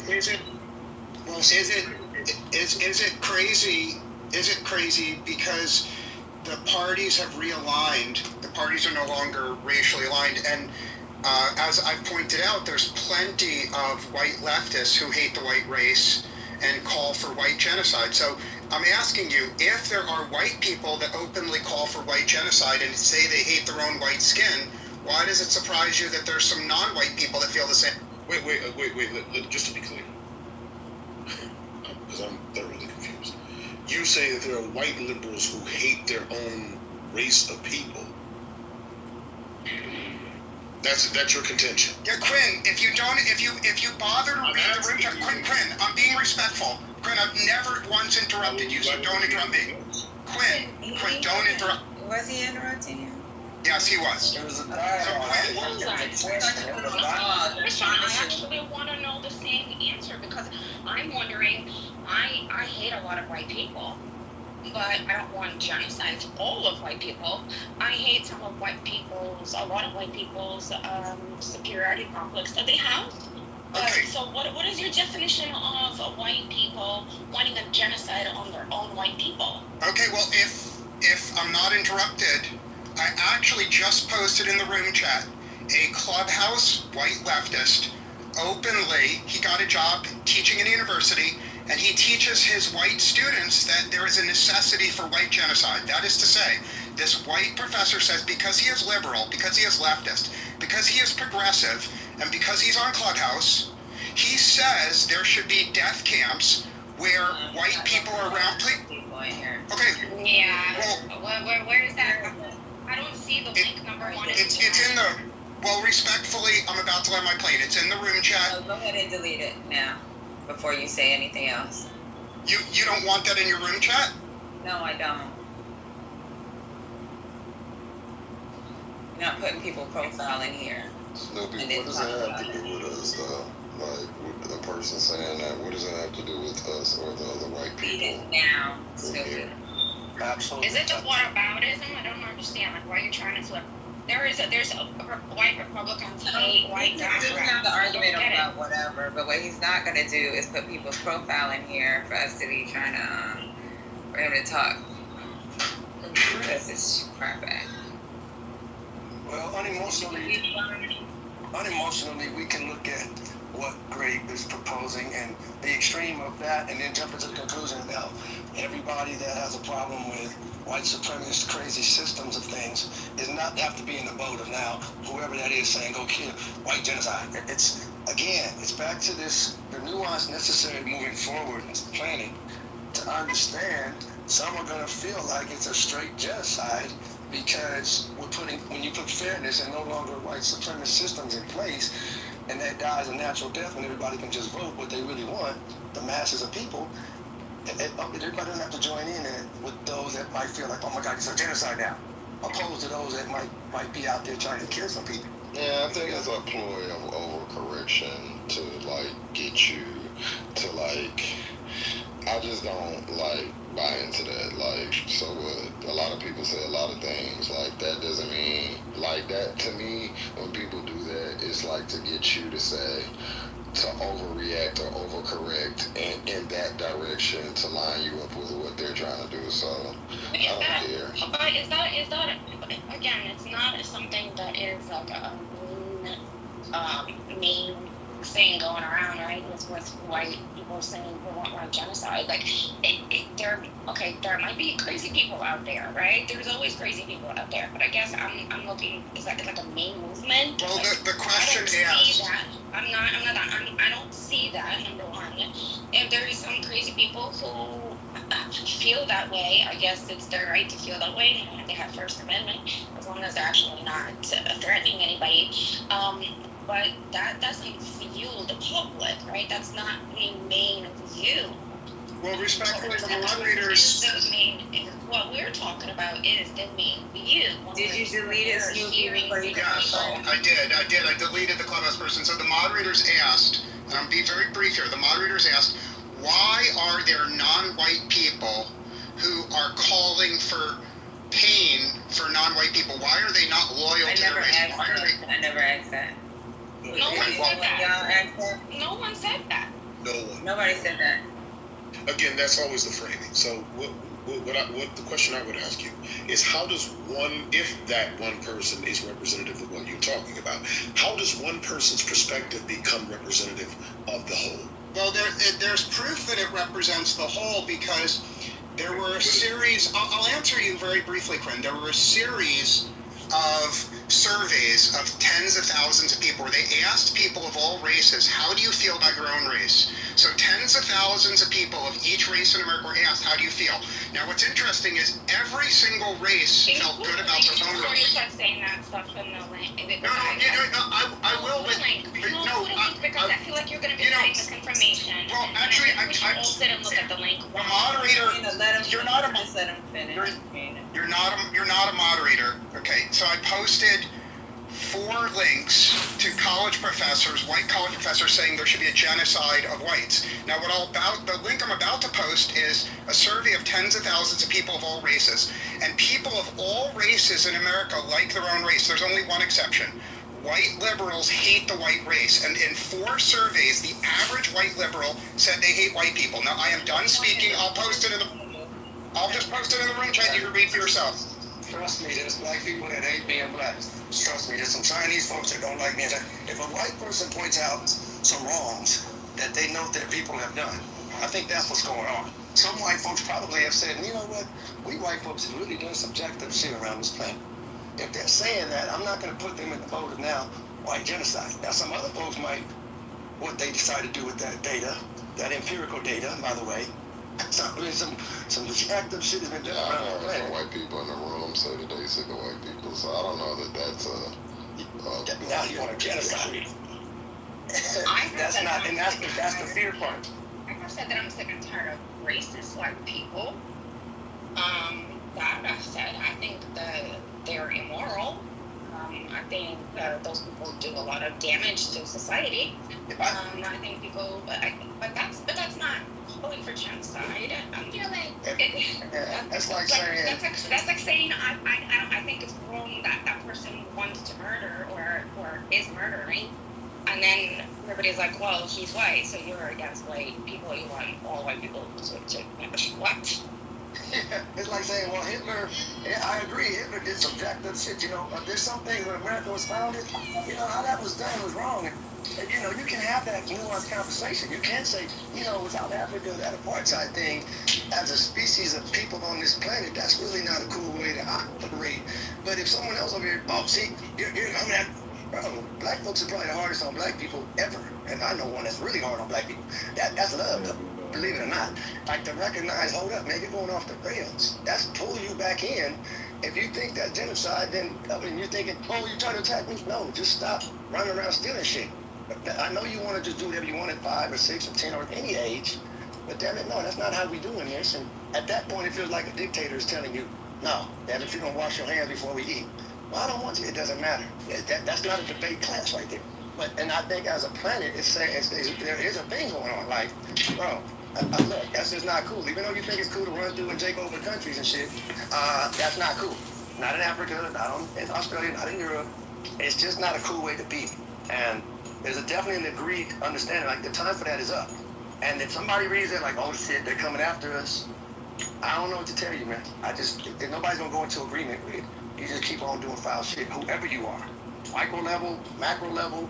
crazy? Is it crazy because the parties have realigned? The parties are no longer racially aligned, and as I've pointed out, there's plenty of white leftists who hate the white race and call for white genocide. So I'm asking you, if there are white people that openly call for white genocide and say they hate their own white skin, why does it surprise you that there's some non-white people that feel the same? Wait, just to be clear, because I'm thoroughly confused. You say that there are white liberals who hate their own race of people. That's your contention. Yeah, Quinn, if you bother to read the room, Quinn, I'm being respectful. Quinn, I've never once interrupted you, so don't interrupt me. Quinn, don't interrupt. Was he interrupting you? Yes, he was. There was a I actually want to know the same answer, because I'm wondering, I hate a lot of white people, but I don't want genocide to all of white people. I hate a lot of white people's superiority complex that they have. Okay. So what is your definition of white people wanting a genocide on their own white people? Okay, well, if I'm not interrupted, I actually just posted in the room chat a Clubhouse white leftist. Openly, he got a job teaching in a university, and he teaches his white students that there is a necessity for white genocide. That is to say, this white professor says because he is liberal, because he is leftist, because he is progressive, and because he's on Clubhouse, he says there should be death camps where white people are around. Okay. Yeah. Well, where is that? I don't see the link number one. It's in the. Well, respectfully, I'm about to land my plane. It's in the room chat. Go ahead and delete it now. before you say anything else. You don't want that in your room chat? No, I don't. You're not putting people profile in here. Snoopy, what does that have to do with us, though? Like, with the person saying that, what does it have to do with us or the other white people? Beat it down, Snoopy. Absolutely. Is it just whataboutism? I don't understand. Like, why are you trying to flip? There's a white Republicans hate white Democrats. We can have the argument about whatever, but what he's not going to do is put people's profile in here for us to be trying to, for him to talk. Because it's crap back. Well, unemotionally, we can look at what Grape is proposing and the extreme of that, and then jump into the conclusion about everybody that has a problem with white supremacist crazy systems of things is not have to be in the boat of now whoever that is saying go kill white genocide. It's back to this, the nuance necessary moving forward in planning to understand some are going to feel like it's a straight genocide because when you put fairness and no longer white supremacist systems in place, and that dies a natural death and everybody can just vote what they really want, the masses of people, everybody doesn't have to join in with those that might feel like, oh my God, it's a genocide now, opposed to those that might be out there trying to kill some people. Yeah, I think it's a ploy of overcorrection to, like, get you to, like, I just don't, like, buy into that. Like, so what? A lot of people say a lot of things. Like, that doesn't mean, like, that, to me, when people do that, it's like to get you to say, to overreact or overcorrect and in that direction to line you up with what they're trying to do. So, I don't care. But is that, again, it's not something that is like a mean thing going around, right? With white people saying they want white genocide. Like, there might be crazy people out there, right? There's always crazy people out there. But I guess I'm looking, is that like a main movement? Well, like, the question is, I don't see that, number one. If there is some crazy people who feel that way, I guess it's their right to feel that way, and they have First Amendment, as long as they're actually not threatening anybody. But that doesn't fuel the public, right? That's not the main view. Well, respectfully, the moderators. What we're talking about is the main view. Did you delete it, Snoopy? Yes, I did. I deleted the clubhouse person. So the moderators asked, and I'm being very brief here, the moderators asked, why are there non-white people who are calling for pain for non-white people? Why are they not loyal to their race? I never asked that. No one said that. No one said that. No one. Nobody said that. Again, that's always the framing. So what the question I would ask you is, how does if that one person is representative of what you're talking about, how does one person's perspective become representative of the whole? Well, there's proof that it represents the whole because there were a series, I'll answer you very briefly, Quinn. There were a series of surveys of tens of thousands of people where they asked people of all races, how do you feel about your own race? So tens of thousands of people of each race in America were asked, how do you feel? Now what's interesting is every single race felt good about their own race. Before you start saying that stuff in the link. No, I will. Because I feel like you're going to be getting misinformation. Well, actually, we should all sit and look at the link. The moderator, you're not a just let him finish. You're not a moderator. Okay, so I posted 4 links to college professors, white college professors, saying there should be a genocide of whites. Now, the link I'm about to post is a survey of tens of thousands of people of all races, and people of all races in America like their own race. There's only one exception. White liberals hate the white race, and in 4 surveys, the average white liberal said they hate white people. Now, I am done speaking. I'll just post it in the room chat. You can read for yourself. Trust me, there's black people that hate being black. Trust me, there's some Chinese folks that don't like being black. If a white person points out some wrongs that they know that people have done, I think that's what's going on. Some white folks probably have said, you know what, we white folks have really done subjective shit around this planet. If they're saying that, I'm not going to put them in the boat of now white genocide. Now, some other folks might, what they decide to do with that data, that empirical data, by the way, some subjective shit has been done around the planet. Some white people in the room say that they sick of white people, so I don't know that that's now you want to genocide. That's the fear part. said that I'm sick and tired of racist white people. That said, I think that they're immoral. I think those people do a lot of damage to society. I think people, but that's not pulling for genocide. That's like saying that's like saying I think it's wrong that that person wants to murder or is murdering, and then everybody's like, well, he's white, so you're against white people. You want all white people to what? Yeah, it's like saying, well, Hitler, yeah, I agree, Hitler did some jacked up shit, there's some things when America was founded, how that was done was wrong. And you can have that nuanced conversation. You can say, South Africa, that apartheid thing, as a species of people on this planet, that's really not a cool way to operate. But if someone else over here, bro, black folks are probably the hardest on black people ever. And I know one that's really hard on black people. That's love, though. Believe it or not, like to recognize, hold up, man, you're going off the rails. That's pulling you back in. If you think that genocide, then you're thinking, oh, you're trying to attack me? No, just stop running around stealing shit. I know you want to just do whatever you want at 5 or 6 or 10 or any age, but damn it, no, that's not how we doing this. And at that point, it feels like a dictator is telling you, no, damn it, you don't wash your hands before we eat. Well, I don't want to. It doesn't matter. That's not a debate class right there. And I think as a planet, there is a thing going on. Like, bro, look, that's just not cool. Even though you think it's cool to run through and take over countries and shit, that's not cool. Not in Africa, not in Australia, not in Europe. It's just not a cool way to be. And there's definitely an agreed understanding, like the time for that is up. And if somebody reads it like, oh shit, they're coming after us, I don't know what to tell you, man. Nobody's gonna go into agreement with it. You just keep on doing foul shit, whoever you are. Micro level, macro level,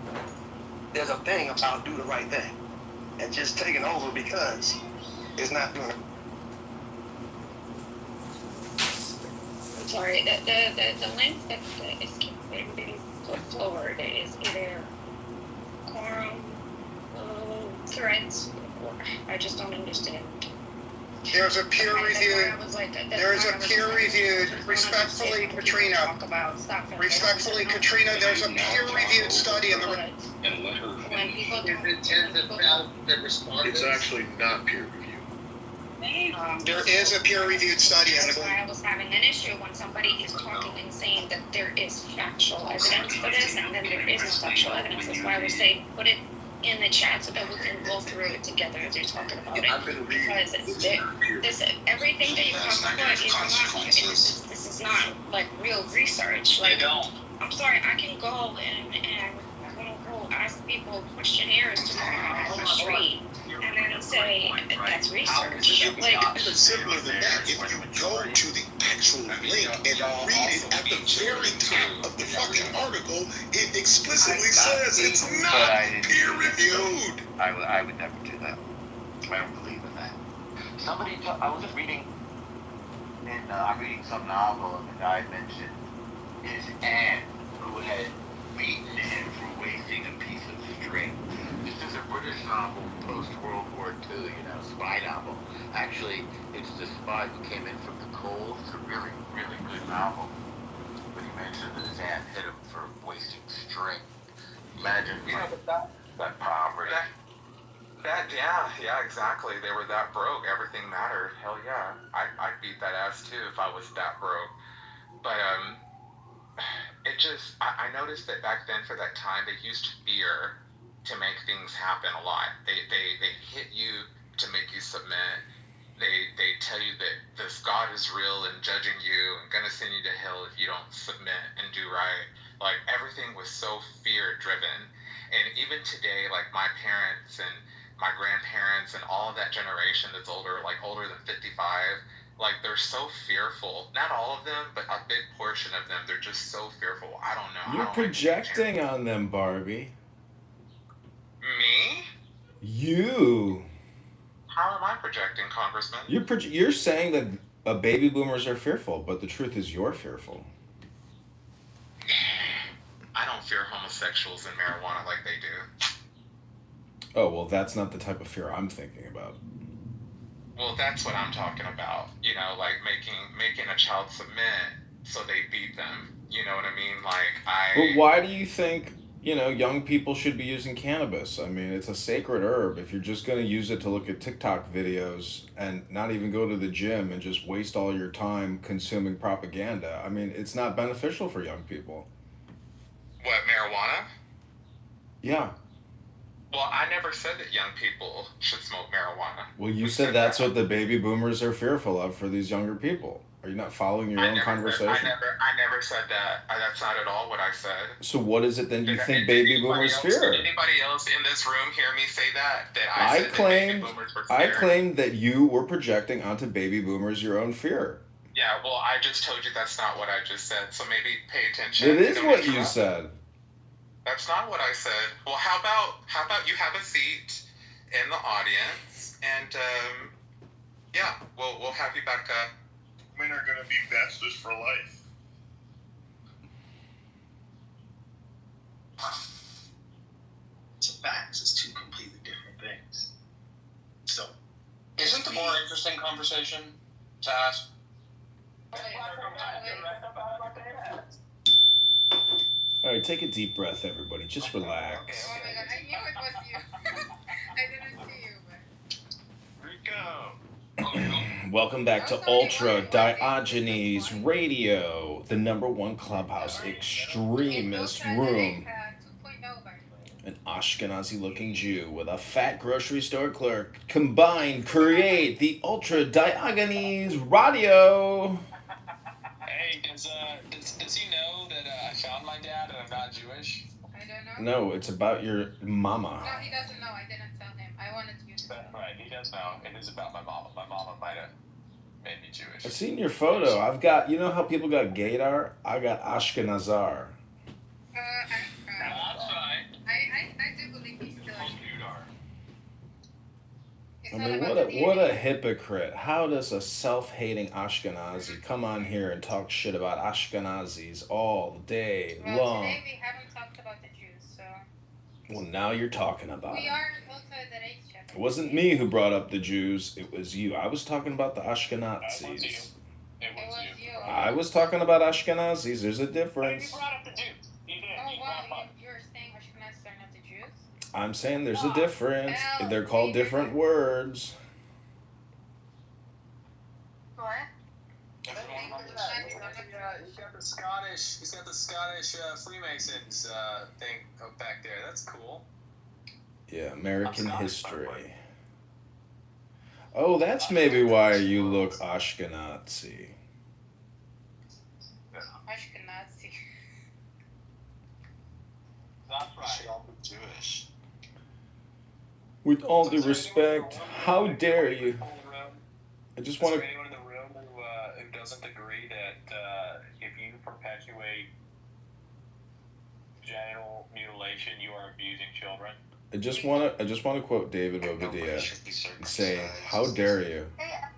there's a thing about do the right thing. And just taking over because it's not doing it. Sorry, the link that is being put forward is either quorum, threads, or I just don't understand. There's a peer-reviewed, respectfully, Katrina, there's a peer-reviewed study in the... And let her When people It's actually not peer-reviewed. There is a peer-reviewed study in That's the... why I was having an issue when somebody is talking and saying that there is factual evidence for this, and then there isn't factual evidence. That's why I was saying put it in the chat so that we can go through it together as you're talking about it. Because everything that you talk about is not, this is not like real research. Like, I'm sorry, I can go and I'm gonna go ask people questionnaires tomorrow on the street and then say that's research. Like, Even simpler than that, if you go to the actual link and read it at the very top of the fucking article, it explicitly says it's not peer-reviewed. I would never do that. I don't believe in that. I was just reading, I'm reading some novel, and the guy mentioned his aunt who had beaten him for wasting a piece of string. This is a British novel, post-World War II, spy novel. Actually, it's the spy who came in from the cold. It's a really, really good novel. But he mentioned that his aunt hit him for wasting string. Imagine that poverty. Yeah, exactly. They were that broke. Everything mattered. Hell yeah. I'd beat that ass too if I was that broke. But, I noticed that back then for that time, they used fear to make things happen a lot. They hit you to make you submit. They tell you that this God is real and judging you and gonna send you to hell if you don't submit and do right. Like, everything was so fear driven. And even today, like my parents and my grandparents and all of that generation that's older than 55, like, they're so fearful. Not all of them, but a big portion of them, they're just so fearful. I don't know. You're projecting on them, Barbie. Me? You. How am I projecting, Congressman? You're saying that baby boomers are fearful, but the truth is you're fearful. I don't fear homosexuals and marijuana like they do. Oh, well, that's not the type of fear I'm thinking about. Well, that's what I'm talking about. Like making a child submit so they beat them. You know what I mean? But why do you think you know, young people should be using cannabis. I mean, it's a sacred herb. If you're just going to use it to look at TikTok videos and not even go to the gym and just waste all your time consuming propaganda, I mean, it's not beneficial for young people. What, marijuana? Yeah. Well, I never said that young people should smoke marijuana. Well, you said that's what the baby boomers are fearful of for these younger people. Are you not following your own conversation? I never said that. That's not at all what I said. So what is it then you think baby boomers fear? Did anybody else in this room hear me say that? I claimed that you were projecting onto baby boomers your own fear. Yeah, well, I just told you that's not what I just said, so maybe pay attention. It is what you said. That's not what I said. Well, how about you have a seat in the audience, and yeah, we'll have you back up. Men are gonna be bastards for life. It's facts. It's two completely different things. So, isn't the more interesting conversation to ask? All right, take a deep breath, everybody. Just relax. Oh my god, I knew it was you. I didn't see you, but... Rico. Welcome back to Ultra Diogenes Radio, the #1 clubhouse extremist room. An Ashkenazi-looking Jew with a fat grocery store clerk combined create the Ultra Diogenes Radio. Hey, does he know that I found my dad and I'm not Jewish? I don't know. No, it's about your mama. No, he doesn't know. I didn't tell him. I wanted you to know. Right, he does know. It is about my mama. My mama might have made me Jewish. I've seen your photo. I've got, you know how people got Gaydar? I got Ashkenazar. That's right. I do believe he's still I mean, what a hypocrite. How does a self-hating Ashkenazi come on here and talk shit about Ashkenazis all day long? Today we haven't talked about the Jews, so... Well, now you're talking about it. We are also the race check. It wasn't me who brought up the Jews, it was you. I was talking about the Ashkenazis. It was you. I was talking about Ashkenazis. There's a difference. You brought up the Jews. You did. Oh, wow, you're saying Ashkenazis are not the Jews? I'm saying there's a difference. They're called different words. What? He's got the Scottish Freemasons thing back there. That's cool. Yeah, American history. Oh, that's maybe why you look Ashkenazi. Ashkenazi. That's right. I'll be Jewish. With all due respect, how dare you? I just want to... anyone in the room who doesn't agree that if you perpetuate genital mutilation, you are abusing children? I just want to quote David Bobadilla and say, "How dare you?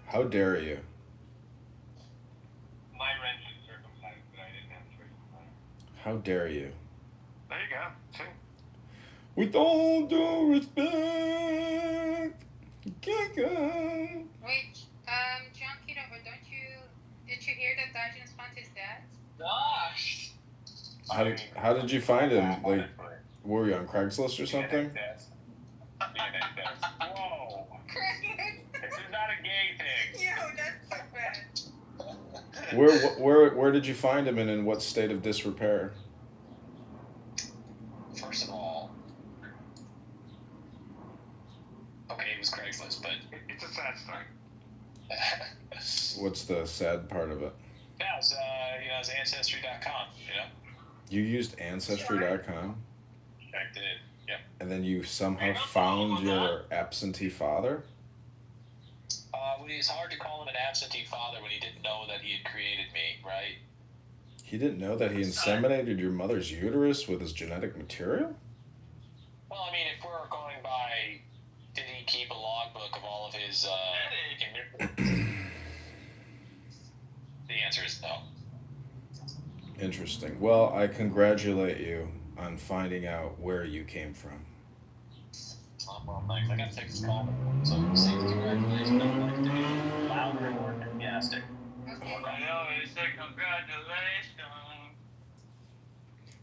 How dare you?" My wrench is circumcised, but I didn't have circumcised. How dare you? There you go. See? With all due respect, Wait, John Kitover, did you hear that Diogenes found his dad? Gosh! How did you find him? Like, were you on Craigslist or something? Whoa! This is not a gay thing. Yo, that's so bad. Where did you find him and in what state of disrepair? First of all, okay, it was Craigslist, but it's a sad story. What's the sad part of it? Yeah, it's Ancestry.com, you know? You used Ancestry.com? I did, yeah. And then you somehow found your absentee father? Well, it's hard to call him an absentee father when he didn't know that he had created me, right? He didn't know that he inseminated your mother's uterus with his genetic material? Well, I mean, if we're going by, did he keep a logbook of all of his, the answer is no. Interesting. Well, I congratulate you on finding out where you came from. Well, thanks. I gotta take this call, so say congratulations. I want it to be louder and more enthusiastic. Okay. I know, it's a congratulations.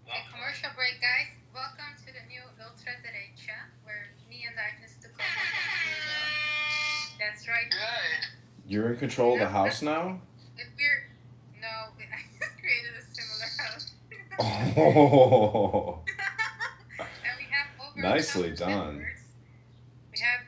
Okay, commercial break, guys. welcome to the new ultraderecha, where me and Agnes took over. That's right. Good. You're in control of the house now? If we're no, I just created a similar house. Oh, And we have over nicely 1,000 done. members. We have,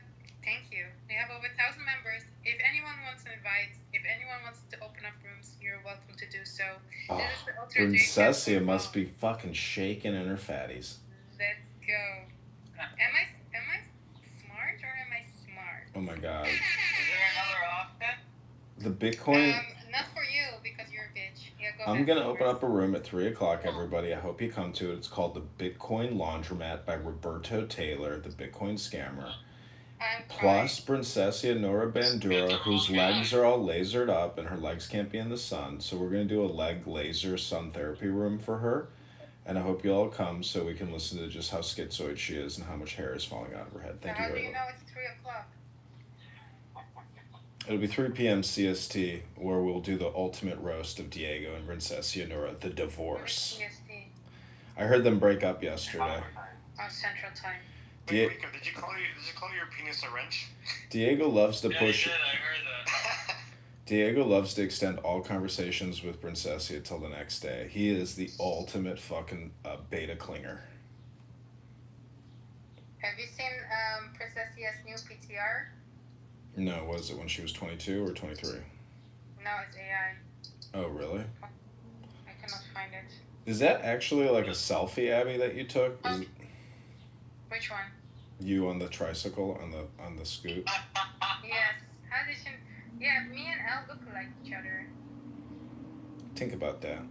thank you. We have over 1,000 members. If anyone wants to invite, if anyone wants to open up rooms, you're welcome to do so. Oh, This is the ultraderecha. Princessia must be fucking shaking in her fatties. Let's go. Am I smart or am I smart? Oh my god. Is there another option? The Bitcoin. Not for you because you're a bitch. Yeah, go I'm back gonna to open yours. up a room at 3 o'clock, everybody. I hope you come to it. It's called the Bitcoin Laundromat by Roberto Taylor, the Bitcoin scammer. Plus Princessia Nora Bandura, whose legs are all lasered up and her legs can't be in the sun. So we're gonna do a leg laser sun therapy room for her. And I hope you all come so we can listen to just how schizoid she is and how much hair is falling out of her head. Thank you How do very you much. know it's 3 o'clock? It'll be 3 p.m. CST, where we'll do the ultimate roast of Diego and Princessia Nora, the divorce. CST. I heard them break up yesterday. On Central Time. Die- Rico, did you call your penis a wrench? Diego loves to push. I heard that. Diego loves to extend all conversations with Princessia till the next day. He is the ultimate fucking beta clinger. Have you seen Princessia's new PTR? No, was it when she was 22 or 23? No, it's AI. Oh, really? I cannot find it. Is that actually like a selfie, Abby, that you took? Is it Which one? you on the tricycle on the scoot? Yes. How did she? Yeah, me and Elle look like each other. Think about that.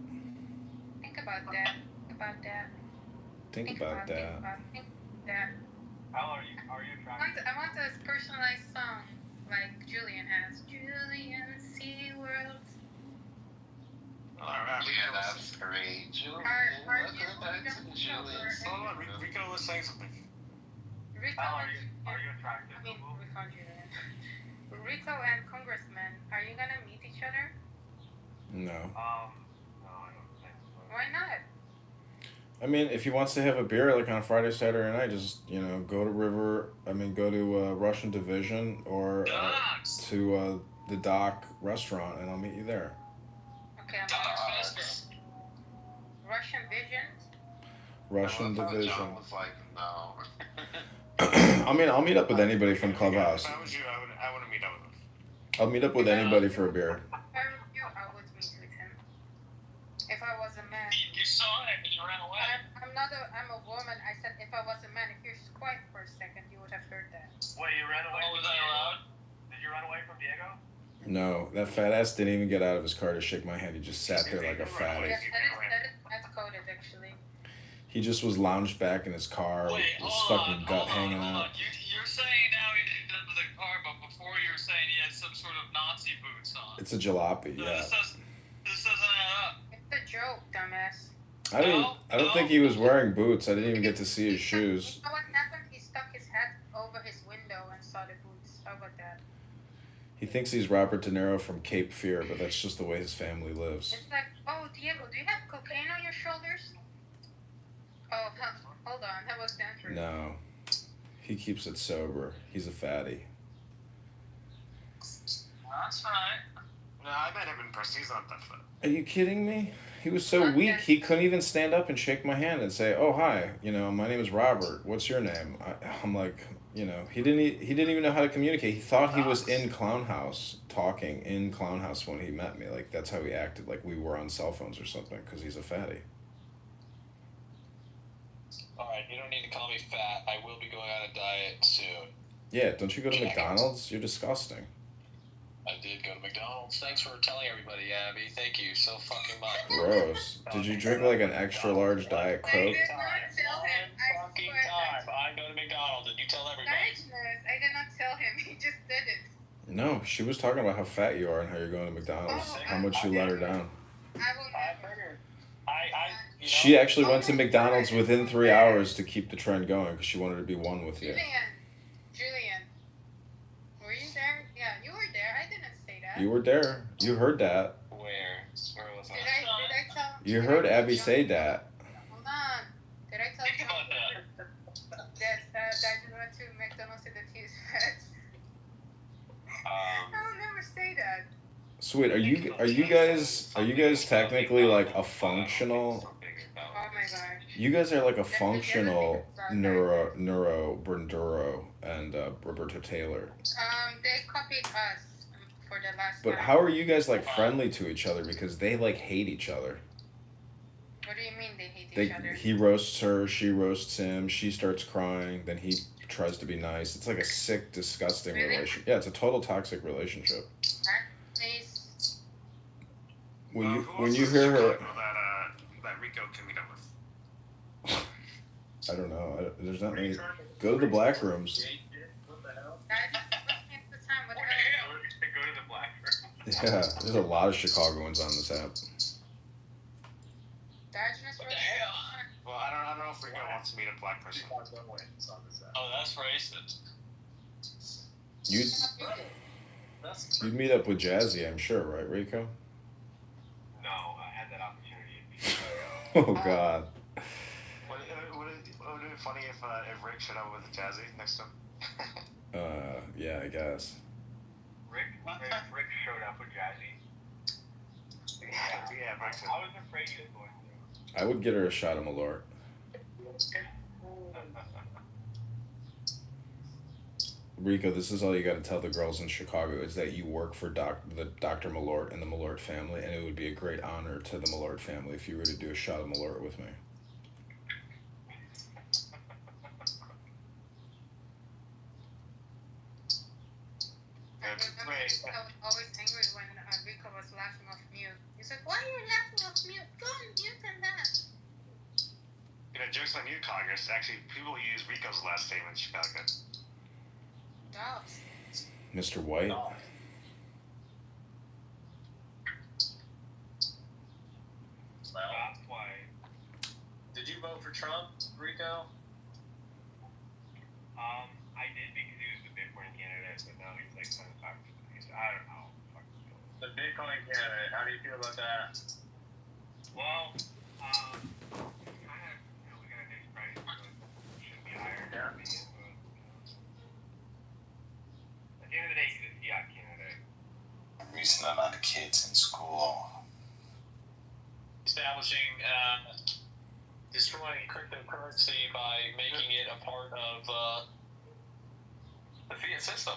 Think about that. About that. Think about that. Think that. How are you trying? I want a personalized song like Julian has. Julian SeaWorld. Alright, Yeah, that's great. Julian, Are you welcome back to Julian. hold on, Rico was saying something. Rico How and, are you attracted? I mean, we found Julian. Rico and Congressman, are you gonna meet each other? No. No, I don't think so. Why not? I mean, if he wants to have a beer like on Friday, Saturday night, just go to Russian Division or to the Dock restaurant, and I'll meet you there. Okay, I'm Russian Visions. Russian Division. John was like, no. I mean, I'll meet up with anybody from Clubhouse. If I was you, I would meet up with him. I'll meet up with anybody for a beer. If I were you, I would meet with him. If I was a man. You saw it and you ran away. I'm a woman. I said if I was a man. If you're quiet for a second, you would have heard that. Wait, you ran away? Was I allowed? Did you run away from Diego? No, that fat ass didn't even get out of his car to shake my hand. He just sat there like a fatty. Yes, that's coded actually. He just was lounged back in his car with his fucking gut hanging out. You're saying now he didn't get into the car, but before you were saying he had some sort of Nazi boots on. It's a jalopy, So yeah. this doesn't add up. It's a joke, dumbass. I don't think he was wearing boots. I didn't even get to see his shoes. You know what happened? He stuck his head over his window and saw the boots. How about that? He thinks he's Robert De Niro from Cape Fear, but that's just the way his family lives. It's like, oh, Diego, do you have cocaine on your shoulders? Oh, hold on. That was Stanford. No. He keeps it sober. He's a fatty. That's fine. No, I met him in person. He's not that fat. Are you kidding me? He was so weak, he couldn't even stand up and shake my hand and say, "Oh, hi, my name is Robert. What's your name?" I'm like, he didn't even know how to communicate. He thought he was in Clown House, talking in Clown House when he met me. Like, that's how he acted, like we were on cell phones or something, because he's a fatty. Alright, you don't need to call me fat. I will be going on a diet soon. Yeah, don't you go to McDonald's? You're disgusting. I did go to McDonald's. Thanks for telling everybody, Abby. Thank you so fucking much. Gross. Did you drink like an extra large Diet Coke? Fucking time. I go to McDonald's and you tell everybody. I did not tell him. He just did it. No, she was talking about how fat you are and how you're going to McDonald's. How much you let her down. I will never. She actually went to McDonald's within 3 hours to keep the trend going because she wanted to be one with you. Julian, were you there? Yeah, you were there. I didn't say that. You were there. You heard that. Where was I? Did I tell? You heard Abby say that. Hold on. Did I tell you? So wait, are you guys technically like a functional? Oh my gosh. You guys are like a functional Branduro and Roberto Taylor. They copied us for the last But time. how are you guys like friendly to each other? Because they like hate each other. What do you mean they hate each other? He roasts her, she roasts him, she starts crying, then he tries to be nice. It's like a sick, disgusting relationship. Yeah, it's a total toxic relationship. Please. When you hear her, that Rico can meet up with. I don't know. There's not many. Go to the black rooms. Go to the black room. Yeah, there's a lot of Chicagoans on this app. What the hell? Well, I don't know if Rico wants to meet a black person. Oh, that's racist. You'd meet up with Jazzy, I'm sure, right, Rico? No, I had that opportunity. Oh God. Would it be funny if Rick showed up with a Jazzy next to him? Yeah, I guess. Rick showed up with Jazzy. Yeah, Rick. I was afraid he was going to. I would get her a shot of Malort. Rico, this is all you got to tell the girls in Chicago is that you work for the Dr. Malort and the Malort family, and it would be a great honor to the Malort family if you were to do a shot of Malort with me. I was always angry when Rico was laughing off mute. He's like, why are you laughing off mute? Go on mute and that. Jokes on you, Congress. Actually, people use Rico's last name in Chicago. Oh. Mr. White? No. That's why. Did you vote for Trump, Rico? I did because he was the Bitcoin candidate, but now he's like kind of toxic. I don't know. The Bitcoin candidate. How do you feel about that? Well, kind of looking at his price, so it should be higher. Yeah. At the end of the day, he's a fiat candidate. Reason a lot of kids in school. Establishing, destroying cryptocurrency by making it a part of the fiat system.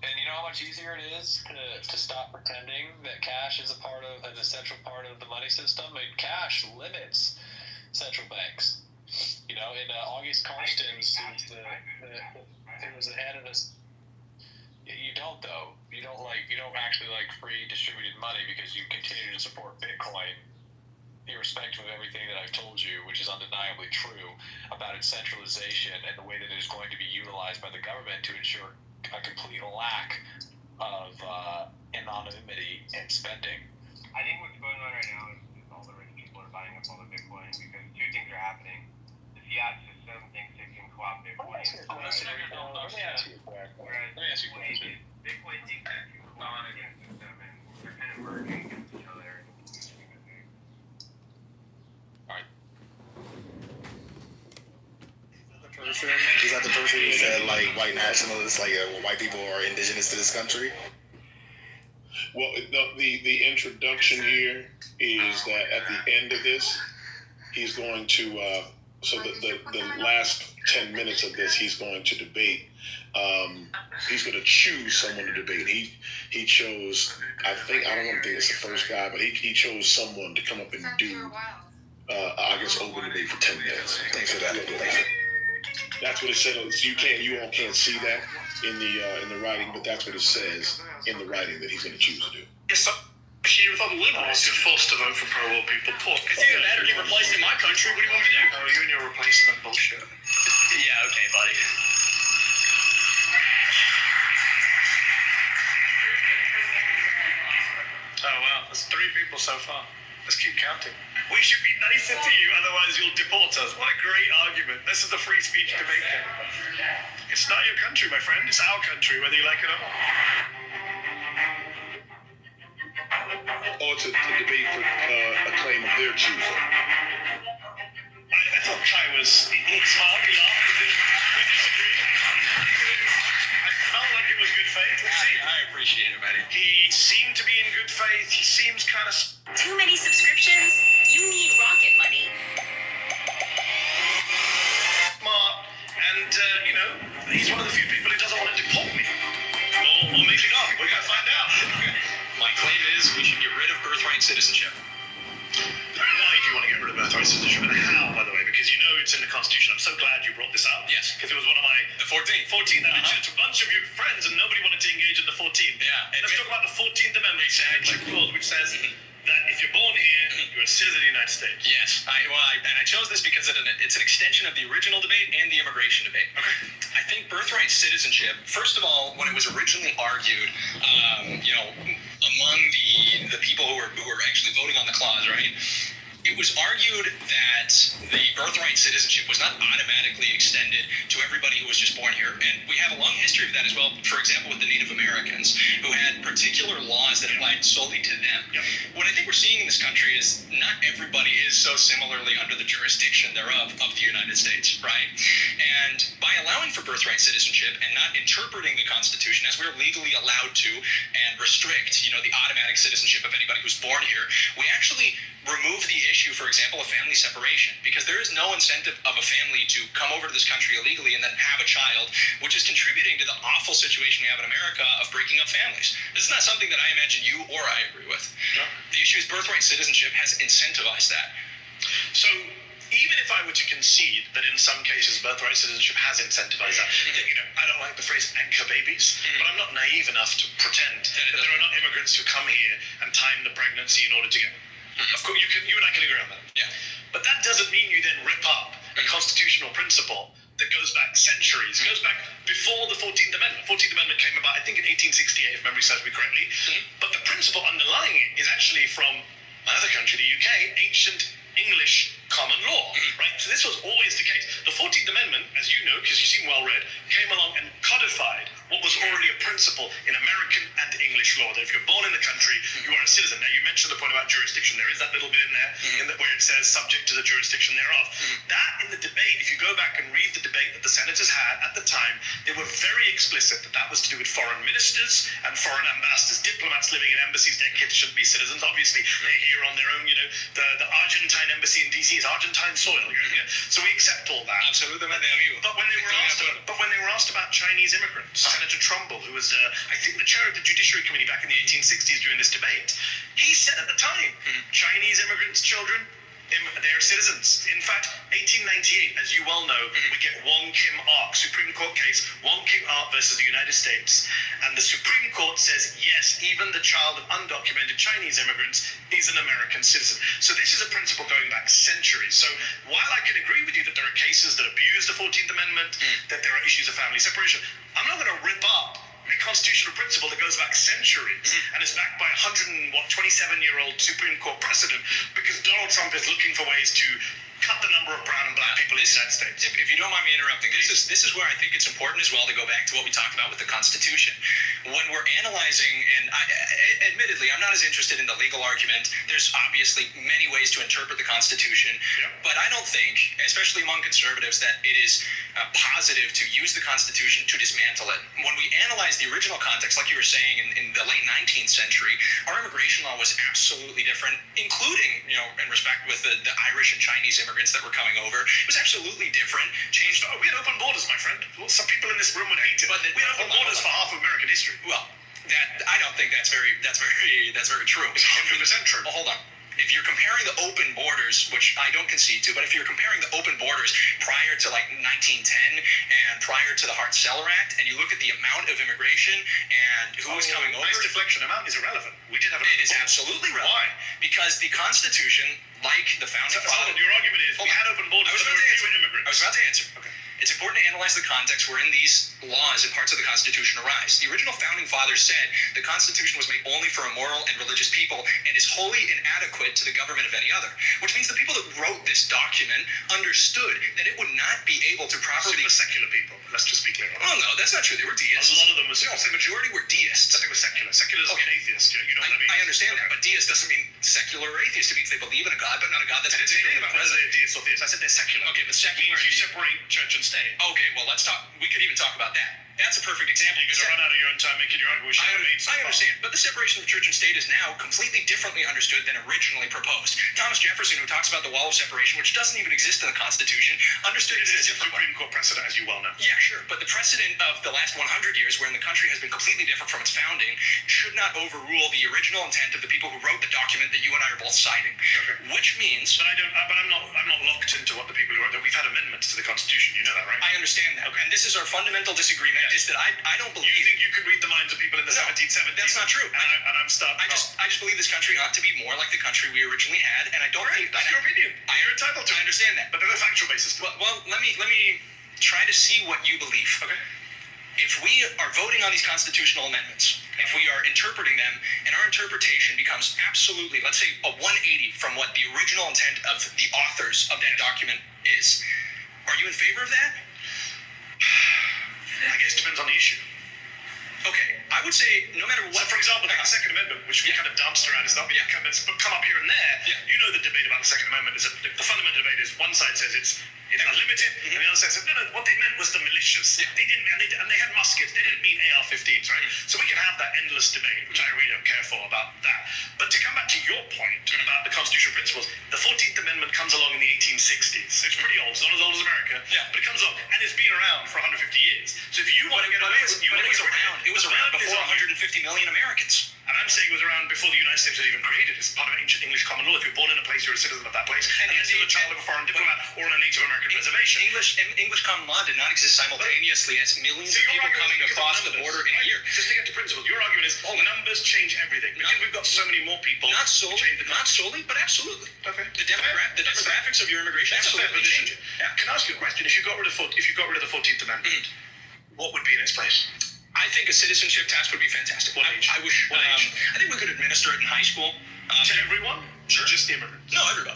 And you know how much easier it is to stop pretending that cash is an essential part of the money system? I mean, cash limits central banks. You know, in August Karsten's, it was the head of this. You don't though. You don't actually like free distributed money because you continue to support Bitcoin, irrespective of everything that I've told you, which is undeniably true about its centralization and the way that it is going to be utilized by the government to ensure a complete lack of anonymity in spending. I think what's going on right now is all the rich people are buying up all the Bitcoin because two things are happening. The fiat system thinks it can co-opt Bitcoin. Let me ask you a question. Bitcoin thinks it can co-opt the system, and they're kind of merging against each other. Is that the person who said like white nationalists, like white people are indigenous to this country? Well, the introduction here is that at the end of this, he's going to, so the last 10 minutes of this, he's going to debate. He's going to choose someone to debate. He chose, I don't think it's the first guy, but he chose someone to come up and do, I guess, open debate for 10 minutes. Thanks for that. That's what it said. So you all can't see that in the writing, but that's what it says in the writing that he's going to choose to do. Associated with other liberals who forced to vote for pro-war people. It's either that or get replaced in my country. What do you want me to do? Oh, you and your replacement bullshit. Yeah, okay, buddy. Oh, wow. There's 3 people so far. Let's keep counting. We should be nicer to you, otherwise you'll deport us. What a great argument. This is the free speech debate. It's not your country, my friend. It's our country, whether you like it or not. Or it's a debate for a claim of their choosing. It's a He smiled, he laughed, we disagreed. I felt like it was good faith. Let's see. I appreciate it, buddy. He seemed to be in good faith. He seems kind of... Too many subscriptions? You need rocket money. smart, and, he's one of the few people who doesn't want to deport me. Or maybe not. We're going to find out. My claim is we should get rid of birthright citizenship. Why do you want to get rid of birthright citizenship, and how, by the way? Because you know it's in the Constitution. I'm so glad you brought this up. Yes. Because it was one of my... The 14th. 14th. I mentioned it to a bunch of your friends, and nobody wanted to engage in the 14th. Yeah. Let's talk about the 14th Amendment, which says that if you're born here, you're a citizen of the United States. Yes. I chose this because it's an extension of the original debate and the immigration debate. Okay. I think birthright citizenship, first of all, when it was originally argued, among the people who were actually voting on the clause, right? It was argued that the birthright citizenship was not automatically extended to everybody who was just born here. And we have a long history of that as well, for example, with the Native Americans, who had particular laws that applied solely to them. Yep. What I think we're seeing in this country is not everybody is so similarly under the jurisdiction thereof of the United States, right? And by allowing for birthright citizenship and not interpreting the Constitution as we're legally allowed to and restrict, the automatic citizenship of anybody who's born here, we actually remove the issue, for example, of family separation, because there is no incentive of a family to come over to this country illegally and then have a child, which is contributing to the awful situation we have in America of breaking up families. This is not something that I imagine you or I agree with. No. The issue is birthright citizenship has incentivized that. So, even if I were to concede that in some cases birthright citizenship has incentivized that, I don't like the phrase anchor babies, but I'm not naive enough to pretend that there are not immigrants who come here and time the pregnancy in order to get... Of course, you and I can agree on that. Yeah. But that doesn't mean you then rip up a constitutional principle that goes back centuries. It goes back before the 14th Amendment. 14th Amendment came about, I think, in 1868, if memory serves me correctly. But the principle underlying it is actually from another country, the UK, ancient English common law, right? So this was always the case. The 14th Amendment, as you know, because you seem well read, came along and codified what was already a principle in American and English law, that if you're born in the country, you are a citizen. Now, you mentioned the point about jurisdiction. There is that little bit in there where it says subject to the jurisdiction thereof. That, in the debate, if you go back and read the debate that the senators had at the time, they were very explicit that that was to do with foreign ministers and foreign ambassadors. Diplomats living in embassies, their kids shouldn't be citizens. Obviously, they're here on their own. The Argentine embassy in DC is Argentine soil. So we accept all that. Absolutely. But when they were asked about Chinese immigrants, Senator Trumbull, who was, I think, the chair of the Judiciary Committee back in the 1860s during this debate, he said at the time, Chinese immigrants' children, they're citizens. In fact, 1898, as you well know, we get Wong Kim Ark, Supreme Court case, Wong Kim Ark versus the United States. And the Supreme Court says, yes, even the child of undocumented Chinese immigrants is an American citizen. So this is a principle going back centuries. So while I can agree with you that there are cases that abuse the 14th Amendment, that there are issues of family separation, I'm not going to rip up a constitutional principle that goes back centuries and is backed by 27-year-old Supreme Court precedent because Donald Trump is looking for ways to cut the number of brown and black people in the United States. If you don't mind me interrupting, this is where I think it's important as well to go back to what we talked about with the Constitution. When we're analyzing, and admittedly, I'm not as interested in the legal argument. There's obviously many ways to interpret the Constitution, but I don't think, especially among conservatives, that it is positive to use the Constitution to dismantle it. When we analyze the original context, like you were saying, in the late 19th century, our immigration law was absolutely different, including, in respect with the Irish and Chinese immigrants that were coming over. It was absolutely different. Changed. We had open borders, my friend. Well, some people in this room would hate it. But we had open borders for half of American history. Well, I don't think that's very true. It's 100% true. Well, hold on. If you're comparing the open borders, which I don't concede to, but if you're comparing the open borders prior to 1910 and prior to the Hart-Celler Act, and you look at the amount of immigration and who was coming over, nice deflection. Amount is irrelevant. We did have an it is absolutely relevant. Why? Because the Constitution, like the founding fathers, your argument is we had open borders, but there were fewer immigrants. I was about to answer. Okay. It's important to analyze the context wherein these laws and parts of the Constitution arise. The original founding fathers said the Constitution was made only for a moral and religious people and is wholly inadequate to the government of any other, which means the people that wrote this document understood that it would not be able to properly... Super secular people, let's just be clear. Oh, no, that's not true. They were deists. A lot of them were... No, the majority were deists. But they were secular. Secular doesn't mean atheist. You know what I mean? I understand that, but deist doesn't mean secular or atheist. It means they believe in a God, but not a God that's... I didn't say anything about whether they're deists or theists. I said they're secular. Okay, but secular... You separate church and state. Okay, well, let's talk. We could even talk about that. That's a perfect example. You're going to run out of your own time making your argument. I understand, but the separation of church and state is now completely differently understood than originally proposed. Thomas Jefferson, who talks about the wall of separation, which doesn't even exist in the Constitution, understood it as a different Supreme Court precedent, as you well know. Yeah, sure, but the precedent of the last 100 years, wherein the country has been completely different from its founding, should not overrule the original intent of the people who wrote the document that you and I are both citing. Okay. Which means... But I'm not locked into what the people who wrote it. We've had amendments to the Constitution. You know that, right? I understand that. Okay. And this is our fundamental disagreement, is that I don't believe... You think you could read the minds of people in the 1770s? That's not true. And I'm stuck. I just believe this country ought to be more like the country we originally had, and I don't think... That's your opinion. You're entitled to. I understand that. But there's a factual basis to it. Well, let me try to see what you believe. Okay. If we are voting on these constitutional amendments, if we are interpreting them, and our interpretation becomes absolutely, let's say, a 180 from what the original intent of the authors of that document is, are you in favor of that? I guess it depends on the issue. Okay, I would say no matter what... So, for example, the Second Amendment, which we kind of danced around, is not being come up here and there. Yeah. You know the debate about the Second Amendment is the fundamental debate is one side says it's unlimited, and the other side says no. What they meant was the militias. Yeah. They didn't, and they had muskets. They didn't mean AR-15s, right? So we can have that endless debate, which I really don't care for about that. But to come back to your point about the constitutional principles, the 14th Amendment comes along in the 1860s. So it's pretty old. It's not as old as America, but it comes along, and it's been around for 150 years. So if you want to get away with it was around before 150 million Americans. And I'm saying it was around before the United States was even created. It's part of ancient English common law. If you're born in a place, you're a citizen of that place. And unless you're the child of a foreign diplomat or on a Native American reservation. English common law did not exist simultaneously as millions of people coming across the border in a year. Just to get to principles, your argument is numbers change everything. Because we've got so many more people. Not solely, but absolutely. Okay. The demographics of your immigration absolutely change it. Yeah. Can I ask you a question? If you got rid of the 14th Amendment, what would be in its place? I think a citizenship test would be fantastic. What age? I think we could administer it in high school. To everyone? Sure. Just the immigrants? No, everybody.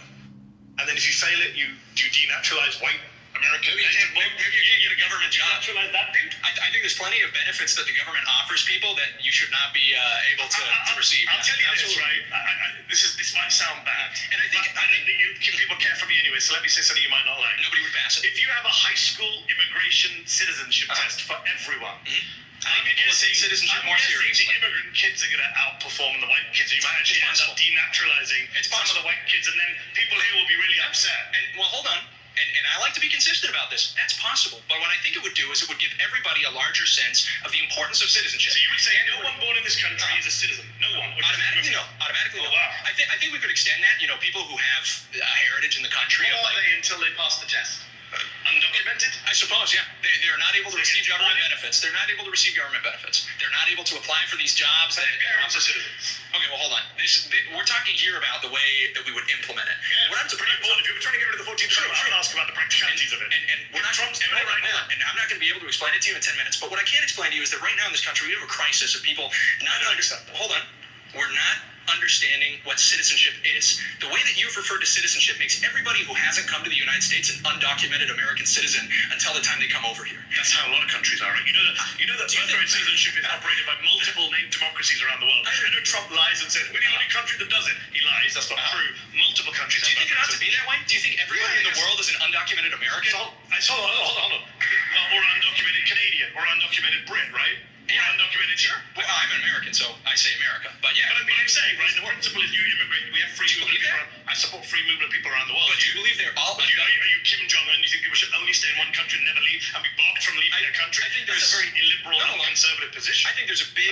And then if you fail it, you denaturalize white American. Maybe you can't get a government job. Denaturalize that dude? I think there's plenty of benefits that the government offers people that you should not be able to receive. I'll tell you this, right? This might sound bad, and I think people care for me anyway. So let me say something you might not like. Nobody would pass it. If you have a high school immigration citizenship test for everyone. I'm going to take citizenship more seriously. The immigrant kids are going to outperform the white kids. You might actually end up denaturalizing some of the white kids, and then people here will be really upset. And well, hold on. And I like to be consistent about this. That's possible. But what I think it would do is it would give everybody a larger sense of the importance of citizenship. So you would say no one born in this country is a citizen? No one? Automatically no. Automatically no. Wow. I think we could extend that. You know, people who have a heritage in the country. What are they until they pass the test? Undocumented? I suppose, yeah. They're not able to receive government benefits. They're not able to receive government benefits. They're not able to apply for these jobs. Parents are citizens. Okay, well, hold on. We're talking here about the way that we would implement it. Yeah, well, that's pretty important. If you were trying to get rid of the 14th Amendment, I'm going to ask about the practicalities of it. And we're not Trump's doing it right now. And I'm not going to be able to explain it to you in 10 minutes. But what I can explain to you is that right now in this country, we have a crisis of people not understanding. Hold on. We're not understanding what citizenship is. The way that you've referred to citizenship makes everybody who hasn't come to the United States an undocumented American citizen until the time they come over here. That's how a lot of countries are, right? You know that birthright citizenship is operated by multiple democracies around the world. I know Trump lies and says, we're the only country that does it. He lies. That's not true. Multiple countries have Do you think it ought to be that way? Do you think everybody in the world is an undocumented American? Hold on. Or undocumented Canadian, or undocumented Brit, right? Yeah. Undocumented, sure. Well, I'm an American, so I say America. But yeah. But I'm saying, right, the principle is you immigrate, we have free movement of people around. I support free movement of people around the world. But you believe they're all... Are you Kim Jong-un? You think people should only stay in one country and never leave and be blocked from leaving their country? I think that's a very illiberal and conservative position. I think there's a big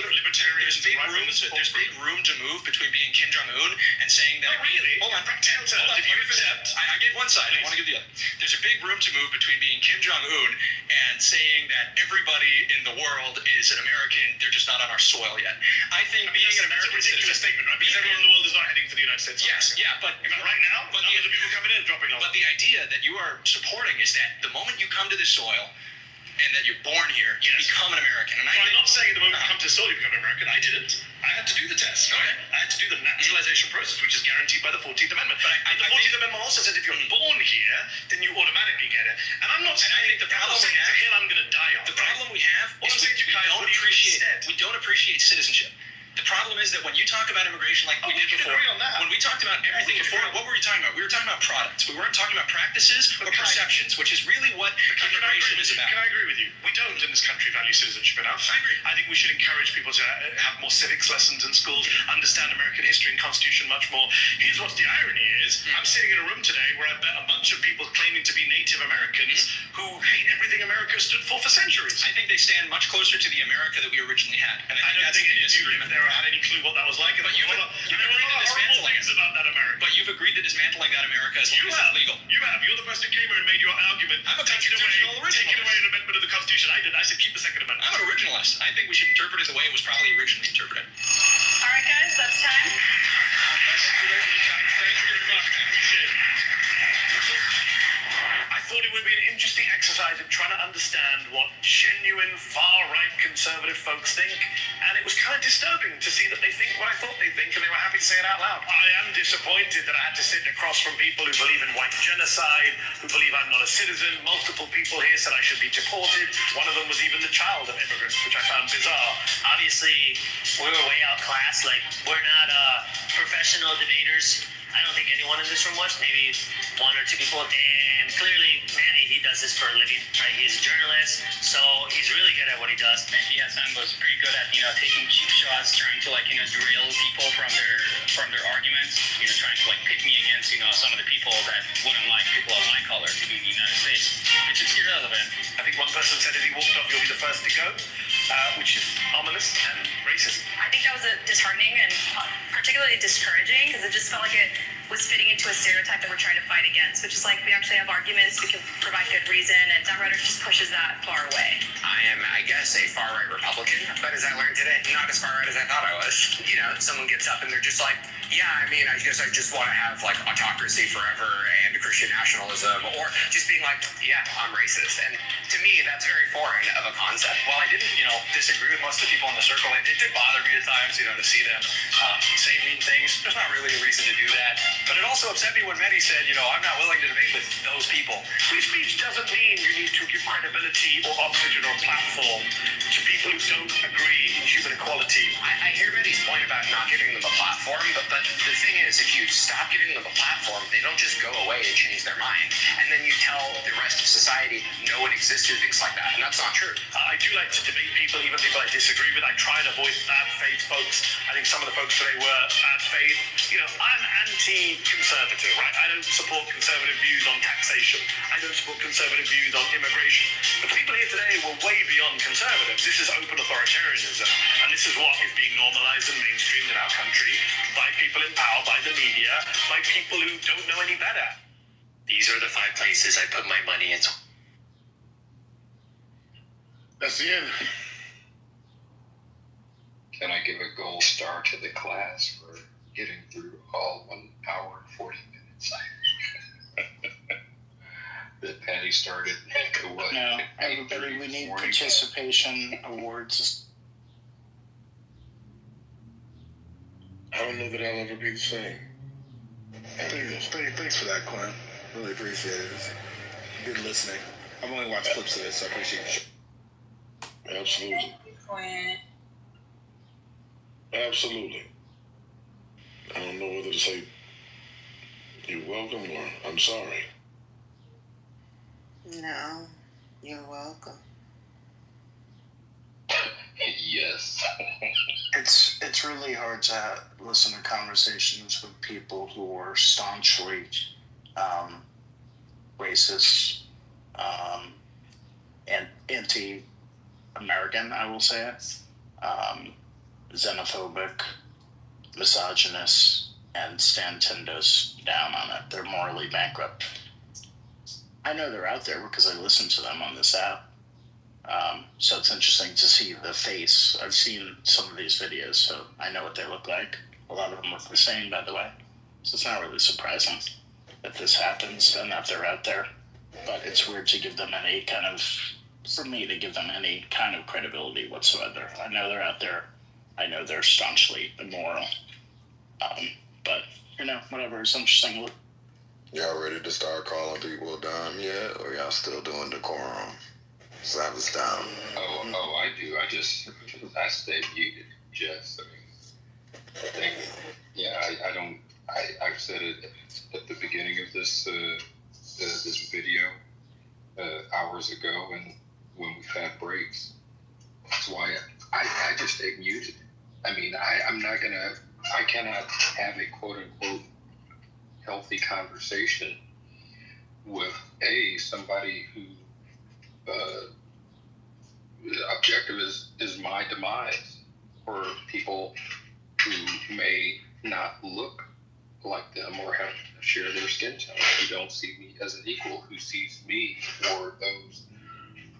room to move between being Kim Jong-un and saying that... Not really. Hold on. Practical terms, if you accept... I gave one side. I want to give the other. There's a big room to move between being Kim Jong-un and saying that everybody in the world is an American. They're just not on our soil yet. I think being an American citizen... That's a ridiculous statement, right? Because everyone in the world is not heading for the United States. Yes, yeah, but We've got right now, but the people coming in dropping off. But the idea that you are supporting is that the moment you come to this soil and that you're born here, you become an American. And I'm not saying the moment you come to the soil you become an American. I didn't. I had to do the test. Okay. I had to do the naturalization process, which is guaranteed by the 14th Amendment. But the 14th Amendment also says if you're born here, then you automatically get it. And I'm not saying the problem we have, it's a hill I'm going to die on. The problem we have is we don't appreciate citizenship. The problem is that when you talk about immigration like we did before, when we talked about everything before, what were we talking about? We were talking about products. We weren't talking about practices or perceptions, which is really what immigration is about. Can I agree with you? We don't in this country value citizenship enough. I agree. I think we should encourage people to have more civics lessons in schools, understand American history and Constitution much more. Here's what the irony is. I'm sitting in a room today where I met a bunch of people claiming to be Native Americans who hate everything America stood for centuries. I think they stand much closer to the America that we originally had. And I think that's the disagreement. Had any clue what that was like. But you've agreed to dismantling about that America. But you've agreed to dismantling that America as long as it's legal. You have. You're the person who came here and made your argument. I'm a taking away an amendment of the Constitution. I did. I said keep the Second Amendment. I'm an originalist. I think we should interpret it the way it was probably originally interpreted. All right, guys, that's time. Thank you very much. I appreciate it. I thought it would be an interesting exercise in trying to understand what genuine far-right conservative folks think, and it was kind of disturbing to see that they think what I thought they think, and they were happy to say it out loud. I am disappointed that I had to sit across from people who believe in white genocide, who believe I'm not a citizen. Multiple people here said I should be deported. One of them was even the child of immigrants, which I found bizarre. Obviously, we were way outclassed. Like, we're not professional debaters. I don't think anyone in this room was. Maybe one or two people. And clearly, Manny, he does this for a living, right? He's a journalist, so he's really good at what he does. And Sam was pretty good at, taking cheap shots, trying to derail people from their arguments. Trying to pit me against, some of the people that wouldn't like people of my color in the United States, which is irrelevant. I think one person said as he walked off, you'll be the first to go, which is ominous and racist. I think that was disheartening and particularly discouraging because it just felt like it was fitting into a stereotype that we're trying to fight against, which is we actually have arguments, we can provide good reason, and Don rhetoric just pushes that far away. I am, I guess, a far-right Republican, but as I learned today, not as far-right as I thought I was. Someone gets up and they're just like, yeah, I guess I just want to have, autocracy forever and Christian nationalism, or just being like, yeah, I'm racist. And to me, that's very foreign of a concept. While I didn't, disagree with most of the people in the circle, it did bother me at times, to see them say mean things. There's not really a reason to do that. But it also upset me when Mehdi said, I'm not willing to debate with those people. Free speech doesn't mean you need to give credibility or oxygen or platform to people who don't agree in human equality. I hear Mehdi's point about not giving them a platform, but the thing is, if you stop giving them a platform, they don't just go away and change their mind. And then you tell the rest of society no one exists who thinks like that, and that's not true. I do like to debate people, even people I disagree with. I try and avoid bad faith folks. I think some of the folks today were bad faith. I'm anti-conservative, right? I don't support conservative views on taxation. I don't support conservative views on immigration. But people here today were way beyond conservatives. This is open authoritarianism, and this is what is being normalized and mainstreamed in our country by people in power, by the media, by people who don't know any better. These are the 5 places I put my money into. That's the end. Can I give a gold star to the class for getting through all 1 hour and 40 minutes? That Patty started. What? No, everybody, we need participation awards. I don't know that I'll ever be the same. Thanks for that, Quinn. Really appreciate it. It's good listening. I've only watched clips of it, so I appreciate it. Absolutely. Quinn. Absolutely. I don't know whether to say you're welcome or I'm sorry. No, you're welcome. Yes. It's really hard to listen to conversations with people who are staunchly racist and anti-American, I will say it, xenophobic, misogynist, and stand 10 toes down on it. They're morally bankrupt. I know they're out there because I listen to them on this app. So it's interesting to see the face. I've seen some of these videos, so I know what they look like. A lot of them look the same, by the way. So it's not really surprising that this happens and that they're out there. But it's weird to give them any kind of, for me, to give them any kind of credibility whatsoever. I know they're out there. I know they're staunchly immoral. But, whatever. It's interesting. Y'all ready to start calling people dumb yet? Or y'all still doing decorum? Sabbath down. Oh, I do. I stay muted. I've said it at the beginning of this video hours ago, and when we've had breaks. That's why I just stay muted. I mean, I cannot have a quote unquote healthy conversation with somebody who objective is my demise, or people who may not look like them or share their skin tone, who don't see me as an equal, who sees me or those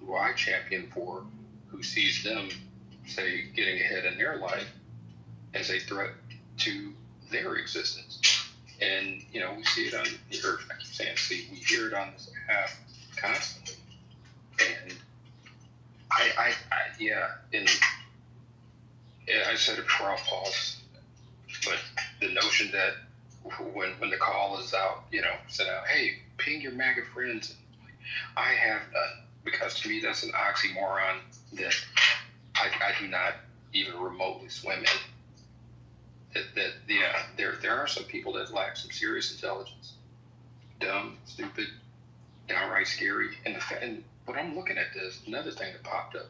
who I champion for, who sees them, say, getting ahead in their life as a threat to their existence. And, we see it on, or I keep saying we hear it on this app constantly. And I said it before, I'll pause, but the notion that when the call is out, send out, hey, ping your MAGA friends. I have none, because to me that's an oxymoron that I do not even remotely swim in. There are some people that lack some serious intelligence, dumb, stupid, downright scary. And when I'm looking at this, another thing that popped up,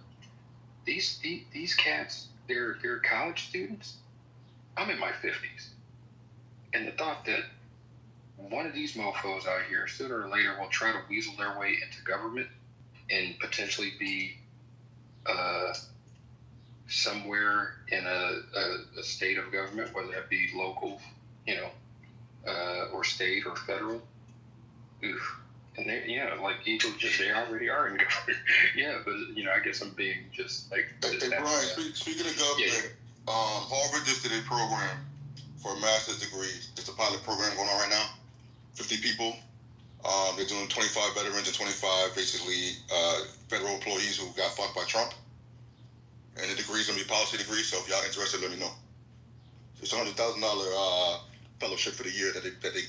these cats, they're college students. I'm in my 50s, and the thought that one of these mofos out here sooner or later will try to weasel their way into government and potentially be somewhere in a state of government, whether that be local, or state or federal. Oof. And they, like Eagle, they already are in government. But I guess I'm being just like. Hey Brian, speaking of government, Harvard just did a program for a master's degree. It's a pilot program going on right now. 50 people. They're doing 25 veterans and 25 basically federal employees who got fucked by Trump. And the degree is going to be a policy degree, so if y'all interested, let me know. It's $100,000 fellowship for the year that they.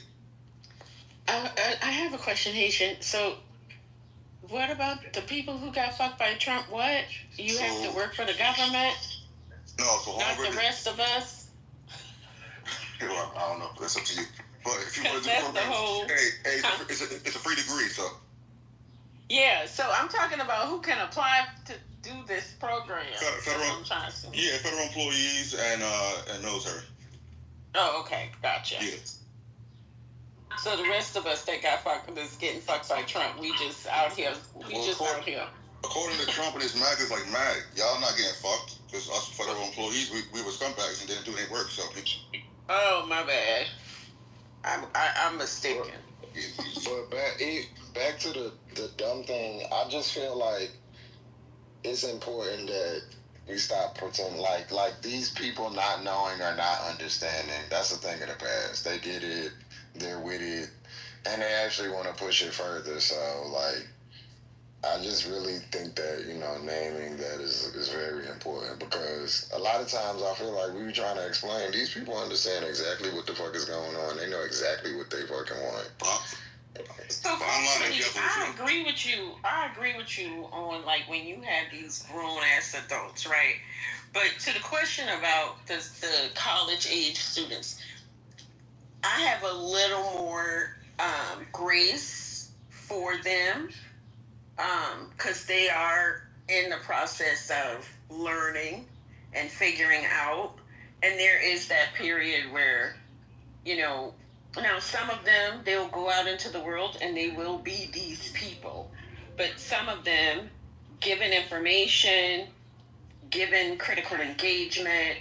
I have a question, Haitian. So, what about the people who got fucked by Trump? What? You have to work for the government? No, so Harvard. Not the rest of us? Well, I don't know. That's up to you. But if you want to do the program, it's a free degree, so. Yeah, so I'm talking about who can apply to do this program. Federal employees and military. Oh, okay, gotcha. Yeah. So the rest of us that got fucked, that's getting fucked by Trump, we just out here. Out here. According to Trump and his MAG is like MAG. Y'all not getting fucked because us federal employees, we were scumbags and didn't do any work. So. Oh, my bad. I'm mistaken. But back to the dumb thing, I just feel like it's important that we stop pretending like these people not knowing or not understanding. That's a thing of the past. They get it, they're with it, and they actually want to push it further. So I just really think that, naming that is very important, because a lot of times I feel like we be trying to explain. These people understand exactly what the fuck is going on. They know exactly what they fucking want. So I agree with you. I agree with you on when you have these grown ass adults, right? But to the question about the college age students, I have a little more grace for them. Because they are in the process of learning and figuring out. And there is that period where, now some of them, they'll go out into the world and they will be these people. But some of them, given information, given critical engagement,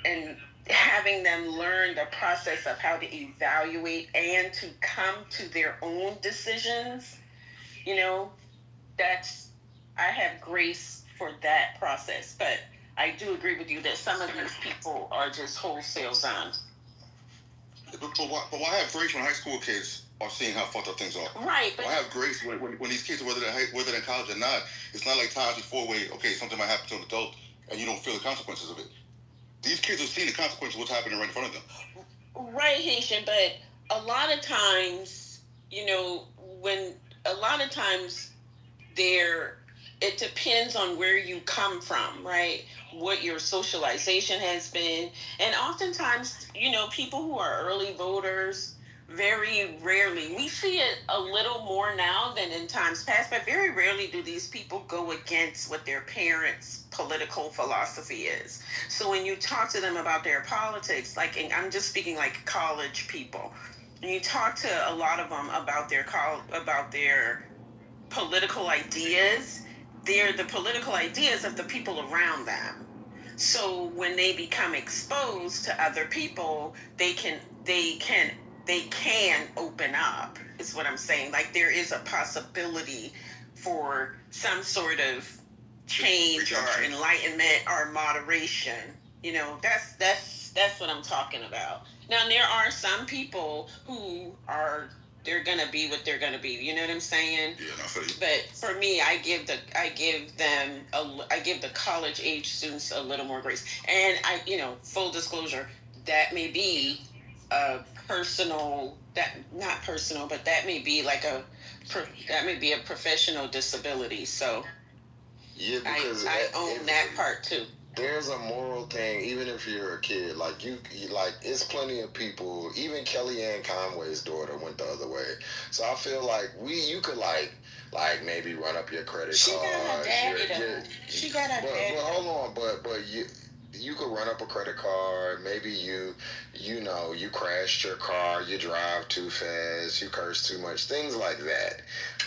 and having them learn the process of how to evaluate and to come to their own decisions, I have grace for that process. But I do agree with you that some of these people are just wholesale done. But why have grace when high school kids are seeing how fucked up things are? Right, but why have grace when these kids, whether they're in college or not? It's not like times before where, okay, something might happen to an adult and you don't feel the consequences of it. These kids are seeing the consequences of what's happening right in front of them. Right, Haitian, but a lot of times, it depends on where you come from, right? What your socialization has been. And oftentimes, people who are early voters, very rarely, we see it a little more now than in times past, but very rarely do these people go against what their parents' political philosophy is. So when you talk to them about their politics, and I'm just speaking like college people, and you talk to a lot of them about their political ideas, they're the political ideas of the people around them. So when they become exposed to other people, they can open up, is what I'm saying. Like, there is a possibility for some sort of change or enlightenment or moderation. That's what I'm talking about. Now, there are some people who they're gonna be what they're gonna be. You know what I'm saying? Yeah, I feel you. But for me, I give the college age students a little more grace. And full disclosure, that may be a personal, not personal, but that may be a professional disability. So yeah, because I own that part too. There's a moral thing, even if you're a kid. Like you it's plenty of people. Even Kellyanne Conway's daughter went the other way. So I feel like you could like maybe run up your credit card. She got her daddy. She got her daddy. But hold on, but you could run up a credit card. Maybe you crashed your car, you drive too fast, you curse too much, things like that.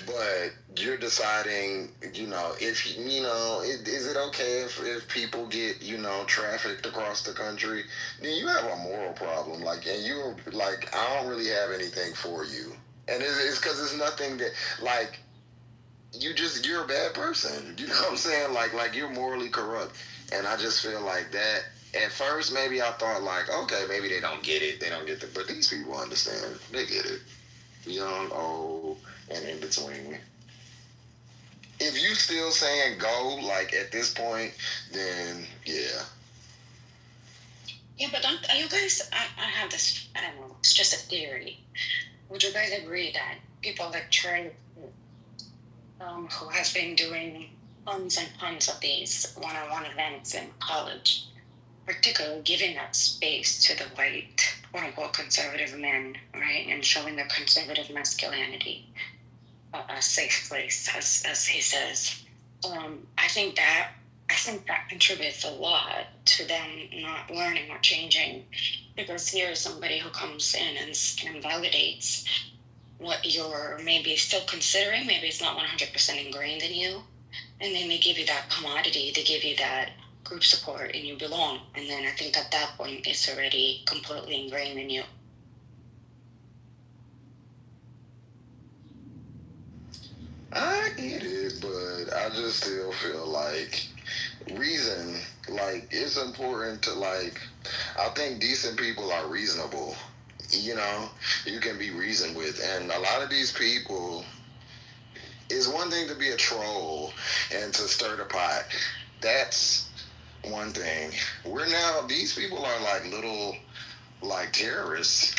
But you're deciding, if is it okay if people get trafficked across the country? Then you have a moral problem. And you're like, I don't really have anything for you, and it's because it's nothing that you're a bad person. You know what I'm saying? Like you're morally corrupt. And I just feel like that. At first, maybe I thought okay, maybe they don't get it. They don't get but these people understand. They get it. Young, old, and in between. If you still saying go, at this point, then yeah. Yeah, but are you guys, I have this, I don't know, it's just a theory. Would you guys agree that people like Trey, who has been doing tons and tons of these one-on-one events in college, particularly giving that space to the white, quote-unquote, conservative men, right, and showing their conservative masculinity, a safe place, as he says. I think that contributes a lot to them not learning or changing, because here's somebody who comes in and validates what you're maybe still considering. Maybe it's not 100% ingrained in you. And then they give you that commodity, they give you that group support, and you belong. And then I think at that point, it's already completely ingrained in you. I get it, but I just still feel like reason, it's important to, I think decent people are reasonable. You can be reasoned with. And a lot of these people, it's one thing to be a troll and to stir the pot. That's one thing. These people are little, terrorists.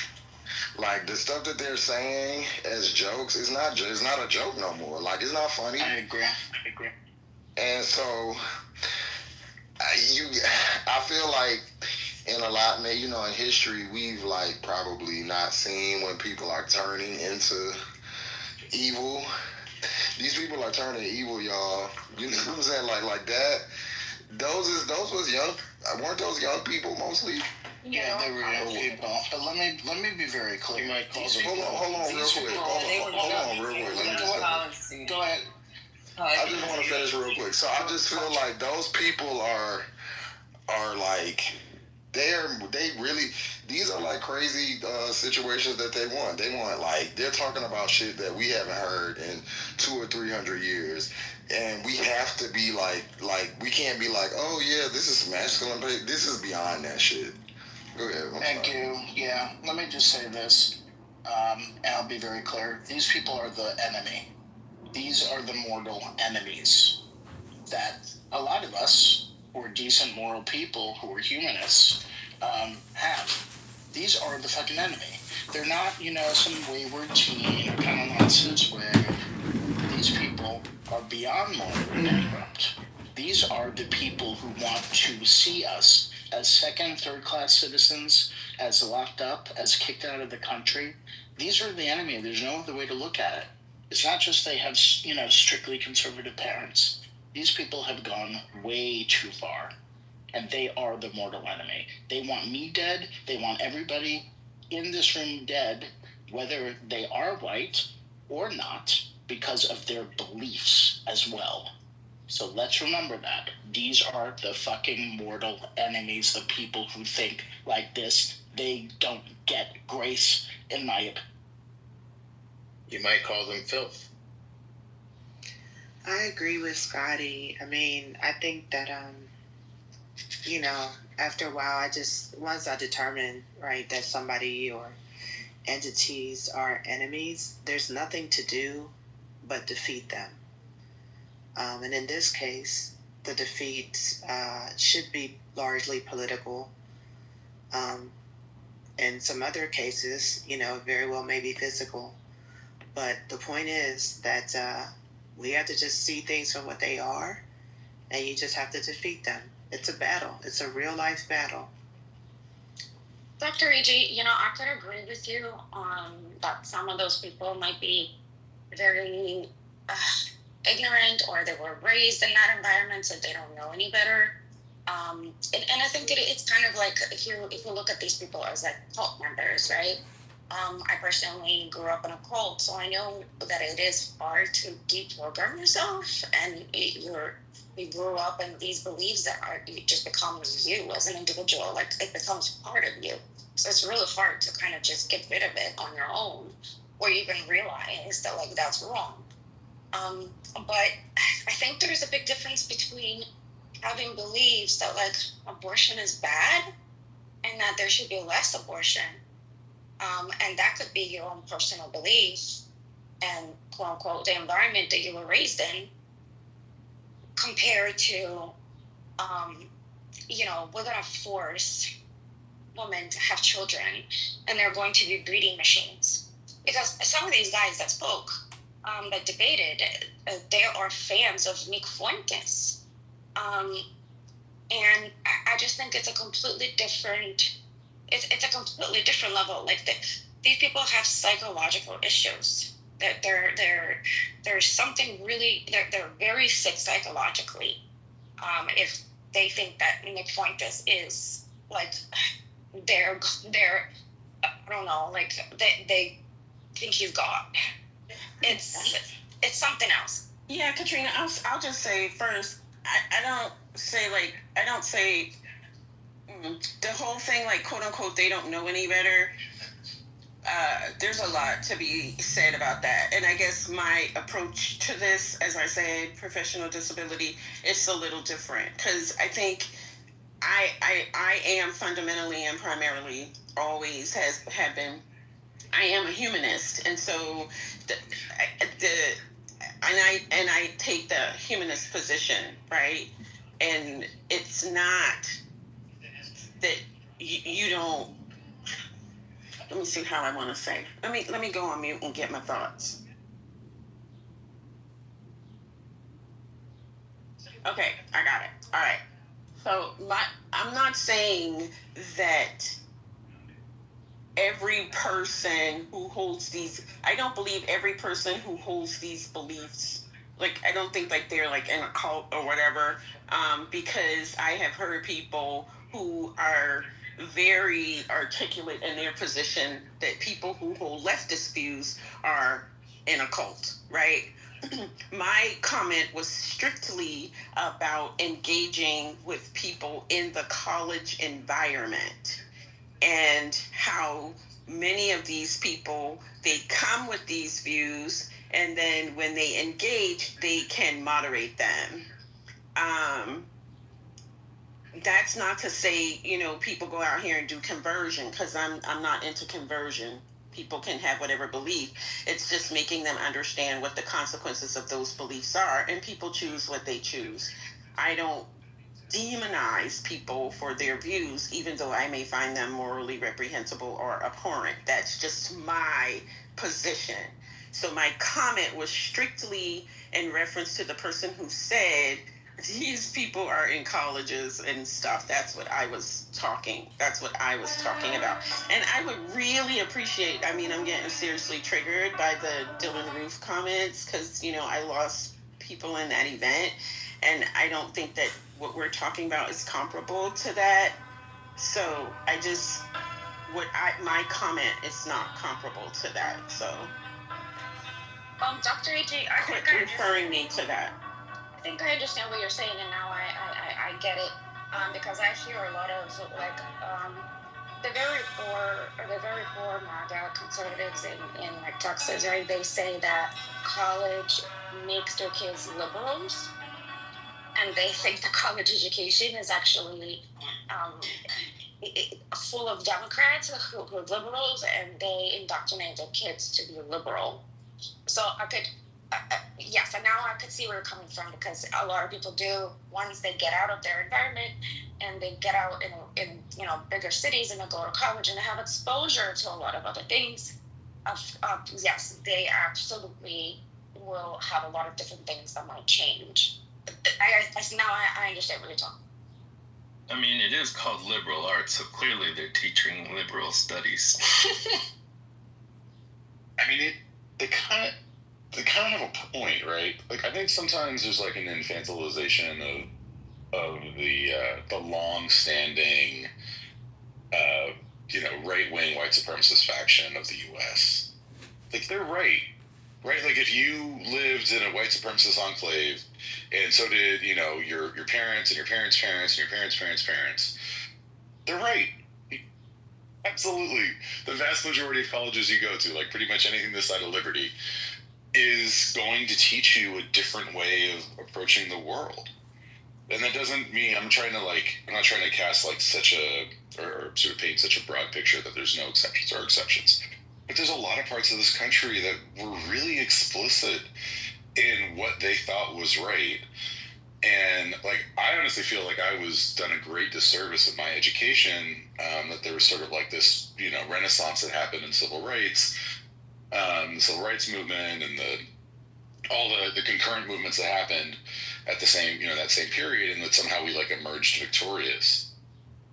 The stuff that they're saying as jokes, it's not a joke no more. It's not funny. I agree. And so, I feel like in a lot, in history, we've probably not seen when people are turning into evil. These people are turning evil, y'all. You know what I'm saying? Like that. Those was young. Weren't those young people mostly? Yeah, they were young people. But let me be very clear. Hold on, real quick. Hold on, real quick. Let me just go ahead. I just want to finish real quick. So I just feel like those people are these are crazy situations that they want. They want they're talking about shit that we haven't heard in 200 or 300 years, and we have to be we can't be oh yeah, this is masculine, but this is beyond that shit. Go ahead. Thank you. Yeah, let me just say this, and I'll be very clear. These people are the enemy. These are the mortal enemies that a lot of us, who are decent, moral people, who are humanists, have. These are the fucking enemy. They're not, some wayward teen kind of nonsense way. These people are beyond moral and bankrupt. These are the people who want to see us as second, third class citizens, as locked up, as kicked out of the country. These are the enemy. There's no other way to look at it. It's not just they have, strictly conservative parents. These people have gone way too far, and they are the mortal enemy. They want me dead. They want everybody in this room dead, whether they are white or not, because of their beliefs as well. So let's remember that. These are the fucking mortal enemies, the people who think like this. They don't get grace, in my opinion. You might call them filth. I agree with Scotty. I mean, I think that, after a while, once I determine, right, that somebody or entities are enemies, there's nothing to do but defeat them. And in this case, the defeat should be largely political. In some other cases, very well may be physical. But the point is that we have to just see things for what they are, and you just have to defeat them. It's a battle. It's a real life battle. Dr. E.G., I could agree with you that some of those people might be very ignorant, or they were raised in that environment, so they don't know any better. And I think that it's kind of like if you look at these people as like cult members, right? I personally grew up in a cult, so I know that it is hard to deprogram yourself, and you grew up in these beliefs that it just becomes you as an individual, like it becomes part of you. So it's really hard to kind of just get rid of it on your own, or even realize that like that's wrong. But I think there's a big difference between having beliefs that like abortion is bad and that there should be less abortion. And that could be your own personal belief and quote unquote the environment that you were raised in, compared to, we're going to force women to have children and they're going to be breeding machines. Because some of these guys that spoke, that debated, they are fans of Nick Fuentes. And I just think it's a completely different, it's a completely different level. Like these people have psychological issues. That there's something really, they're very sick psychologically. If they think that Nick Fuentes is like, they're I don't know, like they think he's God. It's something else. Yeah, Katrina, I'll just say first, I don't say the whole thing like quote unquote they don't know any better. There's a lot to be said about that, and I guess my approach to this, as I said, professional disability, it's a little different, because I think I am fundamentally and primarily always have been, I am a humanist, and so I take the humanist position, right? And it's not that you don't. Let me see how I want to say. Let me go on mute and get my thoughts. Okay, I got it. All right. So I'm not saying that every person who holds these, I don't believe every person who holds these beliefs, like I don't think like they're like in a cult or whatever, because I have heard people who are very articulate in their position that people who hold leftist views are in a cult, right? My comment was strictly about engaging with people in the college environment and how many of these people, they come with these views, and then when they engage, they can moderate them. that's not to say, people go out here and do conversion, because I'm not into conversion. People can have whatever belief. It's just making them understand what the consequences of those beliefs are, and people choose what they choose. I don't demonize people for their views, even though I may find them morally reprehensible or abhorrent. That's just my position. So my comment was strictly in reference to the person who said these people are in colleges and stuff. That's what I was talking about. And I would really appreciate, I'm getting seriously triggered by the Dylan Roof comments, because, I lost people in that event. And I don't think that what we're talking about is comparable to that. So my comment is not comparable to that. So Dr. AJ, I quit think referring me to that. I think I understand what you're saying, and now I get it. Because I hear a lot of the very poor MAGA conservatives in like Texas, right? They say that college makes their kids liberals, and they think the college education is actually full of Democrats who are liberals, and they indoctrinate their kids to be liberal. So I could, yes, and now I could see where you're coming from, because a lot of people do, once they get out of their environment and they get out in bigger cities and they go to college and they have exposure to a lot of other things, yes, they absolutely will have a lot of different things that might change. I understand what you're talking. It is called liberal arts, so clearly they're teaching liberal studies. They kind of have a point, right? Like, I think sometimes there's like an infantilization of the long-standing, right-wing white supremacist faction of the U.S. Like, they're right? Like, if you lived in a white supremacist enclave, and so did your parents and your parents' parents and your parents' parents' parents, they're right. Absolutely. The vast majority of colleges you go to, like pretty much anything this side of liberty, is going to teach you a different way of approaching the world. And that doesn't mean I'm not trying to cast like such or sort of paint such a broad picture that there's no exceptions or exceptions. But there's a lot of parts of this country that were really explicit in what they thought was right. And like, I honestly feel like I was done a great disservice in my education, that there was sort of like this, renaissance that happened in civil rights, the civil rights movement, and all the concurrent movements that happened at the same, that same period, and that somehow we like emerged victorious,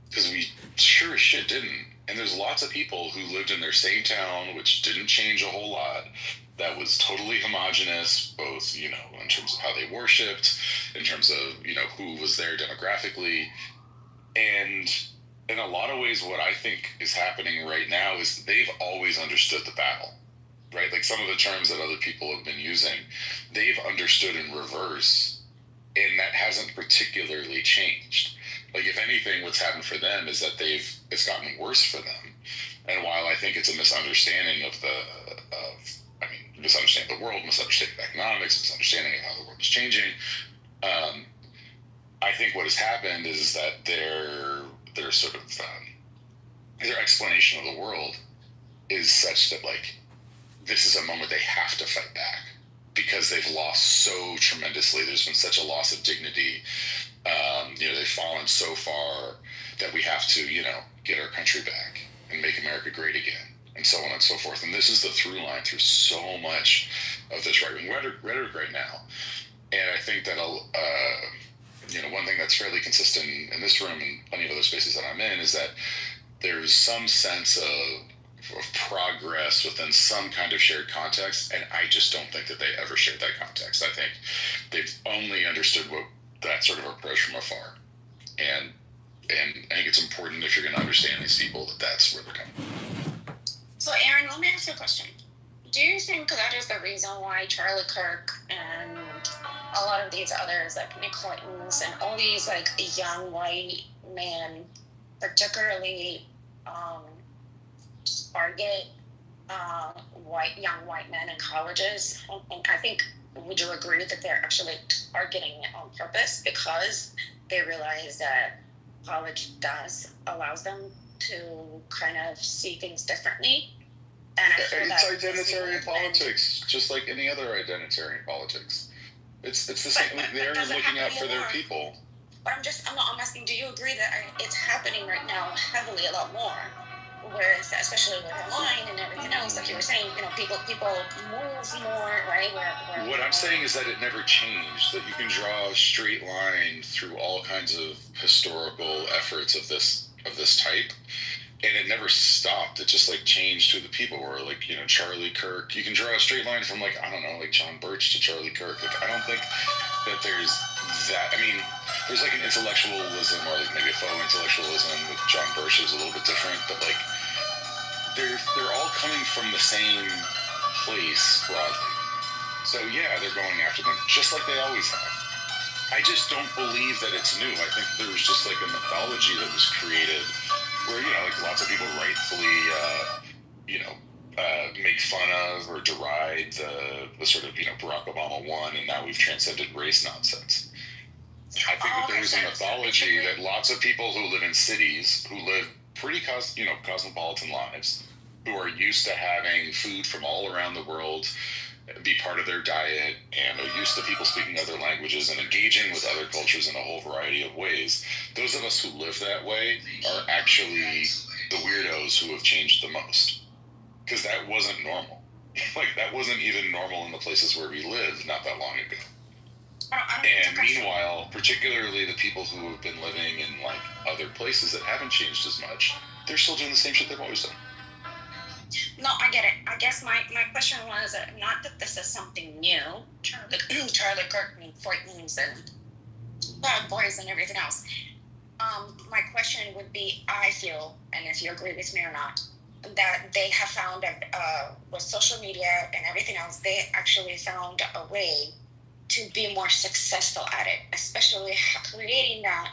because we sure as shit didn't. And there's lots of people who lived in their same town, which didn't change a whole lot, that was totally homogenous, both, in terms of how they worshipped, in terms of, who was there demographically. And in a lot of ways, what I think is happening right now is they've always understood the battle, right? Like, some of the terms that other people have been using, they've understood in reverse, and that hasn't particularly changed. Like, if anything, what's happened for them is that it's gotten worse for them. And while I think it's a misunderstanding misunderstanding the world, misunderstanding economics, misunderstanding of how the world is changing, I think what has happened is that their sort of their explanation of the world is such that, like, this is a moment they have to fight back, because they've lost so tremendously. There's been such a loss of dignity. They've fallen so far that we have to, get our country back and make America great again, and so on and so forth. And this is the through line through so much of this right-wing rhetoric right now. And I think that, one thing that's fairly consistent in this room and plenty of other spaces that I'm in is that there's some sense of progress within some kind of shared context, and I just don't think that they ever shared that context. I think they've only understood that sort of approach from afar. And I think it's important, if you're going to understand these people, that's where they're coming from. So, Aaron, let me ask you a question. Do you think that is the reason why Charlie Kirk and a lot of these others, like Nick Clinton's and all these, like, young white men, particularly target young white men in colleges? And I think, would you agree that they're actually targeting it on purpose, because they realize that college does allows them to kind of see things differently. And I feel It's that identitarian politics, just like any other identitarian politics. It's the same. They're looking out for their people. But I'm asking, do you agree that it's happening right now heavily a lot more? Whereas, especially with online and everything else, like you were saying, people move more, right? What I'm saying is that it never changed. That you can draw a straight line through all kinds of historical efforts of this type, and it never stopped. It just changed who the people were. Charlie Kirk. You can draw a straight line from John Birch to Charlie Kirk. I don't think that there's that. I mean, there's an intellectualism or maybe a faux intellectualism with John Birch is a little bit different, but they're all coming from the same place broadly. So yeah, they're going after them just like they always have. I just don't believe that it's new. I think there was just a mythology that was created where lots of people rightfully make fun of or deride the sort of Barack Obama won and now we've transcended race nonsense. I think that there was a mythology that lots of people who live in cities, who live pretty cosmopolitan lives, who are used to having food from all around the world be part of their diet and are used to people speaking other languages and engaging with other cultures in a whole variety of ways. Those of us who live that way are actually the weirdos who have changed the most. Because that wasn't normal. That wasn't even normal in the places where we lived not that long ago. And meanwhile, particularly the people who have been living in other places that haven't changed as much, they're still doing the same shit they've always done. No, I get it. I guess my question was not that this is something new. Charlie Kirk and 14s and Bad Boys and everything else. My question would be, I feel, and if you agree with me or not, that they have found with social media and everything else, they actually found a way to be more successful at it, especially creating that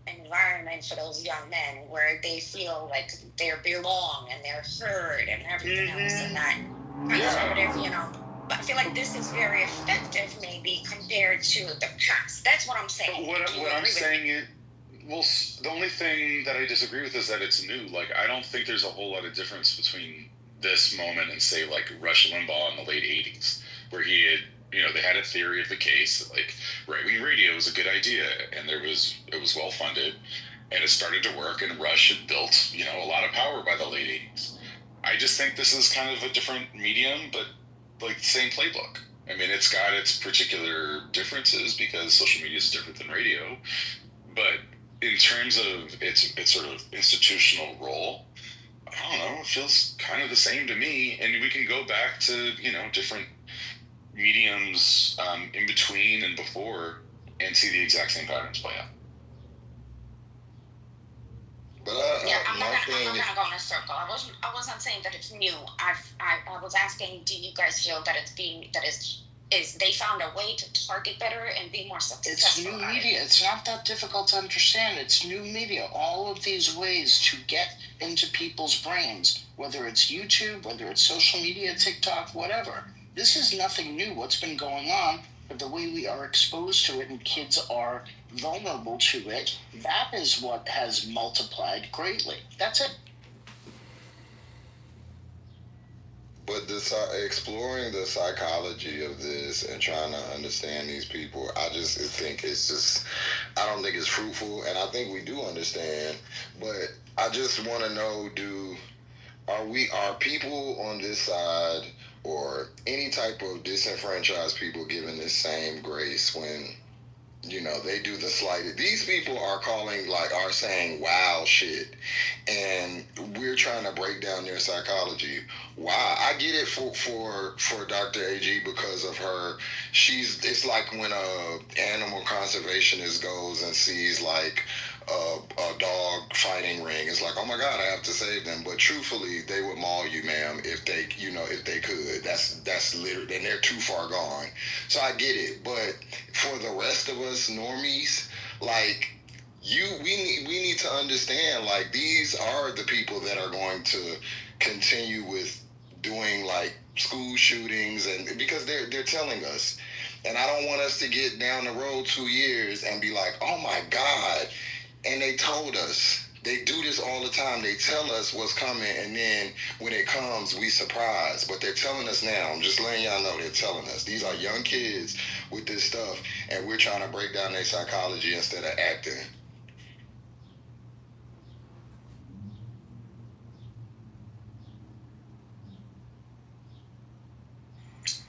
environment for those young men where they feel like they belong and they're heard and everything else, and that conservative, But I feel like this is very effective, maybe compared to the past. That's what I'm saying. What I'm saying is, the only thing that I disagree with is that it's new. I don't think there's a whole lot of difference between this moment and say Rush Limbaugh in the late '80s, where he had. They had a theory of the case, right-wing radio was a good idea, and it was well funded, and it started to work, and Rush had built, a lot of power by the late 80s. I just think this is kind of a different medium, but the same playbook. I mean, it's got its particular differences because social media is different than radio, but in terms of its sort of institutional role, I don't know, it feels kind of the same to me, and we can go back to, different mediums in between and before and see the exact same patterns play out. But I'm not gonna go in a circle. I wasn't saying that it's new. I was asking, do you guys feel that is they found a way to target better and be more successful? It's new media. It's not that difficult to understand. It's new media. All of these ways to get into people's brains, whether it's YouTube, whether it's social media, TikTok, whatever. This is nothing new. What's been going on, but the way we are exposed to it and kids are vulnerable to it, that is what has multiplied greatly. That's it. But exploring the psychology of this and trying to understand these people, I just think I don't think it's fruitful, and I think we do understand, but I just want to know, are people on this side or any type of disenfranchised people given this same grace when, they do the slightest? These people are are saying wow shit, and we're trying to break down their psychology. Why? I get it for Dr. AG because of her. It's like when a animal conservationist goes and sees a dog fighting ring. It's like, oh my God, I have to save them. But truthfully, they would maul you, ma'am, if they could. That's literally, and they're too far gone. So I get it. But for the rest of us normies, we need to understand, these are the people that are going to continue with doing school shootings, and because they're telling us. And I don't want us to get down the road 2 years and be like, oh my God, And they told us. They do this all the time. They tell us what's coming, and then when it comes, we surprised. But they're telling us now. I'm just letting y'all know they're telling us. These are young kids with this stuff, and we're trying to break down their psychology instead of acting.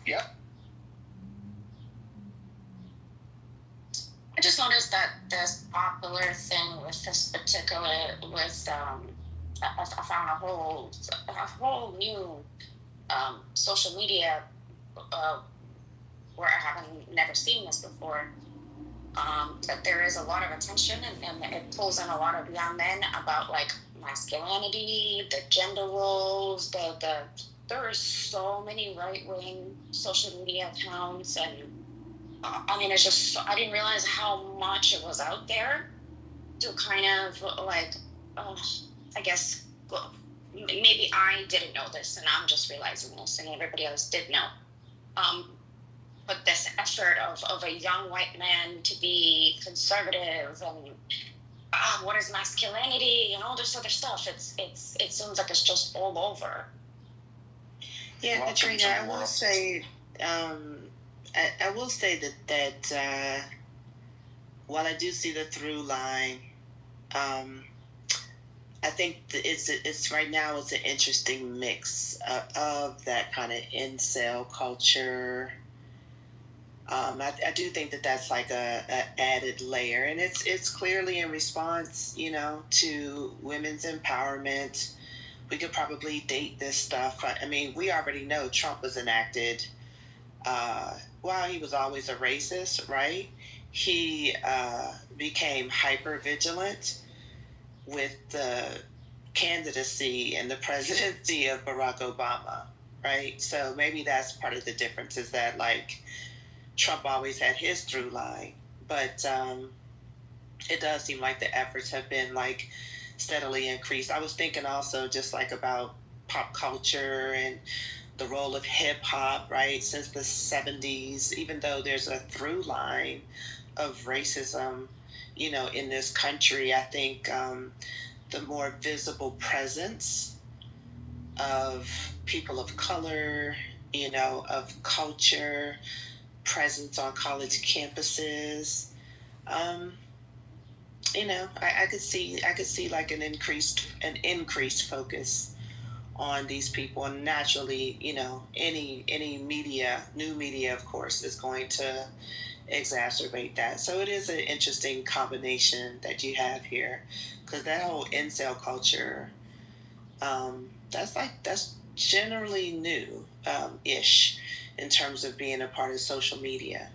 Yep. I just noticed that this popular thing with this particular I found a whole new social media where I haven't never seen this before. That there is a lot of attention and it pulls in a lot of young men about like masculinity, the gender roles, there are so many right-wing social media accounts, and I mean, it's just, I didn't realize how much it was out there to kind of like, I guess, well, maybe I didn't know this and I'm just realizing this and everybody else did know. But this effort of a young white man to be conservative and what is masculinity and all this other stuff, it seems like it's just all over. Yeah, Katrina, I will say, I will say that while I do see the through line, I think it's right now it's an interesting mix of that kind of incel culture. I do think that that's like a added layer, and it's clearly in response, to women's empowerment. We could probably date this stuff. I mean, we already know Trump was enacted. While he was always a racist, right? He became hyper vigilant with the candidacy and the presidency of Barack Obama, right? So maybe that's part of the difference, is that like Trump always had his through line, but it does seem like the efforts have been like steadily increased. I was thinking also just like about pop culture and the role of hip hop, right? Since the 70s, even though there's a through line of racism, in this country, I think the more visible presence of people of color, of culture, presence on college campuses, I could see like an increased focus on these people, and naturally, any new media, of course, is going to exacerbate that. So it is an interesting combination that you have here, because that whole incel culture, that's generally new ish in terms of being a part of social media.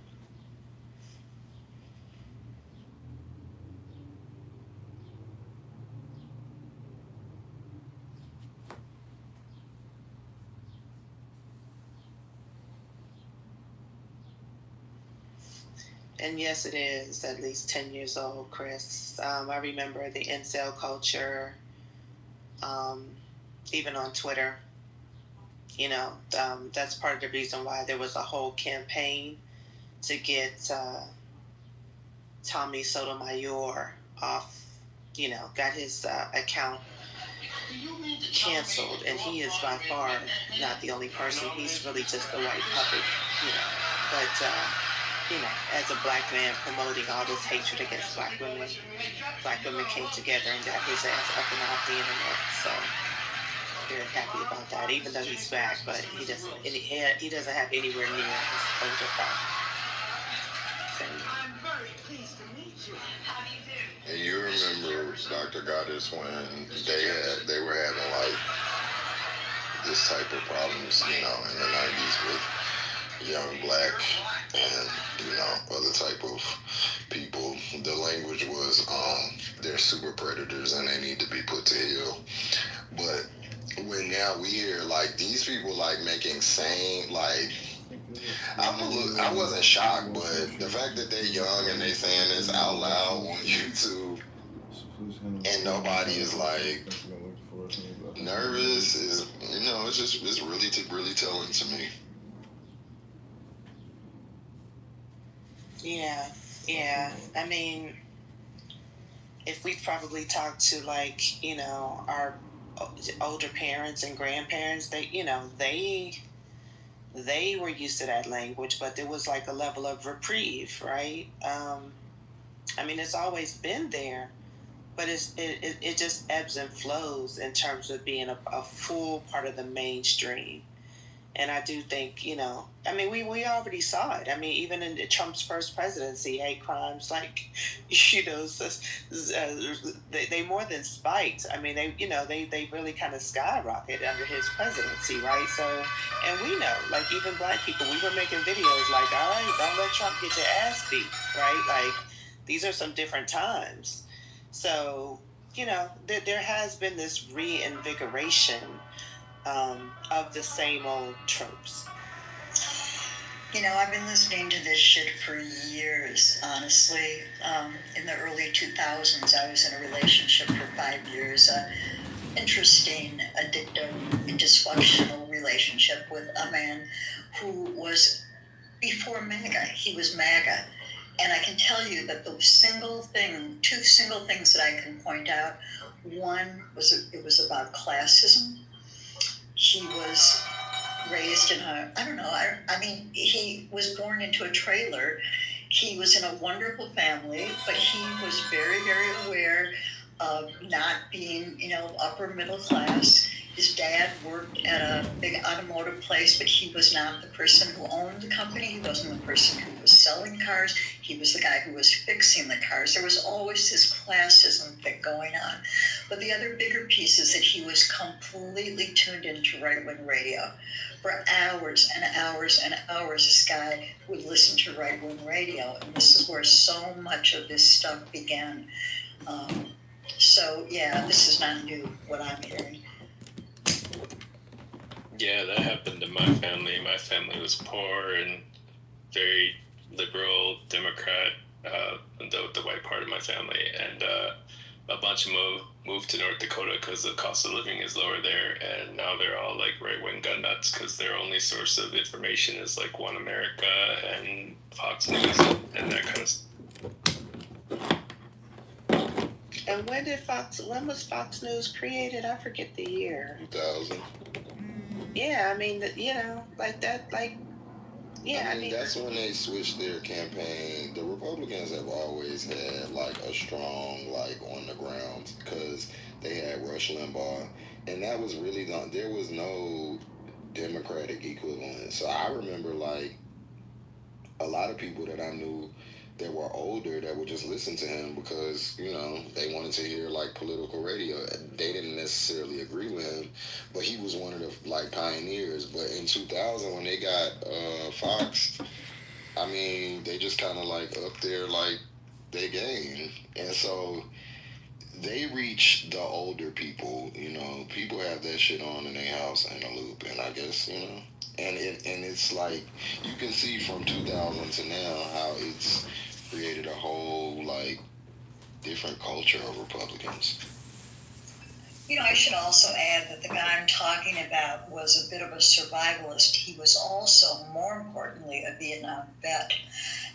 And yes, it is at least 10 years old, Chris. I remember the incel culture, even on Twitter. That's part of the reason why there was a whole campaign to get Tommy Sotomayor off, got his account canceled. And he is by far not the only person. He's really just a white puppet, But, as a black man promoting all this hatred against black women came together and got his ass up and off the internet. So very happy about that. Even though he's back, but he doesn't have anywhere near his older father. I'm very pleased to meet you. How do you do? And you remember, Dr. Goddess, when they were having like this type of problems, in the 90s with young black and other type of people. The language was they're super predators and they need to be put to heel. But when now we hear like these people like making sane, like I wasn't shocked, but the fact that they're young and they saying this out loud on YouTube and nobody is like nervous is it's really telling to me. Yeah. I mean, if we probably talked to like, you know, our older parents and grandparents, they, you know, they were used to that language, but there was like a level of reprieve, right? I mean, it's always been there, but it just ebbs and flows in terms of being a full part of the mainstream. And I do think, you know, I mean, we already saw it. I mean, even in Trump's first presidency, hate crimes, like, you know, they more than spiked. I mean, they really kind of skyrocketed under his presidency, right? So, and we know, like, even black people, we were making videos like, all right, don't let Trump get your ass beat, right? Like, these are some different times. So, you know, there has been this reinvigoration of the same old tropes. You know, I've been listening to this shit for years, honestly. In the early 2000s, I was in a relationship for 5 years. Interesting, addictive, dysfunctional relationship with a man who was before MAGA. He was MAGA. And I can tell you that the two single things that I can point out, one was it was about classism. He was raised in I mean, he was born into a trailer. He was in a wonderful family, but he was very, very aware of not being, you know, upper middle class. His dad worked at a big automotive place, but he was not the person who owned the company. He wasn't the person who was selling cars. He was the guy who was fixing the cars. There was always this classism thing going on. But the other bigger piece is that he was completely tuned into right-wing radio. For hours and hours and hours, this guy would listen to right-wing radio. And this is where so much of this stuff began. So, yeah, this is not new, what I'm hearing. Yeah, that happened to my family. My family was poor and very liberal, Democrat, the white part of my family. And a bunch of them moved to North Dakota because the cost of living is lower there. And now they're all like right-wing gun nuts because their only source of information is like One America and Fox News and that kind of stuff. And when was Fox News created? I forget the year. 2000. Yeah, I mean, you know, like that, like, yeah. I mean, that's when they switched their campaign. The Republicans have always had like a strong, like, on the ground, because they had Rush Limbaugh, and that was really not. There was no Democratic equivalent. So I remember like a lot of people that I knew that were older that would just listen to him because, you know, they wanted to hear like political radio. They didn't necessarily agree with him, but he was one of the like pioneers. But in 2000, when they got Fox, I mean, they just kind of like up there like they game, and so they reach the older people. You know, people have that shit on in their house in a loop, and I guess, you know. And it's like you can see from 2000 to now how it's created a whole like different culture of Republicans. You know, I should also add that the guy I'm talking about was a bit of a survivalist. He was also, more importantly, a Vietnam vet.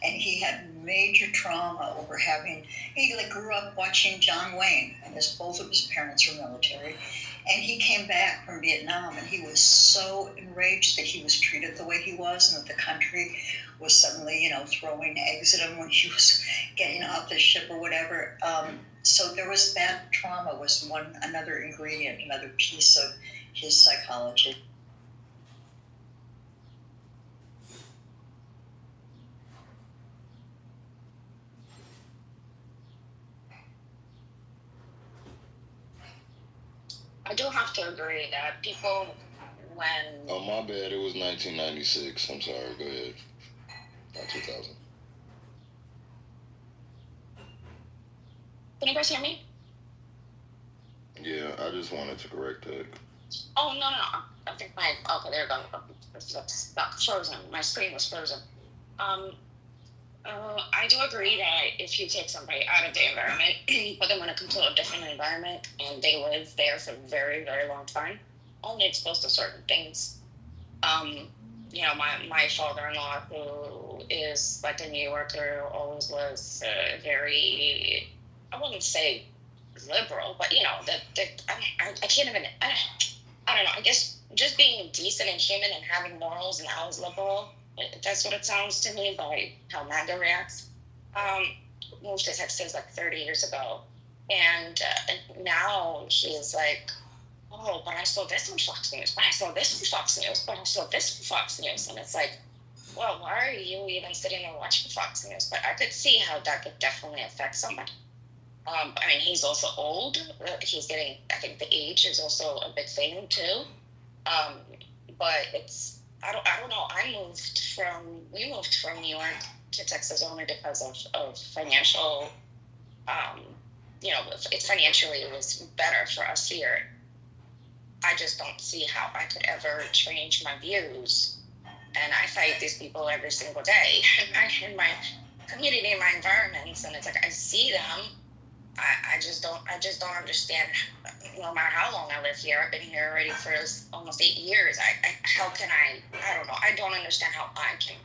And he had major trauma over he like grew up watching John Wayne, and both of his parents were military. And he came back from Vietnam, and he was so enraged that he was treated the way he was, and that the country was suddenly, you know, throwing eggs at him when he was getting off the ship or whatever. So there was that trauma was another ingredient, another piece of his psychology. I do have to agree that people, when... Oh, my bad. It was 1996. I'm sorry. Go ahead. Not 2000. Can you guys hear me? Yeah, I just wanted to correct that. Oh, no. I think okay, there you go. It's frozen. My screen was frozen. I do agree that if you take somebody out of the environment, put them in a completely different environment, and they live there for a very, very long time, only exposed to certain things. You know, my father-in-law, who is like a New Yorker, always was very I wouldn't say liberal, but I can't even. I don't know. I guess just being decent and human and having morals now is liberal. That's what it sounds to me by how MAGA reacts. Moved to Texas like 30 years ago, and now he's like, oh, but I saw this on Fox News, but I saw this on Fox News, but I saw this on Fox News, and it's like, well, why are you even sitting and watching Fox News? But I could see how that could definitely affect somebody. I mean, he's also old. He's getting. I think the age is also a big thing too. But it's. I don't know. We moved from New York to Texas only because of financial. It's financially it was better for us here. I just don't see how I could ever change my views. And I fight these people every single day in my community, in my environments, and it's like I see them. I just don't understand. No matter how long I live here, I've been here already for almost 8 years. How can I don't know. I don't understand how I can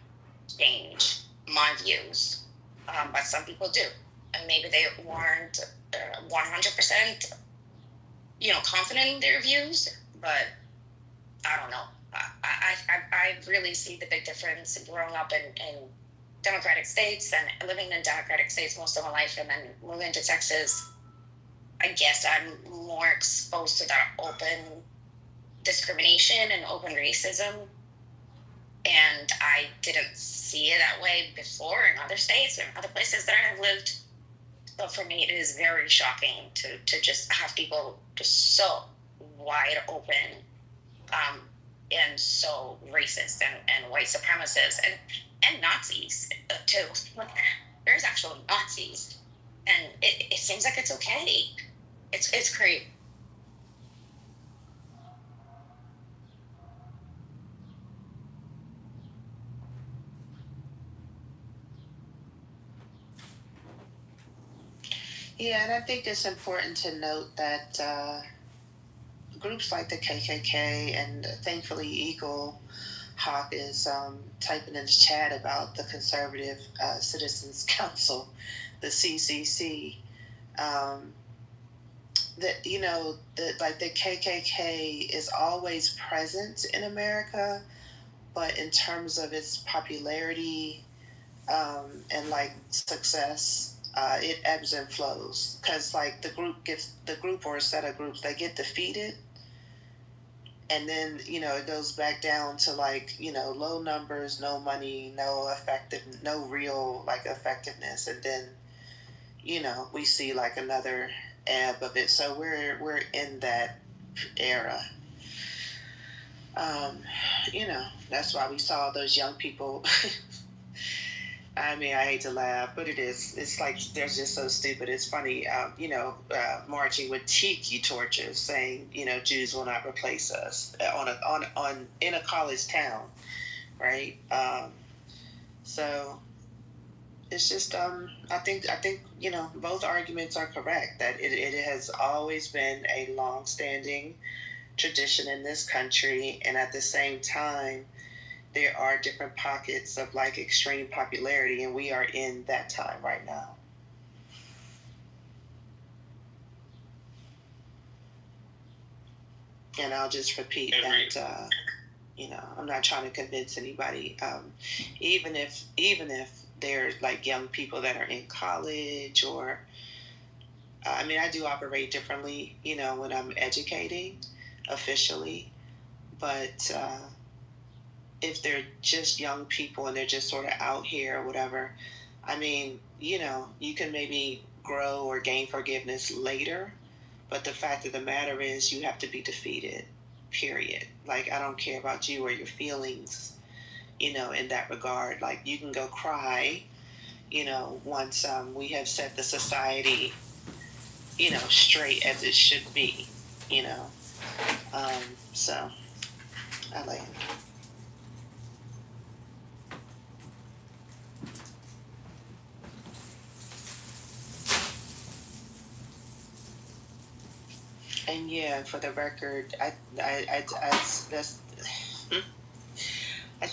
change my views, but some people do, and maybe they weren't 100%, confident in their views. But I don't know. I really see the big difference growing up in Democratic states and living in Democratic states most of my life, and then moving to Texas. I guess I'm more exposed to that open discrimination and open racism, and I didn't see it that way before in other states or other places that I have lived. So for me, it is very shocking to just have people just so wide open, and so racist and white supremacists and Nazis too. Like, there's actual Nazis, and it seems like it's okay. It's great. Yeah, and I think it's important to note that groups like the KKK and thankfully Eagle Hawk is typing in the chat about the Conservative Citizens Council, the CCC. That the KKK is always present in America, but in terms of its popularity and like success, it ebbs and flows because like the group or a set of groups, they get defeated, and then it goes back down to like low numbers, no money, no real like effectiveness, and then we see like another ebb of it. So we're in that era. That's why we saw those young people. I mean, I hate to laugh, but it's like they're just so stupid. It's funny, marching with tiki torches, saying Jews will not replace us in a college town, right? So it's just I think both arguments are correct, that it has always been a long-standing tradition in this country, and at the same time there are different pockets of like extreme popularity, and we are in that time right now. And I'll just repeat that I'm not trying to convince anybody, even if they're like young people that are in college, or I mean, I do operate differently when I'm educating officially, but if they're just young people and they're just sort of out here or whatever, I mean, you can maybe grow or gain forgiveness later, but the fact of the matter is you have to be defeated, period. Like, I don't care about you or your feelings, in that regard. Like, you can go cry, once we have set the society, straight as it should be, so I land. And yeah, for the record, I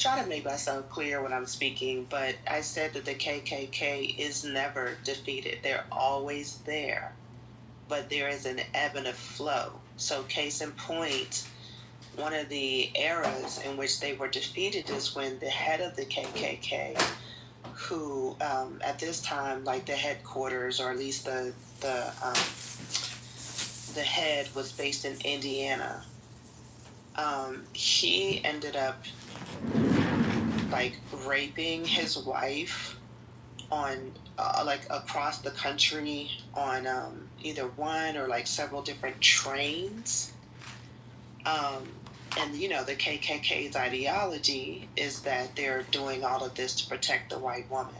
try to make myself clear when I'm speaking, but I said that the KKK is never defeated. They're always there, but there is an ebb and a flow. So case in point, one of the eras in which they were defeated is when the head of the KKK, who at this time, like the headquarters, or at least the head was based in Indiana. He ended up like raping his wife on like across the country on either one or like several different trains. And you know, the KKK's ideology is that they're doing all of this to protect the white woman.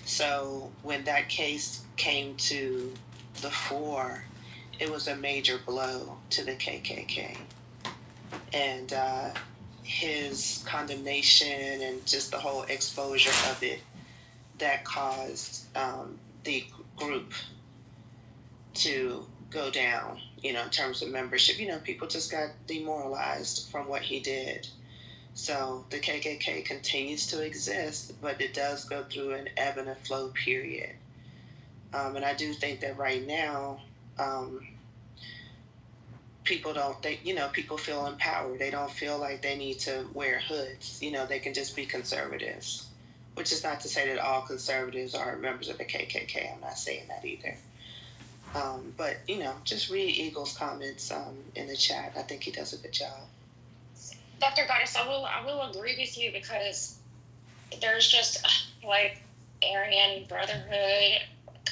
So when that case came to the fore, it was a major blow to the KKK. And his condemnation and just the whole exposure of it, that caused the group to go down, you know, in terms of membership. You know, people just got demoralized from what he did. So the KKK continues to exist, but it does go through an ebb and a flow period. And I do think that right now, people feel empowered. They don't feel like they need to wear hoods. You know, they can just be conservatives, which is not to say that all conservatives are members of the KKK. I'm not saying that either. But, you know, just read Eagle's comments in the chat. I think he does a good job. Dr. Goddess, I will agree with you, because there's just like Aryan Brotherhood.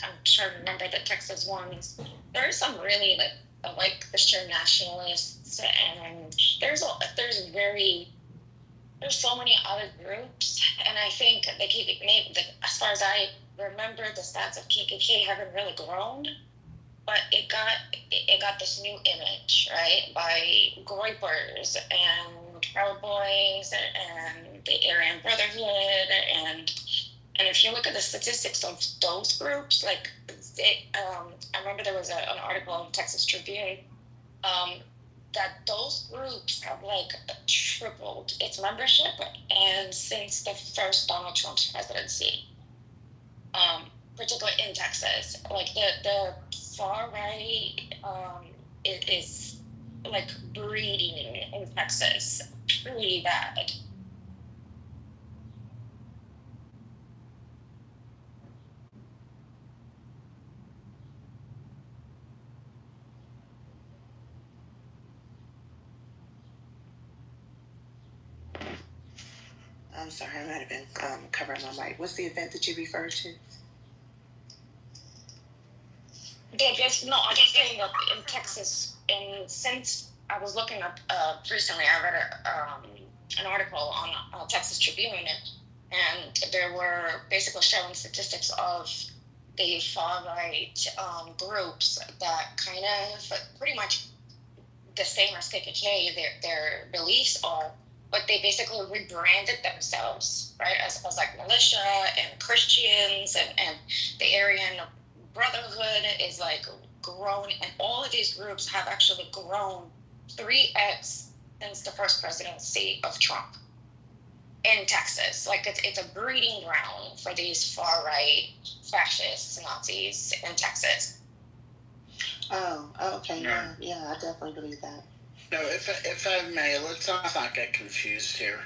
I'm trying to remember the Texas ones. There's some really like Christian nationalists, and there's so many other groups, and I think as far as I remember, the stats of KKK haven't really grown, but it got this new image, right, by Groypers and Proud Boys and the Aryan Brotherhood, and if you look at the statistics of those groups, like I remember there was an article in Texas Tribune that those groups have like tripled its membership, and since the first Donald Trump's presidency, particularly in Texas, like the far right is like breeding in Texas pretty bad. I'm sorry, I might have been covering my mic. What's the event that you referred to? I just saying that in Texas, and since I was looking up recently, I read an article on Texas Tribune, and there were basically showing statistics of the far right groups that kind of pretty much the same as KKK, their beliefs are, but they basically rebranded themselves, right, as like militia and Christians, and the Aryan Brotherhood is like grown, and all of these groups have actually grown 3x since the first presidency of Trump in Texas. Like it's a breeding ground for these far right fascists, Nazis in Texas. Oh, okay, yeah, I definitely believe that. No, if I may, let's not get confused here.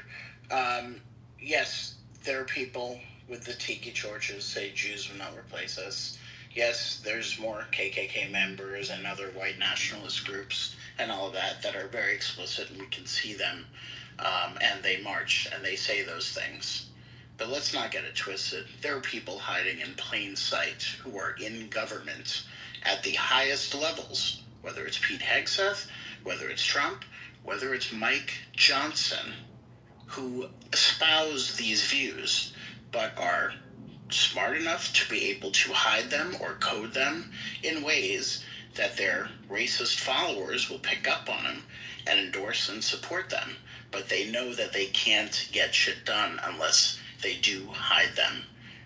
Yes, there are people with the tiki torches say Jews will not replace us. Yes, there's more KKK members and other white nationalist groups and all of that are very explicit, and we can see them, and they march and they say those things. But let's not get it twisted. There are people hiding in plain sight who are in government at the highest levels, whether it's Pete Hegseth, whether it's Trump, whether it's Mike Johnson, who espouse these views, but are smart enough to be able to hide them or code them in ways that their racist followers will pick up on them and endorse and support them. But they know that they can't get shit done unless they do hide them,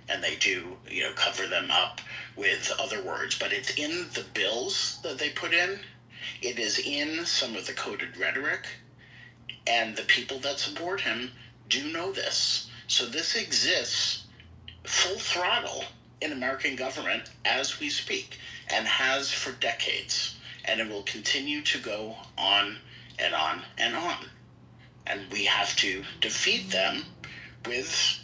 and they do, cover them up with other words. But it's in the bills that they put in. It is in some of the coded rhetoric. And the people that support him do know this. So this exists full throttle in American government as we speak, and has for decades. And it will continue to go on and on and on. And we have to defeat them with,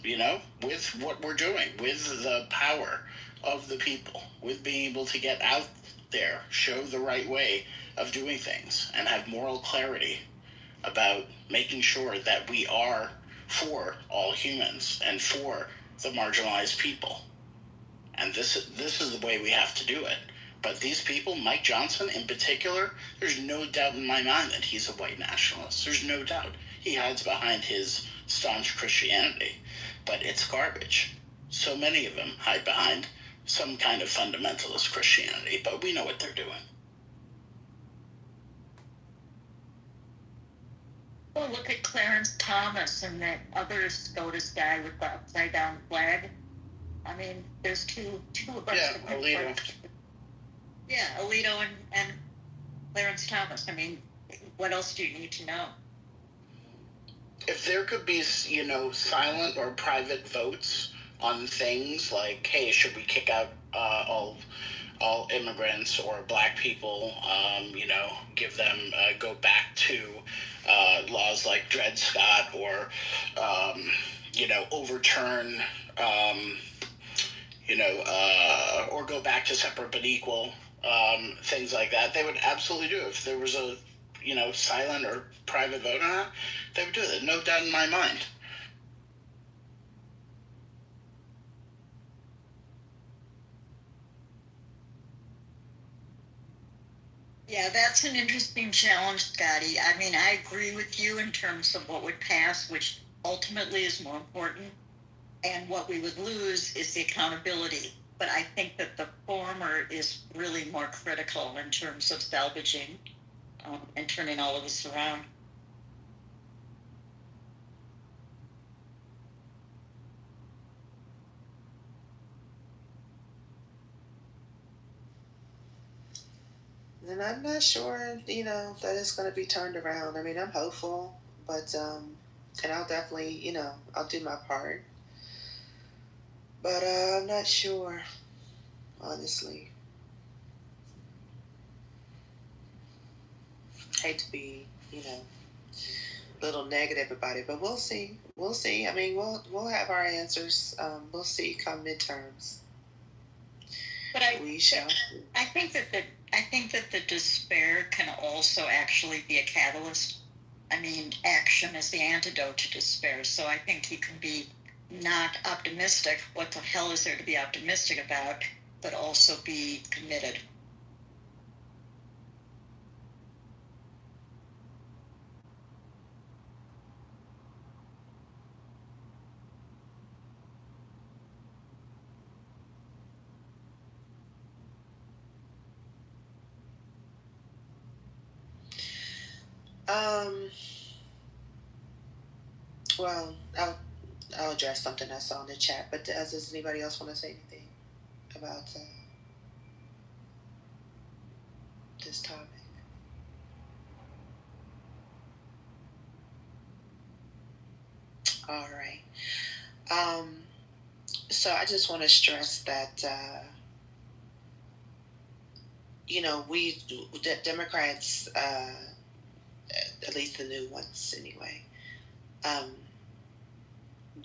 with what we're doing, with the power of the people, with being able to get out there, show the right way of doing things, and have moral clarity about making sure that we are for all humans and for the marginalized people. And this is the way we have to do it. But these people, Mike Johnson in particular, there's no doubt in my mind that he's a white nationalist. There's no doubt. He hides behind his staunch Christianity. But it's garbage. So many of them hide behind some kind of fundamentalist Christianity, but we know what they're doing. Well, look at Clarence Thomas and that other SCOTUS guy with the upside down flag. I mean, there's two of us. Yeah, Alito. Yeah, Alito and Clarence Thomas. I mean, what else do you need to know? If there could be, silent or private votes on things like, hey, should we kick out all immigrants or black people, give them, go back to laws like Dred Scott, or, overturn, or go back to separate but equal, things like that, they would absolutely do it. If there was a, silent or private vote on it, they would do it. No doubt in my mind. Yeah, that's an interesting challenge, Scotty. I mean, I agree with you in terms of what would pass, which ultimately is more important. And what we would lose is the accountability. But I think that the former is really more critical in terms of salvaging and turning all of this around. And I'm not sure, that it's going to be turned around. I mean, I'm hopeful, but, and I'll definitely, I'll do my part. But I'm not sure, honestly. Hate to be, a little negative about it, but we'll see. We'll see. I mean, we'll have our answers. We'll see come midterms. But we shall. I think that the despair can also actually be a catalyst. I mean, action is the antidote to despair. So I think he can be not optimistic. What the hell is there to be optimistic about? But also be committed. Well, I'll address something I saw in the chat, but does anybody else want to say anything about this topic? All right. So I just want to stress that, we, the Democrats, at least the new ones anyway,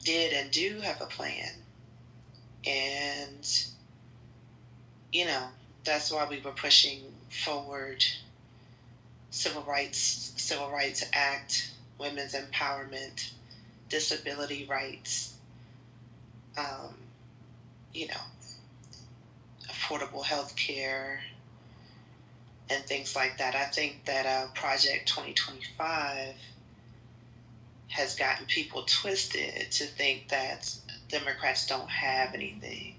did and do have a plan. And, that's why we were pushing forward Civil Rights Act, women's empowerment, disability rights, affordable health care, and things like that. I think that Project 2025 has gotten people twisted to think that Democrats don't have anything.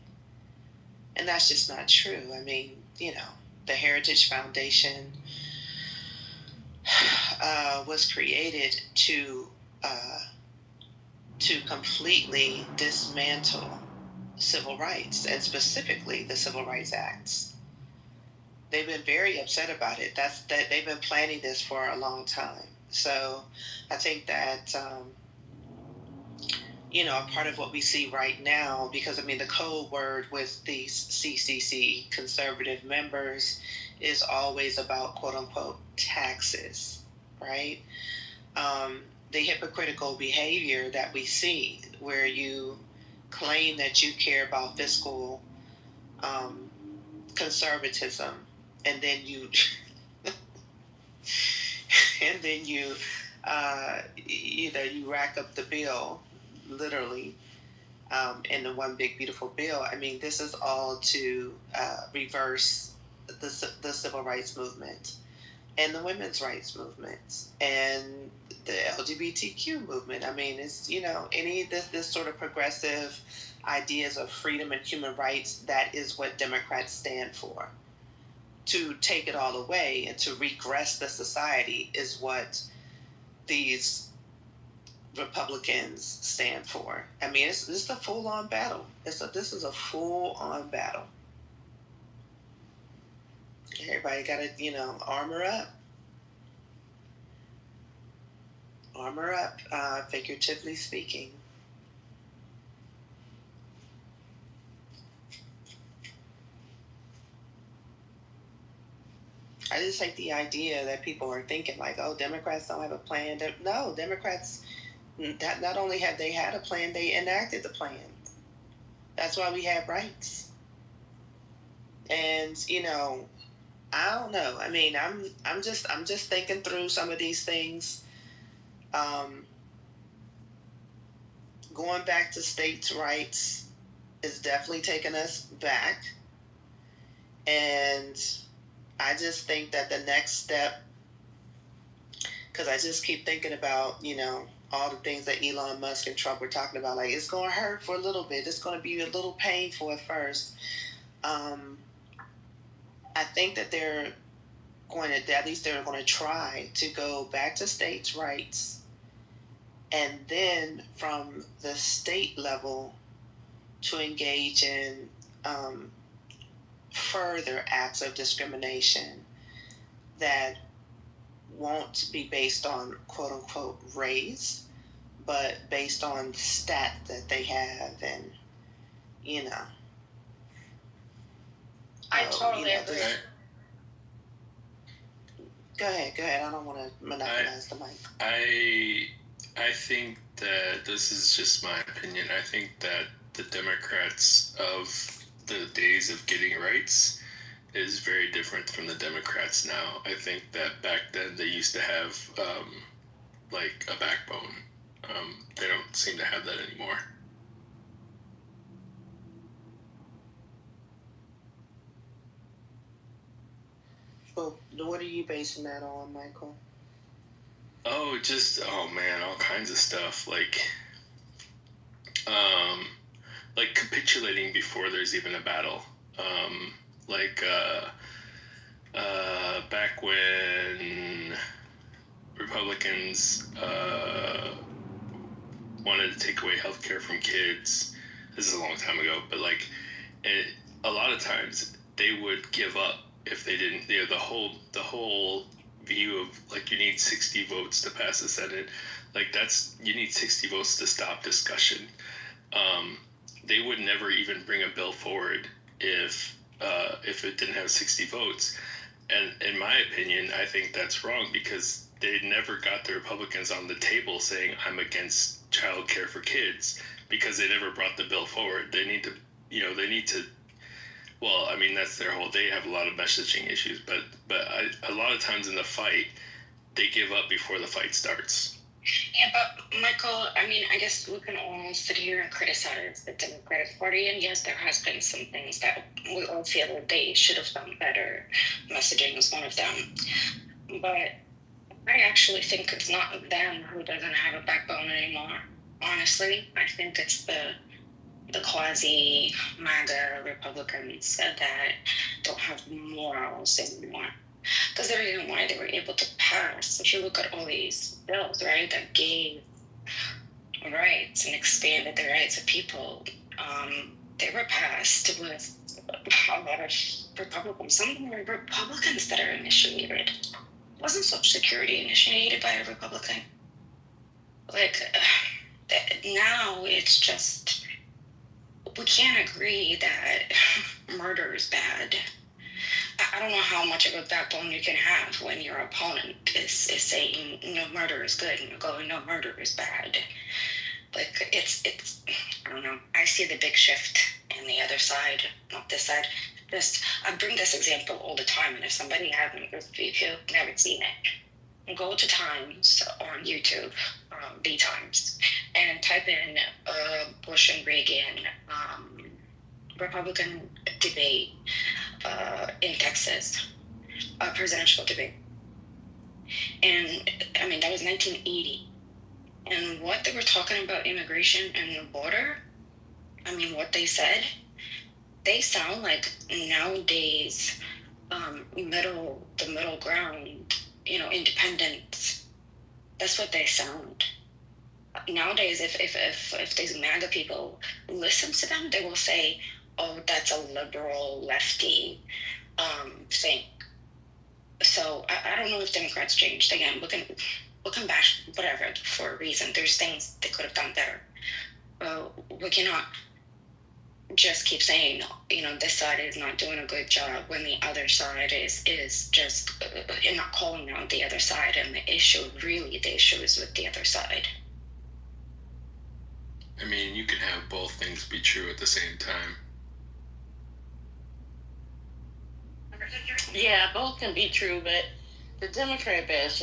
And that's just not true. I mean, the Heritage Foundation was created to completely dismantle civil rights, and specifically the Civil Rights Acts. They've been very upset about it. They've been planning this for a long time. So I think that, a part of what we see right now, because I mean, the code word with these CCC conservative members is always about quote unquote taxes, right? The hypocritical behavior that we see where you claim that you care about fiscal conservatism, and then you and then you you rack up the bill, literally, in the one big beautiful bill. I mean, this is all to reverse the civil rights movement and the women's rights movement and the LGBTQ movement. I mean, it's any of this sort of progressive ideas of freedom and human rights. That is what Democrats stand for. To take it all away and to regress the society is what these Republicans stand for. I mean, it's a full-on battle. This is a full-on battle. Everybody got to, armor up. Armor up, figuratively speaking. I just like the idea that people are thinking like, oh, Democrats don't have a plan. No, Democrats, not only have they had a plan, they enacted the plan. That's why we have rights. And, I don't know. I mean, I'm just thinking through some of these things. Going back to states' rights is definitely taking us back. And I just think that the next step, because I just keep thinking about, all the things that Elon Musk and Trump were talking about. Like, it's going to hurt for a little bit. It's going to be a little painful at first. I think that they're going to try to go back to states' rights. And then from the state level to engage in further acts of discrimination that won't be based on quote unquote race, but based on stats that they have. And I totally agree. Go ahead. I don't want to monopolize the mic. I think that this is just my opinion. I think that the Democrats of the days of getting rights is very different from the Democrats now. I think that back then they used to have like a backbone. They don't seem to have that anymore. Well, what are you basing that on, Michael? Oh, oh man, all kinds of stuff. Like capitulating before there's even a battle. Back when Republicans wanted to take away healthcare from kids. This is a long time ago, but a lot of times they would give up if they didn't. The whole view of you need 60 votes to pass the Senate. You need 60 votes to stop discussion. They would never even bring a bill forward if it didn't have 60 votes. And in my opinion, I think that's wrong because they never got the Republicans on the table saying I'm against child care for kids because they never brought the bill forward. They need to, well, I mean, that's their whole, they have a lot of messaging issues, but a lot of times in the fight, they give up before the fight starts. Yeah, but Michael, I mean, I guess we can all sit here and criticize the Democratic Party, and yes, there has been some things that we all feel that they should have done better. Messaging is one of them. But I actually think it's not them who doesn't have a backbone anymore. Honestly, I think it's the quasi-MAGA Republicans that don't have morals anymore. Because the reason why they were able to pass, if you look at all these bills, right, that gave rights and expanded the rights of people, they were passed with a lot of Republicans. Some were Republicans that are initiated. Wasn't Social Security initiated by a Republican? Like, now it's just, we can't agree that murder is bad. I don't know how much of a backbone you can have when your opponent is saying no, murder is good, and you're going, no, murder is bad. Like, it's I don't know. I see the big shift in the other side, not this side. Just, I bring this example all the time, and if somebody hasn't, if you've never seen it, go to Times on YouTube, B Times, and type in Bush and Reagan Republican debate in Texas, a presidential debate. And I mean, that was 1980. And what they were talking about immigration and the border, I mean, what they said, they sound like nowadays the middle ground, independence. That's what they sound. Nowadays, if these MAGA people listen to them, they will say, oh, that's a liberal lefty thing. So I don't know if Democrats changed. Again, looking back, whatever, for a reason. There's things they could have done better. We cannot just keep saying, this side is not doing a good job when the other side is just not calling out the other side. And the issue is with the other side. I mean, you can have both things be true at the same time. Yeah, both can be true, but the Democrat bash,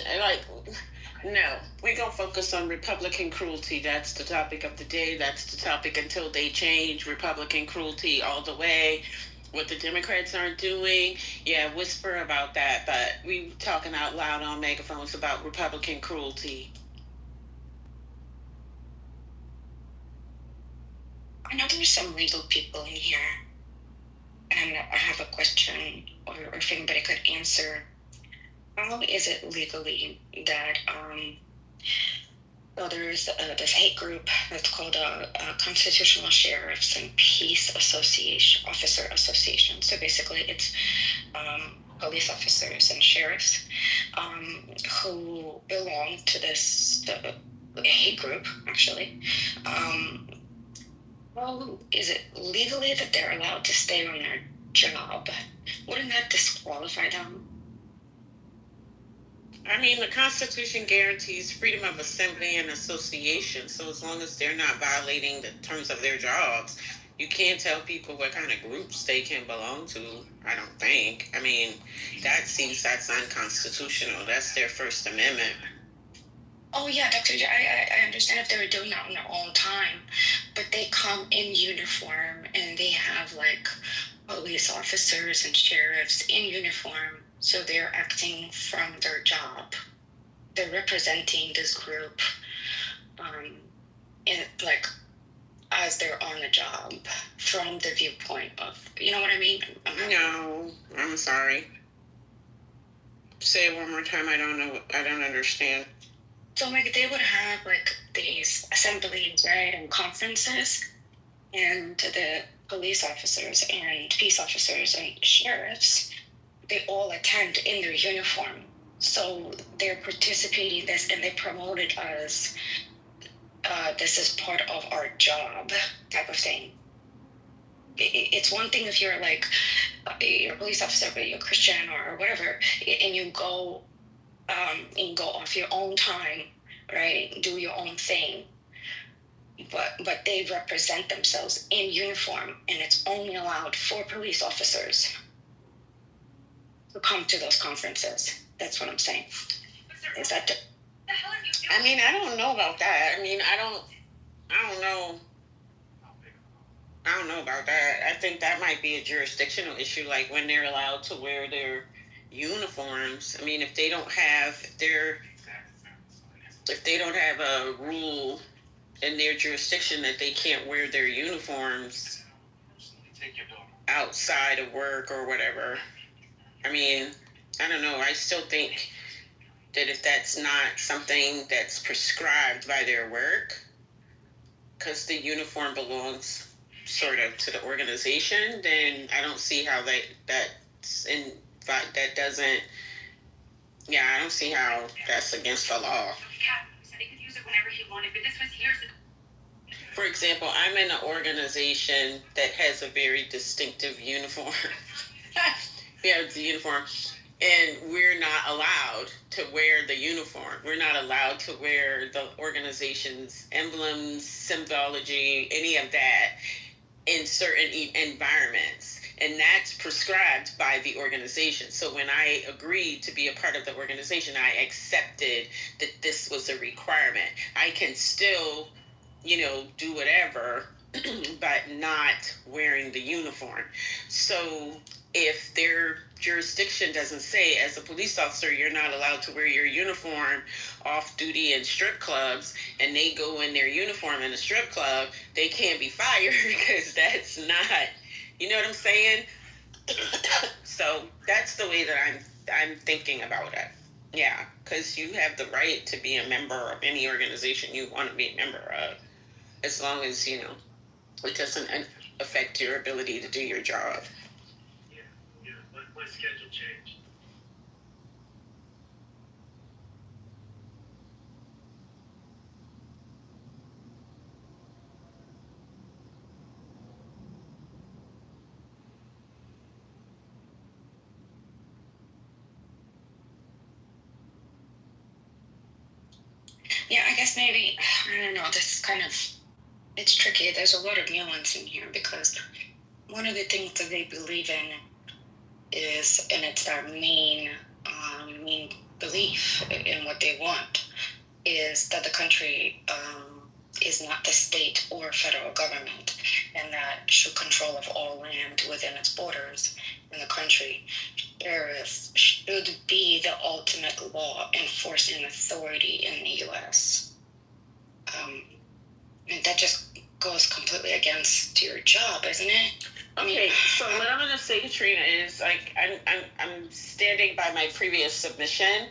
no, we're going to focus on Republican cruelty. That's the topic of the day. That's the topic until they change Republican cruelty all the way. What the Democrats aren't doing, yeah, whisper about that, but we talking out loud on megaphones about Republican cruelty. I know there's some legal people in here, and I have a question, or if anybody could answer. How is it legally that there's this hate group that's called a Constitutional Sheriffs and Peace Officer Association. So basically, it's police officers and sheriffs who belong to this hate group, actually. Well, is it legally that they're allowed to stay on their job? Wouldn't that disqualify them? I mean, the Constitution guarantees freedom of assembly and association. So as long as they're not violating the terms of their jobs, you can't tell people what kind of groups they can belong to, I don't think. I mean, that's unconstitutional. That's their First Amendment. Oh, yeah, Dr. J, I understand if they were doing that on their own time, but they come in uniform and they have, police officers and sheriffs in uniform, so they're acting from their job. They're representing this group as they're on the job from the viewpoint of, you know what I mean? No, I'm sorry. Say it one more time. I don't know. I don't understand. So they would have these assemblies, right, and conferences, and the police officers and peace officers and sheriffs, they all attend in their uniform. So they're participating in this, and they promote it as this is part of our job type of thing. It's one thing if you're you're a police officer, but you're Christian or whatever, and you go off your own time, right? Do your own thing. But they represent themselves in uniform, and it's only allowed for police officers to come to those conferences. That's what I'm saying. Is that I mean, I don't know about that. I mean, I don't know. I don't know about that. I think that might be a jurisdictional issue, like when they're allowed to wear their uniforms. I mean, if they don't have a rule in their jurisdiction that they can't wear their uniforms outside of work or whatever. I mean, I don't know. I still think that if that's not something that's prescribed by their work, because the uniform belongs sort of to the organization, then I don't see how that doesn't Yeah, I don't see how that's against the law. He could use it whenever he wanted, but this was years ago. For example, I'm in an organization that has a very distinctive uniform. Yeah, the uniform. And we're not allowed to wear the uniform. We're not allowed to wear the organization's emblems, symbology, any of that in certain environments. And that's prescribed by the organization. So when I agreed to be a part of the organization, I accepted that this was a requirement. I can still, do whatever, but not wearing the uniform. So if their jurisdiction doesn't say, as a police officer, you're not allowed to wear your uniform off duty in strip clubs, and they go in their uniform in a strip club, they can't be fired because that's not, you know what I'm saying? So that's the way that I'm thinking about it. Yeah, because you have the right to be a member of any organization you want to be a member of, as long as it doesn't affect your ability to do your job. Yeah. My schedule changed. Yeah, I guess maybe, I don't know, this is kind of, it's tricky. There's a lot of nuance in here because one of the things that they believe in is, and it's their main belief in what they want, is that the country is not the state or federal government, and that should control of all land within its borders in the country, sheriffs should be the ultimate law enforcing authority in the U.S. And that just goes completely against your job, isn't it? Okay, so what I'm gonna say, Katrina, is like I'm standing by my previous submission,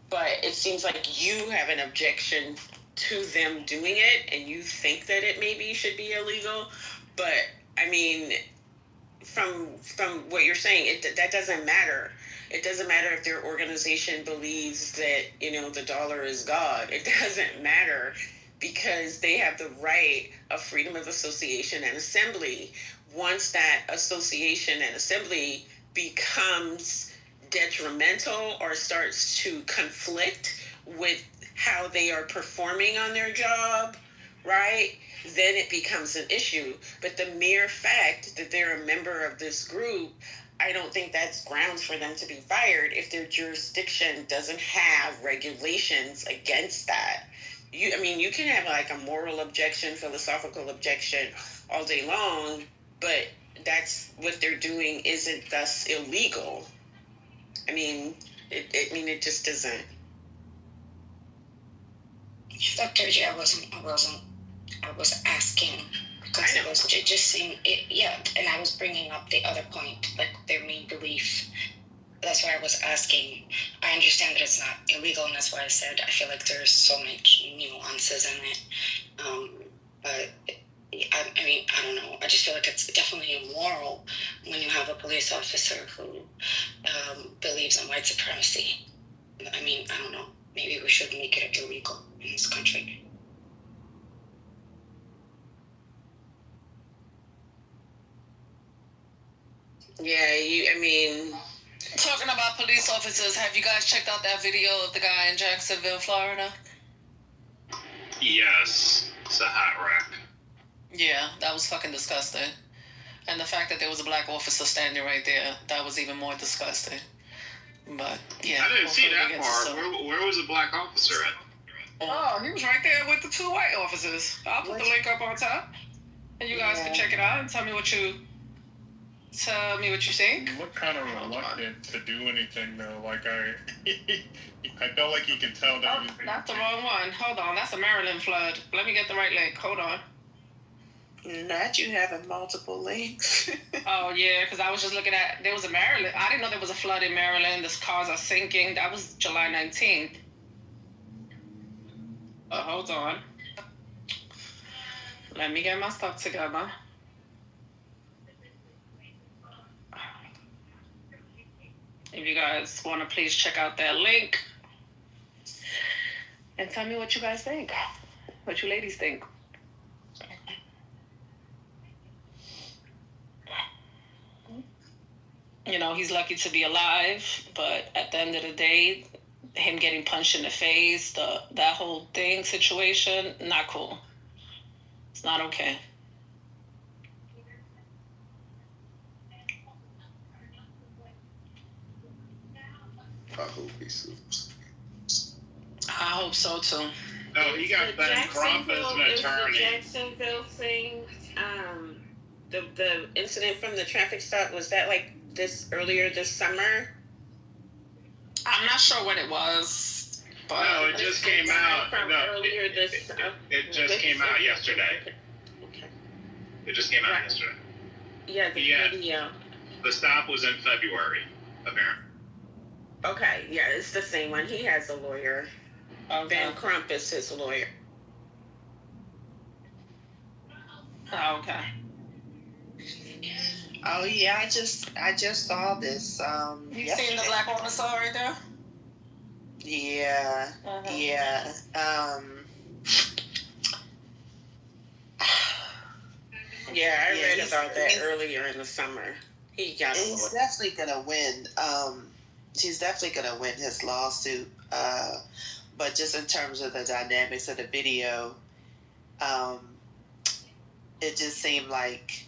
but it seems like you have an objection to them doing it, and you think that it maybe should be illegal. But I mean, from what you're saying, that doesn't matter. It doesn't matter if their organization believes that the dollar is God. It doesn't matter, because they have the right of freedom of association and assembly. Once that association and assembly becomes detrimental or starts to conflict with how they are performing on their job, right, then it becomes an issue. But the mere fact that they're a member of this group, I don't think that's grounds for them to be fired if their jurisdiction doesn't have regulations against that. You can have like a moral objection, philosophical objection all day long, but that's what they're doing isn't thus illegal. It just isn't. Dr. J, I was asking because it was just seemed and I was bringing up the other point, like their main belief. That's why I was asking. I understand that it's not illegal, and that's why I said I feel like there's so much nuances in it. But I don't know. I just feel like it's definitely immoral when you have a police officer who believes in white supremacy. I don't know. Maybe we should make it illegal in this country. Yeah, Talking about police officers, have you guys checked out that video of the guy in Jacksonville, Florida? Yes, it's a hot wreck. Yeah, that was fucking disgusting. And the fact that there was a black officer standing right there, that was even more disgusting. But, yeah. I didn't see that part. Where was the black officer at? Oh, he was right there with the two white officers. I'll put the link up on top. And you guys can check it out and tell me what you think. You look kind of reluctant to do anything, though. Like, I felt like you could tell that. Oh, that's the wrong one. Hold on. That's a Maryland flood. Let me get the right link. Hold on. Not you having multiple links. Oh, yeah, because I was just looking at, there was a Maryland. I didn't know there was a flood in Maryland. The cars are sinking. That was July 19th. Hold on. Let me get my stuff together. If you guys want to please check out that link and tell me what you guys think. What you ladies think. You know, he's lucky to be alive, but at the end of the day, him getting punched in the face, that whole thing situation, not cool. It's not okay. I hope he sues. I hope so too. No, he got Ben Crump as an attorney. The Jacksonville thing, the incident from the traffic stop, was that like earlier this summer? I'm not sure what it was, but No, it just came out. Earlier this. It just came out yesterday. Okay. It just came out yesterday. Yeah, the video. The stop was in February, apparently. Okay, yeah, it's the same one. He has a lawyer. Ben Crump is his lawyer. Oh, okay. Oh yeah, I just saw this. You seen the black officer right there? Yeah, yeah. Yeah, I read about that earlier in the summer. He got. He's definitely gonna win. He's definitely gonna win his lawsuit. But just in terms of the dynamics of the video, it just seemed like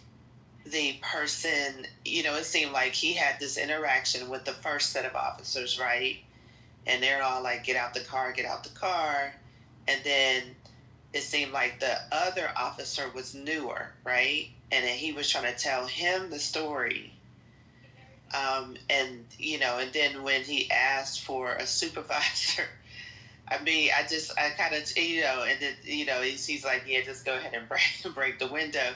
the person, it seemed like he had this interaction with the first set of officers, right? And they're all like, get out the car. And then it seemed like the other officer was newer, right? And then he was trying to tell him the story. And then when he asked for a supervisor, I kind of, and then, he's like, yeah, just go ahead and break the window.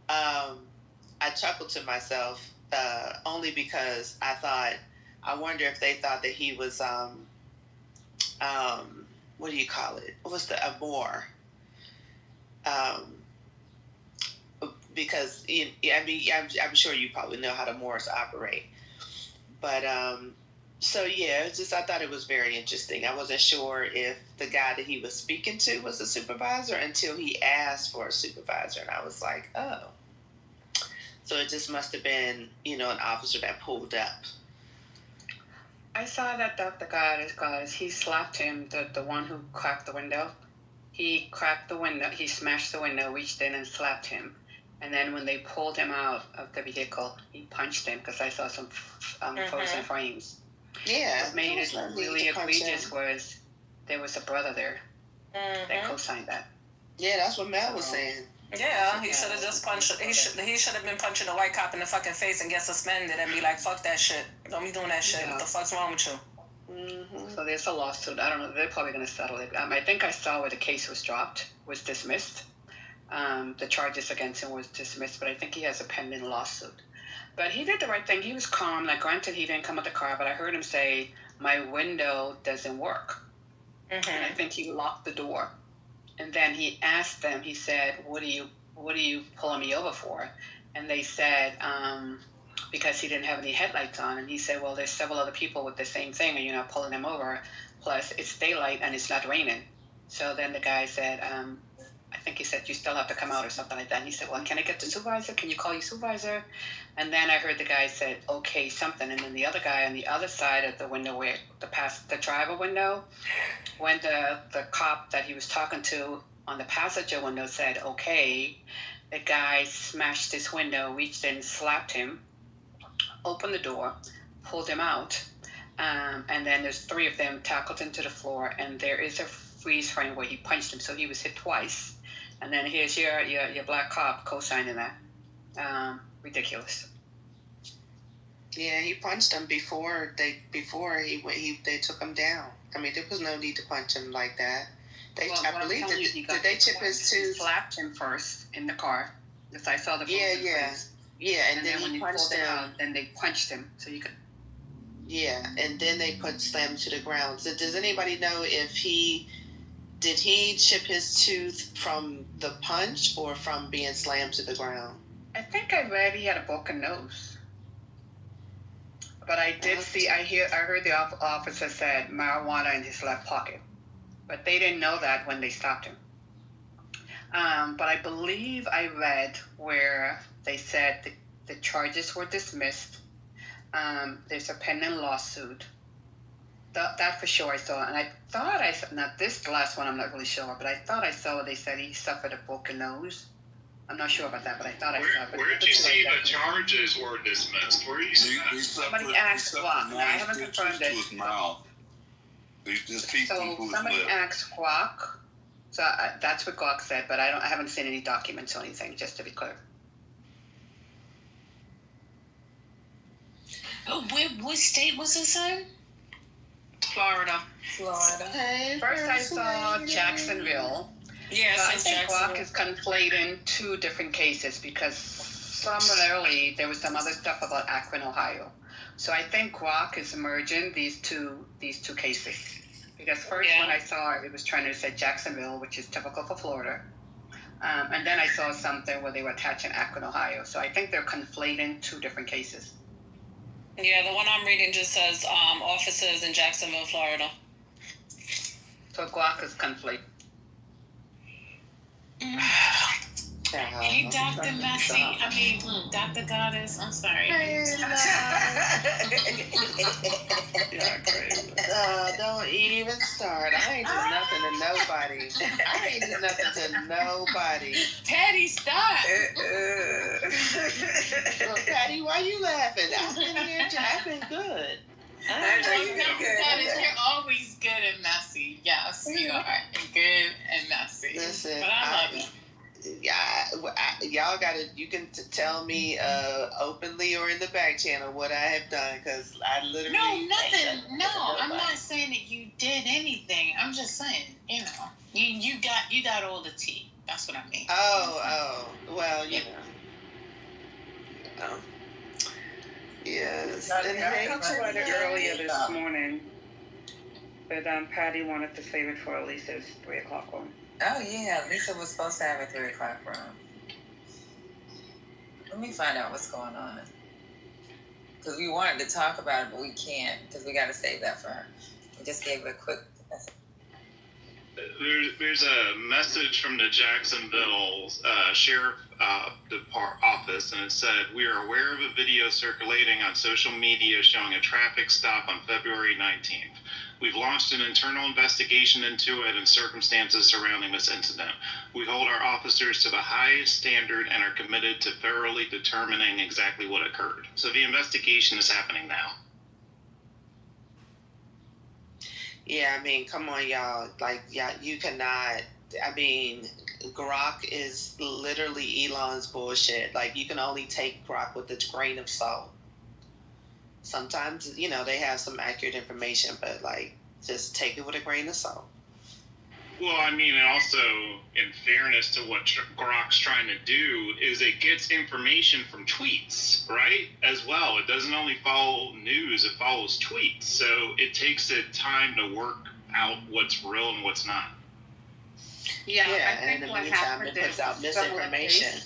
I chuckled to myself, only because I wonder if they thought that he was, what do you call it? What's a Moor? Because, I'm sure you probably know how the Moors operate. But, so yeah, I thought it was very interesting. I wasn't sure if the guy that he was speaking to was a supervisor until he asked for a supervisor. And I was like, oh. So it just must have been, an officer that pulled up. I saw that the guy, he slapped him, the one who cracked the window. He cracked the window, he smashed the window, reached in and slapped him. And then when they pulled him out of the vehicle, he punched him, because I saw some frozen frames. Yeah. What made it really egregious was there was a brother there that co-signed that. Yeah, that's what Mel was saying. Yeah, he should have just punched. He should have been punching the white cop in the fucking face and get suspended and be like, "Fuck that shit! Don't be doing that shit. Yeah. What the fuck's wrong with you?" Mm-hmm. So there's a lawsuit. I don't know. They're probably going to settle it. I think I saw where the case was dismissed. The charges against him was dismissed, but I think he has a pending lawsuit. But he did the right thing. He was calm. Like, granted, he didn't come out the car, but I heard him say, "My window doesn't work." Mm-hmm. And I think he locked the door. And then he asked them, he said, what are you pulling me over for? And they said, because he didn't have any headlights on. And he said, well, there's several other people with the same thing, and you're not pulling them over. Plus, it's daylight and it's not raining. So then the guy said, I think he said, you still have to come out or something like that. And he said, well, can I get the supervisor? Can you call your supervisor? And then I heard the guy said, okay, something. And then the other guy on the other side of the window, where the driver window, when the cop that he was talking to on the passenger window said, okay, the guy smashed his window, reached in, slapped him, opened the door, pulled him out. And then there's three of them tackled him to the floor. And there is a freeze frame where he punched him. So he was hit twice. And then here's your black cop co-signing that. Ridiculous. Yeah, he punched him before they took him down. I mean, there was no need to punch him like that. I believe did they chip his tooth? Slapped him first in the car. Yes, I saw the Yeah, and then when he pulled punched him him. out, then they punched him. So you could. Yeah, and then they slammed to the ground. So does anybody know if did he chip his tooth from the punch or from being slammed to the ground? I think I read he had a broken nose. But I did see. I heard the officer said marijuana in his left pocket, but they didn't know that when they stopped him. But I believe I read where they said the charges were dismissed. There's a pending lawsuit. That for sure I saw, and I thought I saw. Now this last one I'm not really sure, but I thought I saw. They said he suffered a broken nose. I'm not sure about that, but I thought I saw. Where did you see the charges were dismissed? Where you see that? Somebody asked Guac. Now, I haven't confirmed it. So somebody asked Guac. So that's what Guac said, but I haven't seen any documents or anything. Just to be clear. Oh, what state was this in? Florida. First I saw Jacksonville. Yes, I think Guac is conflating two different cases because similarly there was some other stuff about Akron, Ohio. So I think Guac is merging these two cases. Because first when I saw it was trying to say Jacksonville, which is typical for Florida. And then I saw something where they were attaching Akron, Ohio. So I think they're conflating two different cases. Yeah, the one I'm reading just says officers in Jacksonville, Florida. So Guac is conflated. Hey, Dr. Massey. I mean, Dr. Goddess. I'm sorry. Don't even start. I ain't do nothing to nobody. I ain't do nothing to nobody. Patty, stop. Well, Patty, why you laughing? I've been here. I've been good. You're always good and messy. Yes, you are good and messy. Listen, but I love it. Y'all you can tell me openly or in the back channel what I have done, because I literally I'm not saying that you did anything. I'm just saying, you got all the tea. That's what I mean. Well, you know. Yes. And I talked earlier this morning, but Patty wanted to save it for Lisa's 3 o'clock one. Oh yeah, Lisa was supposed to have a 3 o'clock room. Let me find out what's going on. Because we wanted to talk about it, but we can't because we got to save that for her. We just gave her a quick. There's a message from the Jacksonville Sheriff Office, and it said, "We are aware of a video circulating on social media showing a traffic stop on February 19th. We've launched an internal investigation into it and circumstances surrounding this incident. We hold our officers to the highest standard and are committed to thoroughly determining exactly what occurred." So the investigation is happening now. Yeah, I mean, come on, y'all. Like, yeah, you cannot. I mean, Grok is literally Elon's bullshit. Like, you can only take Grok with a grain of salt. Sometimes, they have some accurate information, but, like, just take it with a grain of salt. Well, I mean, and also, in fairness to what Grok's trying to do, is it gets information from tweets, right? As well. It doesn't only follow news, it follows tweets. So it takes it time to work out what's real and what's not. Yeah, I think and in the what meantime, happened it puts out misinformation.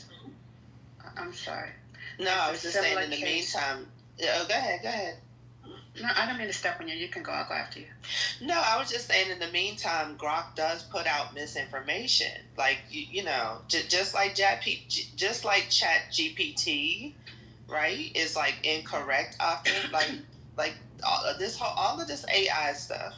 I'm sorry. No, I was just saying in the meantime. Oh, go ahead. No, I don't mean to step on you. You can go. I'll go after you. No, I was just saying in the meantime, Grok does put out misinformation. Like, just like Chat GPT, right, is like incorrect often. like all of this AI stuff.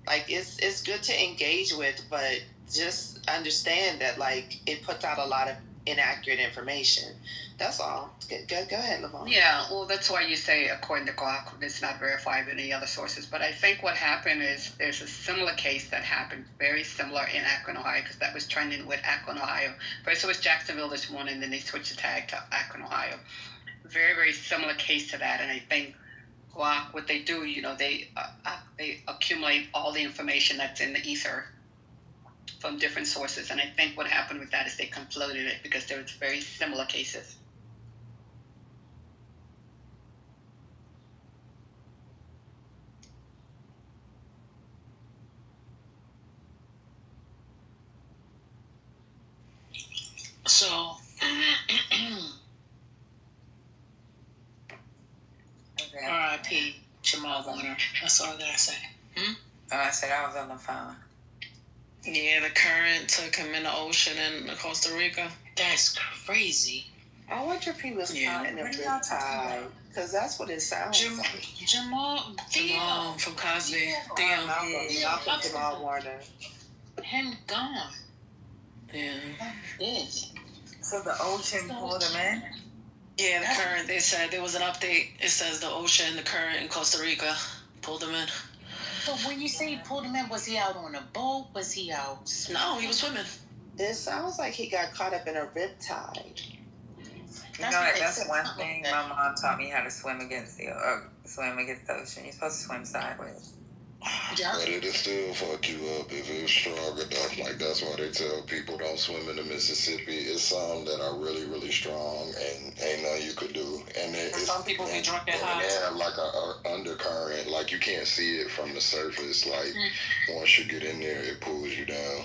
Like, it's good to engage with, but just understand that, like, it puts out a lot of inaccurate information. That's all. Go ahead, Lavon. Yeah, well, that's why you say, according to Glock, it's not verified with any other sources. But I think what happened is there's a similar case that happened, very similar in Akron, Ohio, because that was trending with Akron, Ohio. First it was Jacksonville this morning, then they switched the tag to Akron, Ohio. Very, very similar case to that. And I think Glock, what they do, they accumulate all the information that's in the ether from different sources. And I think what happened with that is they conflated it because there was very similar cases. So, Okay. That's all I gotta say. Oh, I said I was on the phone. Yeah, the current took him in the ocean in Costa Rica. That's crazy. I wonder if he was caught in a riptide, because that's what it sounds like. Jamal from Cosby. Malcolm Jamal Warner. Him gone. Yeah. So the ocean pulled him in? Yeah, the current, they said there was an update. It says the ocean, the current in Costa Rica pulled him in. So when you say he pulled him in, was he out on a boat? Was he out? No, he was swimming. It sounds like he got caught up in a riptide. That's one thing my mom taught me, how to swim against the ocean. You're supposed to swim sideways. But it'll still fuck you up if it's strong enough. Like, that's why they tell people don't swim in the Mississippi. It's some that are really, really strong and ain't nothing you could do. And some people get drunk at high. They have like a undercurrent. Like, you can't see it from the surface. Like, once you get in there, it pulls you down.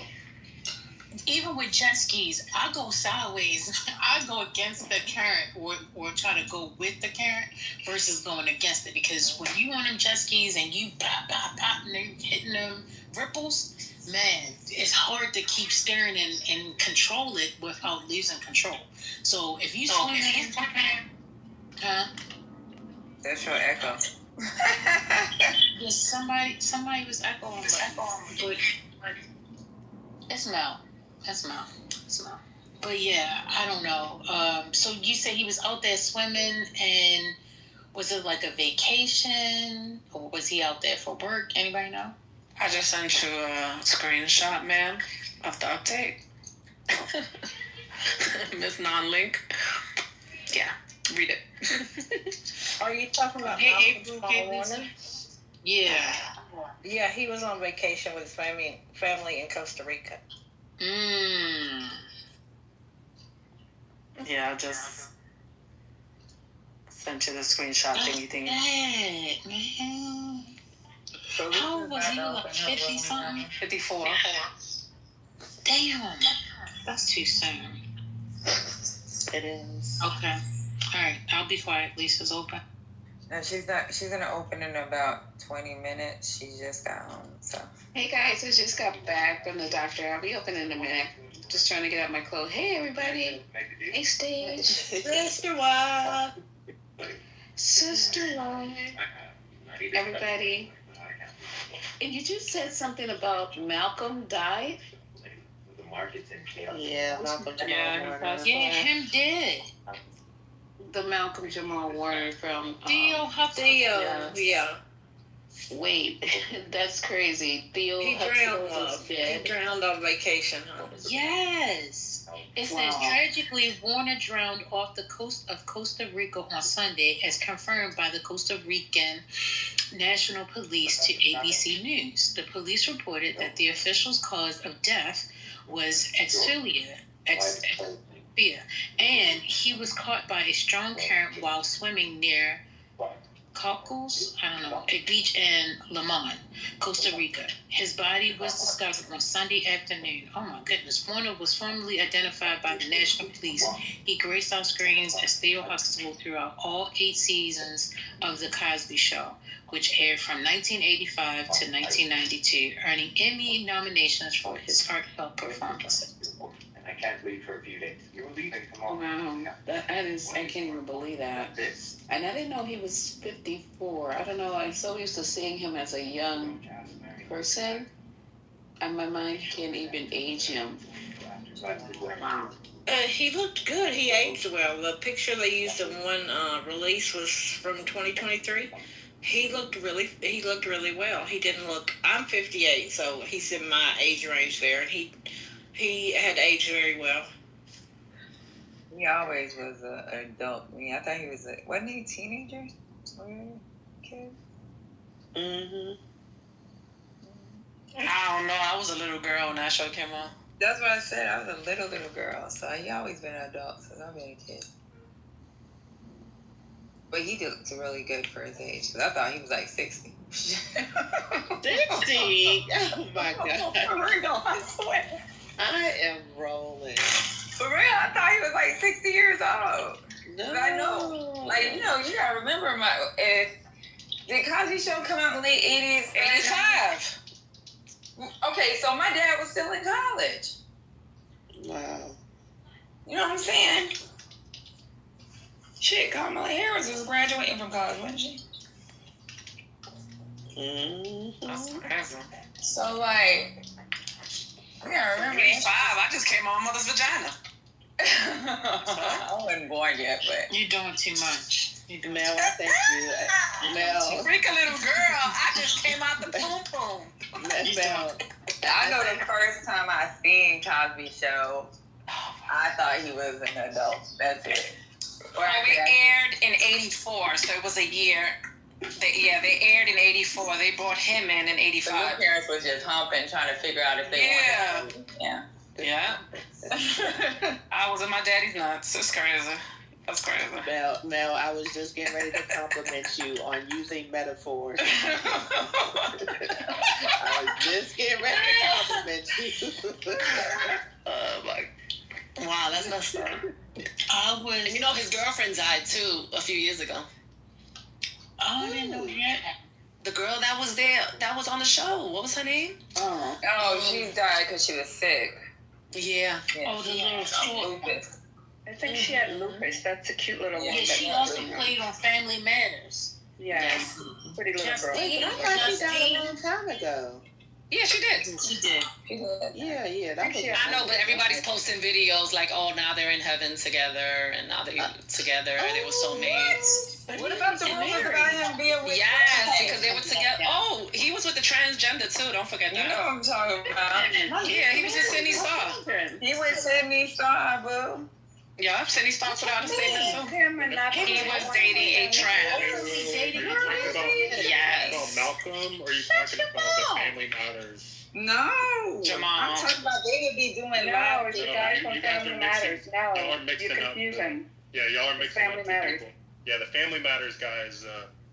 Even with jet skis, I go sideways. I go against the current or try to go with the current versus going against it. Because when you on them jet skis and you pop, pop, pop, and they're hitting them ripples, man, it's hard to keep steering and control it without losing control. So if you swim in, That's your echo. Yes, somebody was echoing, but it's Mel. That's Mel. But yeah, I don't know. So you said he was out there swimming, and was it like a vacation, or was he out there for work? Anybody know? I just sent you a screenshot, man, of the update. Miss Non-Link. Yeah, read it. Are you talking about Hey, Malcolm April, Jamal Warner? Yeah. Yeah, he was on vacation with his family in Costa Rica. Yeah, I just sent you the screenshot thingy. Man. So how old was he? Like 50 something? 54. Damn. That's too soon. It is. Okay. All right. I'll be quiet. Lisa's open. No, she's not. She's gonna open in about 20 minutes. She just got home, so. Hey guys, I just got back from the doctor. I'll be open in a minute. Just trying to get out my clothes. Hey everybody. Hey Stage. Sister Wild. Sister Wild. Everybody. And you just said something about Malcolm died? Yeah, Malcolm Jamal Warner. Yeah, him did. The Malcolm Jamal Warner from Theo Theo, yeah. Wait, that's crazy. Theo He drowned on vacation, huh? Yes. It says tragically Warner drowned off the coast of Costa Rica on Sunday, as confirmed by the Costa Rican National Police to ABC News. The police reported that the official's cause of death was asphyxia, and he was caught by a strong current while swimming near Cocos, a beach in Limon, Costa Rica. His body was discovered on Sunday afternoon. Oh my goodness. Warner was formally identified by the National Police. He graced our screens as Theo Huxtable throughout all 8 seasons of The Cosby Show, which aired from 1985 to 1992, earning Emmy nominations for his heartfelt performance. I can't leave for a few days. You're leaving tomorrow. Wow, I can't even believe that. And I didn't know he was 54. I don't know, I'm so used to seeing him as a young person, and my mind can't even age him. Wow. He looked good. He aged well. The picture they used in one release was from 2023. He looked really well. He didn't look. I'm 58, so he's in my age range there, and he had aged very well. He always was an adult. I thought he was wasn't he a teenager? Kid? Mm-hmm. I don't know. I was a little girl when that show came on. That's what I said. I was a little girl. So he always been an adult since I've been a kid. But he looked really good for his age. Because I thought he was like 60. 60? Oh my God. For real, I swear. I am rolling. For real, I thought he was like 60 years old. No. I know. Like, you gotta remember Did Cosby Show come out in the late 80s? 85. Okay, so my dad was still in college. Wow. You know what I'm saying? Shit, Kamala Harris was graduating from college, wasn't she? That's crazy. So, like, I can't remember. 85. I just came on my mother's vagina. I wasn't born yet, but You're doing too much. Mel, I thank you. Mel. Freak a little girl. I just came out the poom poom. Mel. I know the first time I seen Cosby Show, I thought he was an adult. That's it. Well, we aired in 84, so it was a year. They aired in 84. They brought him in So 85. your parents was just humping, trying to figure out if they wanted to. Yeah. Yeah. I was in my daddy's nuts. It's crazy. That's crazy. Mel, I was just getting ready to compliment you on using metaphors. I was just getting ready to compliment you. Wow, that's messed up. And you know, his girlfriend died too a few years ago. I didn't know yet. The girl that was there, that was on the show. What was her name? Oh, she died because she was sick. Yeah. Oh, the little short. Lupus. I think she had lupus. That's a cute little one. Yeah, she also played on Family Matters. Yes. Pretty little girl. Wait, I thought she died a long time ago. Yeah, she did. She did. Yeah, that was. I know, but everybody's posting videos like, oh, now they're in heaven together, and now they're together, and they were soulmates. What about the rumors about him being with Yes, because they were together. Oh, he was with the transgender too. Don't forget that. You know what I'm talking about. Yeah, he was with Sydney Star. He with Sydney Star, boo. Yeah, Sydney Star put out a statement too. Him and not He was dating a trans. Yes. About Malcolm, or are you talking about the Family Matters? No. Jamal. I'm talking about they would be doing live. it's the guy from you guys Family are Matters. Y'all No, are mixing you're up. confusing. Yeah, y'all are mixing Family up the Matters. people. Yeah, the Family Matters guys.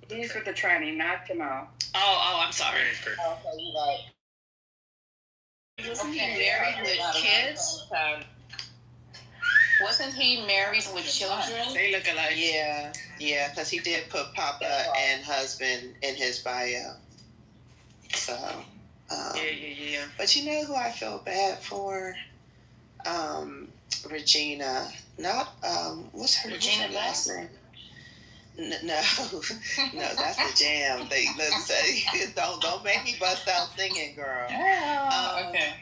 He's with the tranny, not Jamal. Oh, I'm sorry. Great. Okay, you right. Wasn't he married with kids? Wasn't he married with children? They look alike. Yeah, because he did put Papa and husband in his bio. So. Yeah. But you know who I feel bad for? Regina. Not what's her last name? No, that's the jam. They say don't make me bust out singing, girl. Okay.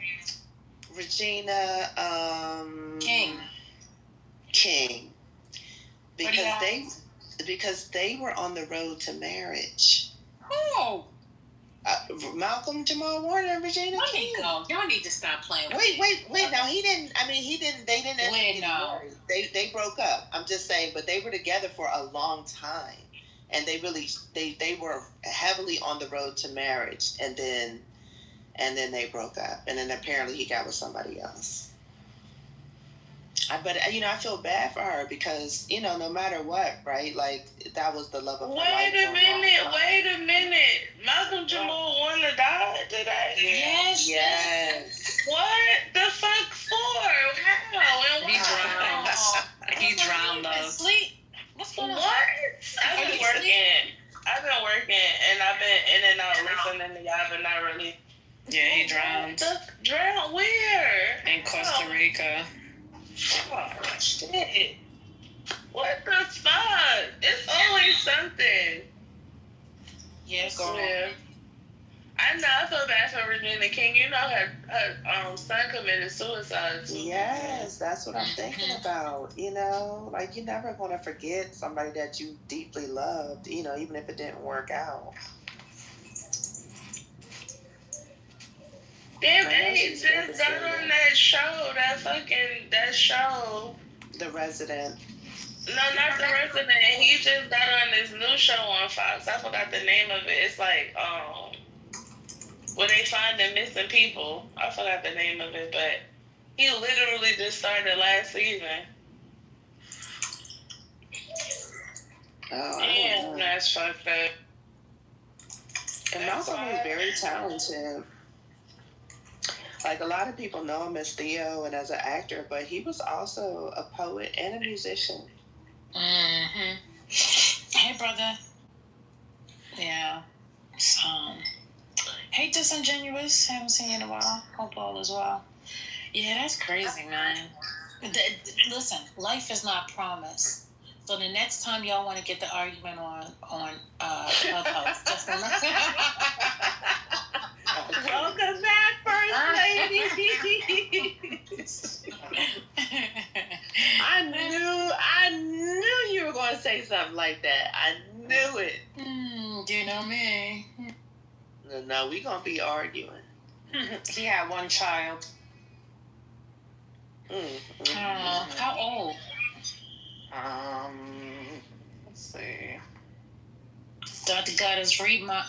Regina King. Because they were on the road to marriage. Oh. Malcolm Jamal Warner and Regina King. Y'all need to stop playing. Wait. Now he didn't. I mean, he didn't. They didn't. Wait, no. They broke up. I'm just saying, but they were together for a long time, and they were heavily on the road to marriage, and then they broke up, and then apparently he got with somebody else. But I feel bad for her because no matter what, right? Like that was the love of her life. Wait a minute. Malcolm Jamal Warner died today. Yes. What the fuck for? How and He why? drowned. He drowned us. Sleep. What's going on? What? I've been working, and I've been in and out listening to y'all, but not really. Yeah, he drowned. Drowned where? In Costa Rica. Oh, shit. What the fuck? It's always something. Yes. Yeah. I know. I feel bad for Regina King. You know, her son committed suicide too. Yes, that's what I'm thinking about. Like you're never going to forget somebody that you deeply loved, even if it didn't work out. Damn, he just got on that show. The Resident. No, not The Resident. He just got on this new show on Fox. I forgot the name of it. It's like, where they find the missing people. I forgot the name of it, but he literally just started last season. Oh, Damn, that's fucked up. And Malcolm was very talented. Like a lot of people know him as Theo and as an actor, but he was also a poet and a musician. Mm-hmm. Hey, brother. Yeah. Hey, Disingenuous. Haven't seen you in a while. Hope all is well. Yeah, that's crazy, man. Listen, life is not promised. So the next time y'all want to get the argument on Clubhouse, just Welcome back, First Lady. I knew you were going to say something like that. I knew it. You know me. No, we gonna be arguing. He had one child. How old? Let's see. Dr. Goddess, read my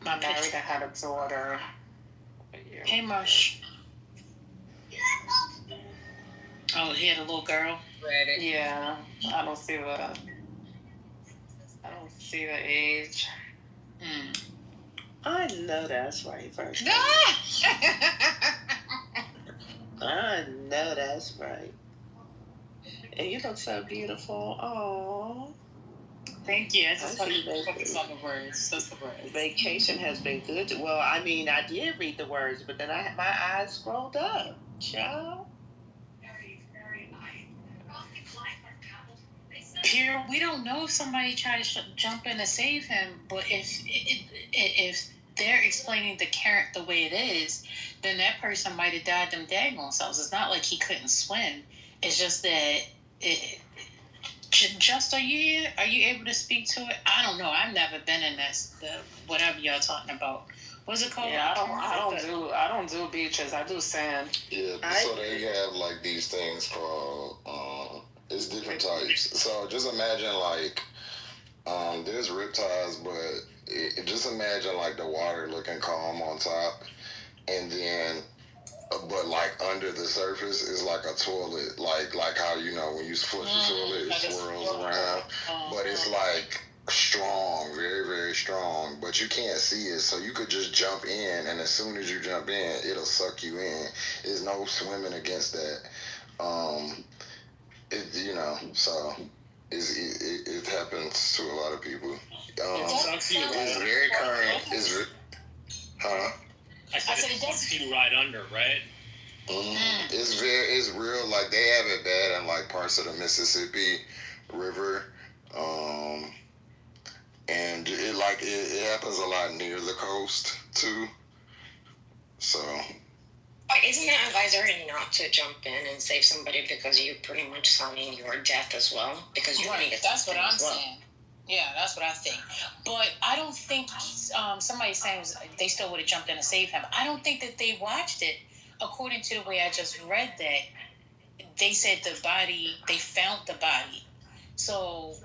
Married and had a daughter. Hey, Mush. Oh, he had a little girl. Yeah, I don't see the age. I know that's right, First Lady. I know that's right. And you look so beautiful. Aww. Thank you. I just focus on the words. That's the words. Vacation has been good. Well, I mean, I did read the words, but then my eyes scrolled up. Child. Here, we don't know if somebody tried to jump in to save him, but if they're explaining the current the way it is, then that person might have died them daggone selves. It's not like he couldn't swim. It's just that are you able to speak to it? I don't know. I've never been in whatever y'all talking about. What's it called? Yeah, I don't do beaches. I do sand. Yeah, so they have like these things called it's different types. So just imagine like there's riptides, but just imagine like the water looking calm on top, and then but like under the surface is like a toilet, like how when you flush the toilet it swirls around, but it's like strong, very very strong, but you can't see it, so you could just jump in, and as soon as you jump in it'll suck you in. There's no swimming against that. So it happens to a lot of people. It's very current. I said it sucks you right under, right? It's real. Like they have it bad in like parts of the Mississippi River, and it happens a lot near the coast too. So. Isn't that advisory not to jump in and save somebody because you're pretty much signing your death as well? Because you're right. That's what I'm saying. Yeah, that's what I think. But I don't think somebody's saying they still would have jumped in to save him. I don't think that they watched it. According to the way I just read that, they said they found the body. So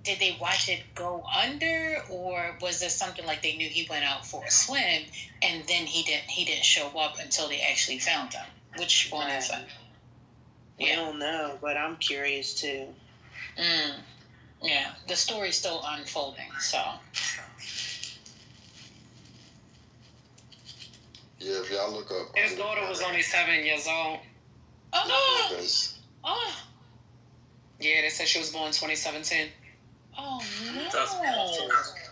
did they watch it go under, or was there something like they knew he went out for a swim and then he didn't show up until they actually found him? Which one is it? We don't know, but I'm curious too. Yeah, the story's still unfolding, so. Yeah, if y'all look up. His daughter was only 7 years old. Oh, no. Yeah, they said she was born in 2017. Oh, no.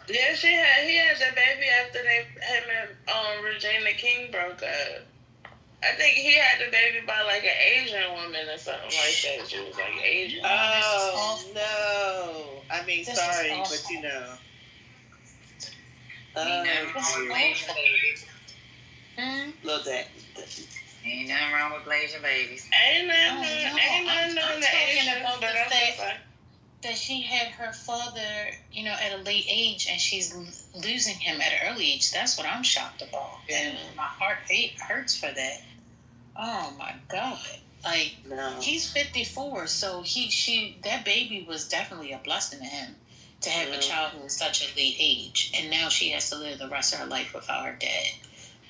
Yeah, he had the baby after him and Regina King broke up. I think he had the baby by like an Asian woman or something like that. She was like Asian. Oh, no. I mean, this sorry, but you know. Look at Ain't nothing wrong with Asian babies. Ain't nothing on the Asian, but I'm just like. That she had her father, at a late age, and she's losing him at an early age. That's what I'm shocked about. And my heart hurts for that. Oh my God. Like, he's 54, so that baby was definitely a blessing to him to have a child who was such a late age. And now she has to live the rest of her life without her dad.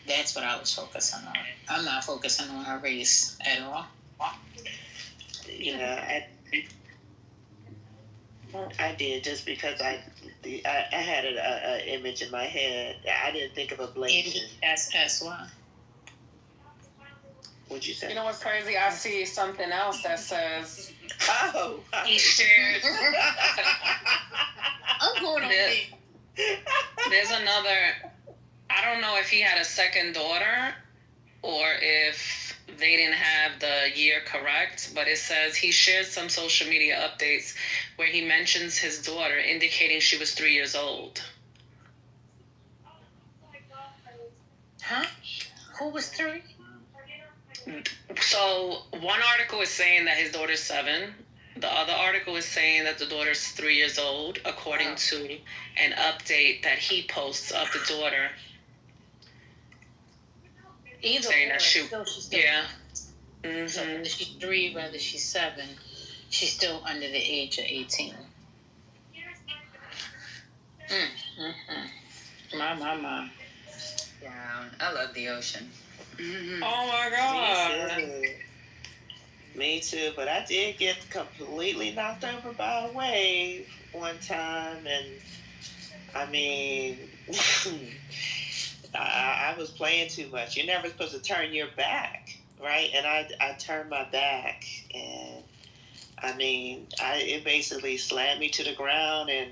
That's what I was focusing on. I'm not focusing on her race at all. Yeah, I did, just because I had an image in my head. I didn't think of ablation. ABSSY. What'd you say? You know what's crazy? I see something else that says. Oh. He shared. I'm going on There's another. I don't know if he had a second daughter or if they didn't have the year correct, but it says he shared some social media updates where he mentions his daughter, indicating she was 3 years old. Huh? Who was 3? So one article is saying that his daughter's 7. The other article is saying that the daughter's 3 years old, according to an update that he posts of the daughter. Either Saying or, that she's still, yeah. So whether she's 3, whether she's 7, she's still under the age of 18. My. Yeah, I love the ocean. Oh my God. Me too, but I did get completely knocked over by a wave one time, and I mean, I was playing too much. You're never supposed to turn your back, right? And I turned my back, and I mean, it basically slammed me to the ground, and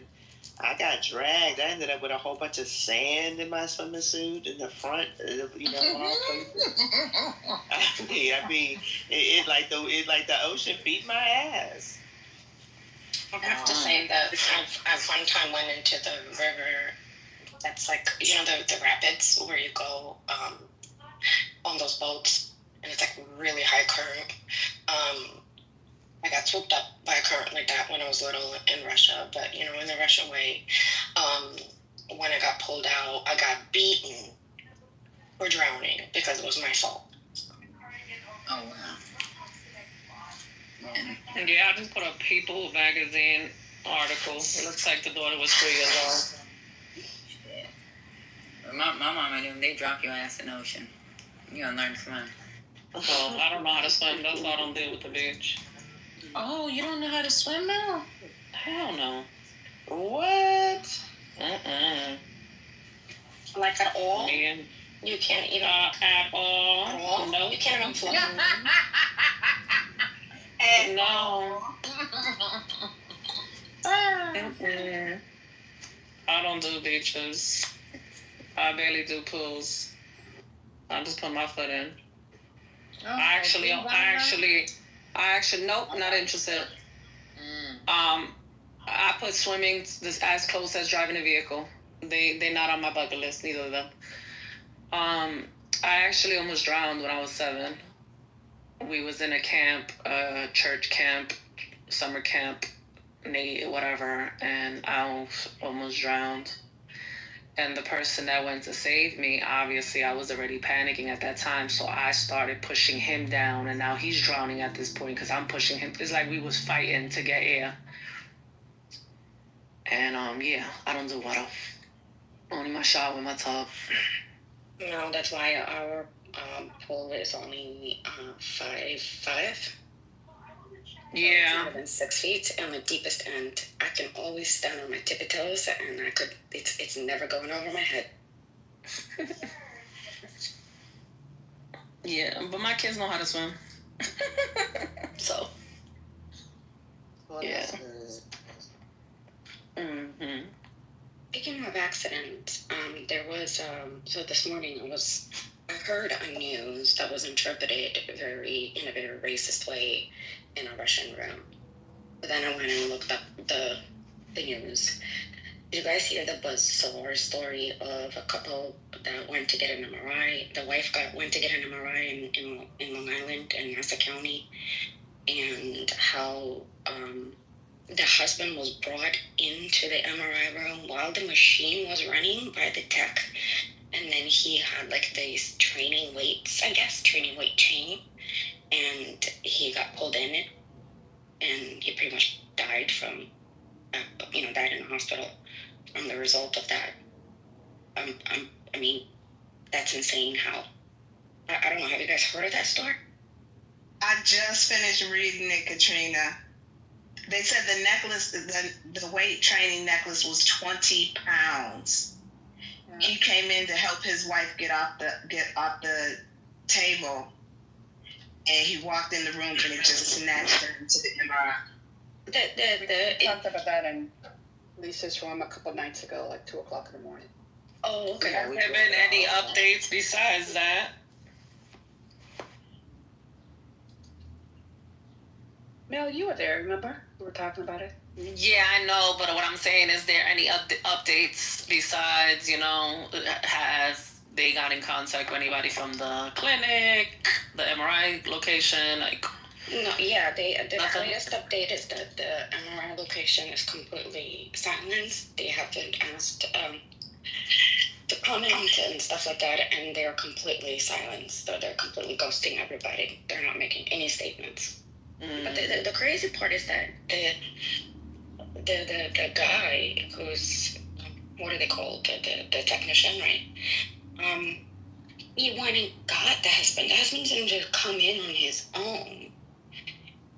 I got dragged. I ended up with a whole bunch of sand in my swimming suit in the front, all places. I mean, it like the ocean beat my ass. I have to say that I've one time went into the river that's like, the rapids where you go on those boats, and it's like really high current. I got swooped up by a current like that when I was little in Russia, but in the Russian way, when I got pulled out, I got beaten for drowning because it was my fault. Oh wow. Yeah, I just put a People magazine article. It looks like the daughter was 3 years old. Yeah. My mama knew they drop your ass in the ocean. You gotta learn to swim. Well, I don't know how to swim. That's why I don't deal with the beach. Oh, you don't know how to swim now? Hell no. What? Like at all? Man. You can't even. At all? At all? No. You can't even float. No. I don't do beaches. I barely do pools. I just put my foot in. I actually, nope, not interested. I put swimming as close as driving a vehicle. They're not on my bucket list, neither of them. I actually almost drowned when I was 7. We was in a camp, church camp, summer camp, whatever, and I almost drowned. And the person that went to save me, obviously I was already panicking at that time, so I started pushing him down, and now he's drowning at this point because I'm pushing him. It's like we was fighting to get air. And yeah, I don't do water. Only my shower and my tub. No, that's why our pool is only 5'5". Yeah. More than 6 feet, and the deepest end. I can always stand on my tippy toes, and it's never going over my head. Yeah, but my kids know how to swim. So. Well, yeah. Speaking of accident, there was so this morning I heard a news that was interpreted in a very racist way in a Russian room. But then I went and looked up the news. Did you guys hear the bizarre story of a couple that went to get an MRI? The wife went to get an MRI in Long Island in Nassau County, and how the husband was brought into the MRI room while the machine was running by the tech, and then he had like these training weight chain, and he got pulled in it, and he pretty much died died in the hospital from the result of that. I mean, that's insane. How I don't know. Have you guys heard of that story? I just finished reading it, Katrina. They said the necklace, the weight training necklace, was 20 pounds. Yeah. He came in to help his wife get off the table, and he walked in the room and it just snatched her into the MRI. We talked about that in Lisa's from a couple nights ago, like 2:00 in the morning. Oh, okay. Yeah, Has we there do been that any all the time. updates besides that? Mel, you were there, remember? We were talking about it. Yeah, I know, but what I'm saying is there any updates besides, has they got in contact with anybody from the clinic, the MRI location, like? No, yeah, the Nothing? latest update is that the MRI location is completely silenced. They haven't asked to comment and stuff like that, and they're completely silenced. So they're completely ghosting everybody. They're not making any statements. But the crazy part is that the guy who's, what are they called, the technician, right? He went and got the husband. The husband didn't just come in on his own.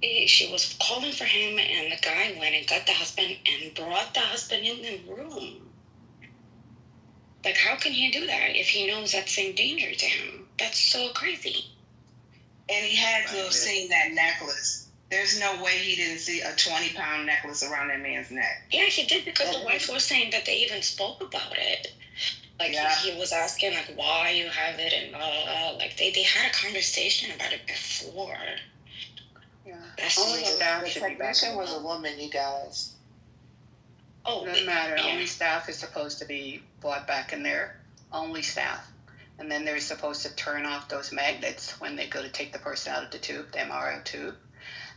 She was calling for him, and the guy went and got the husband and brought the husband in the room. Like, how can he do that if he knows that's in danger to him? That's so crazy. And he had to have seen that necklace. There's no way he didn't see a 20-pound necklace around that man's neck. Yeah, he did, because the wife was saying that they even spoke about it. Like, Yeah. he was asking, like, why you have it, and blah, blah, blah. Like, they had a conversation about it before. Yeah. That's Only so- staff The should be back. technician was a woman, you guys. Oh, Doesn't matter. yeah. Only staff is supposed to be brought back in there. Only staff. And then they're supposed to turn off those magnets when they go to take the person out of the tube, the MRI tube.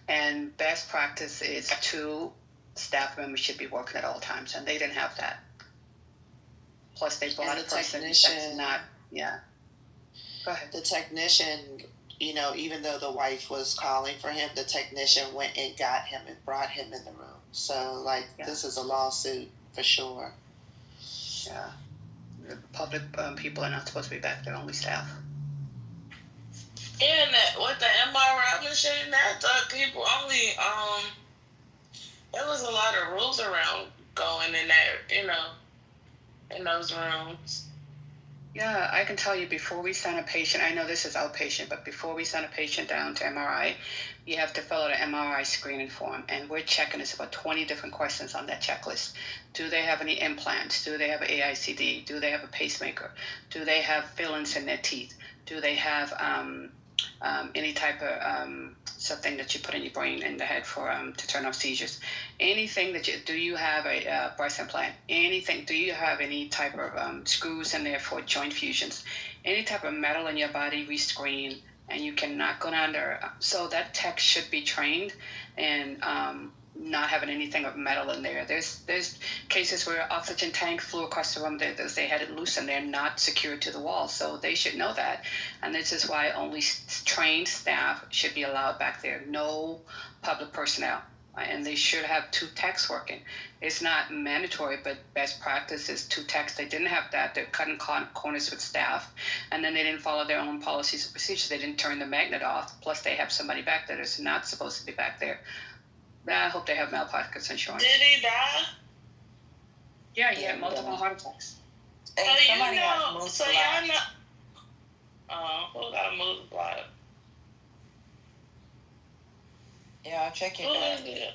And best practice is 2 staff members should be working at all times, and they didn't have that. Plus, they brought And a the person technician- that's not. Yeah. Go ahead. The technician, even though the wife was calling for him, the technician went and got him and brought him in the room. So, this is a lawsuit for sure. Yeah. The public people are not supposed to be back there, only staff. And with the MRI machine, that people only, there was a lot of rules around going in there, in those rooms. Yeah, I can tell you before we send a patient, I know this is outpatient, but before we send a patient down to MRI, you have to fill out an MRI screening form. And we're checking, it's about 20 different questions on that checklist. Do they have any implants? Do they have AICD? Do they have a pacemaker? Do they have fillings in their teeth? Do they have any type of something that you put in your brain, in the head for to turn off seizures? Anything that do you have a breast implant? Anything? Do you have any type of screws in there for joint fusions? Any type of metal in your body, we screen, and you cannot go down there. So that tech should be trained and not having anything of metal in there. There's cases where oxygen tank flew across the room. They had it loose and they're not secured to the wall, so they should know that. And this is why only trained staff should be allowed back there. No public personnel. And they should have 2 techs working. It's not mandatory, but best practice is 2 techs. They didn't have that. They're cutting corners with staff. And then they didn't follow their own policies and procedures. They didn't turn the magnet off. Plus, they have somebody back there that's not supposed to be back there. I hope they have malpractice insurance. Did he die? Yeah, he had multiple heart attacks. And So somebody has moved so to y'all life. know. Who got moved live? Yeah, I'll check it Who out. is it?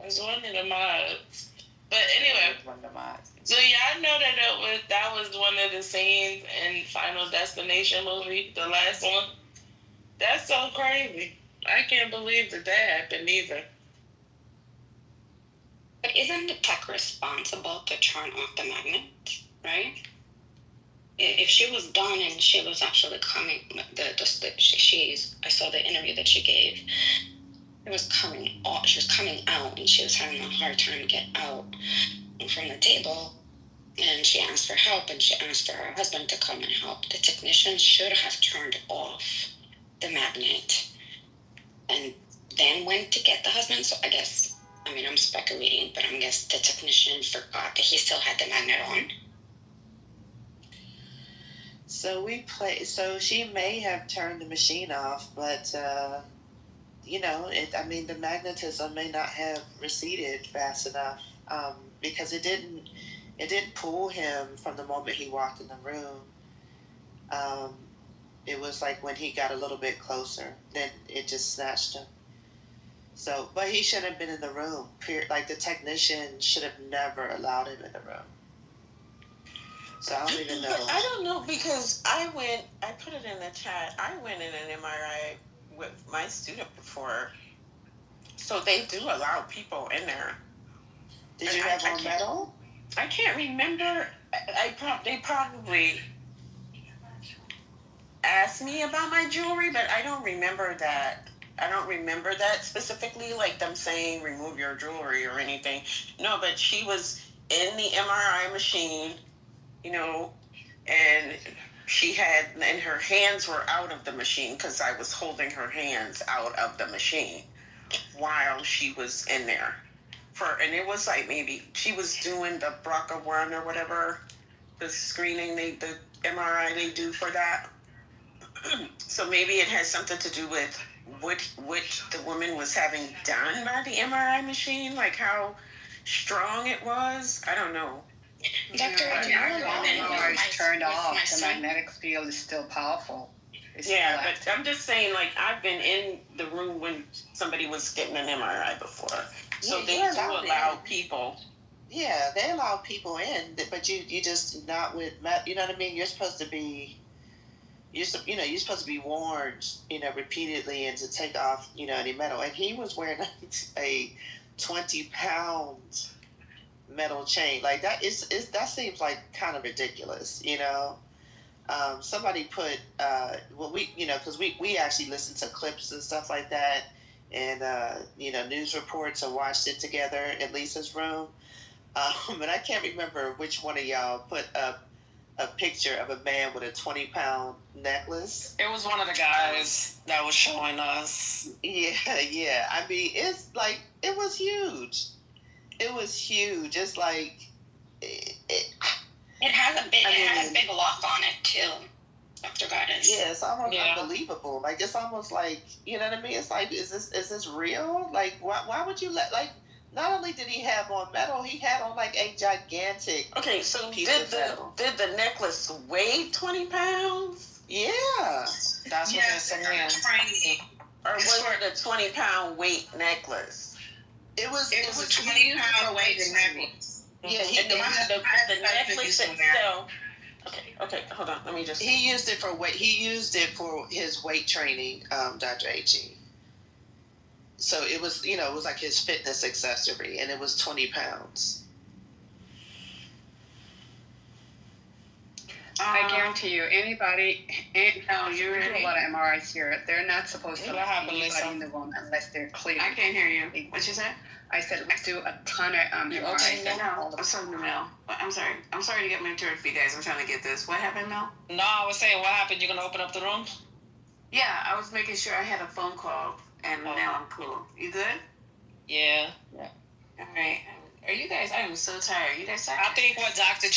It's one of the mods. But anyway, One of the mods. so y'all know that was one of the scenes in Final Destination movie, the last one. That's so crazy. I can't believe that happened either. But isn't the tech responsible to turn off the magnet, right? If she was done and she was actually coming, I saw the interview that she gave. It was coming off. She was coming out, and she was having a hard time to get out from the table. And she asked for help, and she asked for her husband to come and help. The technician should have turned off the magnet and then went to get the husband. So I guess, I'm speculating, but I guess the technician forgot that he still had the magnet on. So she may have turned the machine off, but the magnetism may not have receded fast enough because it didn't pull him from the moment he walked in the room. It was like when he got a little bit closer, then it just snatched him. So, but he shouldn't have been in the room. Like the technician should have never allowed him in the room. So I don't even know. I don't know because I put it in the chat. I went in an MRI with my student before. So they do allow people in there. Did you have on metal? I can't remember. They probably asked me about my jewelry, but I don't remember that. I don't remember that specifically, like them saying remove your jewelry or anything. No, but she was in the MRI machine, you know, and and her hands were out of the machine because I was holding her hands out of the machine while she was in there. And it was like maybe she was doing the BRCA1 or whatever, the screening, the MRI they do for that. So maybe it has something to do with what the woman was having done by the MRI machine, like how strong it was. I don't know. Dr. MRI's turned off. The magnetic field is still powerful. But I'm just saying, like, I've been in the room when somebody was getting an MRI before. So they do allow people. Yeah, they allow people in, but you just not with, you know what I mean? You're supposed to be, you're supposed to be warned, repeatedly and to take off, any metal. And he was wearing a 20-pound metal chain. Like that that seems like kind of ridiculous, Somebody put, because we actually listened to clips and stuff like that, and news reports and watched it together in Lisa's room. And I can't remember which one of y'all put up a picture of a man with a 20-pound necklace. It was one of the guys that was showing us. Yeah. I mean, it's like it was huge. It was huge. It's like It has a big lock on it too, Dr. Goddess. Yeah, it's almost unbelievable. Like it's almost like, you know what I mean? It's like, is this real? Like, why would you not only did he have on metal, he had on like a gigantic. Okay, so did the necklace weigh 20 pounds? Yeah, that's what they're saying. Or was it a 20-pound weight necklace? It was a 20-pound weight necklace. Yeah, the necklace itself. Okay, hold on. Let me just. He used it for weight. He used it for his weight training, Dr. H.E. So it was, it was like his fitness accessory, and it was 20 pounds. I guarantee you, you do a lot of MRIs here. They're not supposed to let anybody in the room unless they're clear. I can't hear you. What you said? I said let's do a ton of MRIs. Okay, no. I'm sorry. I'm sorry to get my turn for you guys. I'm trying to get this. What happened, Mel? No, I was saying, what happened? You're gonna open up the room? Yeah, I was making sure I had a phone call, and now I'm cool. You good? Yeah. All right. Are you guys? I am so tired. You guys tired? I think what Dr.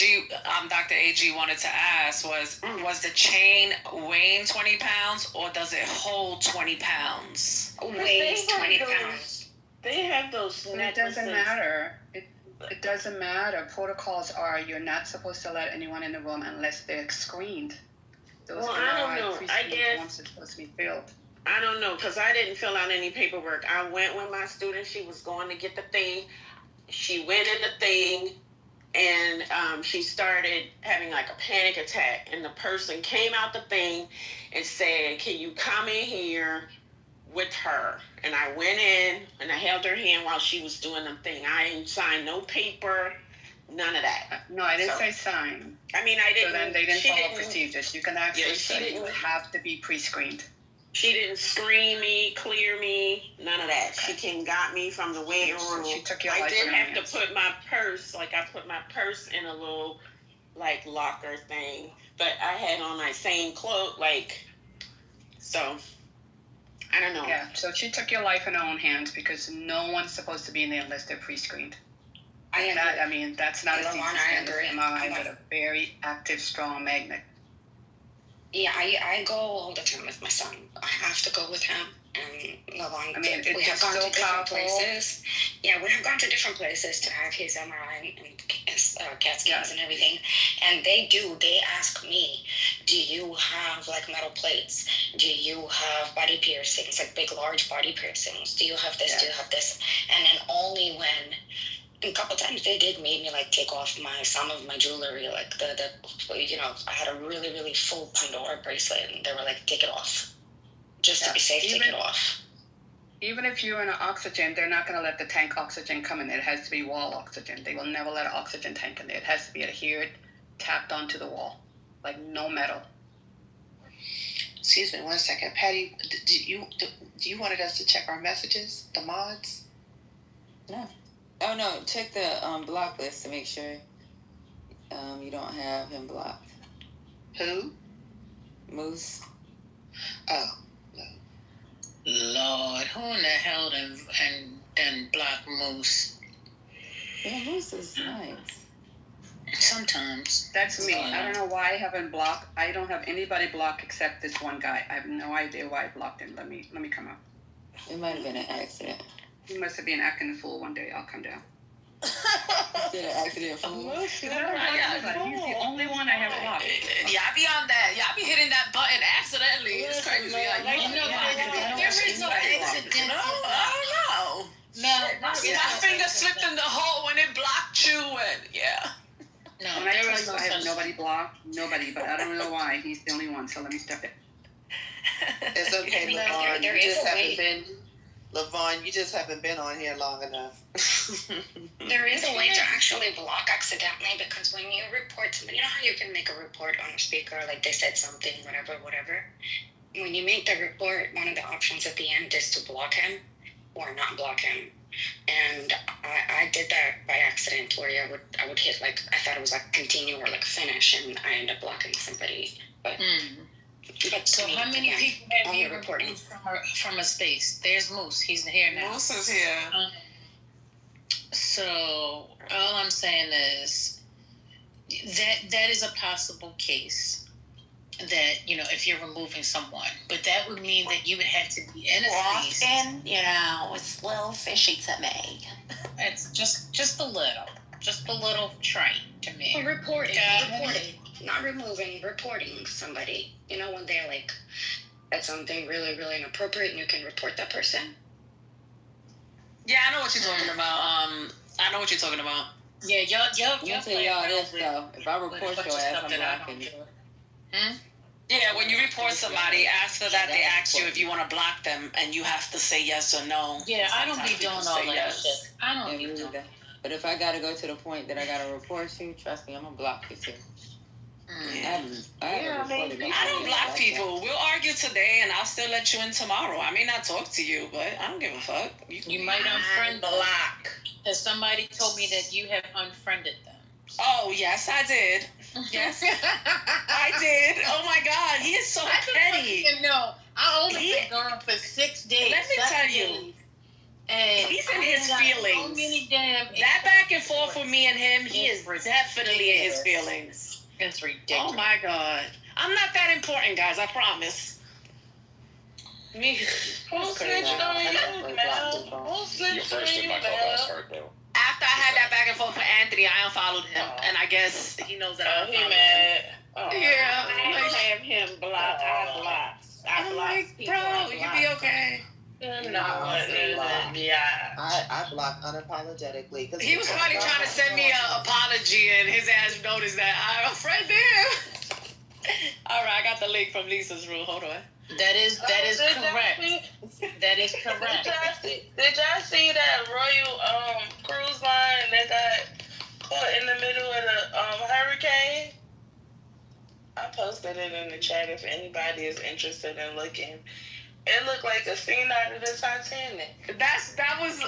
AG wanted to ask was the chain weighing 20 pounds or does it hold 20 pounds? Weighs 20 pounds. They have those necklaces. It doesn't matter. It doesn't matter. Protocols are you're not supposed to let anyone in the room unless they're screened. Those I don't know. I guess forms are supposed to be filled. I don't know because I didn't fill out any paperwork. I went with my student. She was going to get the thing. She went in the thing, and she started having like a panic attack. And the person came out the thing and said, "Can you come in here with her?" And I went in and I held her hand while she was doing the thing. I didn't sign no paper, none of that. No, I didn't say sign. I mean, I didn't. So then they didn't follow procedures. You can actually say you have to be pre-screened. She didn't screen me, clear me, none of that. She came got me from the waiting room. She took your I did have to put my purse, I put my purse in a little, locker thing. But I had on my same clothes, so, I don't know. Yeah, so she took your life in her own hands because no one's supposed to be in there unless they're pre-screened. That's not a CT MRI, but a very active, strong magnet. Yeah, I go all the time with my son. I have to go with him. And we have gone to different places. Yeah, we have gone to different places to have his MRI and CAT scans and everything. And they ask me Do you have like metal plates? Do you have body piercings, like big, large body piercings? Do you have this? Do you have this? And then only when a couple times they did make me like take off some of my jewelry, like the I had a really, really full Pandora bracelet, and they were like, take it off, just to be safe. Take it off. Even if you're in an oxygen, they're not going to let the tank oxygen come in. It has to be wall oxygen. They will never let an oxygen tank in there. It has to be adhered, tapped onto the wall, like no metal. Excuse me 1 second, Patty. Do you wanted us to check our messages, the mods? No. Oh no, check the block list to make sure you don't have him blocked. Who? Moose. Oh. Lord, who in the hell done block Moose? Yeah, Moose is nice. Sometimes. That's me. I don't know why I haven't blocked. I don't have anybody blocked except this one guy. I have no idea why I blocked him. Let me come out. It might have been an accident. He must have been acting a fool one day. I'll come down. Did an accident fool? He's the only one I have blocked. Y'all be on that. Y'all be hitting that button accidentally. It's crazy. There is no accident. No, I don't know. No, my finger slipped in the hole when it blocked you, and yeah. No, when I tell you I have nobody blocked, but I don't know why. He's the only one, so let me step in. It's okay, LaVon. You just haven't been on here long enough. There is a way to actually block accidentally, because when you report somebody, you know how you can make a report on a speaker, like they said something, whatever. When you make the report, one of the options at the end is to block him or not block him. And I did that by accident, where I would hit like, I thought it was like continue or like finish, and I ended up blocking somebody. But so how many people have you reported from a space? There's Moose. He's here now. Moose is here. So all I'm saying is that is a possible case that, if you're removing someone, but that would mean that you would have to be in a space. Often, it's a little fishy to me. It's just a little trite to me. Or reporting, not removing, reporting somebody. When they're like at something really, really inappropriate, and you can report that person. Yeah, I know what you're talking about. Yeah, y'all tell y'all this though. If I report your ass, I'm blocking you. Yeah, when you report somebody, after that they ask you if you want to block them, and you have to say yes or no. Yeah, I don't be doing all that shit. I don't be doing that. But if I gotta go to the point that I gotta report you, trust me, I'm gonna block you too. I don't block people. We'll argue today, and I'll still let you in tomorrow. I may not talk to you, but I don't give a fuck. You might unfriend block. Because somebody told me that you have unfriended them. Oh, yes, I did. Yes, I did. Oh, my God. He is so petty. No, I only been gone for 6 days. Let me tell you. And he's in his feelings. That back and forth with me and him, he is definitely in his feelings. It's ridiculous. Oh, my God. I'm not that important, guys. I promise. Me. Who snitched on you, Mel? Who snitched on you, Mel? After I had that back and forth with Anthony, I unfollowed him, and I guess he knows that I unfollowed him. Yeah, I have him blocked. I blocked. I'm like, bro, you be okay. I blocked unapologetically. He was probably trying to send me an apology, and his ass noticed that I unfriended him. All right, I got the link from Lisa's room. Hold on. That is correct. That is correct. Did y'all see that Royal cruise line that got caught in the middle of the hurricane? I posted it in the chat if anybody is interested in looking. It looked like a scene out of the Titanic. That was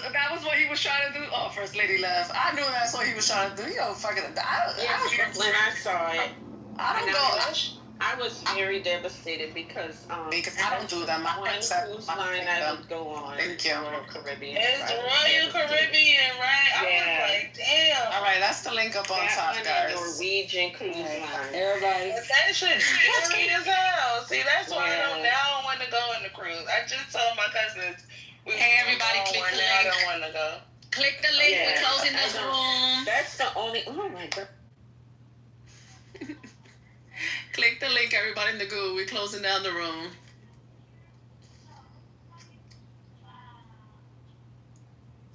what he was trying to do. Oh, First Lady left. I knew that's what he was trying to do. Yo, fucking. When I saw it, I don't go. I was very devastated because I don't do them. One cruise line I would go on. Thank you. Royal Caribbean. It's Royal Caribbean, right? I was like, damn. All right, that's the link up on top, guys. Norwegian cruise line. Everybody. That shit scary as hell. See, that's why I don't want to go on the cruise. I just told my cousins. Hey, everybody, click the link. I don't want to go. Click the link. We're closing this room. That's the only. Oh my God. Click the link, everybody in the group. We're closing down the room.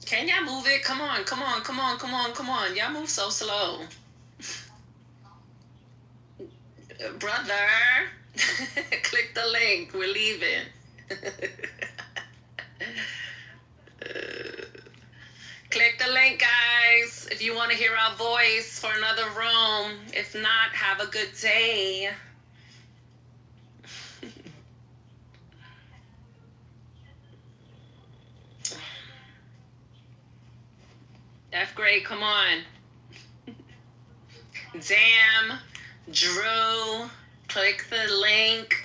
Can y'all move it? Come on. Y'all move so slow. Brother, click the link. We're leaving. Click the link, guys, if you want to hear our voice for another room. If not, have a good day. F grade, come on. Damn, Drew, click the link.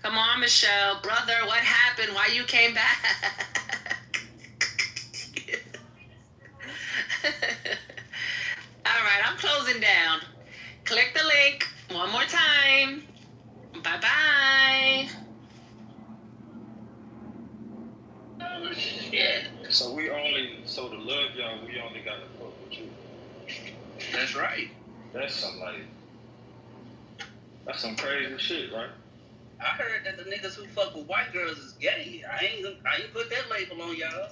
Come on, Michelle. Brother, what happened? Why you came back? All right, I'm closing down. Click the link one more time. Bye-bye. Oh, shit. So to love y'all, we only got to fuck with you. That's right. That's some crazy shit, right? I heard that the niggas who fuck with white girls is gay. I ain't put that label on y'all.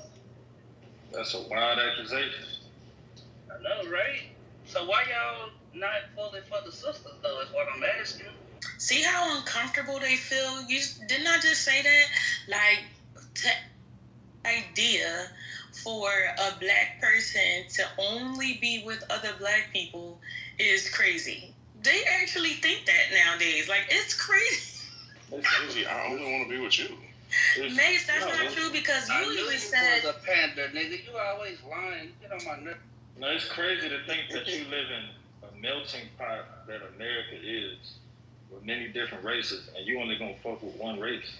That's a wild accusation. I know, right? So why y'all not fully for the sisters, though, is what I'm asking. See how uncomfortable they feel? Didn't I just say that? Like, idea for a black person to only be with other black people is crazy. They actually think that nowadays. Like, it's crazy. It's crazy. I only want to be with you. Mace, that's not true because you usually said... was a panda, nigga. You always lying. Get on my nerves. No, it's crazy to think that you live in a melting pot that America is with many different races, and you only gonna fuck with one race.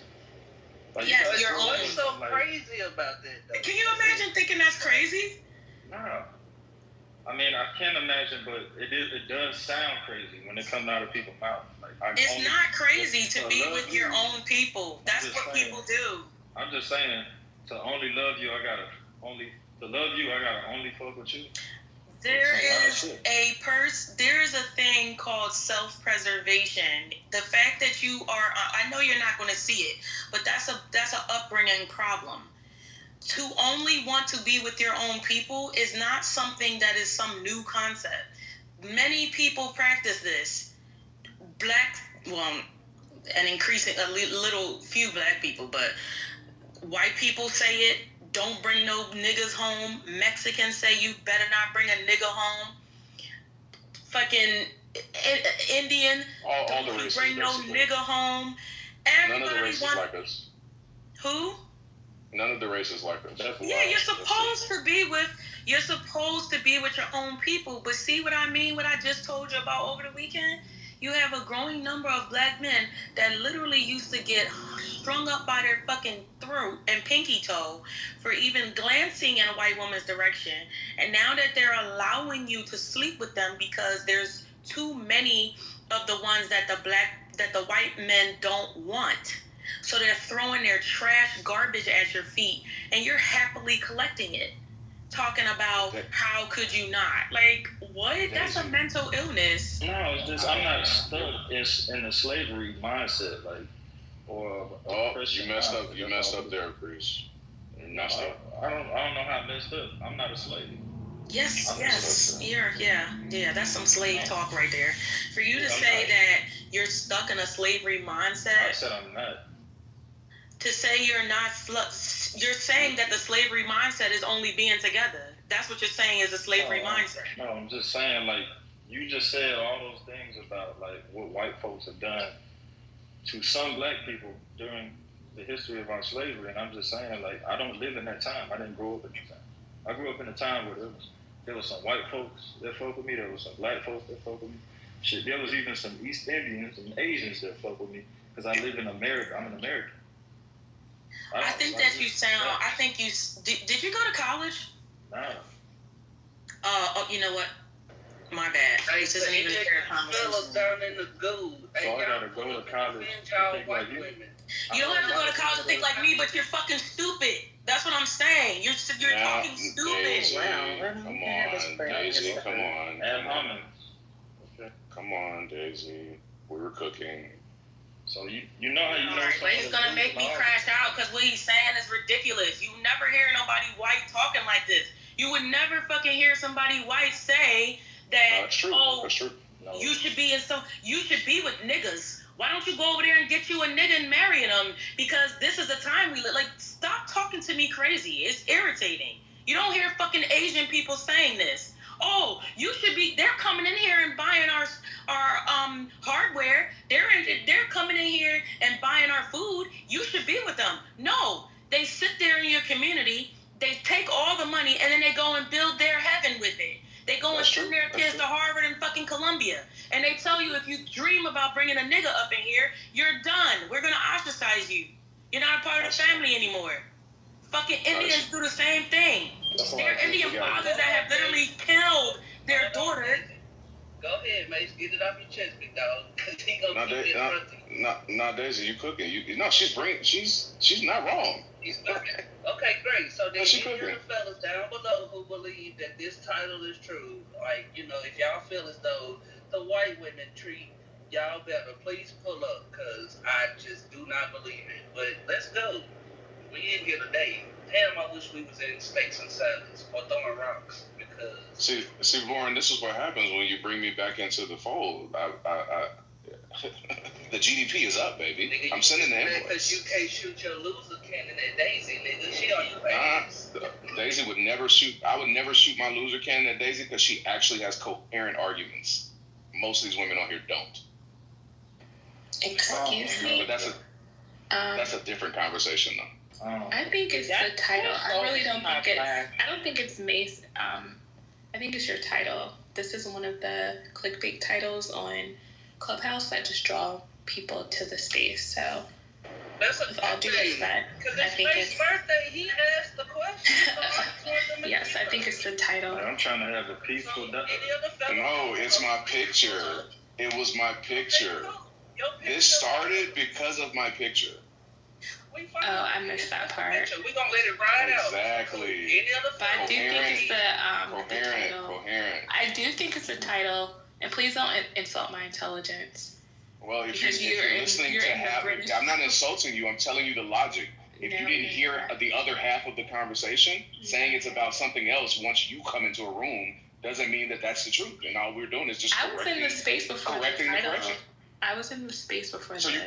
Like, yes, your own. What's so crazy about that, though? Can you imagine thinking that's crazy? No. I mean, I can't imagine, but it does sound crazy when it comes out of people's mouths. Like, it's not crazy to be with your own people. That's what people do. I'm just saying, to only love you, I gotta only fuck with you. There is a thing called self-preservation. The fact that you are, I know you're not going to see it, but that's an upbringing problem. To only want to be with your own people is not something that is some new concept. Many people practice this. And increasing a little few black people, but white people say it. Don't bring no niggas home. Mexicans say you better not bring a nigga home. Fucking Indian, all the races, bring no nigga home. Everybody none of the races like us. Who? None of the races like us. Yeah, you're supposed to be with your own people. But see what I mean? What I just told you about over the weekend? You have a growing number of black men that literally used to get strung up by their fucking throat and pinky toe for even glancing in a white woman's direction. And now that they're allowing you to sleep with them because there's too many of the ones that the white men don't want. So they're throwing their trash garbage at your feet and you're happily collecting it. Talking about how could you not? Like, what? That's a mental illness. No, it's just I'm not stuck in the slavery mindset, like, or you messed up there, Chris. You messed up. I don't know how I messed up. I'm not a slave. Yes. That's some slave talk right there. For you to say that you're stuck in a slavery mindset. I said I'm not. To say you're not, you're saying that the slavery mindset is only being together. That's what you're saying is a slavery mindset. No, I'm just saying, like, you just said all those things about, like, what white folks have done to some black people during the history of our slavery. And I'm just saying, like, I don't live in that time. I didn't grow up in that time. I grew up in a time where there was some white folks that fuck with me. There was some black folks that fuck with me. Shit, there was even some East Indians and Asians that fuck with me because I live in America. I'm an American. I think that you sound. I think you did. You go to college? No. You know what? My bad. This isn't even a fair conversation. Down in the goo. So I gotta go to college. You don't have to go to college to think like me, but you're fucking stupid. That's what I'm saying. You're talking stupid. Daisy, come on, Daisy, come on. Come on, Daisy. We were cooking. So you know how you know. But he's gonna make me crash out because what he's saying is ridiculous. You never hear nobody white talking like this. You would never fucking hear somebody white say that. That's true. Oh, that's true. No. You should be with niggas. Why don't you go over there and get you a nigga and marry him? Because this is the time we live. Like, stop talking to me crazy. It's irritating. You don't hear fucking Asian people saying this. Oh, you should be. They're coming in here and buying our hardware. They're coming in here and buying our food. You should be with them. No, they sit there in your community. They take all the money and then they go and build their heaven with it. They go and send their kids to Harvard and fucking Columbia. And they tell you if you dream about bringing a nigga up in here, you're done. We're going to ostracize you. You're not a part of the family anymore. Fucking Indians do the same thing. There are Indian fathers that have literally killed their daughter. Go ahead, Mace. Get it off your chest, big dog. Cause he gonna keep it running. Not Daisy, you cooking. She's not wrong. He's cooking. Okay, great. So then you hear the fellas down below who believe that this title is true. Like, you know, if y'all feel as though the white women treat y'all better, please pull up, because I just do not believe it. But let's go. We in here today. Damn, I wish we was in Snakes and Silence or throwing rocks. Because see, Lauren, this is what happens when you bring me back into the fold. The GDP is up, baby. Nigga, I'm sending the invoice. Because you can't shoot your loser candidate, Daisy, nigga. She on your ass. Daisy would never shoot. I would never shoot my loser candidate, Daisy, because she actually has coherent arguments. Most of these women on here don't. Excuse me. But that's a different conversation, though. I think it's the title. I really don't think it's. I don't think it's Mace. I think it's your title. This is one of the clickbait titles on Clubhouse that just draw people to the space. So, with all due respect, I think it's birthday. He asked the question. Yes, I think it's the title. I'm trying to have a peaceful. No, it's my picture. It was my picture. This started because of my picture. Oh, I missed that part. We're gonna let it ride out. Exactly. But I do think it's the title. Coherent. I do think it's the title, and please don't insult my intelligence. Well, if you're listening to I'm not insulting you. I'm telling you the logic. If you didn't hear the other half of the conversation, saying it's about something else once you come into a room doesn't mean that that's the truth. And all we're doing is just correcting the space before correcting the correction. I was in the space before. So you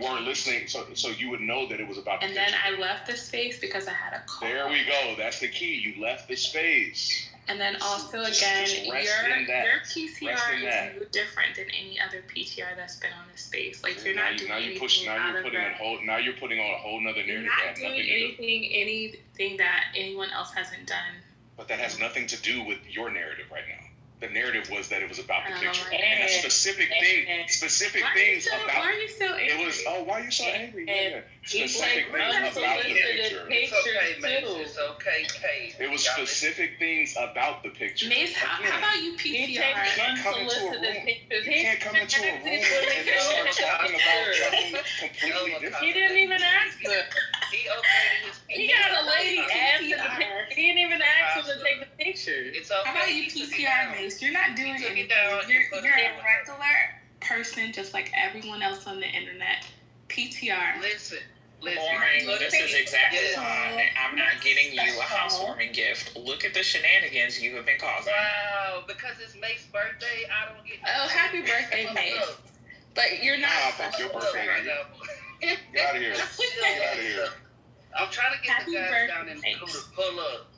weren't listening. So you would know that it was about. And then I left the space because I had a call. There we go. That's the key. You left the space. And then also again, your PTR is no different than any other PTR that's been on this space. Like you're not doing anything. Now you're putting on a whole nother narrative. You're not doing anything that anyone else hasn't done. But that has nothing to do with your narrative right now. The narrative was that it was about the picture, and a specific things about. Why are you so angry? It was. Oh, why are you so angry? Specific things about the picture. It's okay, Kate. It was specific things about the picture. Mace, how about you PTR? You can't come into a room. You can't come into a room and then start talking about something completely different. He didn't even ask her. He got a lady asked him to take. He didn't even ask him to take the picture. How about you PTR, Mace? You're not doing anything. You're a regular person, just like everyone else on the internet. PTR. Listen. Lauren, this is exactly why I'm not getting you a housewarming gift. Look at the shenanigans you have been causing. Wow, because it's Mace's birthday, I don't get. Oh, happy birthday, Mace! But you're not special. Get out of here. Get out of here. I'm trying to get the guys down in the to pull up.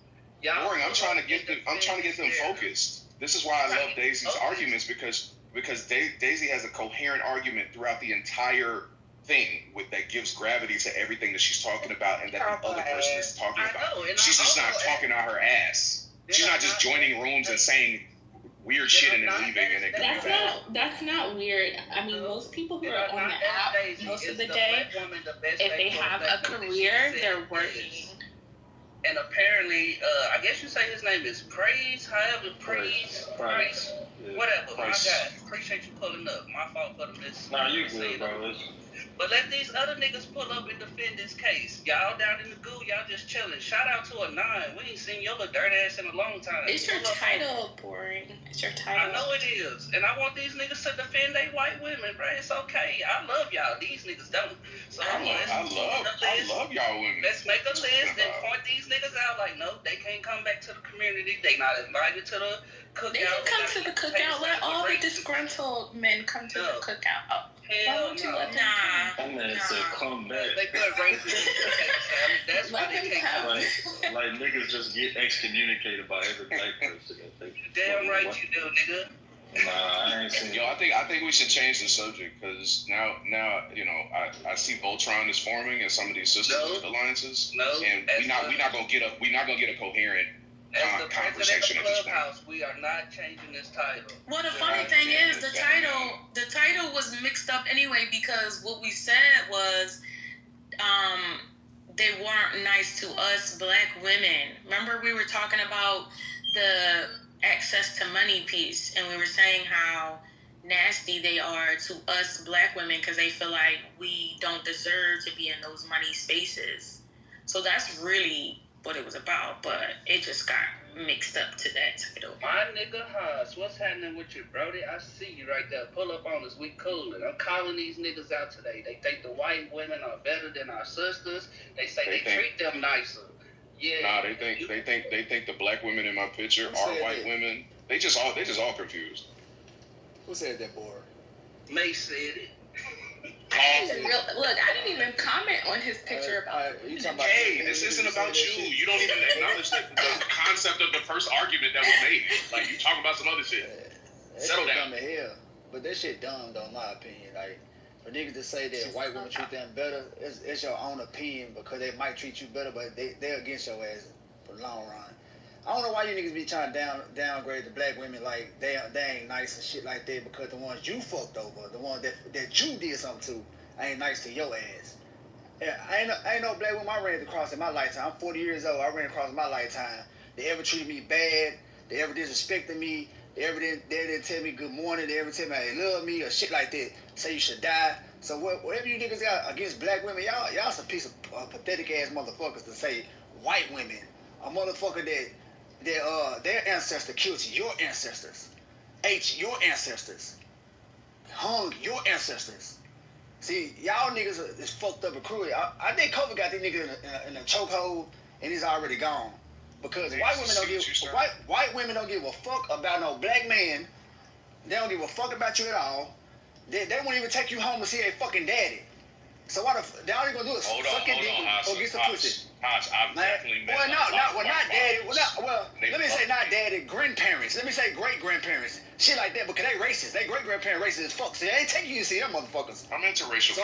Lauren, I'm trying to get them focused. This is why I love Daisy's arguments because Daisy has a coherent argument throughout the entire thing that gives gravity to everything that she's talking about and that the other person is talking about. She's just not talking out her ass. She's not just joining rooms and saying weird shit and then leaving and then coming back. That's not weird. I mean, most people who are on the app most of the day, if they have a career, they're working. And apparently, I guess you say his name is Praise, Price. Whatever. My guy, appreciate you pulling up. My fault for the miss. Nah, you good, bro. But let these other niggas pull up and defend this case. Y'all down in the goo, y'all just chilling. Shout out to a 9. We ain't seen your little dirt ass in a long time. Is your title boring? It's your title. I know it is. And I want these niggas to defend they white women, bro. It's okay. I love y'all. These niggas don't. So I love y'all women. Let's make a list and point these niggas out like, no, they can't come back to the community. They not invited to the cookout. They can come to the cookout. Let all the disgruntled men come to the cookout. Why won't you let them come? That man said come back. They put racism. That's why they can't come. Like niggas just get excommunicated by every black person. Damn right you do, nigga. Nah, I ain't seen. Yo, I think we should change the subject because now you know I see Voltron is forming and some of these sister alliances. And we not gonna get a coherent conversation as at this the Clubhouse. We are not changing this title. Well, the funny thing is, the title was mixed up anyway because what we said was, they weren't nice to us black women. Remember, we were talking about the access to money piece, and we were saying how nasty they are to us black women because they feel like we don't deserve to be in those money spaces. So that's really what it was about, but it just got mixed up to that title. My nigga Haas, what's happening with you, Brody? I see you right there. Pull up on us. We coolin'. I'm calling these niggas out today. They think the white women are better than our sisters. They say they treat them nicer. Yeah. Nah, they think the black women in my picture are white women. They just all confused. Who said that, boy? May said it. I didn't even comment on his picture about Hey, this isn't about you. You don't even acknowledge the concept of the first argument that was made. Like, you talk about some other shit. Settle down. Dumb as hell. But that shit dumb, though, in my opinion. Like, for niggas to say that white women treat them better, it's your own opinion because they might treat you better, but they're against your ass for the long run. I don't know why you niggas be trying to downgrade the black women like they ain't nice and shit like that because the ones you fucked over, the ones that you did something to, ain't nice to your ass. Yeah, I ain't no black woman I ran across in my lifetime. I'm 40 years old. I ran across in my lifetime. They ever treated me bad. They ever disrespected me. They didn't tell me good morning. They ever tell me they love me or shit like that. Say you should die. So whatever you niggas got against black women, y'all some piece of pathetic ass motherfuckers to say white women, a motherfucker that their ancestor killed your ancestors, ate your ancestors, hung your ancestors. See, y'all niggas is fucked up and cruel. I think Kitover got these niggas in a chokehold and he's already gone. Because white women don't give a fuck about no black man. They don't give a fuck about you at all. They won't even take you home to see their fucking daddy. So all they gonna do is suck your dick or get some pussy. I've definitely met not daddy. Let me say not daddy. Grandparents. Let me say great grandparents. Shit like that because they racist. They great grandparents racist as fuck. So they ain't taking you to see them motherfuckers. I'm interracial.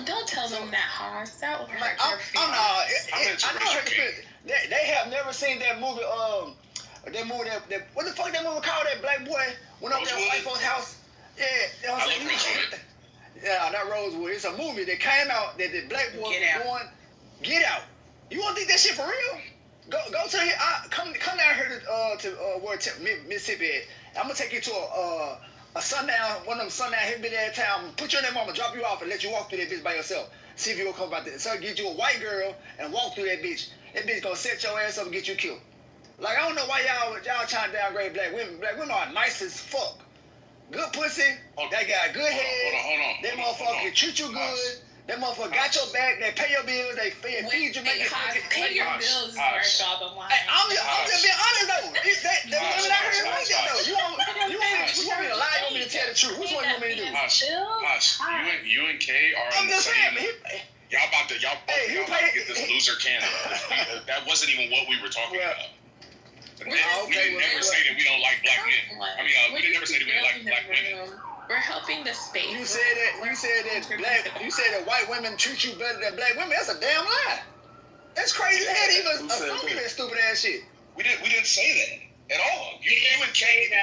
Don't tell them that, Horace. That will hurt I'm They have never seen that movie. That movie. That what the fuck that movie called? That black boy went up to that white folks' house. Yeah. Yeah, not Rosewood. It's a movie that came out that the black boy was going. Get Out. You want to think that shit for real? Go to here. Come down here to Mississippi. I'm gonna take you to a sundown, one of them sundown hippie ass town. Put you in that mama, drop you off, and let you walk through that bitch by yourself. See if you'll come about that. So get you a white girl and walk through that bitch. That bitch gonna set your ass up and get you killed. Like I don't know why y'all trying to downgrade black women. Black women are nice as fuck. Good pussy. They got good head. Hold on. That motherfucker can treat you good. That motherfucker got your back. They pay your bills. They feed you. Pay your bills is where I draw the line. I'm just being honest though. The women out here like that though. You want me to lie? You want me to tell the truth? Which one you want me to do? You and Kay are in the same. Y'all about to get this loser cannon. That wasn't even what we were talking about. We didn't never say that we don't like black men. We didn't never say that we don't like black women. We're helping the space. You said that white women treat you better than black women. That's a damn lie. That's crazy. They ain't even assuming that stupid ass shit. We didn't say that at all. You and Kay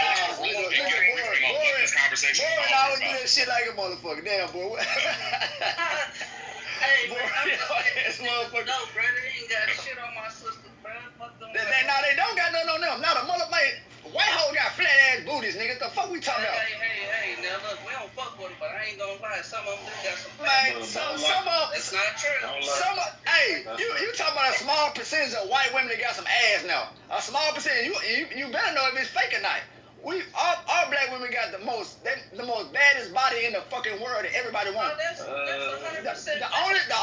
we gonna get this conversation. Boy, I always do that shit like a motherfucker. Damn, boy. Hey, bro, no, brother, they ain't got shit on my sister, bro. Fuck them. They don't got nothing on them. Not a motherfucker. White hoe got flat ass booties, nigga. The fuck we talking about? Hey, now look, we don't fuck with them, but I I ain't gonna lie. Some of them got some. Man, some of That's not true. hey, you talking about a small percentage of white women that got some ass now. A small percentage. You better know if it's fake or not. Our black women got the most baddest body in the fucking world that everybody wants. That's 100%. The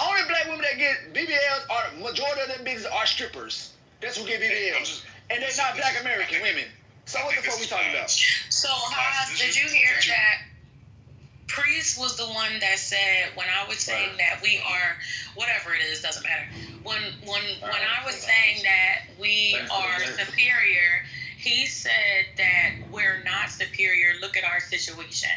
only black women that get BBLs are majority of them bitches are strippers. That's who get BBLs, and they're not black American women. So what the fuck we talking about? So Haas, did you hear that? Priest was the one that said when I was saying that we are whatever it is, doesn't matter. When I was saying that we are superior, he said that we're not superior. Look at our situation.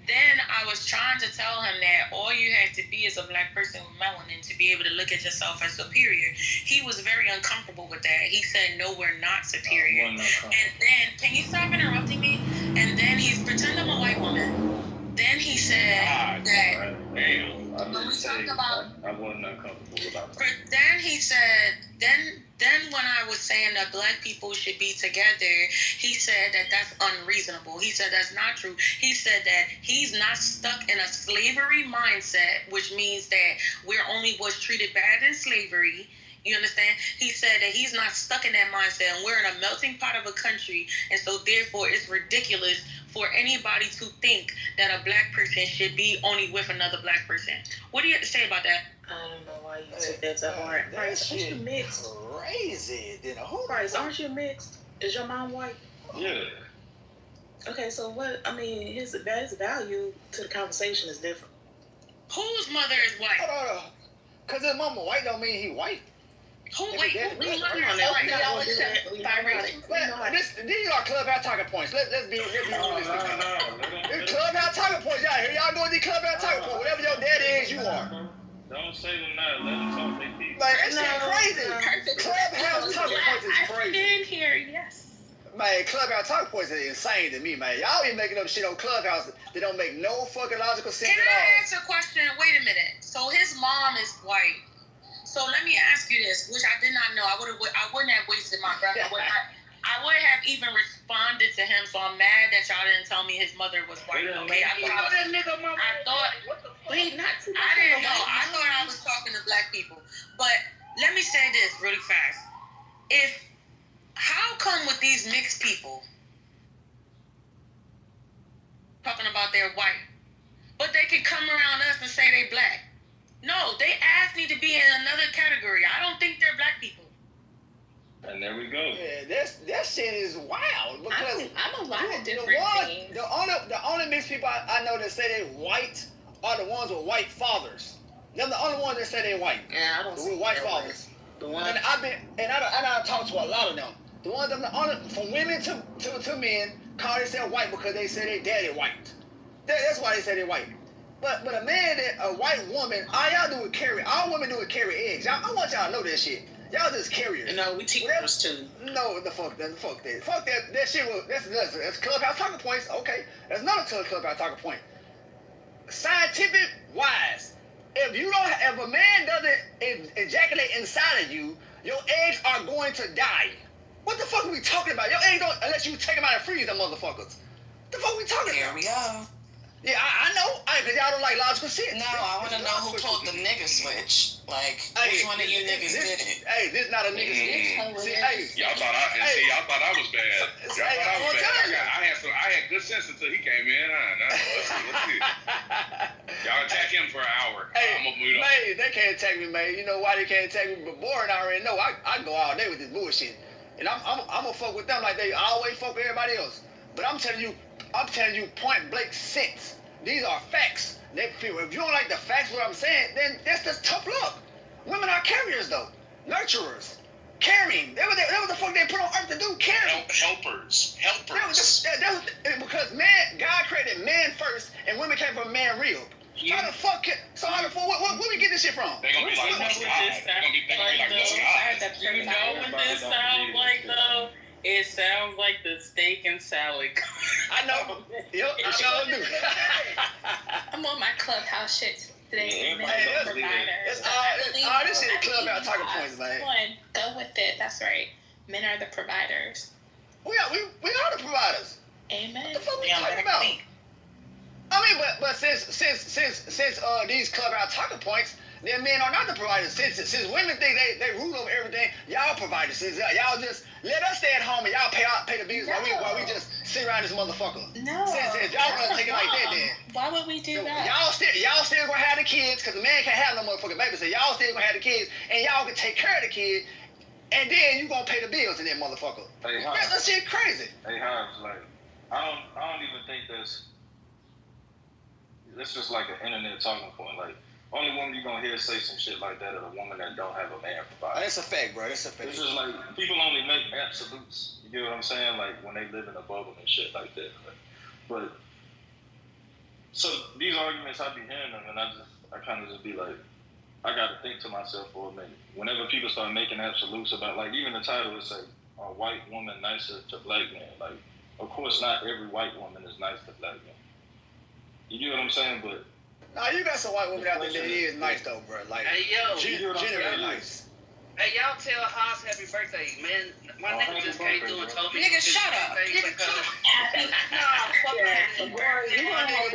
Then I was trying to tell him that all you have to be is a black person with melanin to be able to look at yourself as superior. He was very uncomfortable with that. He said, no, we're not superior. And then, can you stop interrupting me? And then he's pretend I'm a white woman. Then he said that when we talked about, I wasn't uncomfortable about that. but then he said, then when I was saying that black people should be together, he said that that's unreasonable. He said that's not true. He said that he's not stuck in a slavery mindset, which means that we're only was treated bad in slavery. You understand? He said that he's not stuck in that mindset, and we're in a melting pot of a country, and so therefore it's ridiculous for anybody to think that a black person should be only with another black person. What do you have to say about that? I don't know why you took that to heart. Bryce, aren't you mixed? Crazy. Then Bryce, aren't you mixed? Is your mom white? Yeah. Okay, so what? I mean, his value to the conversation is different. Whose mother is white? Hold on. Cause his mama white don't mean he white. Whose mother is white? These are clubhouse talking points. Let's be realistic. It's clubhouse talking points out here. Y'all doing these clubhouse talking points. Whatever your daddy is, you are. Don't say them now. Let them talk their piece. Like, that shit crazy. Clubhouse talking points is crazy. I've been here, yes. Man, clubhouse talking points is insane to me, man. Y'all be making up shit on clubhouse that don't make no fucking logical sense Can at all. I ask a question? Wait a minute. So his mom is white. So let me ask you this, which I did not know. I wouldn't have wasted my breath. I would have even responded to him. So I'm mad that y'all didn't tell me his mother was white. Okay, I didn't know. I thought I was talking to black people. But let me say this really fast. How come with these mixed people talking about they're white, but they can come around us and say they black? No, they asked me to be in another category. I don't think they're black people. And there we go. Yeah, that shit is wild because I'm a lot of different things. The only mixed people I know that say they white are the ones with white fathers. They're the only ones that say they white. Yeah, I don't see with white fathers. The one and I talked to a lot of them. The ones from women to men call themselves white because they say they daddy white. That's why they say they white. But a man a white woman, all y'all do is carry. All women do is carry eggs. I want y'all to know that shit. Y'all just carriers. No, we teachers too. No, fuck that. Fuck that. That shit was that's clubhouse talking points. Okay, that's another clubhouse talking point. Scientific wise, if a man doesn't ejaculate inside of you, your eggs are going to die. What the fuck are we talking about? Your eggs don't unless you take them out and freeze them motherfuckers. The fuck we talking about? Here we go. Yeah, I know. Because y'all don't like logical shit. No, I want to know who pulled the nigga switch. Like, which one of you niggas did it? Hey, this not a nigga switch. See, hey. Y'all thought I was bad. I had good sense until he came in. Let's see. Y'all attack him for an hour. Hey, I'm gonna move on. Man, they can't attack me, man. You know why they can't attack me? But Boring already know. I go all day with this bullshit. And I'm gonna fuck with them like they always fuck with everybody else. But I'm telling you point blank sense. These are facts. If you don't like the facts, what I'm saying, then that's just tough luck. Women are carriers, though. Nurturers. Carrying. That was the fuck they put on earth to do. Carrying. Helpers. Because God created man first, and women came from man real. How the fuck? Where we get this shit from? They're gonna be like, what's God? You know what this sounds like, though? It sounds like the steak and salad. I know. Yep, I sure do. I'm on my clubhouse shit today. All this shit is clubhouse talking points, man. Go with it. That's right. Men are the providers. We are the providers. Amen. What the fuck we talking about? I mean, but since these clubhouse talking points, then men are not the providers. Since women think they rule over everything, y'all providers. Since y'all just let us stay at home and y'all pay the bills while we just sit around this motherfucker. No. Since y'all gonna take it like that, then why would we do so that? Y'all still gonna have the kids because the man can't have no motherfucking baby. So y'all still gonna have the kids and y'all can take care of the kid, and then you gonna pay the bills in that motherfucker. Hey, that shit crazy. Hey, Hobbs, like I don't even think that's just like an internet talking point. Like, only woman you gonna hear say some shit like that is a woman that don't have a man provide. That's a fact, bro. That's a fact. It's just like people only make absolutes. You get what I'm saying? Like when they live in a bubble and shit like that. But so these arguments I be hearing them, and I kind of just be like, I gotta think to myself for a minute. Whenever people start making absolutes about, like, even the title would say, "Are white women nicer to black men?" Like, of course, not every white woman is nice to black men. You get what I'm saying? But nah, you got some white women out there that is nice though, bro. Like, hey, yo, generally nice. Hey, y'all tell Haas happy birthday, man. My nigga just came through and told me. Nigga, shut up. Nigga, Happy.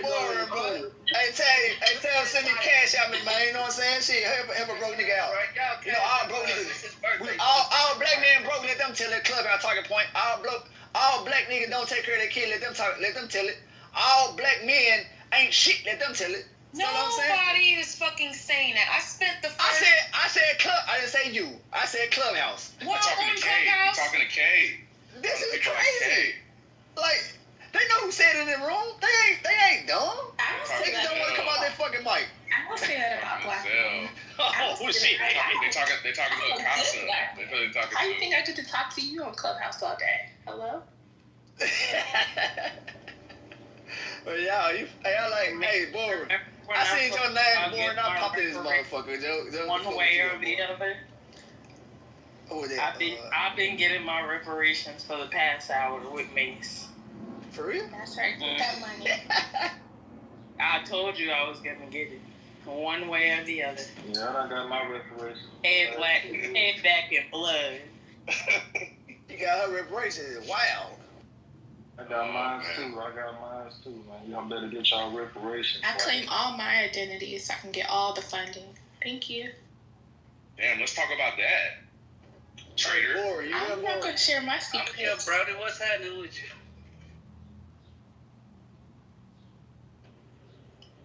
Boring, bro. Hey, tell him send me cash out, man. You know what I'm saying? Shit, help a broke nigga out. You know, all broke niggas. All black men broke. Let them tell their club out talking point. All black niggas don't take care of their kid. Let them tell it. All black men ain't shit. Let them tell it. Nobody is fucking saying that. I spent the first... I said club. I didn't say you. I said clubhouse. What? I'm talking to K. I'm talking to K. This is crazy. Like, they know who said it in the room. They ain't dumb. They just don't want to come out their fucking mic. I don't say that about black women. Oh shit. They talking to a concept. How do you think I get to talk to you on Clubhouse all day? Hello? But y'all like, hey, boy. I seen your name, boy, and I popped in this motherfucker. One way or the other. Who that? I've been getting my reparations for the past hour with Mace. For real? That's right. Get that money. I told you I was gonna get it. One way or the other. Yeah, I done got my reparations. Head back in blood. You got her reparations. Wow. I got mine too, man. Y'all better get y'all reparations. I claim all my identities so I can get all the funding. Thank you. Damn, let's talk about that. Traitor. I'm not going to share my secrets. I'm here, brother. What's happening with you?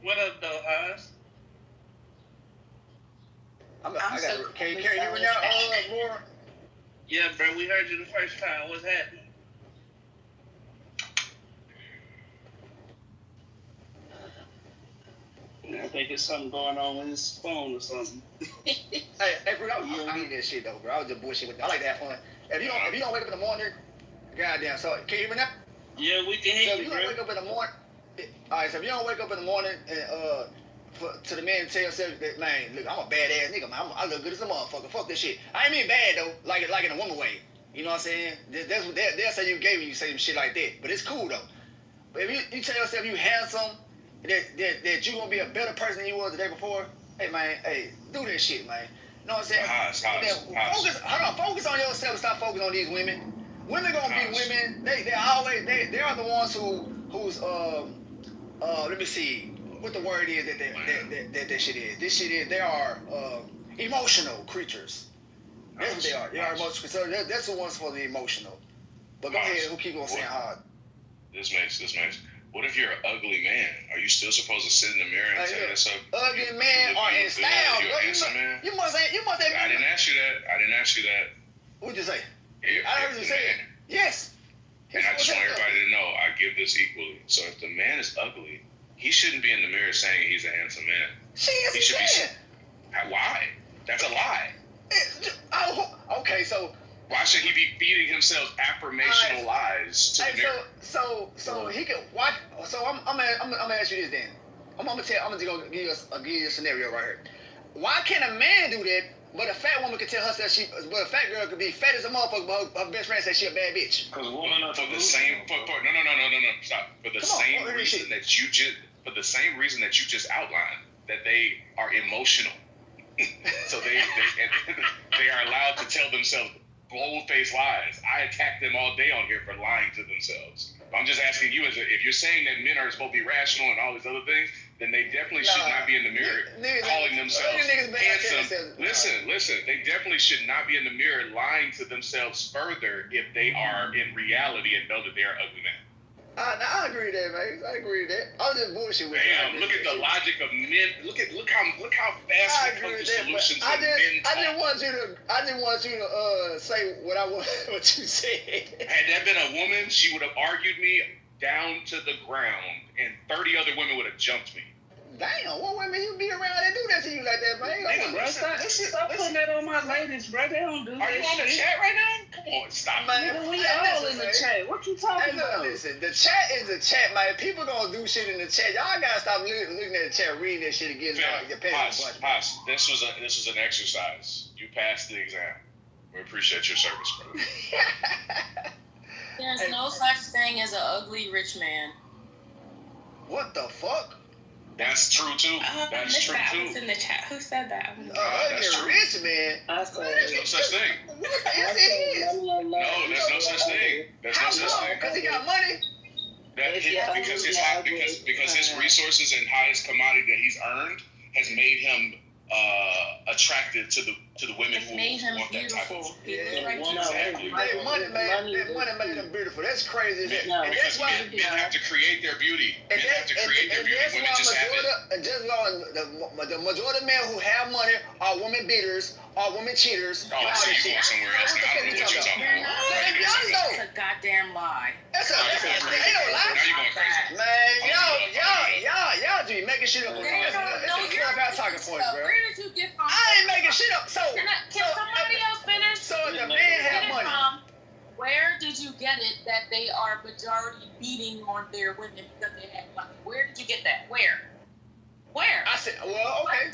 What up, though, Haas? Can you hear me now, more? Yeah, bro. We heard you the first time. What's happening? I think there's something going on with his phone or something. hey, bro, I need that shit though, bro. I was just bullshit with you. I like to have fun. If you don't wake up in the morning, goddamn. So can you hear me now? Yeah, we can hear you, if you don't wake up in the morning, all right. So if you don't wake up in the morning and to the man tell yourself that, man, look, I'm a badass nigga, man. I look good as a motherfucker. Fuck this shit. I ain't mean bad though, like in a woman way. You know what I'm saying? That's what they'll say you gay when you say some shit like that. But it's cool though. But if you tell yourself you handsome. That you gonna be a better person than you was the day before. Hey man, do that shit, man. You know what I'm saying? Focus on yourself. Stop focusing on these women. Women gonna be women. They are the ones who's let me see what the word is that shit is. This shit is they are emotional creatures. That's what they are. They are emotional. So that's the ones supposed to be emotional. But go ahead. Who keep on saying hard? This makes. What if you're an ugly man? Are you still supposed to sit in the mirror and tell yourself? Ugly man are in style. You're a handsome man. You must have. I didn't ask you that. What'd you say? I heard you say it. Yes. And I just want everybody to know I give this equally. So if the man is ugly, he shouldn't be in the mirror saying he's a handsome man. He should be. Why? That's a lie. Okay, so. Why should he be feeding himself affirmational lies to the mirror? So he can watch. So I'm gonna ask you this then. I'm gonna give you a scenario right here. Why can't a man do that, but a fat woman can tell herself but a fat girl could be fat as a motherfucker, but her best friend says she a bad bitch? Because women are no, stop. For the same reason that you just outlined, that they are emotional. So they are allowed to tell themselves bold-faced lies. I attack them all day on here for lying to themselves. I'm just asking you, if you're saying that men are supposed to be rational and all these other things, then they definitely should not be in the mirror calling themselves handsome. Listen, they definitely should not be in the mirror lying to themselves further if they are in reality and know that they are ugly men. I agree with that, man. I agree with that. I'm just bullshit with that. Damn, look at the logic of men. Look how fast we come to solutions. I didn't want you to say what you said. Had that been a woman, she would have argued me down to the ground, and 30 other women would have jumped me. Damn, what women you be around that do that to you like that, man? Nigga, bro, stop putting that on my ladies, bro. They don't do that. Are you on the chat right now? Come on, stop. Man, we all in the chat. What you talking about? Listen, the chat is the chat, man. People gonna do shit in the chat. Y'all gotta stop looking at the chat, reading that shit again. Pops, this was an exercise. You passed the exam. We appreciate your service, bro. There's no such thing as an ugly rich man. What the fuck? That's true too. That's true too. Was in the chat. Who said that? That's true. Rich man. There's no such thing. Yes, it is. No, there's no such thing. There's no such thing. Because he got money. Because his resources and highest commodity that he's earned has made him attractive to the women who want that type of. Exactly. Money made him beautiful. That's crazy. And that's why men have to create their beauty. Men have to create their beauty. Women just have it. The majority of men who have money are women beaters, are women cheaters. Oh, so you're going somewhere else now. I don't know what you're talking about. That's a goddamn lie. Ain't no lie. Now you're going crazy. Man, y'all do making shit up. That's a clubhouse talking point, bro. Where did you get from? I ain't making shit up. So can somebody else finish? So the men have money. Where did you get it that they are majority beating on their women because they have money? Where did you get that? Where? I said, well, okay.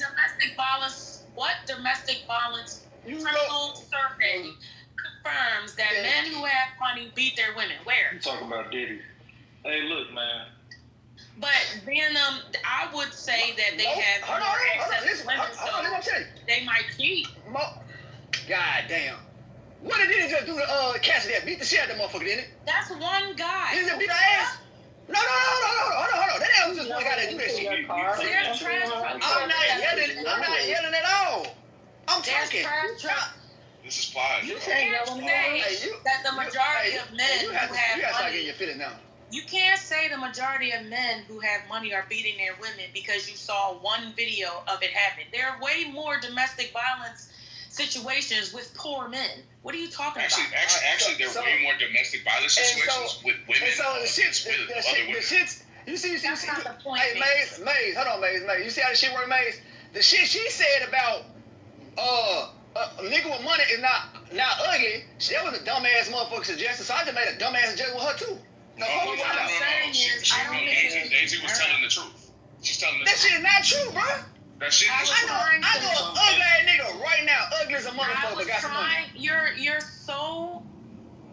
What domestic violence criminal survey confirms that men who have money beat their women? Where? You talking about Diddy? Hey, look, man. But then I would say that they have more access to women, so they might cheat. God damn. What did Diddy just do to Cassidy? Beat the shit out of that motherfucker, didn't it? That's one guy. Diddy just beat her ass? No. Hold on. That was just one guy that do that shit. I'm not yelling at all. I'm talking. This is Plies. You can't say that the majority of men who have money. You can't say the majority of men who have money are beating their women because you saw one video of it happen. There are way more domestic violence situations with poor men. What are you talking about? Actually, there are way more domestic violence situations with women than with other women. You see. That's not the point. Hey, Maze, hold on, Maze. You see how the shit work, Maze? The shit she said about a nigga with money is not ugly. That was a dumbass motherfucker suggestion, so I just made a dumbass suggestion with her too. No. Daisy was telling the truth. She's telling the truth. That shit is not true, bro. That shit is true. I know an ugly ass nigga right now, ugly as a motherfucker, got some money. You're so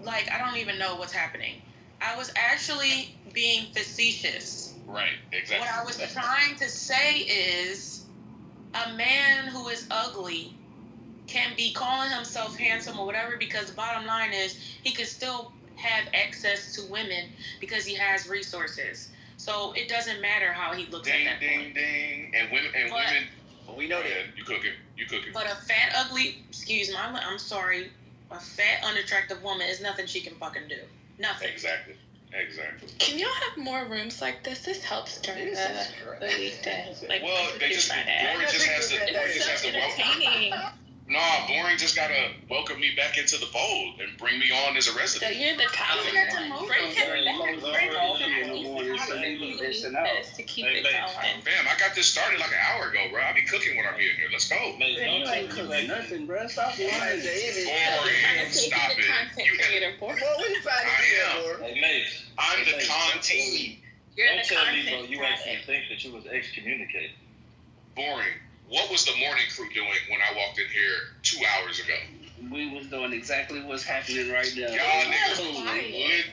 I don't even know what's happening. I was actually being facetious. Right, exactly. What I was trying to say is a man who is ugly can be calling himself handsome or whatever, because the bottom line is he could still have access to women because he has resources. So it doesn't matter how he looks at that point. Ding. And women, we know that. You cooking. But a fat, ugly, I'm sorry, a fat, unattractive woman is nothing she can fucking do. Nothing. Exactly. Can y'all have more rooms like this? This helps during the weekday. Glory just has to welcome. Nah, Boring just gotta welcome me back into the fold and bring me on as a resident. So you're the topic one. Bring him back. To keep it going. Fam, I got this started like an hour ago, bro. I'll be cooking when I'm here. Let's go. You ain't cooking nothing, bro. Stop lying. Boring. Stop it. I'm the content. Don't tell me, bro, you actually think that you was excommunicated. Boring. What was the morning crew doing when I walked in here 2 hours ago? We was doing exactly what's happening right now. Y'all niggas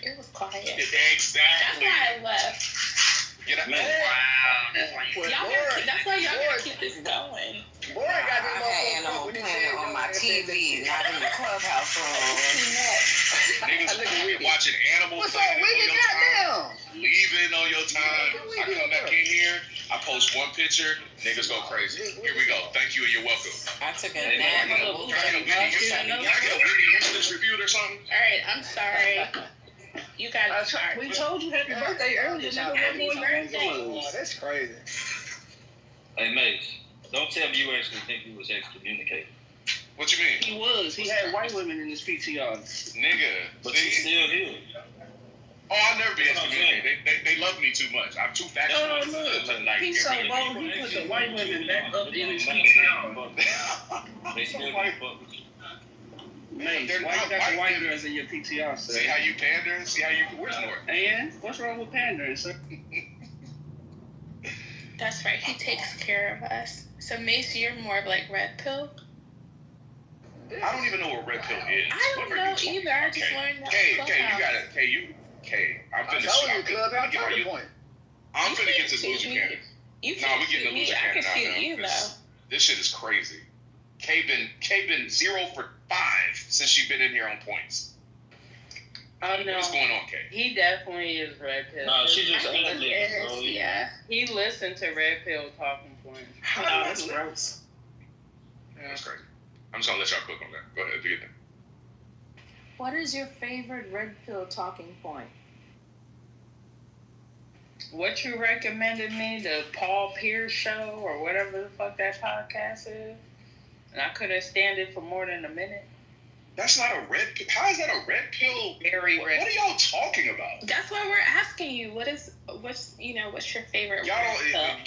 It was quiet. Exactly. That's why I left. Get up. Wow. That's why y'all gotta keep this going. Boy, got this motherfucker. Animal Planet on my TV, not in the clubhouse room. Niggas watching Animal What's Planet up, we on your got time, down? leaving on your time. I come back in here, I post one picture, niggas go crazy. Here we go. Thank you and you're welcome. I took a Hey, nap. can I get a Whitney Houston distributed or something? All right, I'm sorry. You got it. We told you happy birthday earlier. Happy birthday. Oh, that's crazy. Hey, Mace, don't tell me you actually think he was excommunicated. What you mean? He was. He had white women in his PTR. Nigga. But he's still here. Oh, I'll never be excommunicated. They love me too much. I'm too factual. Oh, look. He's so bold, he put the white women back up in his PTR. They still can't fuck with you. Mace, why you got the white girls in your PTR, sir? See how you pander? See how you... Where's North? And? What's wrong with pandering, sir? That's right. He takes care of us. So Mace, you're more of like red pill. I don't even know what red pill is. I don't know either. I just learned that. Kay, you got it. Kay, I'm finna get this loser cannon. We getting the loser cannon out now. This shit is crazy. Kay been 0 for 5 since she's been in here on points. Oh no. What's going on, Kay? He definitely is red pill. No, she just yeah. He listened to red pill talking points. Oh, that's gross. That's crazy. I'm just gonna let y'all cook on that. Go ahead, do your thing. What is your favorite red pill talking point? What you recommended me, the Paul Pierce show or whatever the fuck that podcast is, and I couldn't stand it for more than a minute. That's not a red pill. How is that a red pill? Very red. What are y'all talking about? That's why we're asking you. What's your favorite? Y'all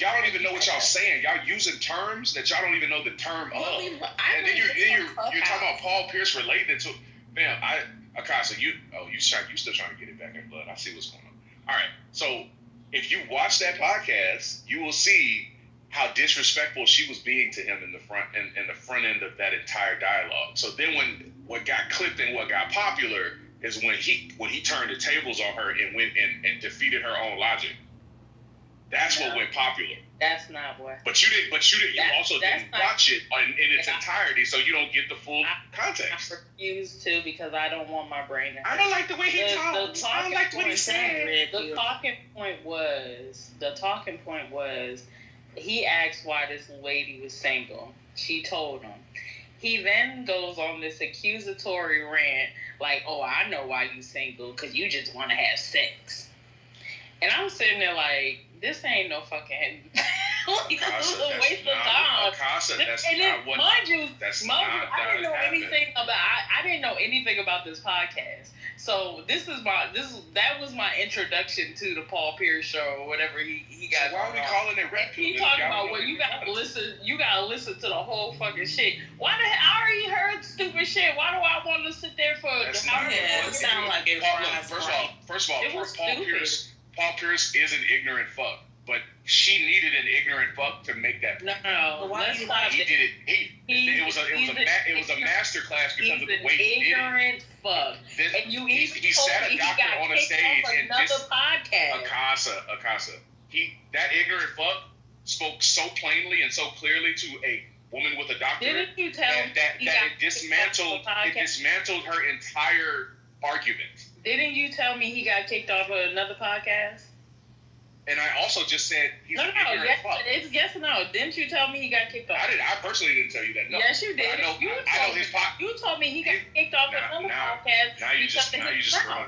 don't even know what y'all saying. Y'all using terms that y'all don't even know the term of. And then you're talking about Paul Pierce relating it to. Ma'am, Akasa, you still trying to get it back in blood. I see what's going on. All right, so if you watch that podcast, you will see how disrespectful she was being to him in the front end of that entire dialogue. So then when what got clipped and what got popular is when he turned the tables on her and went and defeated her own logic. That's what went popular. That's not what. But you didn't. You also didn't watch it in its entirety, so you don't get the full context. I refuse to because I don't want my brain to hurt. I don't like the way he talks. I don't like what he said. The talking point was he asked why this lady was single. She told him. He then goes on this accusatory rant like, "Oh, I know why you single, because you just want to have sex." And I'm sitting there like, this ain't no fucking this is a waste of time. I didn't know anything about this podcast. So that was my introduction to the Paul Pierce show or whatever he got. So why are we calling it red pill? He talking about you gotta listen to the whole fucking shit. Why the hell I already heard stupid shit? Why do I want to sit there for it sound like it First of all, Paul Pierce is an ignorant fuck, but she needed an ignorant fuck to make that. No, he did it. It was a master class because of the way he did it. Ignorant fuck. He sat a doctor on a stage and just podcast. Akasa. That ignorant fuck spoke so plainly and so clearly to a woman with a doctorate. Didn't you tell that it dismantled her entire argument. Didn't you tell me he got kicked off of another podcast? And I also just said he's an ignorant fuck. It's yes or no. Didn't you tell me he got kicked off? I personally didn't tell you that. No. Yes, you did. I know his podcast. You told me he got kicked off another podcast. Now you just wrong.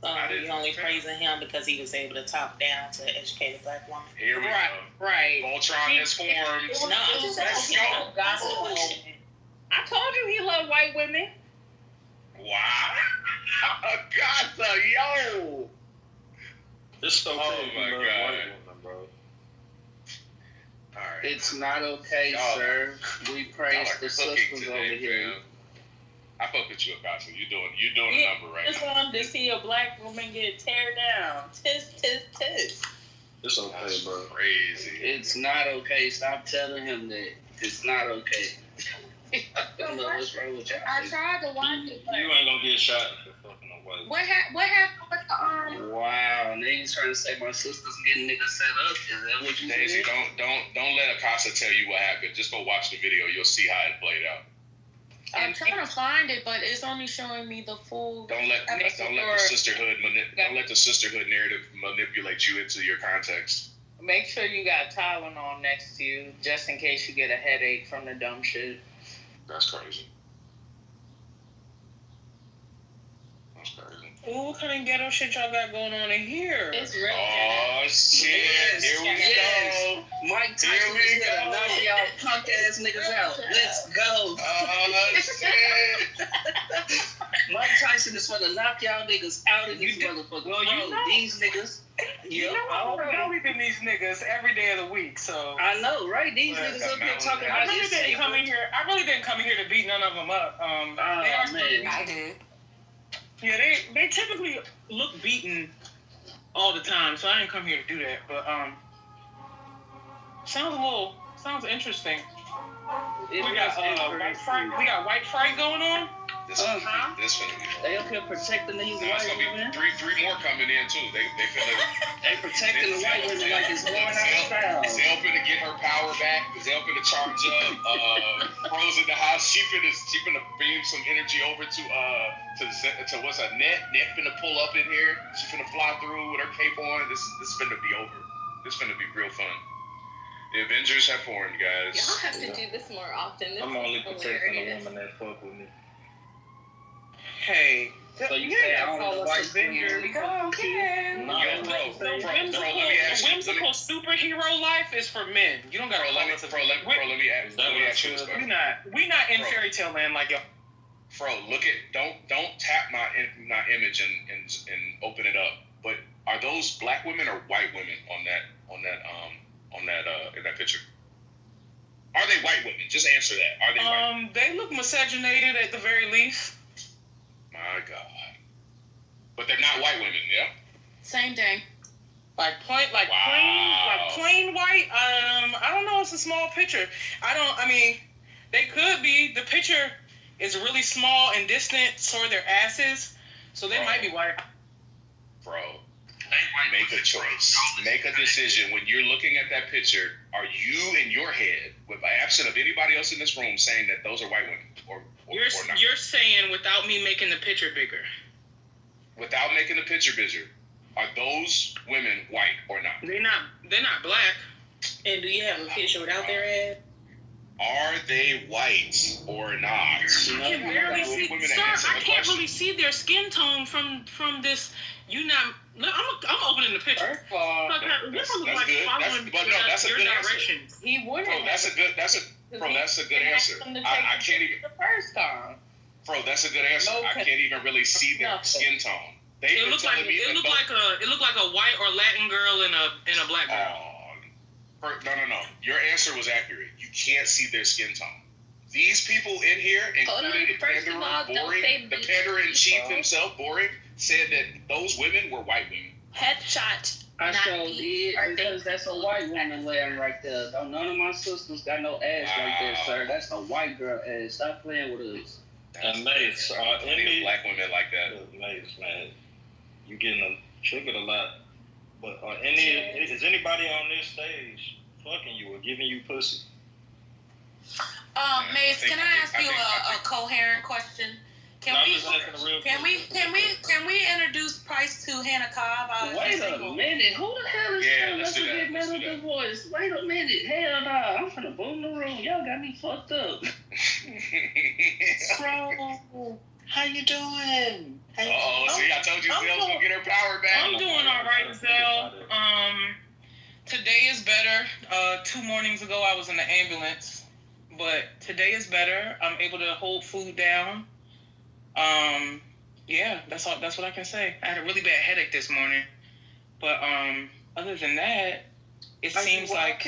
You're only praising him because he was able to talk down to educate a black woman. Here we go. Right. Voltron has formed. Let's go. I told you he loved white women. Wow. Gotcha, yo. It's so oh my God. Women, bro. All right. It's not okay, sir. We praise the sisters over here. I fuck with you, Akasa. You're doing a number right now. Just wanted to see a black woman get tear down. Tis. It's okay, bro. Crazy. It's not okay. Stop telling him that. It's not okay. I don't know what's wrong with y'all. I tried to watch it. You ain't gonna get shot for fucking a white. What happened with the Wow, niggas trying to say my sister's getting niggas set up. Is that what you Daisy, said? don't let Akasa tell you what happened. Just go watch the video. You'll see how it played out. trying to find it, but it's only showing me the full. Don't let the sisterhood narrative manipulate you into your context. Make sure you got Tylenol next to you, just in case you get a headache from the dumb shit. That's crazy. Ooh, what kind of ghetto shit y'all got going on in here? It's real. Oh shit! Here we go. Mike Tyson is gonna knock y'all punk ass niggas out. Let's go. Oh shit! Mike Tyson is gonna knock y'all niggas out of this motherfucker. Well, you know. These niggas. You know I'm believing in these niggas every day of the week, so. I know, right? These niggas up here talking about this. I really didn't come in here to beat none of them up. Man. I did. Yeah, they typically look beaten all the time, so I didn't come here to do that. But sounds interesting. We got white fright going on. This finna be. They up here protecting these white women. Three more coming in too. They protecting the white women like it's going out of style. Zell finna get her power back. Zell finna charge up. Rose in the house. She finna beam some energy over to what's a net. Net finna pull up in here. She finna fly through with her cape on. This finna be over. This finna be real fun. The Avengers have formed, guys. Y'all have to do this more often. I'm only protecting a woman that fuck with me. Hey, so you say I don't know why Avengers. Bro, let me ask you. Whimsical superhero life is for men. You don't gotta let me ask you this question. We not in fairy tale land like y'all. Fro, don't tap my image and open it up. But are those black women or white women in that picture? Are they white women? Just answer that. Are they white? They look miscegenated at the very least. My God. But they're not white women, yeah? Same thing. Plain white. I don't know. It's a small picture. They could be. The picture is really small and distant. So are their asses. So they might be white. Bro, make a choice. Make a decision. When you're looking at that picture, are you in your head, with the absence of anybody else in this room, saying that those are white women or not? You're saying without me making the picture bigger. Without making the picture bigger, are those women white or not? They're not black. And do you have a picture without their head? Are they white or not? I can barely see. Sir, I can't really see their skin tone from this. I'm opening the picture. That's good. That's a good answer. He wouldn't. Bro, that's a good answer. I can't even. The first time. Bro, that's a good answer. I can't even really see their skin tone. It looked like a white or Latin girl and a black girl. No. Your answer was accurate. You can't see their skin tone. These people in here, including the Pandarer in chief himself, Boring, said that those women were white women. Headshot. I sure did, because that's a white woman laying right there. None of my sisters got no ass like that, sir. That's a white girl ass. Stop playing with us. And Mace, plenty of black women like that. Mace, man, you getting triggered a lot. But is anybody on this stage fucking you or giving you pussy? Mace, can I ask you a coherent question? Can we introduce Price to Hannah Cobb? Wait a minute, who the hell is telling us to get medical voice? Wait a minute, hell no, I'm finna boom the room. Y'all got me fucked up. Bro, how you doing? See, I told you Zell's gonna get her power back. I'm doing all right, Zell. Today is better. 2 mornings ago, I was in the ambulance, but today is better. I'm able to hold food down. Yeah, that's all. That's what I can say. I had a really bad headache this morning, but other than that, it seems like.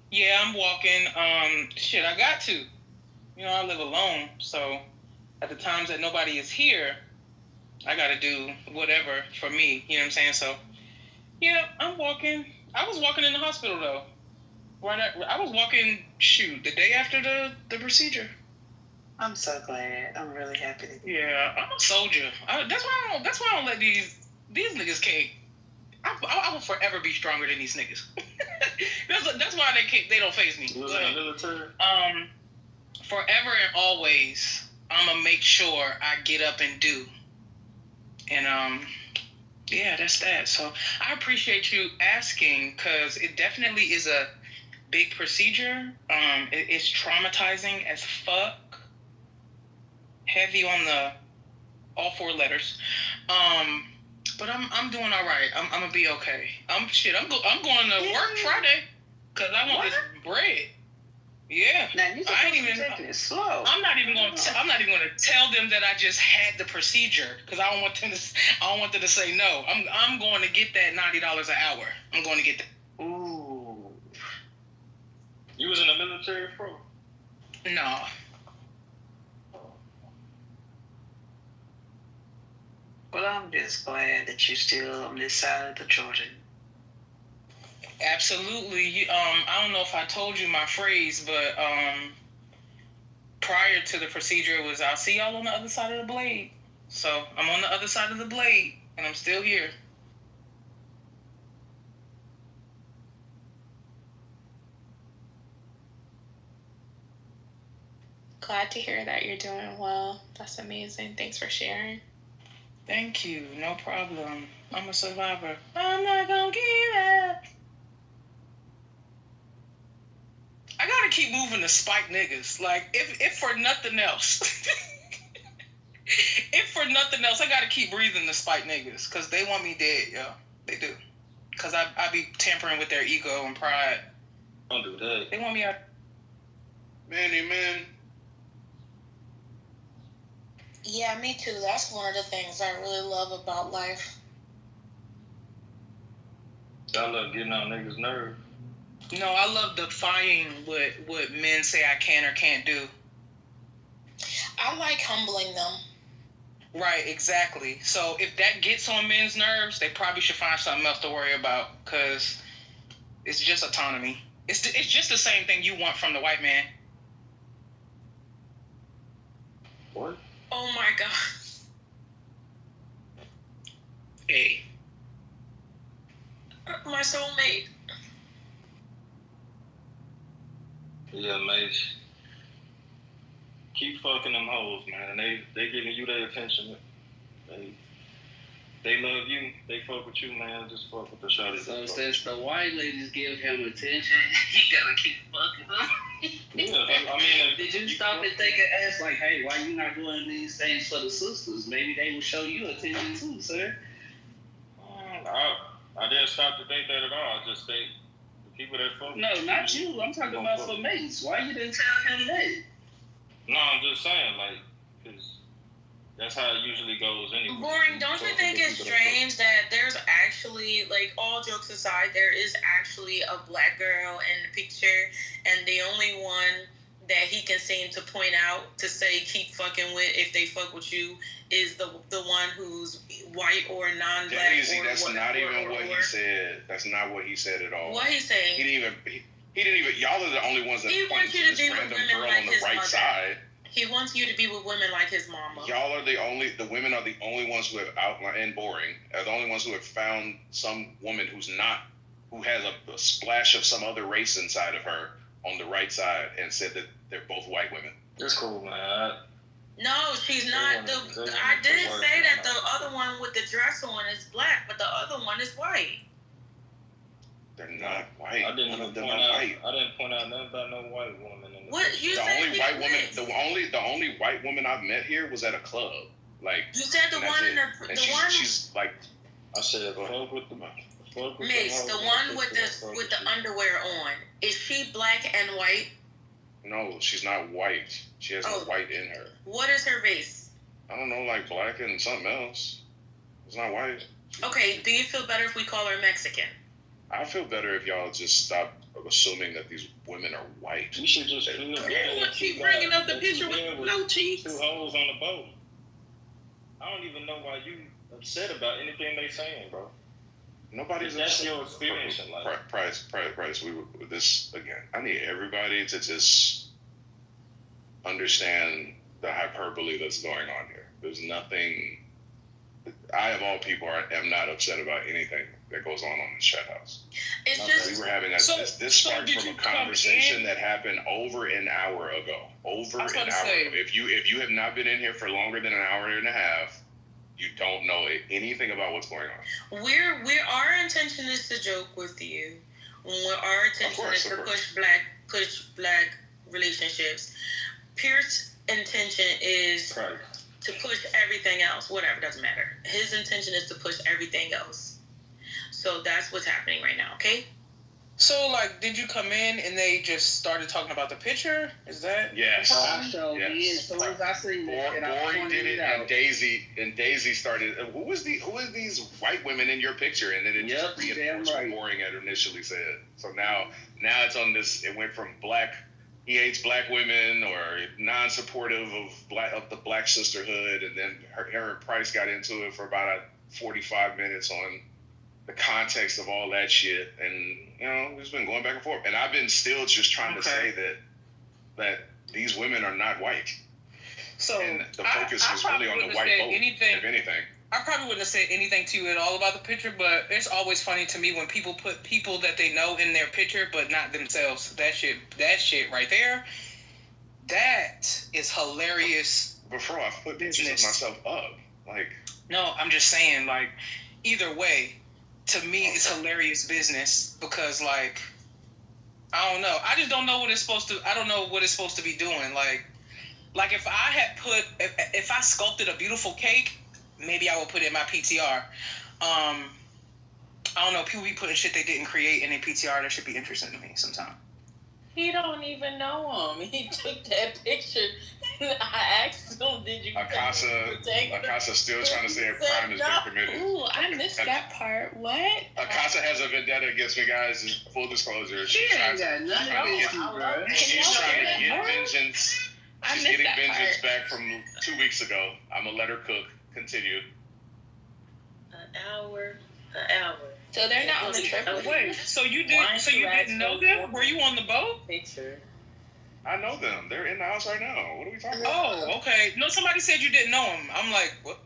Yeah, I'm walking. I got to. I live alone, so at the times that nobody is here, I got to do whatever for me. You know what I'm saying? So, yeah, I'm walking. I was walking in the hospital though. I was walking. The day after the procedure. I'm so glad. I'm really happy. Yeah, I'm a soldier. That's why I don't let these niggas cake. I will forever be stronger than these niggas. That's why they don't face me. You was in the military? forever and always, I'm gonna make sure I get up and do. And yeah, that's that. So I appreciate you asking, because it definitely is a big procedure. It's traumatizing as fuck. Heavy on the all 4 letters. But I'm doing all right. I'm gonna be okay. I'm going to work Friday because I want this bread. Yeah. Now you I ain't even taking it slow. I'm not even going to tell them that I just had the procedure, because I don't want them to say no. I'm going to get that $90 an hour. I'm going to get that. Ooh. You was in the military, bro? No. Well, I'm just glad that you're still on this side of the Jordan. Absolutely. I don't know if I told you my phrase, but prior to the procedure, it was, I'll see y'all on the other side of the blade. So I'm on the other side of the blade, and I'm still here. Glad to hear that you're doing well. That's amazing. Thanks for sharing. Thank you. No problem. I'm a survivor. I'm not gonna give up. I gotta keep moving to spike niggas. Like, if for nothing else, I gotta keep breathing to spike niggas, because they want me dead, yo. They do. Because I be tampering with their ego and pride. Don't do that. They want me out. Man. Yeah, me too. That's one of the things I really love about life. I love getting on niggas' nerves. No, I love defying what men say I can or can't do. I like humbling them. Right, exactly. So if that gets on men's nerves, they probably should find something else to worry about, because it's just autonomy. It's just the same thing you want from the white man. What? Oh my God. Hey. My soulmate. Yeah, Mace. Keep fucking them hoes, man. They giving you their attention. They love you. They fuck with you, man. Just fuck with the shawty. So since the white ladies give him attention, he gotta keep fucking them. Yeah, I mean, did you stop and think and ask, like, hey, why you not doing these things for the sisters? Maybe they will show you attention too, sir. I didn't stop to think that at all. I just think the people that fuck. No, not you. I'm talking about for Mace. Why you didn't tell him that? No, I'm just saying, like, because that's how it usually goes anyway. Boring, don't you think it's strange that there's actually, like, all jokes aside, there is actually a black girl in the picture, and the only one that he can seem to point out to say keep fucking with if they fuck with you is the one who's white or non-black. Daisy, that's not even what he said. That's not what he said at all. What he saying? He didn't even. Y'all are the only ones that point to this random girl on the right side. He wants you to be with women like his mama. Y'all are the women are the only ones who have outlined, and boring, are the only ones who have found some woman who has a splash of some other race inside of her on the right side and said that they're both white women. That's cool, man. No, she's not. I did say that the other one with the dress on is black, but the other one is white. They're not white. I didn't point out nothing about no white woman. What you said? The only white woman I've met here was at a club. Like you said, the one in the one. She's like, I said, fuck with the Mace, the one with the underwear on. Is she black and white? No, she's not white. She has no white in her. What is her race? I don't know, like black and something else. It's not white. Okay, do you feel better if we call her Mexican? I feel better if y'all just stop assuming that these women are white. You should just keep bringing up the picture with no cheeks. 2 holes on the boat. I don't even know why you upset about anything they saying, bro. Nobody's that's your experience in life. Price. We were with this again. I need everybody to just understand the hyperbole that's going on here. There's nothing. I, of all people, am not upset about anything that goes on the chat house. It's just we were having this sparked from a conversation that happened over an hour ago. Over an hour ago. If you have not been in here for longer than an hour and a half, you don't know anything about what's going on. Our intention is to joke with you. Our intention is to push black relationships. Pierce's intention is to push everything else. Whatever, doesn't matter. His intention is to push everything else. So that's what's happening right now, okay? So, like, did you come in and they just started talking about the picture? Is that? Yes. Yes. So as I seen that, Bori did it, and Daisy started. Who was these white women in your picture? And then it just reinforced what Boring had initially said. So now it's on this. It went from black. He hates black women, or non-supportive of the black sisterhood, and then her and Price got into it for about 45 minutes on the context of all that shit, and it's been going back and forth. And I've been still just trying to say that these women are not white. So and the focus was really on the white vote, if anything. I probably wouldn't have said anything to you at all about the picture, but it's always funny to me when people put people that they know in their picture, but not themselves. That shit right there, that is hilarious. Before I put pictures of myself up, like. No, I'm just saying, like, either way, to me, it's hilarious business because, like, I don't know. I just don't know what it's supposed to. I don't know what it's supposed to be doing. Like if I had if I sculpted a beautiful cake, maybe I would put it in my PTR. I don't know. People be putting shit they didn't create in their PTR. That should be interesting to me sometimes. He don't even know him. He took that picture. I asked him, "Did you?" Akasa still trying to say a crime has been committed. Ooh, I missed that part. What? Akasa has a vendetta against me, guys. Just full disclosure. She's trying to get vengeance. She's getting vengeance back from 2 weeks ago. I'm gonna let her cook. Continue. An hour. So they're not on the trip. Wait, so you didn't know them? Were you on the boat? Picture. I know them. They're in the house right now. What are we talking about? Oh, okay. No, somebody said you didn't know them. I'm like, what?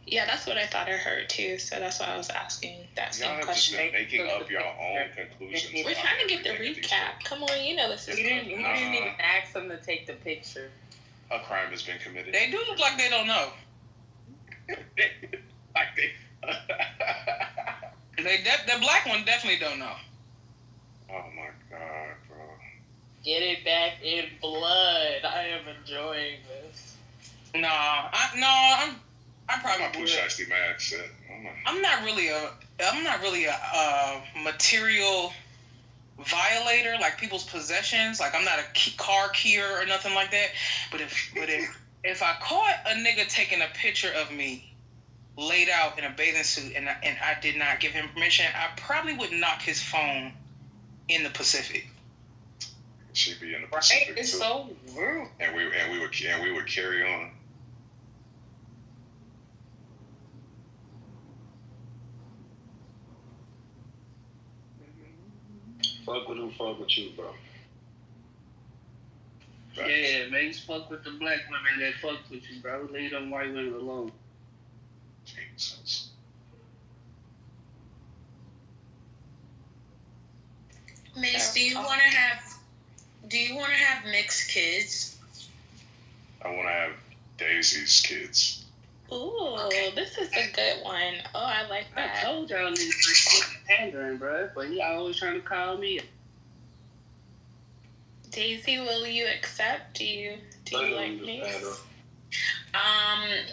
Yeah, that's what I thought I heard too. So that's why I was asking that same question. Y'all have just been making up your own conclusions. We're trying to get the recap. Come on, this is. He didn't even ask them to take the picture. A crime has been committed. They do look like they don't know. The black one definitely don't know. Oh my god, bro! Get it back in blood. I am enjoying this. I'm probably I'm not really a material violator, like people's possessions. Like I'm not a car keyer or nothing like that. But if I caught a nigga taking a picture of me laid out in a bathing suit and I did not give him permission, I probably would knock his phone in the Pacific. She'd be in the Pacific It's too. so rude. And we would carry on. Fuck with who fuck with you, bro. Yeah, man, fuck with the black women that fuck with you, bro. Leave them white women alone. Jesus. Mace, do you want to have mixed kids? I want to have Daisy's kids. Ooh, this is a good one. Oh, I like that. I told y'all niggas to quit pandering, bro, but y'all always trying to call me. Daisy, will you accept? Do you like Mace?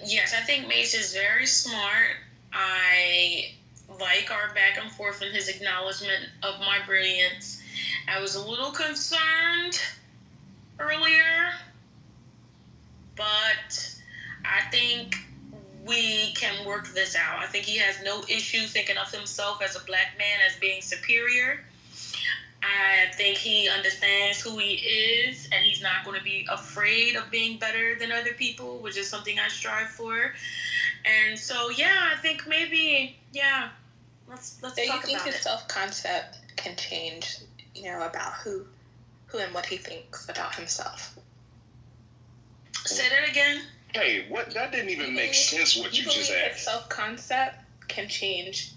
Yes, I think Mace is very smart. I like our back and forth and his acknowledgement of my brilliance. I was a little concerned earlier, but I think we can work this out. I think he has no issue thinking of himself as a black man as being superior. I think he understands who he is, and he's not going to be afraid of being better than other people, which is something I strive for. And so, yeah, I think maybe, yeah, let's talk about it. So you think his self-concept can change, about who and what he thinks about himself? Say that again. Hey, what? That didn't even make sense. What you just believe asked. his self-concept can change.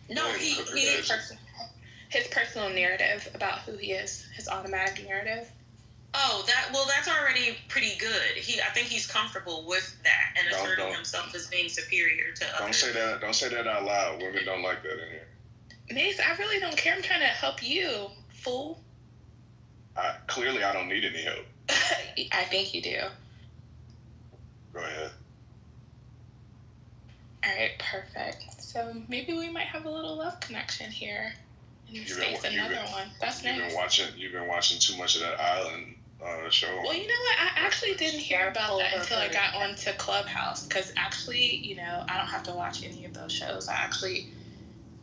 No, his personal narrative about who he is, his automatic narrative. Oh, that's already pretty good. I think he's comfortable with that and asserting himself as being superior to others. Don't say that out loud. Women don't like that in here. Mace, I really don't care. I'm trying to help you, fool. Clearly, I don't need any help. I think you do. Go ahead. All right, perfect. So maybe we might have a little love connection here. You've been watching too much of that Island show. Well, you know what? I actually didn't hear about that until I got onto Clubhouse. Because actually, I don't have to watch any of those shows.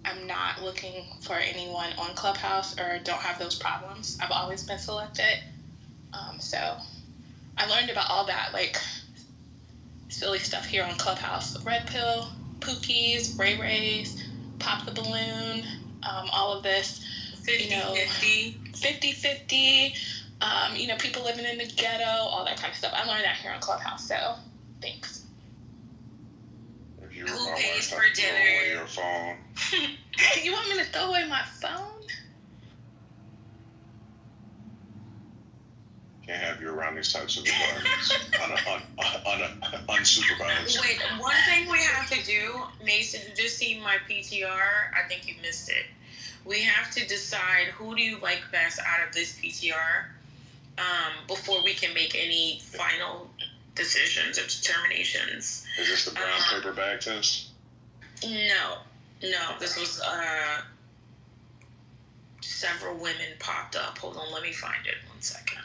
I'm not looking for anyone on Clubhouse or don't have those problems. I've always been selected. So I learned about all that, like, silly stuff here on Clubhouse. Red Pill, Pookies, Ray Rays, Pop the Balloon, all of this. 50-50. 50-50. People living in the ghetto, all that kind of stuff. I learned that here on Clubhouse, so thanks. Who pays for dinner? Throw away your phone. You want me to throw away my phone? Can't have you around these types of environments unsupervised. Wait, one thing we have to do, Mason, you just see my PTR. I think you missed it. We have to decide who do you like best out of this PTR before we can make any final decisions or determinations. Is this the brown paper bag test? No. This was several women popped up. Hold on, let me find it. 1 second.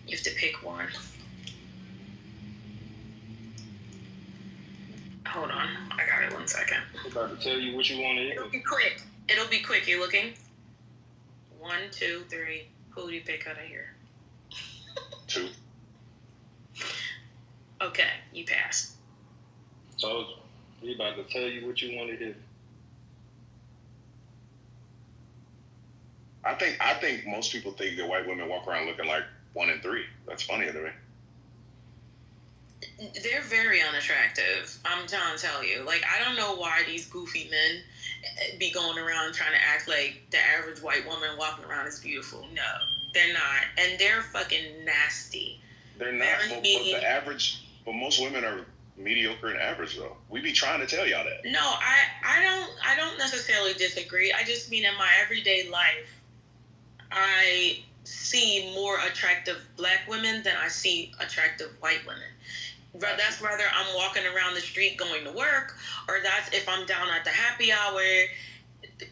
You have to pick one. Hold on, I got it. 1 second. I'm about to tell you what you want to hear. It'll be quick. You looking? 1, 2, 3. Who do you pick out of here? 2. Okay, you passed. So we about to tell you what you want to hear. I think most people think that white women walk around looking like 1 and 3. That's funny to me. They're very unattractive. I'm trying to tell you. Like, I don't know why these goofy men be going around trying to act like the average white woman walking around is beautiful. No, they're not. And they're fucking nasty. They're not. But most women are mediocre and average, though. We be trying to tell y'all that. No, I don't necessarily disagree. I just mean in my everyday life, I see more attractive black women than I see attractive white women. That's whether I'm walking around the street going to work, or that's if I'm down at the happy hour.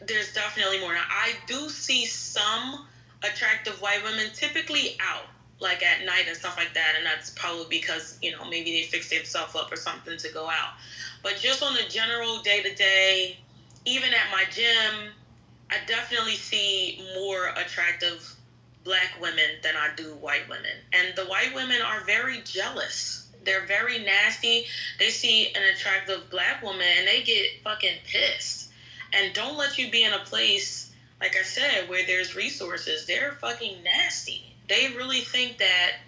There's definitely more. Now, I do see some attractive white women typically out, like at night and stuff like that, and that's probably because, maybe they fix themselves up or something to go out. But just on the general day-to-day, even at my gym, I definitely see more attractive black women than I do white women. And the white women are very jealous. They're very nasty. They see an attractive black woman and they get fucking pissed. And don't let you be in a place, like I said, where there's resources. They're fucking nasty. They really think that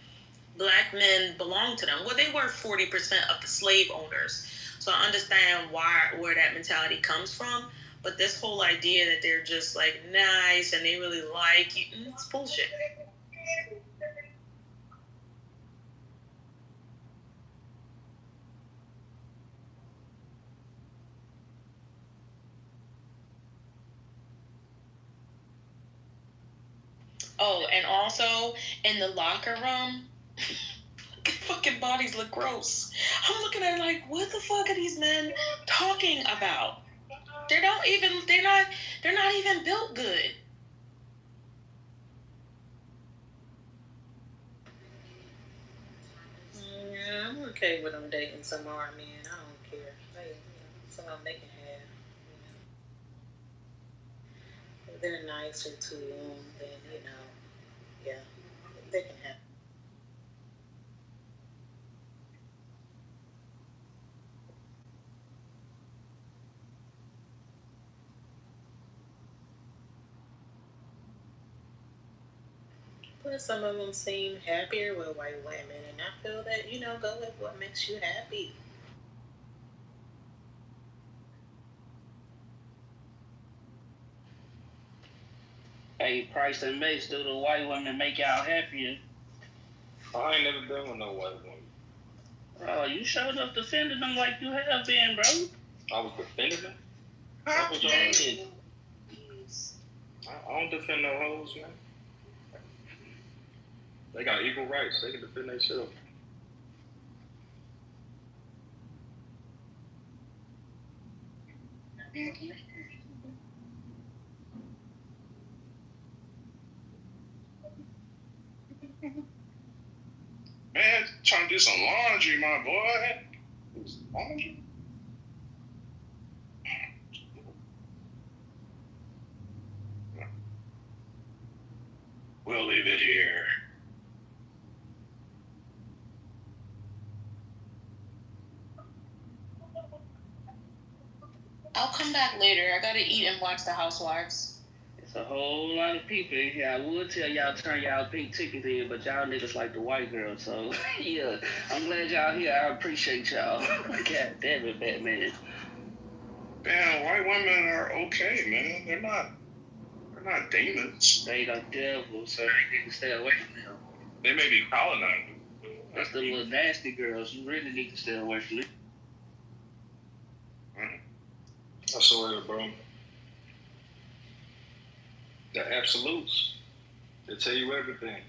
black men belong to them. Well, they were 40% of the slave owners. So I understand where that mentality comes from. But this whole idea that they're just like nice and they really like you, it's bullshit. Oh, and also in the locker room, fucking bodies look gross. I'm looking at it like, what the fuck are these men talking about? They're not even built good. Yeah, I'm okay with them dating some more men. I don't care. Some of them they can have. If they're nice or to them, then yeah, they can have. But some of them seem happier with white women, and I feel that, go with what makes you happy. Hey, Price and Mace, do the white women make y'all happier? I ain't never been with no white woman. Bro, you showed up defending them like you have been, bro. I was defending them? What was y'all? I don't defend no hoes, man. They got equal rights. They can defend themselves. Man, trying to do some laundry, my boy. Laundry? We'll leave it here. I'll come back later. I gotta eat and watch The Housewives. It's a whole lot of people in here. I would tell y'all turn y'all pink tickets in, but y'all niggas like the white girl, so yeah. I'm glad y'all here. I appreciate y'all. God damn it, Batman. Damn, white women are okay, man. They're not demons. They the devil, so they need to stay away from them. They may be colonizing. That's the little nasty girls. You really need to stay away from them. I swear, bro. The absolutes. They tell you everything.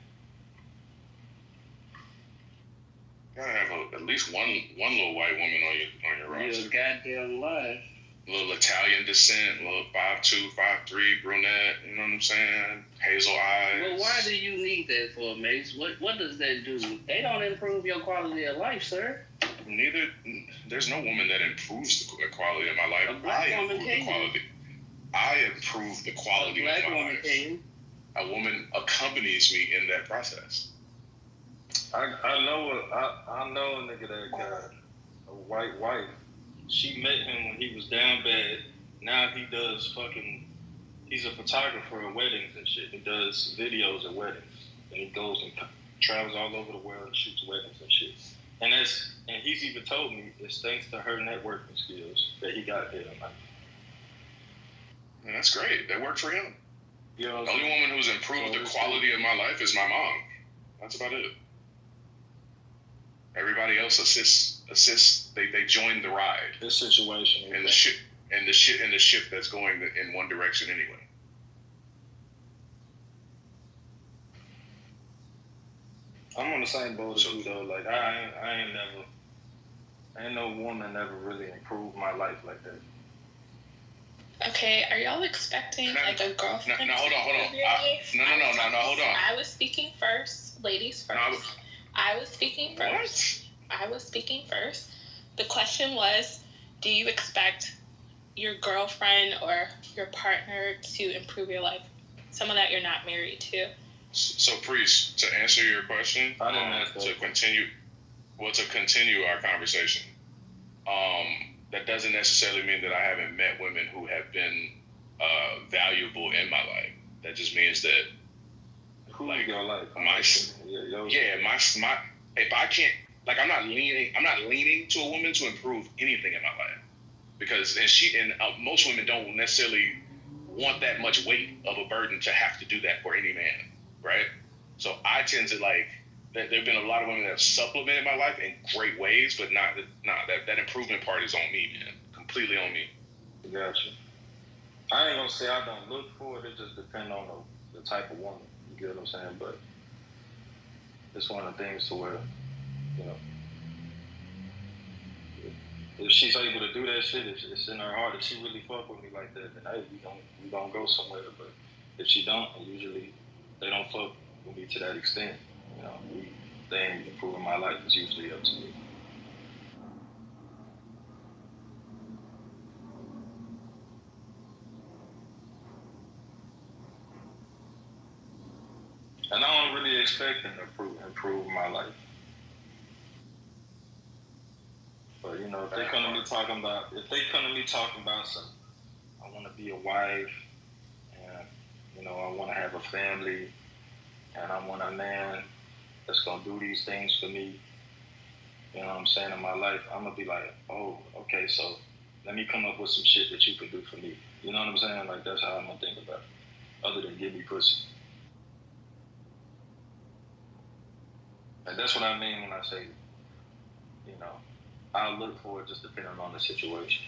You gotta have at least one little white woman on your roster. You're goddamn lying. Little Italian descent, little 5'2", 5'3", brunette. You know what I'm saying? Hazel eyes. Well, why do you need that for, Mace? What does that do? They don't improve your quality of life, sir. There's no woman that improves the quality of my life. A black woman can. I improve the quality of my life. Can. A woman accompanies me in that process. I know a nigga that got a white wife. She met him when he was down bad. Now he's a photographer at weddings and shit. He does videos at weddings. And he goes and travels all over the world and shoots weddings and shit. And he's even told me it's thanks to her networking skills that he got there. And that's great. That worked for him. You know, the only woman who's improved the quality of my life is my mom. That's about it. Everybody else assists. They join the ride. This situation and the ship that's going in one direction anyway. I'm on the same boat as you though. Like I ain't no woman ever really improved my life like that. Okay, are y'all expecting like a girlfriend? No, hold on. No, hold on. I was speaking first, ladies first. I was speaking first. What? I was speaking first. The question was, do you expect your girlfriend or your partner to improve your life? Someone that you're not married to. So, Priest, to answer your question, to continue our conversation, that doesn't necessarily mean that I haven't met women who have been valuable in my life. That just means that, if I can't, I'm not leaning to a woman to improve anything in my life, because most women don't necessarily want that much weight of a burden to have to do that for any man, right? So I tend to there've been a lot of women that have supplemented my life in great ways, but that improvement part is on me, man. Completely on me. Gotcha. I ain't gonna say I don't look for it. It just depends on the type of woman. You get what I'm saying? But it's one of the things to where, you know, if she's able to do that shit, it's in her heart. If she really fuck with me like that, then hey, we gonna go somewhere. But if she don't, usually they don't fuck with me to that extent. You know, they ain't improving my life. It's usually up to me. And I don't really expect them to improve my life. But you know, if they come to me talking about something, I want to be a wife, and you know, I want to have a family, and I want a man that's gonna do these things for me. You know what I'm saying, in my life, I'm gonna be like, oh, okay, so let me come up with some shit that you can do for me. You know what I'm saying? Like, that's how I'm gonna think about it. other than give me pussy. And that's what I mean when I say, I'll look for it just depending on the situation.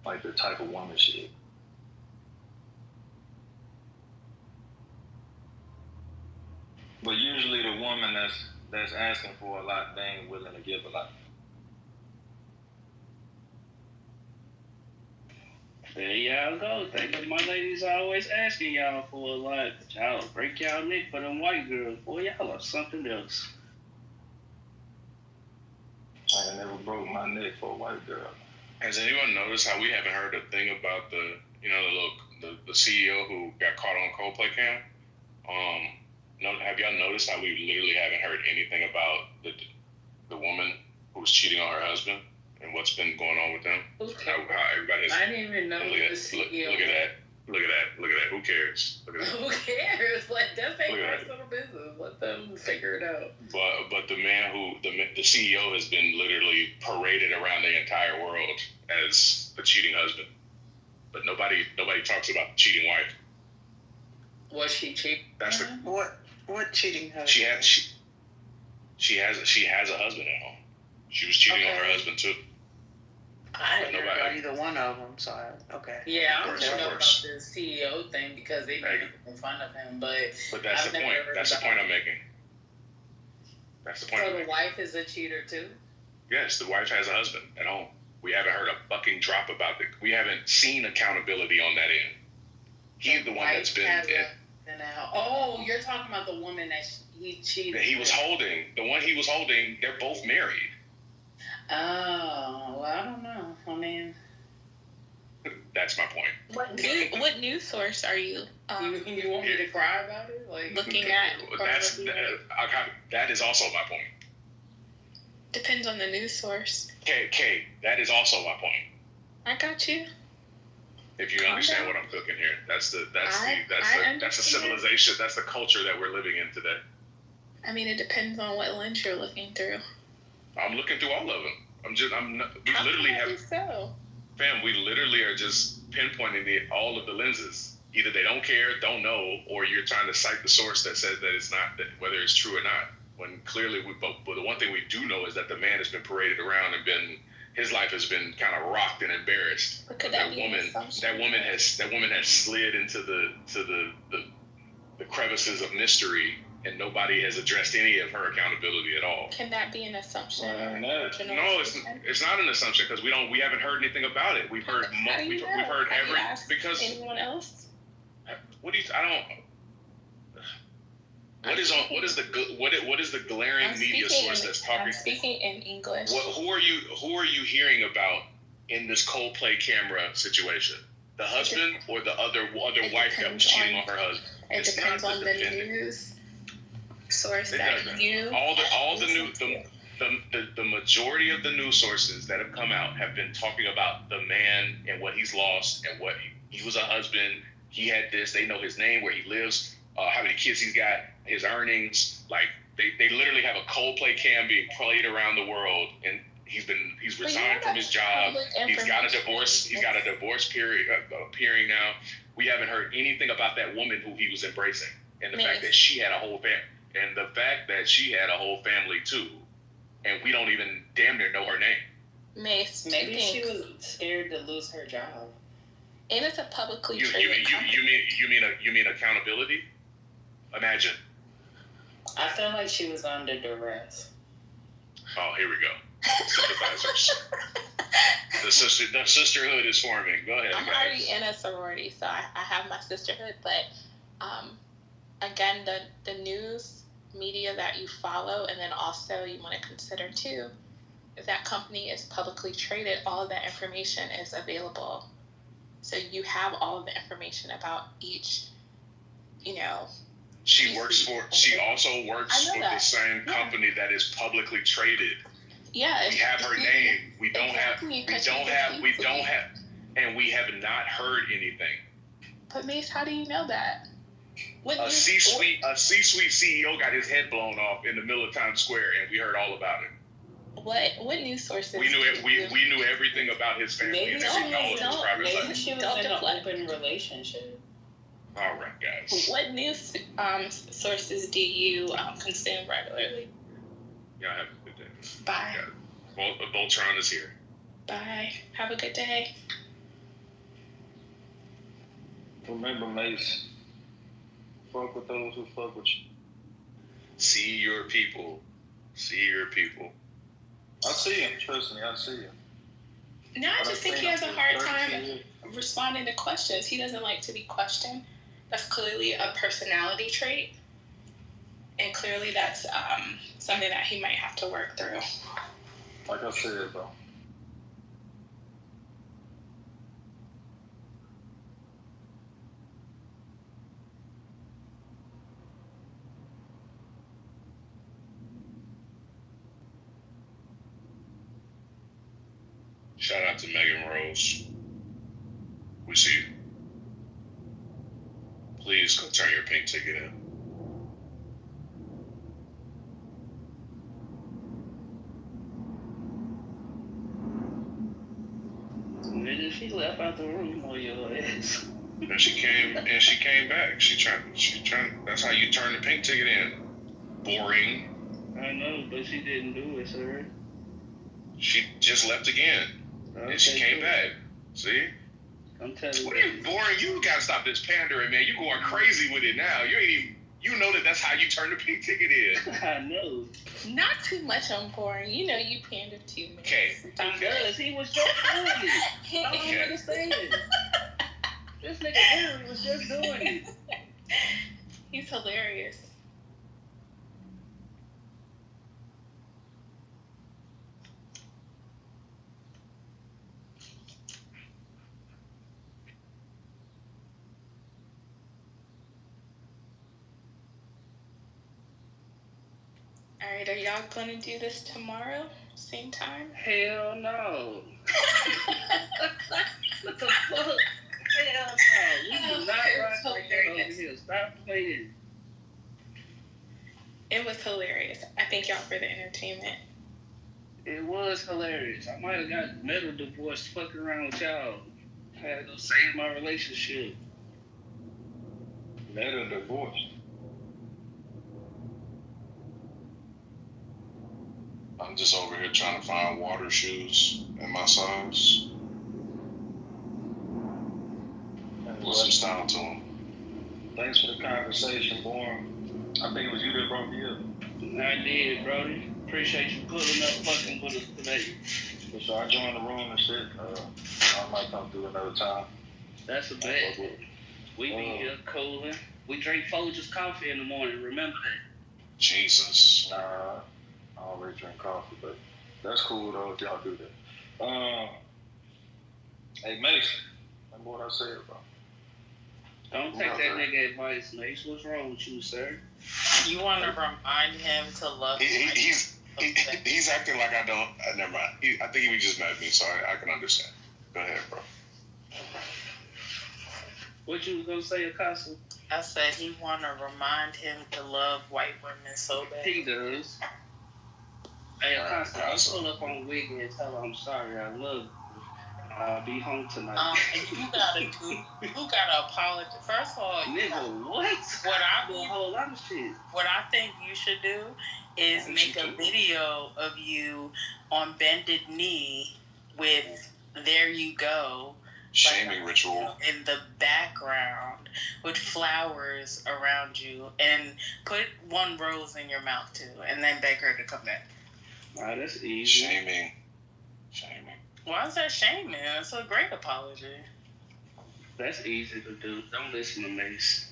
Like the type of woman she is. But usually the woman that's asking for a lot, they ain't willing to give a lot. There y'all go. Think of my ladies always asking y'all for a lot. Y'all break y'all neck for them white girls. Boy, y'all are something else. I never broke my neck for a white girl. Has anyone noticed how we haven't heard a thing about the CEO who got caught on Coldplay cam? Have y'all noticed how we literally haven't heard anything about the woman who's cheating on her husband and what's been going on with them? How everybody's. I didn't even know the CEO. Look at that. Who cares? Look at that. Who cares? Like, that's their personal business. Let them figure it out. But the man the CEO has been literally paraded around the entire world as a cheating husband. But nobody talks about the cheating wife. Was she cheating? That's the what cheating husband? She has a husband at home. She was cheating on her husband too. I didn't know about either one of them, so okay. Yeah, I don't know about the CEO thing because they made fun of him, but that's the point. That's the point I'm making. That's the point. So the wife is a cheater too? Yes, the wife has a husband at home. We haven't heard a fucking drop about it. We haven't seen accountability on that end. He's the one that's been. Oh, you're talking about the woman that he cheated. That he was holding. The one he was holding. They're both married. Oh, well, I don't know. I mean, that's my point. What news source are you? You want me to cry about it? Like looking at? That is also my point. Depends on the news source. Okay, that is also my point. I got you. If you understand what I'm cooking here, that's the civilization, that's the culture that we're living in today. I mean, it depends on what lens you're looking through. I'm looking through all of them. We literally are just pinpointing all of the lenses. Either they don't care, don't know, or you're trying to cite the source that says that it's not, that whether it's true or not. When clearly, but the one thing we do know is that the man has been paraded around and his life has been kind of rocked and embarrassed. But that woman has slid into the crevices of mystery, and nobody has addressed any of her accountability at all. Can that be an assumption? No, it's not an assumption because we haven't heard anything about it. We've heard because anyone else. What is the glaring media source that's talking? I'm speaking in English. Who are you hearing about in this Coldplay camera situation? The husband or the other wife that was cheating on her husband? It depends on the news source that you. The majority of the news sources that have come out have been talking about the man and what he's lost and what he was a husband. He had this. They know his name, where he lives, how many kids he's got, his earnings. Like they literally have a Coldplay cam being played around the world, and he's resigned from his job. He's got a divorce. He's got a divorce period appearing now. We haven't heard anything about that woman who he was embracing, and the fact that she had a whole family, too, and we don't even damn near know her name. Mace, maybe she was scared to lose her job. And it's a publicly traded company. You mean accountability? Imagine. I feel like she was under duress. Oh, here we go. Sympathizers. the sisterhood is forming. Go ahead. I'm already in a sorority, so I have my sisterhood. But again, the news media that you follow, and then also you want to consider too, if that company is publicly traded, all of that information is available. So you have all of the information about each, She also works for the same company that is publicly traded. Yeah. We have her name. We don't have, and we have not heard anything. But Mace, how do you know that? A C-suite CEO got his head blown off in the middle of Times Square, and we heard all about it. What news sources? We knew everything about his family and all of his private life. Maybe she was in an open relationship. All right, guys. What news sources do you consume regularly? Y'all have a good day. Bye. Voltron is here. Bye. Have a good day. Remember, Mace, fuck with those who fuck with you. See your people. See your people. I see him. Trust me, I see him. No, I just think he has a hard time responding to questions. He doesn't like to be questioned. That's clearly a personality trait. And clearly that's something that he might have to work through. Like I said, bro. Shout out to Megan Rose. We see you. Please go turn your pink ticket in. Nigga, she left out the room on your ass. And she came back. She trying. That's how you turn the pink ticket in. Boring. I know, but she didn't do it, sir. She just left again. Okay, and she came back. See? I'm telling you. What are you boring? You gotta stop this pandering, man. You going crazy with it now. You ain't even. You know that's how you turn the pink ticket in. I know. Not too much on boring. You know you pander too much. Okay. Because he was just doing it. I don't understand. This nigga Henry was just doing it. He's hilarious. Alright, are y'all gonna do this tomorrow? Same time? Hell no. What the fuck? Hell no. You do not rock like that over here. Stop playing. It was hilarious. I thank y'all for the entertainment. It was hilarious. I might have got metal divorced fucking around with y'all. I had to go save my relationship. Metal divorced. I'm just over here trying to find water shoes in my size. Put some style to them. Thanks for the conversation, Born. I think it was you that brought me up. I did, Brody. Appreciate you pulling up fucking with us today. So I joined the room and shit. I might come through another time. That's a bet. We be here cooling. We drink Folgers coffee in the morning. Remember that? Jesus. Nah, I already drink coffee, but that's cool though if y'all do that. Hey Mason, remember what I said, bro? Don't take that nigga advice, Mace. What's wrong with you, sir? You want to remind him to love He's acting like I don't. Never mind. I think he just met me, so I can understand. Go ahead, bro. What you was gonna say, Akasa? I said he want to remind him to love white women so bad. He does. Hey, Akasa, I'll pull up on Wiggy and tell her I'm sorry. I love you. I'll be home tonight. You gotta apologize. First of all, nigga, what I think you should do is make a video of you on bended knee with "There You Go" shaming ritual in the background with flowers around you, and put one rose in your mouth too, and then beg her to come back. Wow, that's easy. Shaming. Why is that shaming? It's a great apology. That's easy to do. Don't listen to Mace.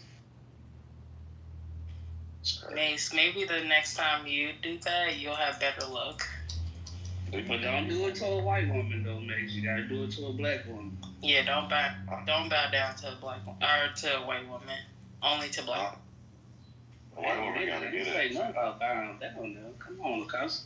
Mace, maybe the next time you do that, you'll have better luck. But don't do it to a white woman, though, Mace. You gotta do it to a black woman. Yeah, don't bow down to a black woman or to a white woman. Only to black. A white woman gotta do that. Ain't nothing about bowing down now. Come on, Akasa.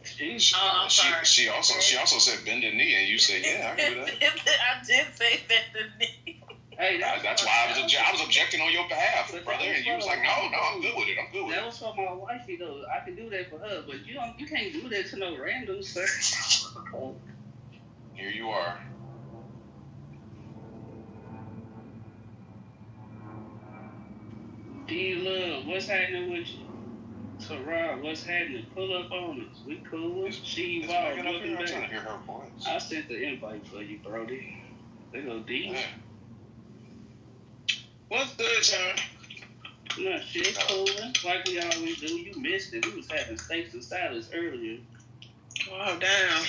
She also said bend the knee, and you said, yeah, I can do that. I did say bend the knee. Hey, that's why I was objecting on your behalf, brother, and you was like, no, I'm good with it. That was for my wifey, though. I can do that for her, but you can't do that to no random, sir. Here you are. D-Love, what's happening with you? Tara, what's happening? Pull up on us. We cool. She evolved. I'm trying to hear her voice. I sent the invite for you, Brody. There go D. Yeah. What's good, John? Nah, shit, coolin'. Like we always do. You missed it. We was having steaks and salads earlier. Oh, damn.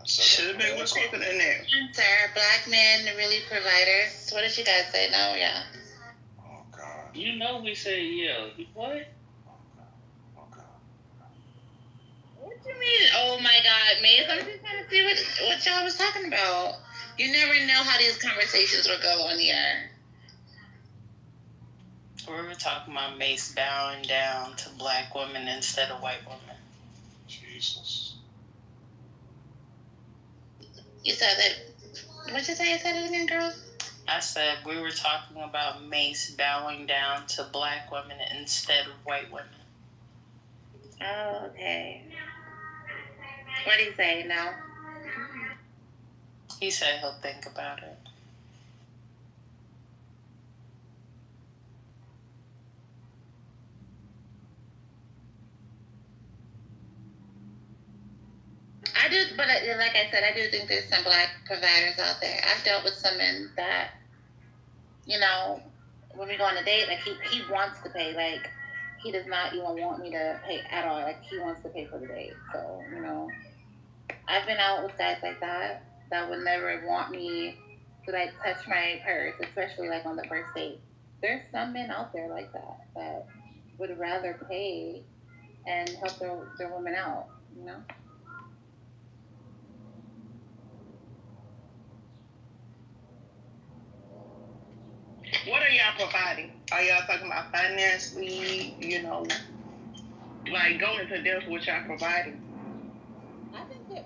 Should have been with cooking in there. Sir, black men really providers. What did you guys say? No, yeah. Oh, God. You know we say yeah. What? What do you mean? Oh my God, Mace! I'm just trying to see what y'all was talking about. You never know how these conversations will go on the air. We were talking about Mace bowing down to black women instead of white women. Jesus. You said that. What'd you say? You said it again, girl? I said we were talking about Mace bowing down to black women instead of white women. Oh, okay. What did he say now? He said he'll think about it. I do, but like I said, I do think there's some black providers out there. I've dealt with some men that, you know, when we go on a date, like he wants to pay. Like, he does not even want me to pay at all. Like, he wants to pay for the date. So, you know, I've been out with guys like that would never want me to, like, touch my purse, especially, like, on the first date. There's some men out there like that would rather pay and help their women out, you know? What are y'all providing? Are y'all talking about financially, you know, like go into depth what y'all providing? I think that,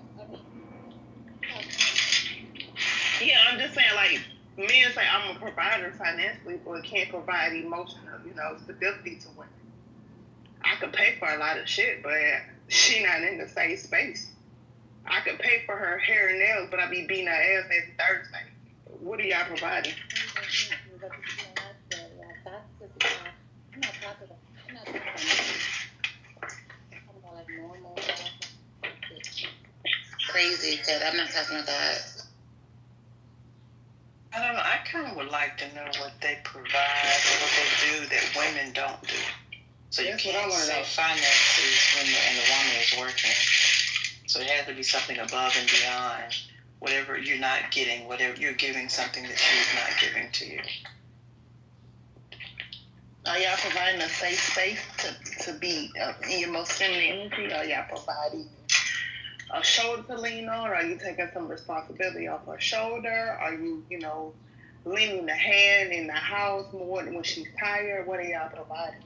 yeah, I'm just saying, like, men say I'm a provider financially, but can't provide emotional, you know, stability to women. I could pay for a lot of shit, but she not in the same space. I could pay for her hair and nails, but I be beating her ass every Thursday. What are y'all providing? I'm not talking about like normal crazy shit. I'm not talking about that. I don't know. I kind of would like to know what they provide or what they do that women don't do. So you can't say finances when the woman is working. So it has to be something above and beyond whatever you're not getting, whatever you're giving something that she's not giving to you. Are y'all providing a safe space to be in your most feminine energy? Are y'all providing a shoulder to lean on? Are you taking some responsibility off her shoulder? Are you, you know, leaning the hand in the house more than when she's tired? What are y'all providing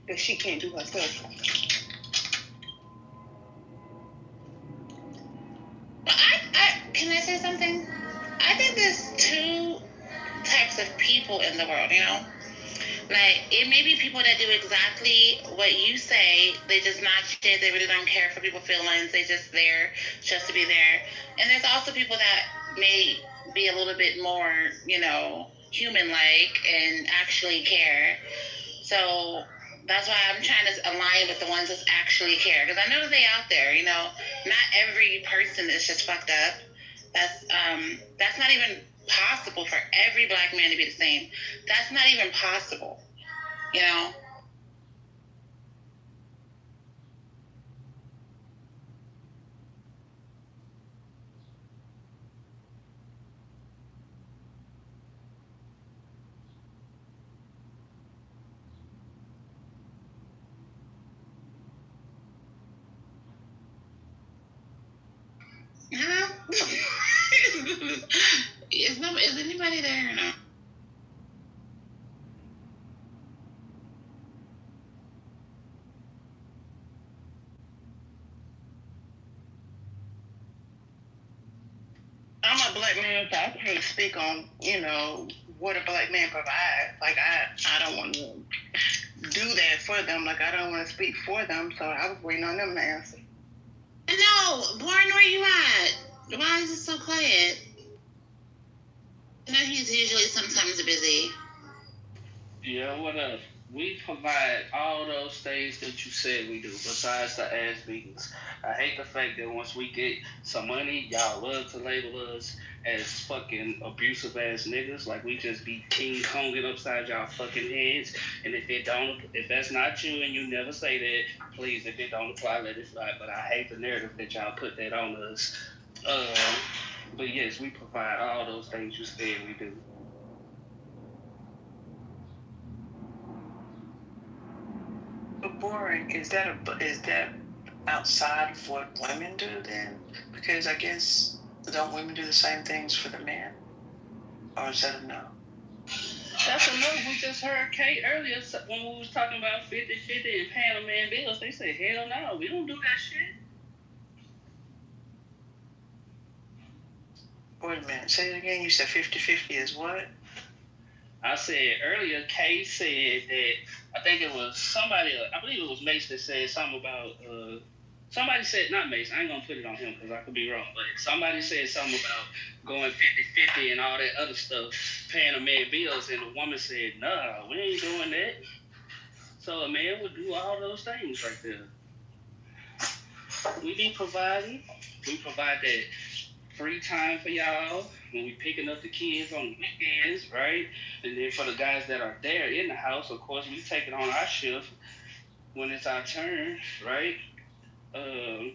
that she can't do herself? Can I say something? I think there's two types of people in the world, you know? Like, it may be people that do exactly what you say. They just not shit. They really don't care for people's feelings. They just there just to be there. And there's also people that may be a little bit more, you know, human-like and actually care. So that's why I'm trying to align with the ones that actually care. Because I know that they out there, you know. Not every person is just fucked up. That's not even possible for every black man to be the same. That's not even possible, you know? Hello? Is anybody there or no? I'm a black man, so I can't speak on, you know, what a black man provides. Like, I don't want to do that for them. Like, I don't want to speak for them, so I was waiting on them to answer. No, Warren, where you at? Why is it so quiet? I know he's usually sometimes busy. Yeah, what up? We provide all those things that you said we do, besides the ass beatings. I hate the fact that once we get some money, y'all love to label us as fucking abusive ass niggas, like we just be King Konging upside y'all fucking heads. And if that's not you and you never say that, please, if it don't apply, let it fly. But I hate the narrative that y'all put that on us. But yes, we provide all those things you said we do. But boring, is that outside of what women do then? Because I guess, don't women do the same things for the men? Or is that a no? That's a no. We just heard Kate earlier when we was talking about 50-50 and paying a man bills. They said, hell no, we don't do that shit. Wait a minute, say it again. You said 50-50 is what? I said earlier, Kate said that, I think it was somebody, I believe it was Mace that said something about, somebody said, not Mace, I ain't gonna put it on him because I could be wrong, but somebody said something about going 50-50 and all that other stuff, paying a man bills, and the woman said, nah, we ain't doing that. So a man would do all those things right there. We be providing. We provide that free time for y'all when we picking up the kids on the weekends, right? And then for the guys that are there in the house, of course, we take it on our shift when it's our turn, right?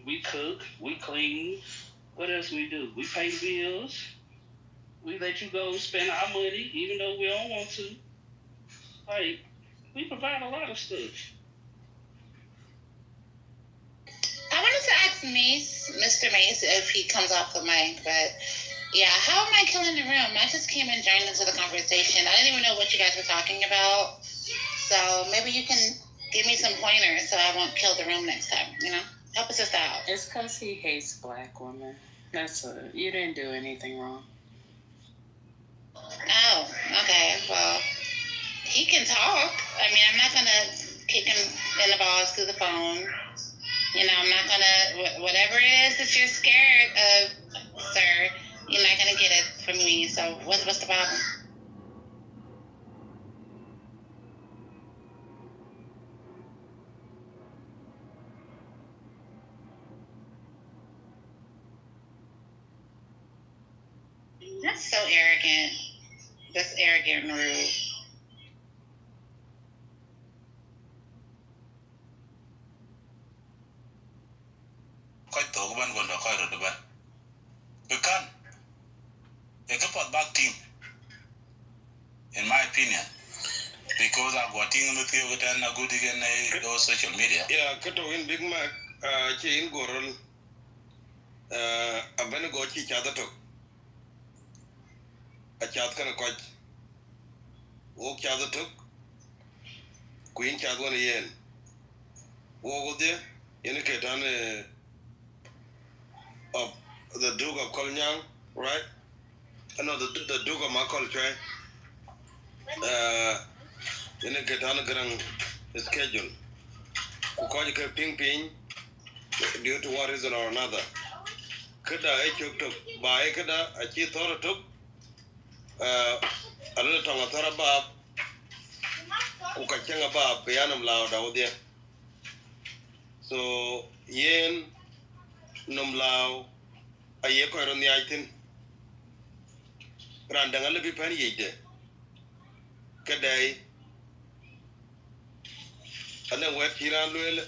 We cook, we clean. What else we do? We pay bills. We let you go spend our money, even though we don't want to. Like, we provide a lot of stuff. I wanted to ask Mr. Mace, if he comes off the mic, but yeah, how am I killing the room? I just came and joined into the conversation. I didn't even know what you guys were talking about. So maybe you can give me some pointers so I won't kill the room next time, Help us just out. It's because he hates black women. You didn't do anything wrong. Oh, okay. Well, he can talk. I mean, I'm not going to kick him in the balls through the phone. I'm not going to, whatever it is that you're scared of, sir, you're not going to get it from me. So what's the problem? That's so arrogant. That's arrogant and rude. Quite the one going to call the one. We can. A couple of back team, in my opinion, because I've got things with you and a good again those social media. Yeah, Kato in Big Mac, Chain Goral, a Benegochi Chadato, a Chatkana Koch, Walk Chadatok, Queen Chadwan Yen. Walk there, indicate on of the Duke of Kolnyang, right? I know the Duke of Makol, indicate on the grand schedule. Because you ping ping due to one reason or another. Kada I took by Kada, a chief or took a little tongue of Tarabab, Ukachanga Bab, Pianum loud out there. So, yen num lao a yeko on the item. Randanga be penny yede. Kaday. And then wet Kiran will.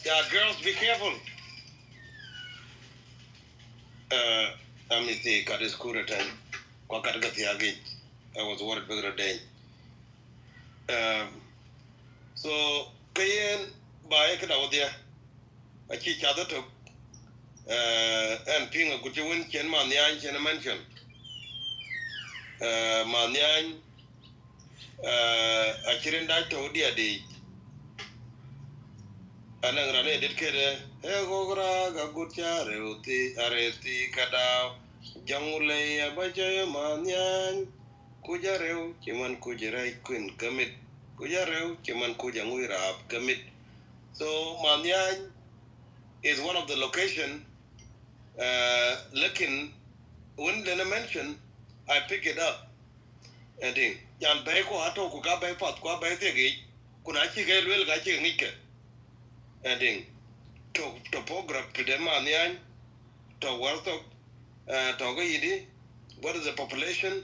Yeah, girls, be careful. I'm the Kadis Kuratan. Wakatagati. I was worried bigger day. So, Kayen by Ekadawadia. A chief other took. And ping a good win, Chen Manian, Chen mention. Manian, a chirin that to dear day. And then Rane did get a good charity, Areti, Kada, Jamule, Abaja, Manian, Kujareo, Chiman Kujarai, Queen, commit, Kujareo, Chiman Kujangwira, commit. So Manian is one of the location. Looking when they mention, I pick it up. ending yan bay ko ato ku ka bay pat ko bay te gi kuna chi ke lwel ga chi ngike ending to topograph to the man yan to wealth to go yidi what is the population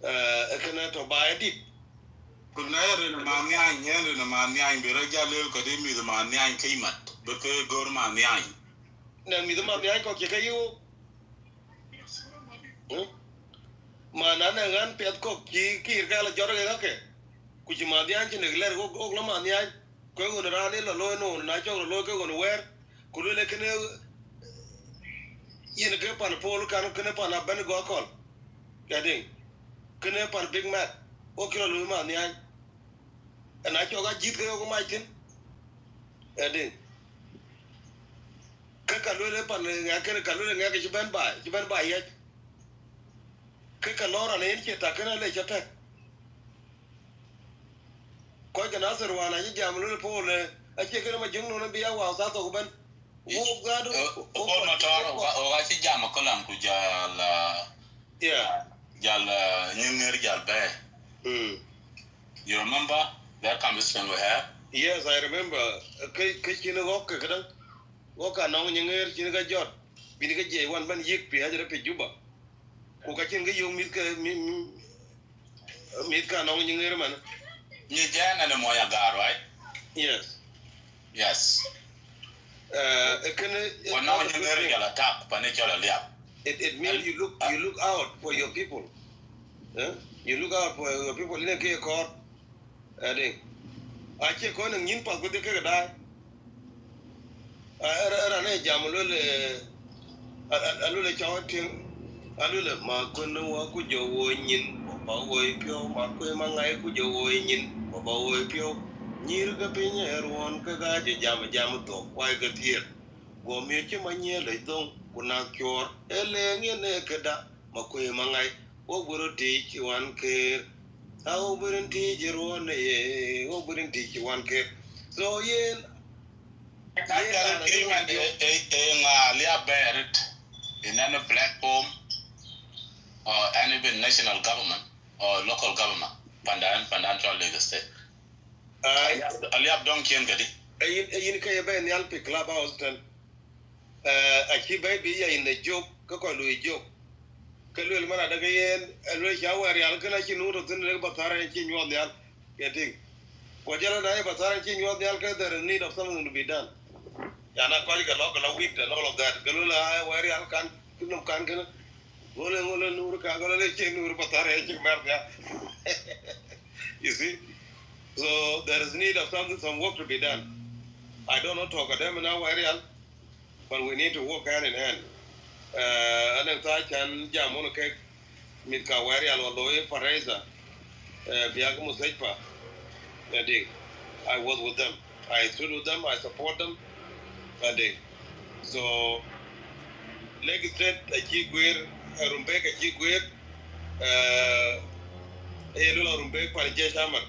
kana to buy it kuna yare na man yan yare na man yan be ra jalel ko de mi de man yan kimat be ke gor man yan na mi de man yan ko ke kayu mana na gan pet ko ki ka la jor ga ke ku ji ma dian ji ne ler go la ma nya ko go na ne la lo no na cho lo ko go no wer ku le ke ne yen ke pan pol kan ke ne pan ben go kol ga ding ke ne pan big mac o ki lo ma nya na cho ga jit ke go ma tin ga ding ka le pan ga ke ka le ga ke ji ben ba ye ke lora ne ke ta ke le cha ta ko ga nasar wana ji jamlu pole ake kana ma jingno na biya wa sa to ban wo gado ko ma taro o ga ci jam ko lam ku jala jala nyer jal be you remember that conversation we had? Yes, I remember. Ke kino wok ke kadang wok anong nyer kino ga jot bini ga je wan ban yik pi ajara pe juba ko ka kin ga yung mit ka anong nyer man ni jana na moya gar, right? Yes. Yes. It means you look out for your people. You look out for your people in a care court. I check on and yin pas with the Kagada. I ran a jamul alula chawting alula makuno kujo woin, Bawa pio, Makwe Mangai kujo woin, Bawa pio. Nyirga pinya erwon kaga jam to kwai ga tier go me che manye le dong kuna kyor ele ngene kada makwe mangai o buru ti chi wan ke au burun ti jerone ye o burun ti chi wan ke so yen nga lia beret in any platform or any national government or local government pandan Lagos State. Aliab don kien gadi yin ka yabe ni alpi clubhouse ten aki baby ya in the joke ka ko lu joke ka lu mana daga yen lu shawari al kana ki nuru tin le batara ki nyo nyal getting wajala na batara ki nyo nyal ka there is need of something to be done ya na ko ga lo week and all of that ka lu la wari al kan kinum kan kana ngole nuru ka ngole ki nuru batara ki mer ya you see. So there is need of some work to be done. I don't know talk them now real, but we need to work hand in hand. And then I can jamono ke mit ka real or loye pareza biago musaipa. I was with them. I stood with them. I support them. So legislate a jigwir rumbek a jigwir elula rumbek para jeshamar.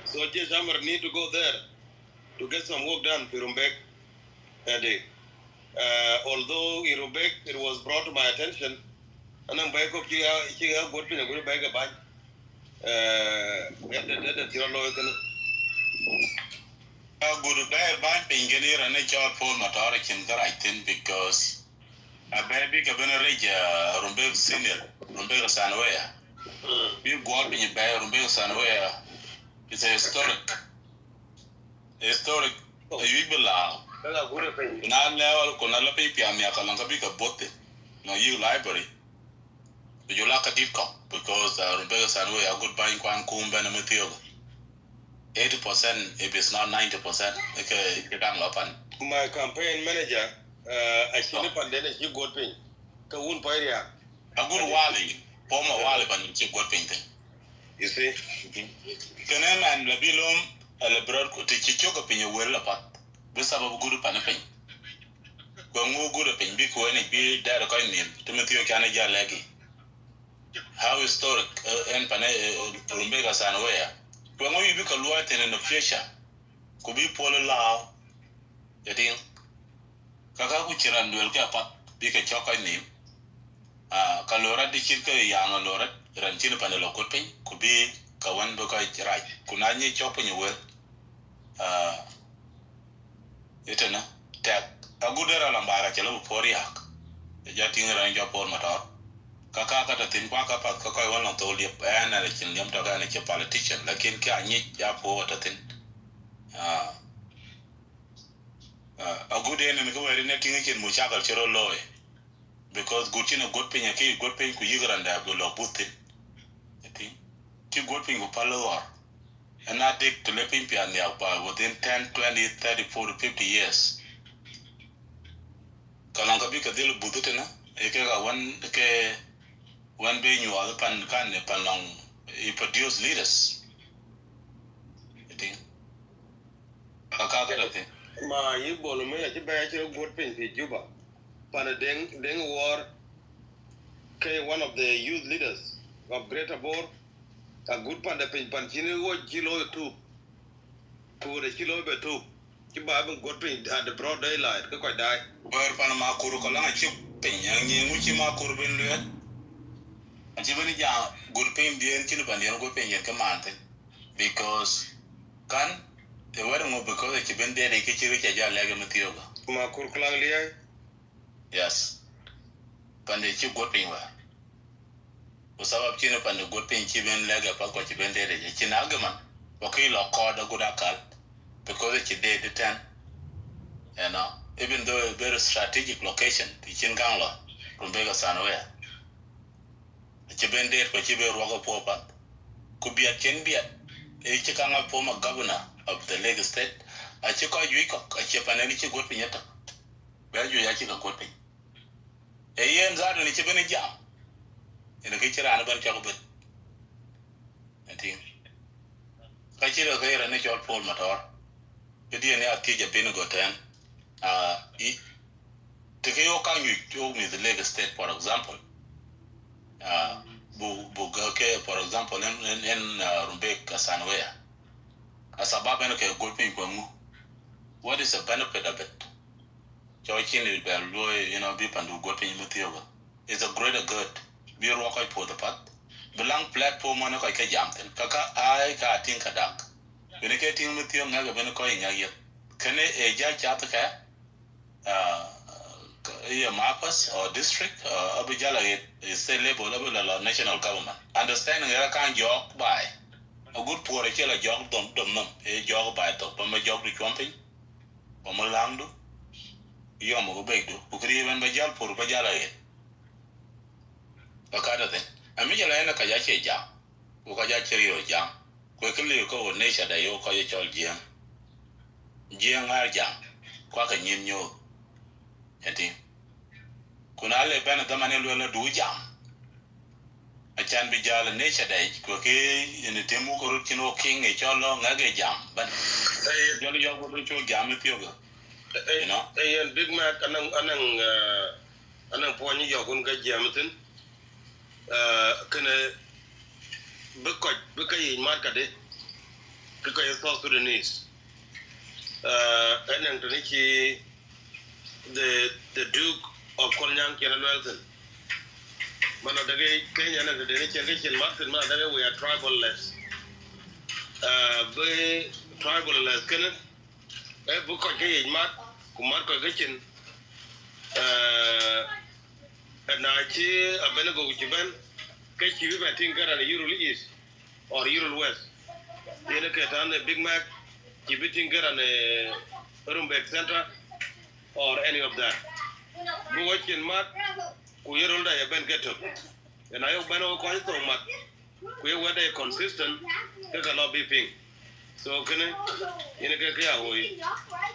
So jeshamar need to go there to get some work done for Rumbek. Although in Rumbek it was brought to my attention, and I'm back up here, good thing, I'm going to back a bite. Good day, bite engineer and a job for Mataric that I think because a baby can reach Rumbek senior, Rumbek Sanwea. You go up in your bay, Rumbek Sanwea. It's a historic. You belong. Now level Konala Pipia Miakalanga big a botte. No you library. You like a deep cop because Rebecca Sanway a good buying Kwan Kum Benamitio. 80% if it's not 90%. Okay, you can't open. My campaign manager, I see the pandemic you got ping. Kawun Pairia. A good Wally, former Wally, but you got painting. You see? Kanem and Labilum. Alabroad ko ti chichoga pinya wela pat bisa babu guru panapin ko ngu guru pin bi ko ni bi dara ko ni timothy kana ja lagi how historic en pane rumbega sanwea ko ngu bi ka luwa tene no future ko bi polo lao yadin kaka ku chiran duel ka pat bi ka choko ni ka lora di chirka ya no lora ran chin pa lo ko pin ku bi ka wan do ka right kuna ni chop ni we etena tak agudera lambara chelo pori hak ja tingera ni jopor motor kaka kata tin kwa ka pat ka ko won to liep ana le chin liam to ga ni che politician lakin ka ni ja po ta tin agude ne ko wari ne tinga chen mo chakal chero loe because good chin good pin ke good pin ku yigranda go lo putin ti good pin ku palo and I dig to let him be within 10, 20, 30, 40, 50 years. Kalanga bi kadil budutena eke ga one be you are pan kan ne palong he produce leaders. I think. Kaka kadate. Ma yi bolu me ya ba ya good pin fi Juba. Pan deng war ke one of the youth leaders of Greater Bor a good pan the pan chini wo kilo 2 to the kilo be 2 Juba ben good pin at the broad daylight ko die. Wer pan ma kuru kalanga chip pin yang ni mu chi ma kuru ben luet. Anchi bani ja good pin bien chini pan yang good pin yen kamante because kan the word mo because it's been there ke chiru cha ja lege matioga. Ma kuru kalang liai. Yes. Pan de chi good pin wa. Usabab chini pan de good pin chi ben lege pa ko chi ben there chi na gaman. Okay, lo called a good akal because it's dead the 10. You know, even though a very strategic location, the Chinganglo, from Vega Sanwea. It's been dead for Chibe Roga Popat. Could be a Chenbia, a Chikanga former governor of the Lagos State. A Chiko Yuiko, a Chipanelichi Gopineta. Where you actually got me. A year and that in a Chibani jam. In a kitchen and a bunch of it. I think. Kachira Gaira Natural Paul Mator. The DNA teach a Benigo 10. Take your can you told me the Lagos State, for example. Bugake, for example, in Rumbek Sanwea. As a Babanaka good people, what is the benefit of it? Joaquin will be you know, Bip and do good in Mutioga. It's a greater good. Be a rock I put the pot. Belang platform on a jamten. Kaka, I can't think a duck. When you get in with your naga benacoing yet. Can a judge at the car? A mapas or district Abijala is still labeled national government. Understanding that I can't jog by a good poor killer jog dumb a jog by top of my jog with jumping or Malandu. Yomo Bedu, who could even by jump for Bajala. A kind of thing. A Mijala Kayachi jam, Ukajachi jam. Quickly you go with nature that you call your child jam. Jiang are jam, quack a yin yo. Kunale Benadamani will do jam. I can be jal nature day, Quake in the Timuko King, a cholo, nugget jam, but Jolly Yog will jam with yoga. You know, a Big Mac anang pony yogun ga Jamton. Can a Bukai market because South Sudanese. And Tonichi, the Duke of Kolnyang Kelwelton. But the Kenya and the Nation Martin, we are tribal-less. Be tribal-less, can it? A book of Gay Mark, Kumarko Gitchin. And I cheer a Benego Chiban, catch you by Tinker and a Ural East or Ural West. In a Katan, a Big Mac, Chibitinker and a Rumbek Center or any of that. Go watching Mark, we are all day a Ben get up. And I hope Bano quite so much. We were they consistent, take a lot beeping. So, can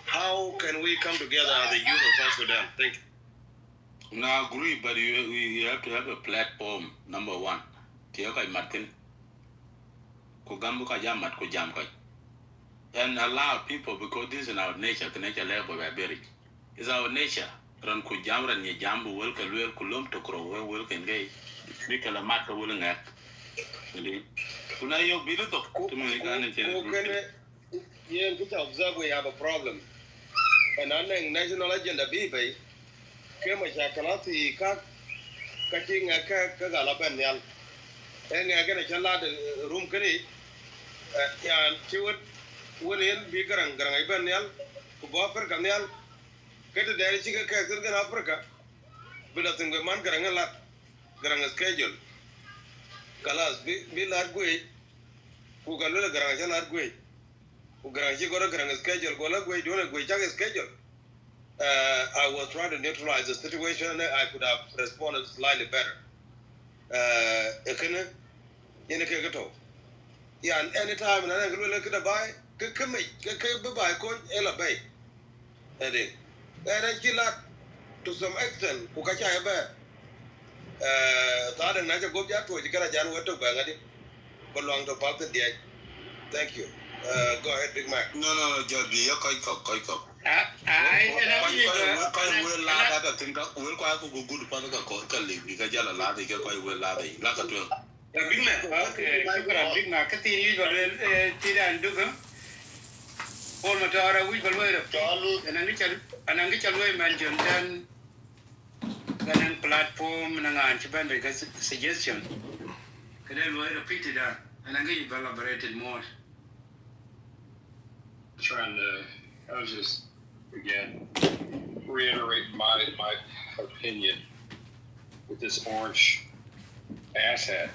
how can we come together as the youth of South Sudan? Thank you. No, I agree, but you have to have a platform, number one. Tiakai Martin. Kugambuka Yamat Kujamkai. And allow people, because this is our nature, the nature level by Berry. It's our nature. Run Kujamra and Yajambu, welcome, Kulum to Crow, welcome gay. Mikala Mata willing act. Kuna yo bilu to yeah, we observe we have a problem. And our national agenda be by Kema Chakalati Kak Kaking a Kagalaban. and I get a chala room kani yan chiwut wunin bi garang iban yal ku bo Africa yal kete dari chiga ka sir gan Africa bila tinga man garang schedule kalas bi lar gwe ku galula garang chala gwe ku garang chi gora garang schedule gola gwe dona gwe chaka schedule. I was trying to neutralize the situation and I could have responded slightly better. Ekene yene ke gato yeah, and anytime and I look at the buy come buy ko ela bay ede and I kill to some extent ku ka cha ba ta da na ja go ja to ji kara jan wato ba ngadi ko long to pa dia. Thank you. Go ahead, Big Mac. No, just be a koi kok. I will laugh at the thing that will quite go good upon the court, because you're a lad, they get quite well laddie, like a twin. Big Mac, okay, Big Mac, continue, Tida and Duga. Paul Matara, we will wait a follow, and I get away mentioned then platform and an antiban because suggestion. Can I repeat it and I get you elaborated more. I was just, again, reiterate my opinion with this orange asshat.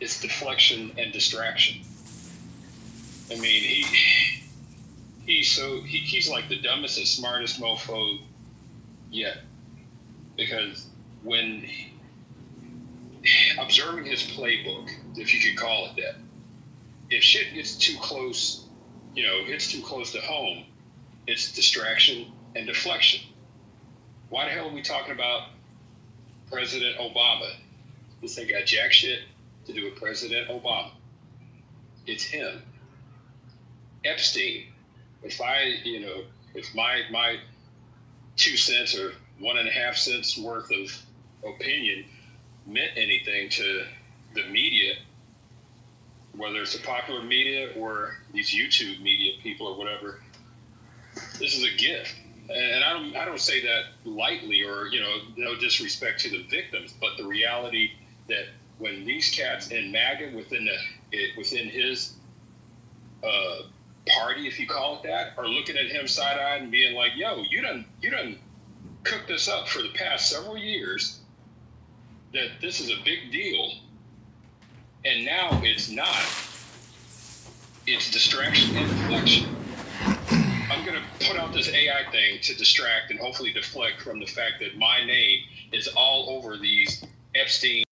It's deflection and distraction. I mean, he's like the dumbest and smartest mofo yet. Because when observing his playbook, if you could call it that, if shit gets too close, hits too close to home, it's distraction and deflection. Why the hell are we talking about President Obama? This ain't got jack shit to do with President Obama. It's him. Epstein. If my 2 cents or 1.5 cents worth of opinion meant anything to the media, whether it's the popular media or these YouTube media people or whatever, this is a gift. And I don't say that lightly or, no disrespect to the victims, but the reality that when these cats in MAGA within his party, if you call it that, are looking at him side-eyed and being like, yo, you done cooked this up for the past several years, that this is a big deal, and now it's not. It's distraction and deflection. I'm going to put out this AI thing to distract and hopefully deflect from the fact that my name is all over these Epstein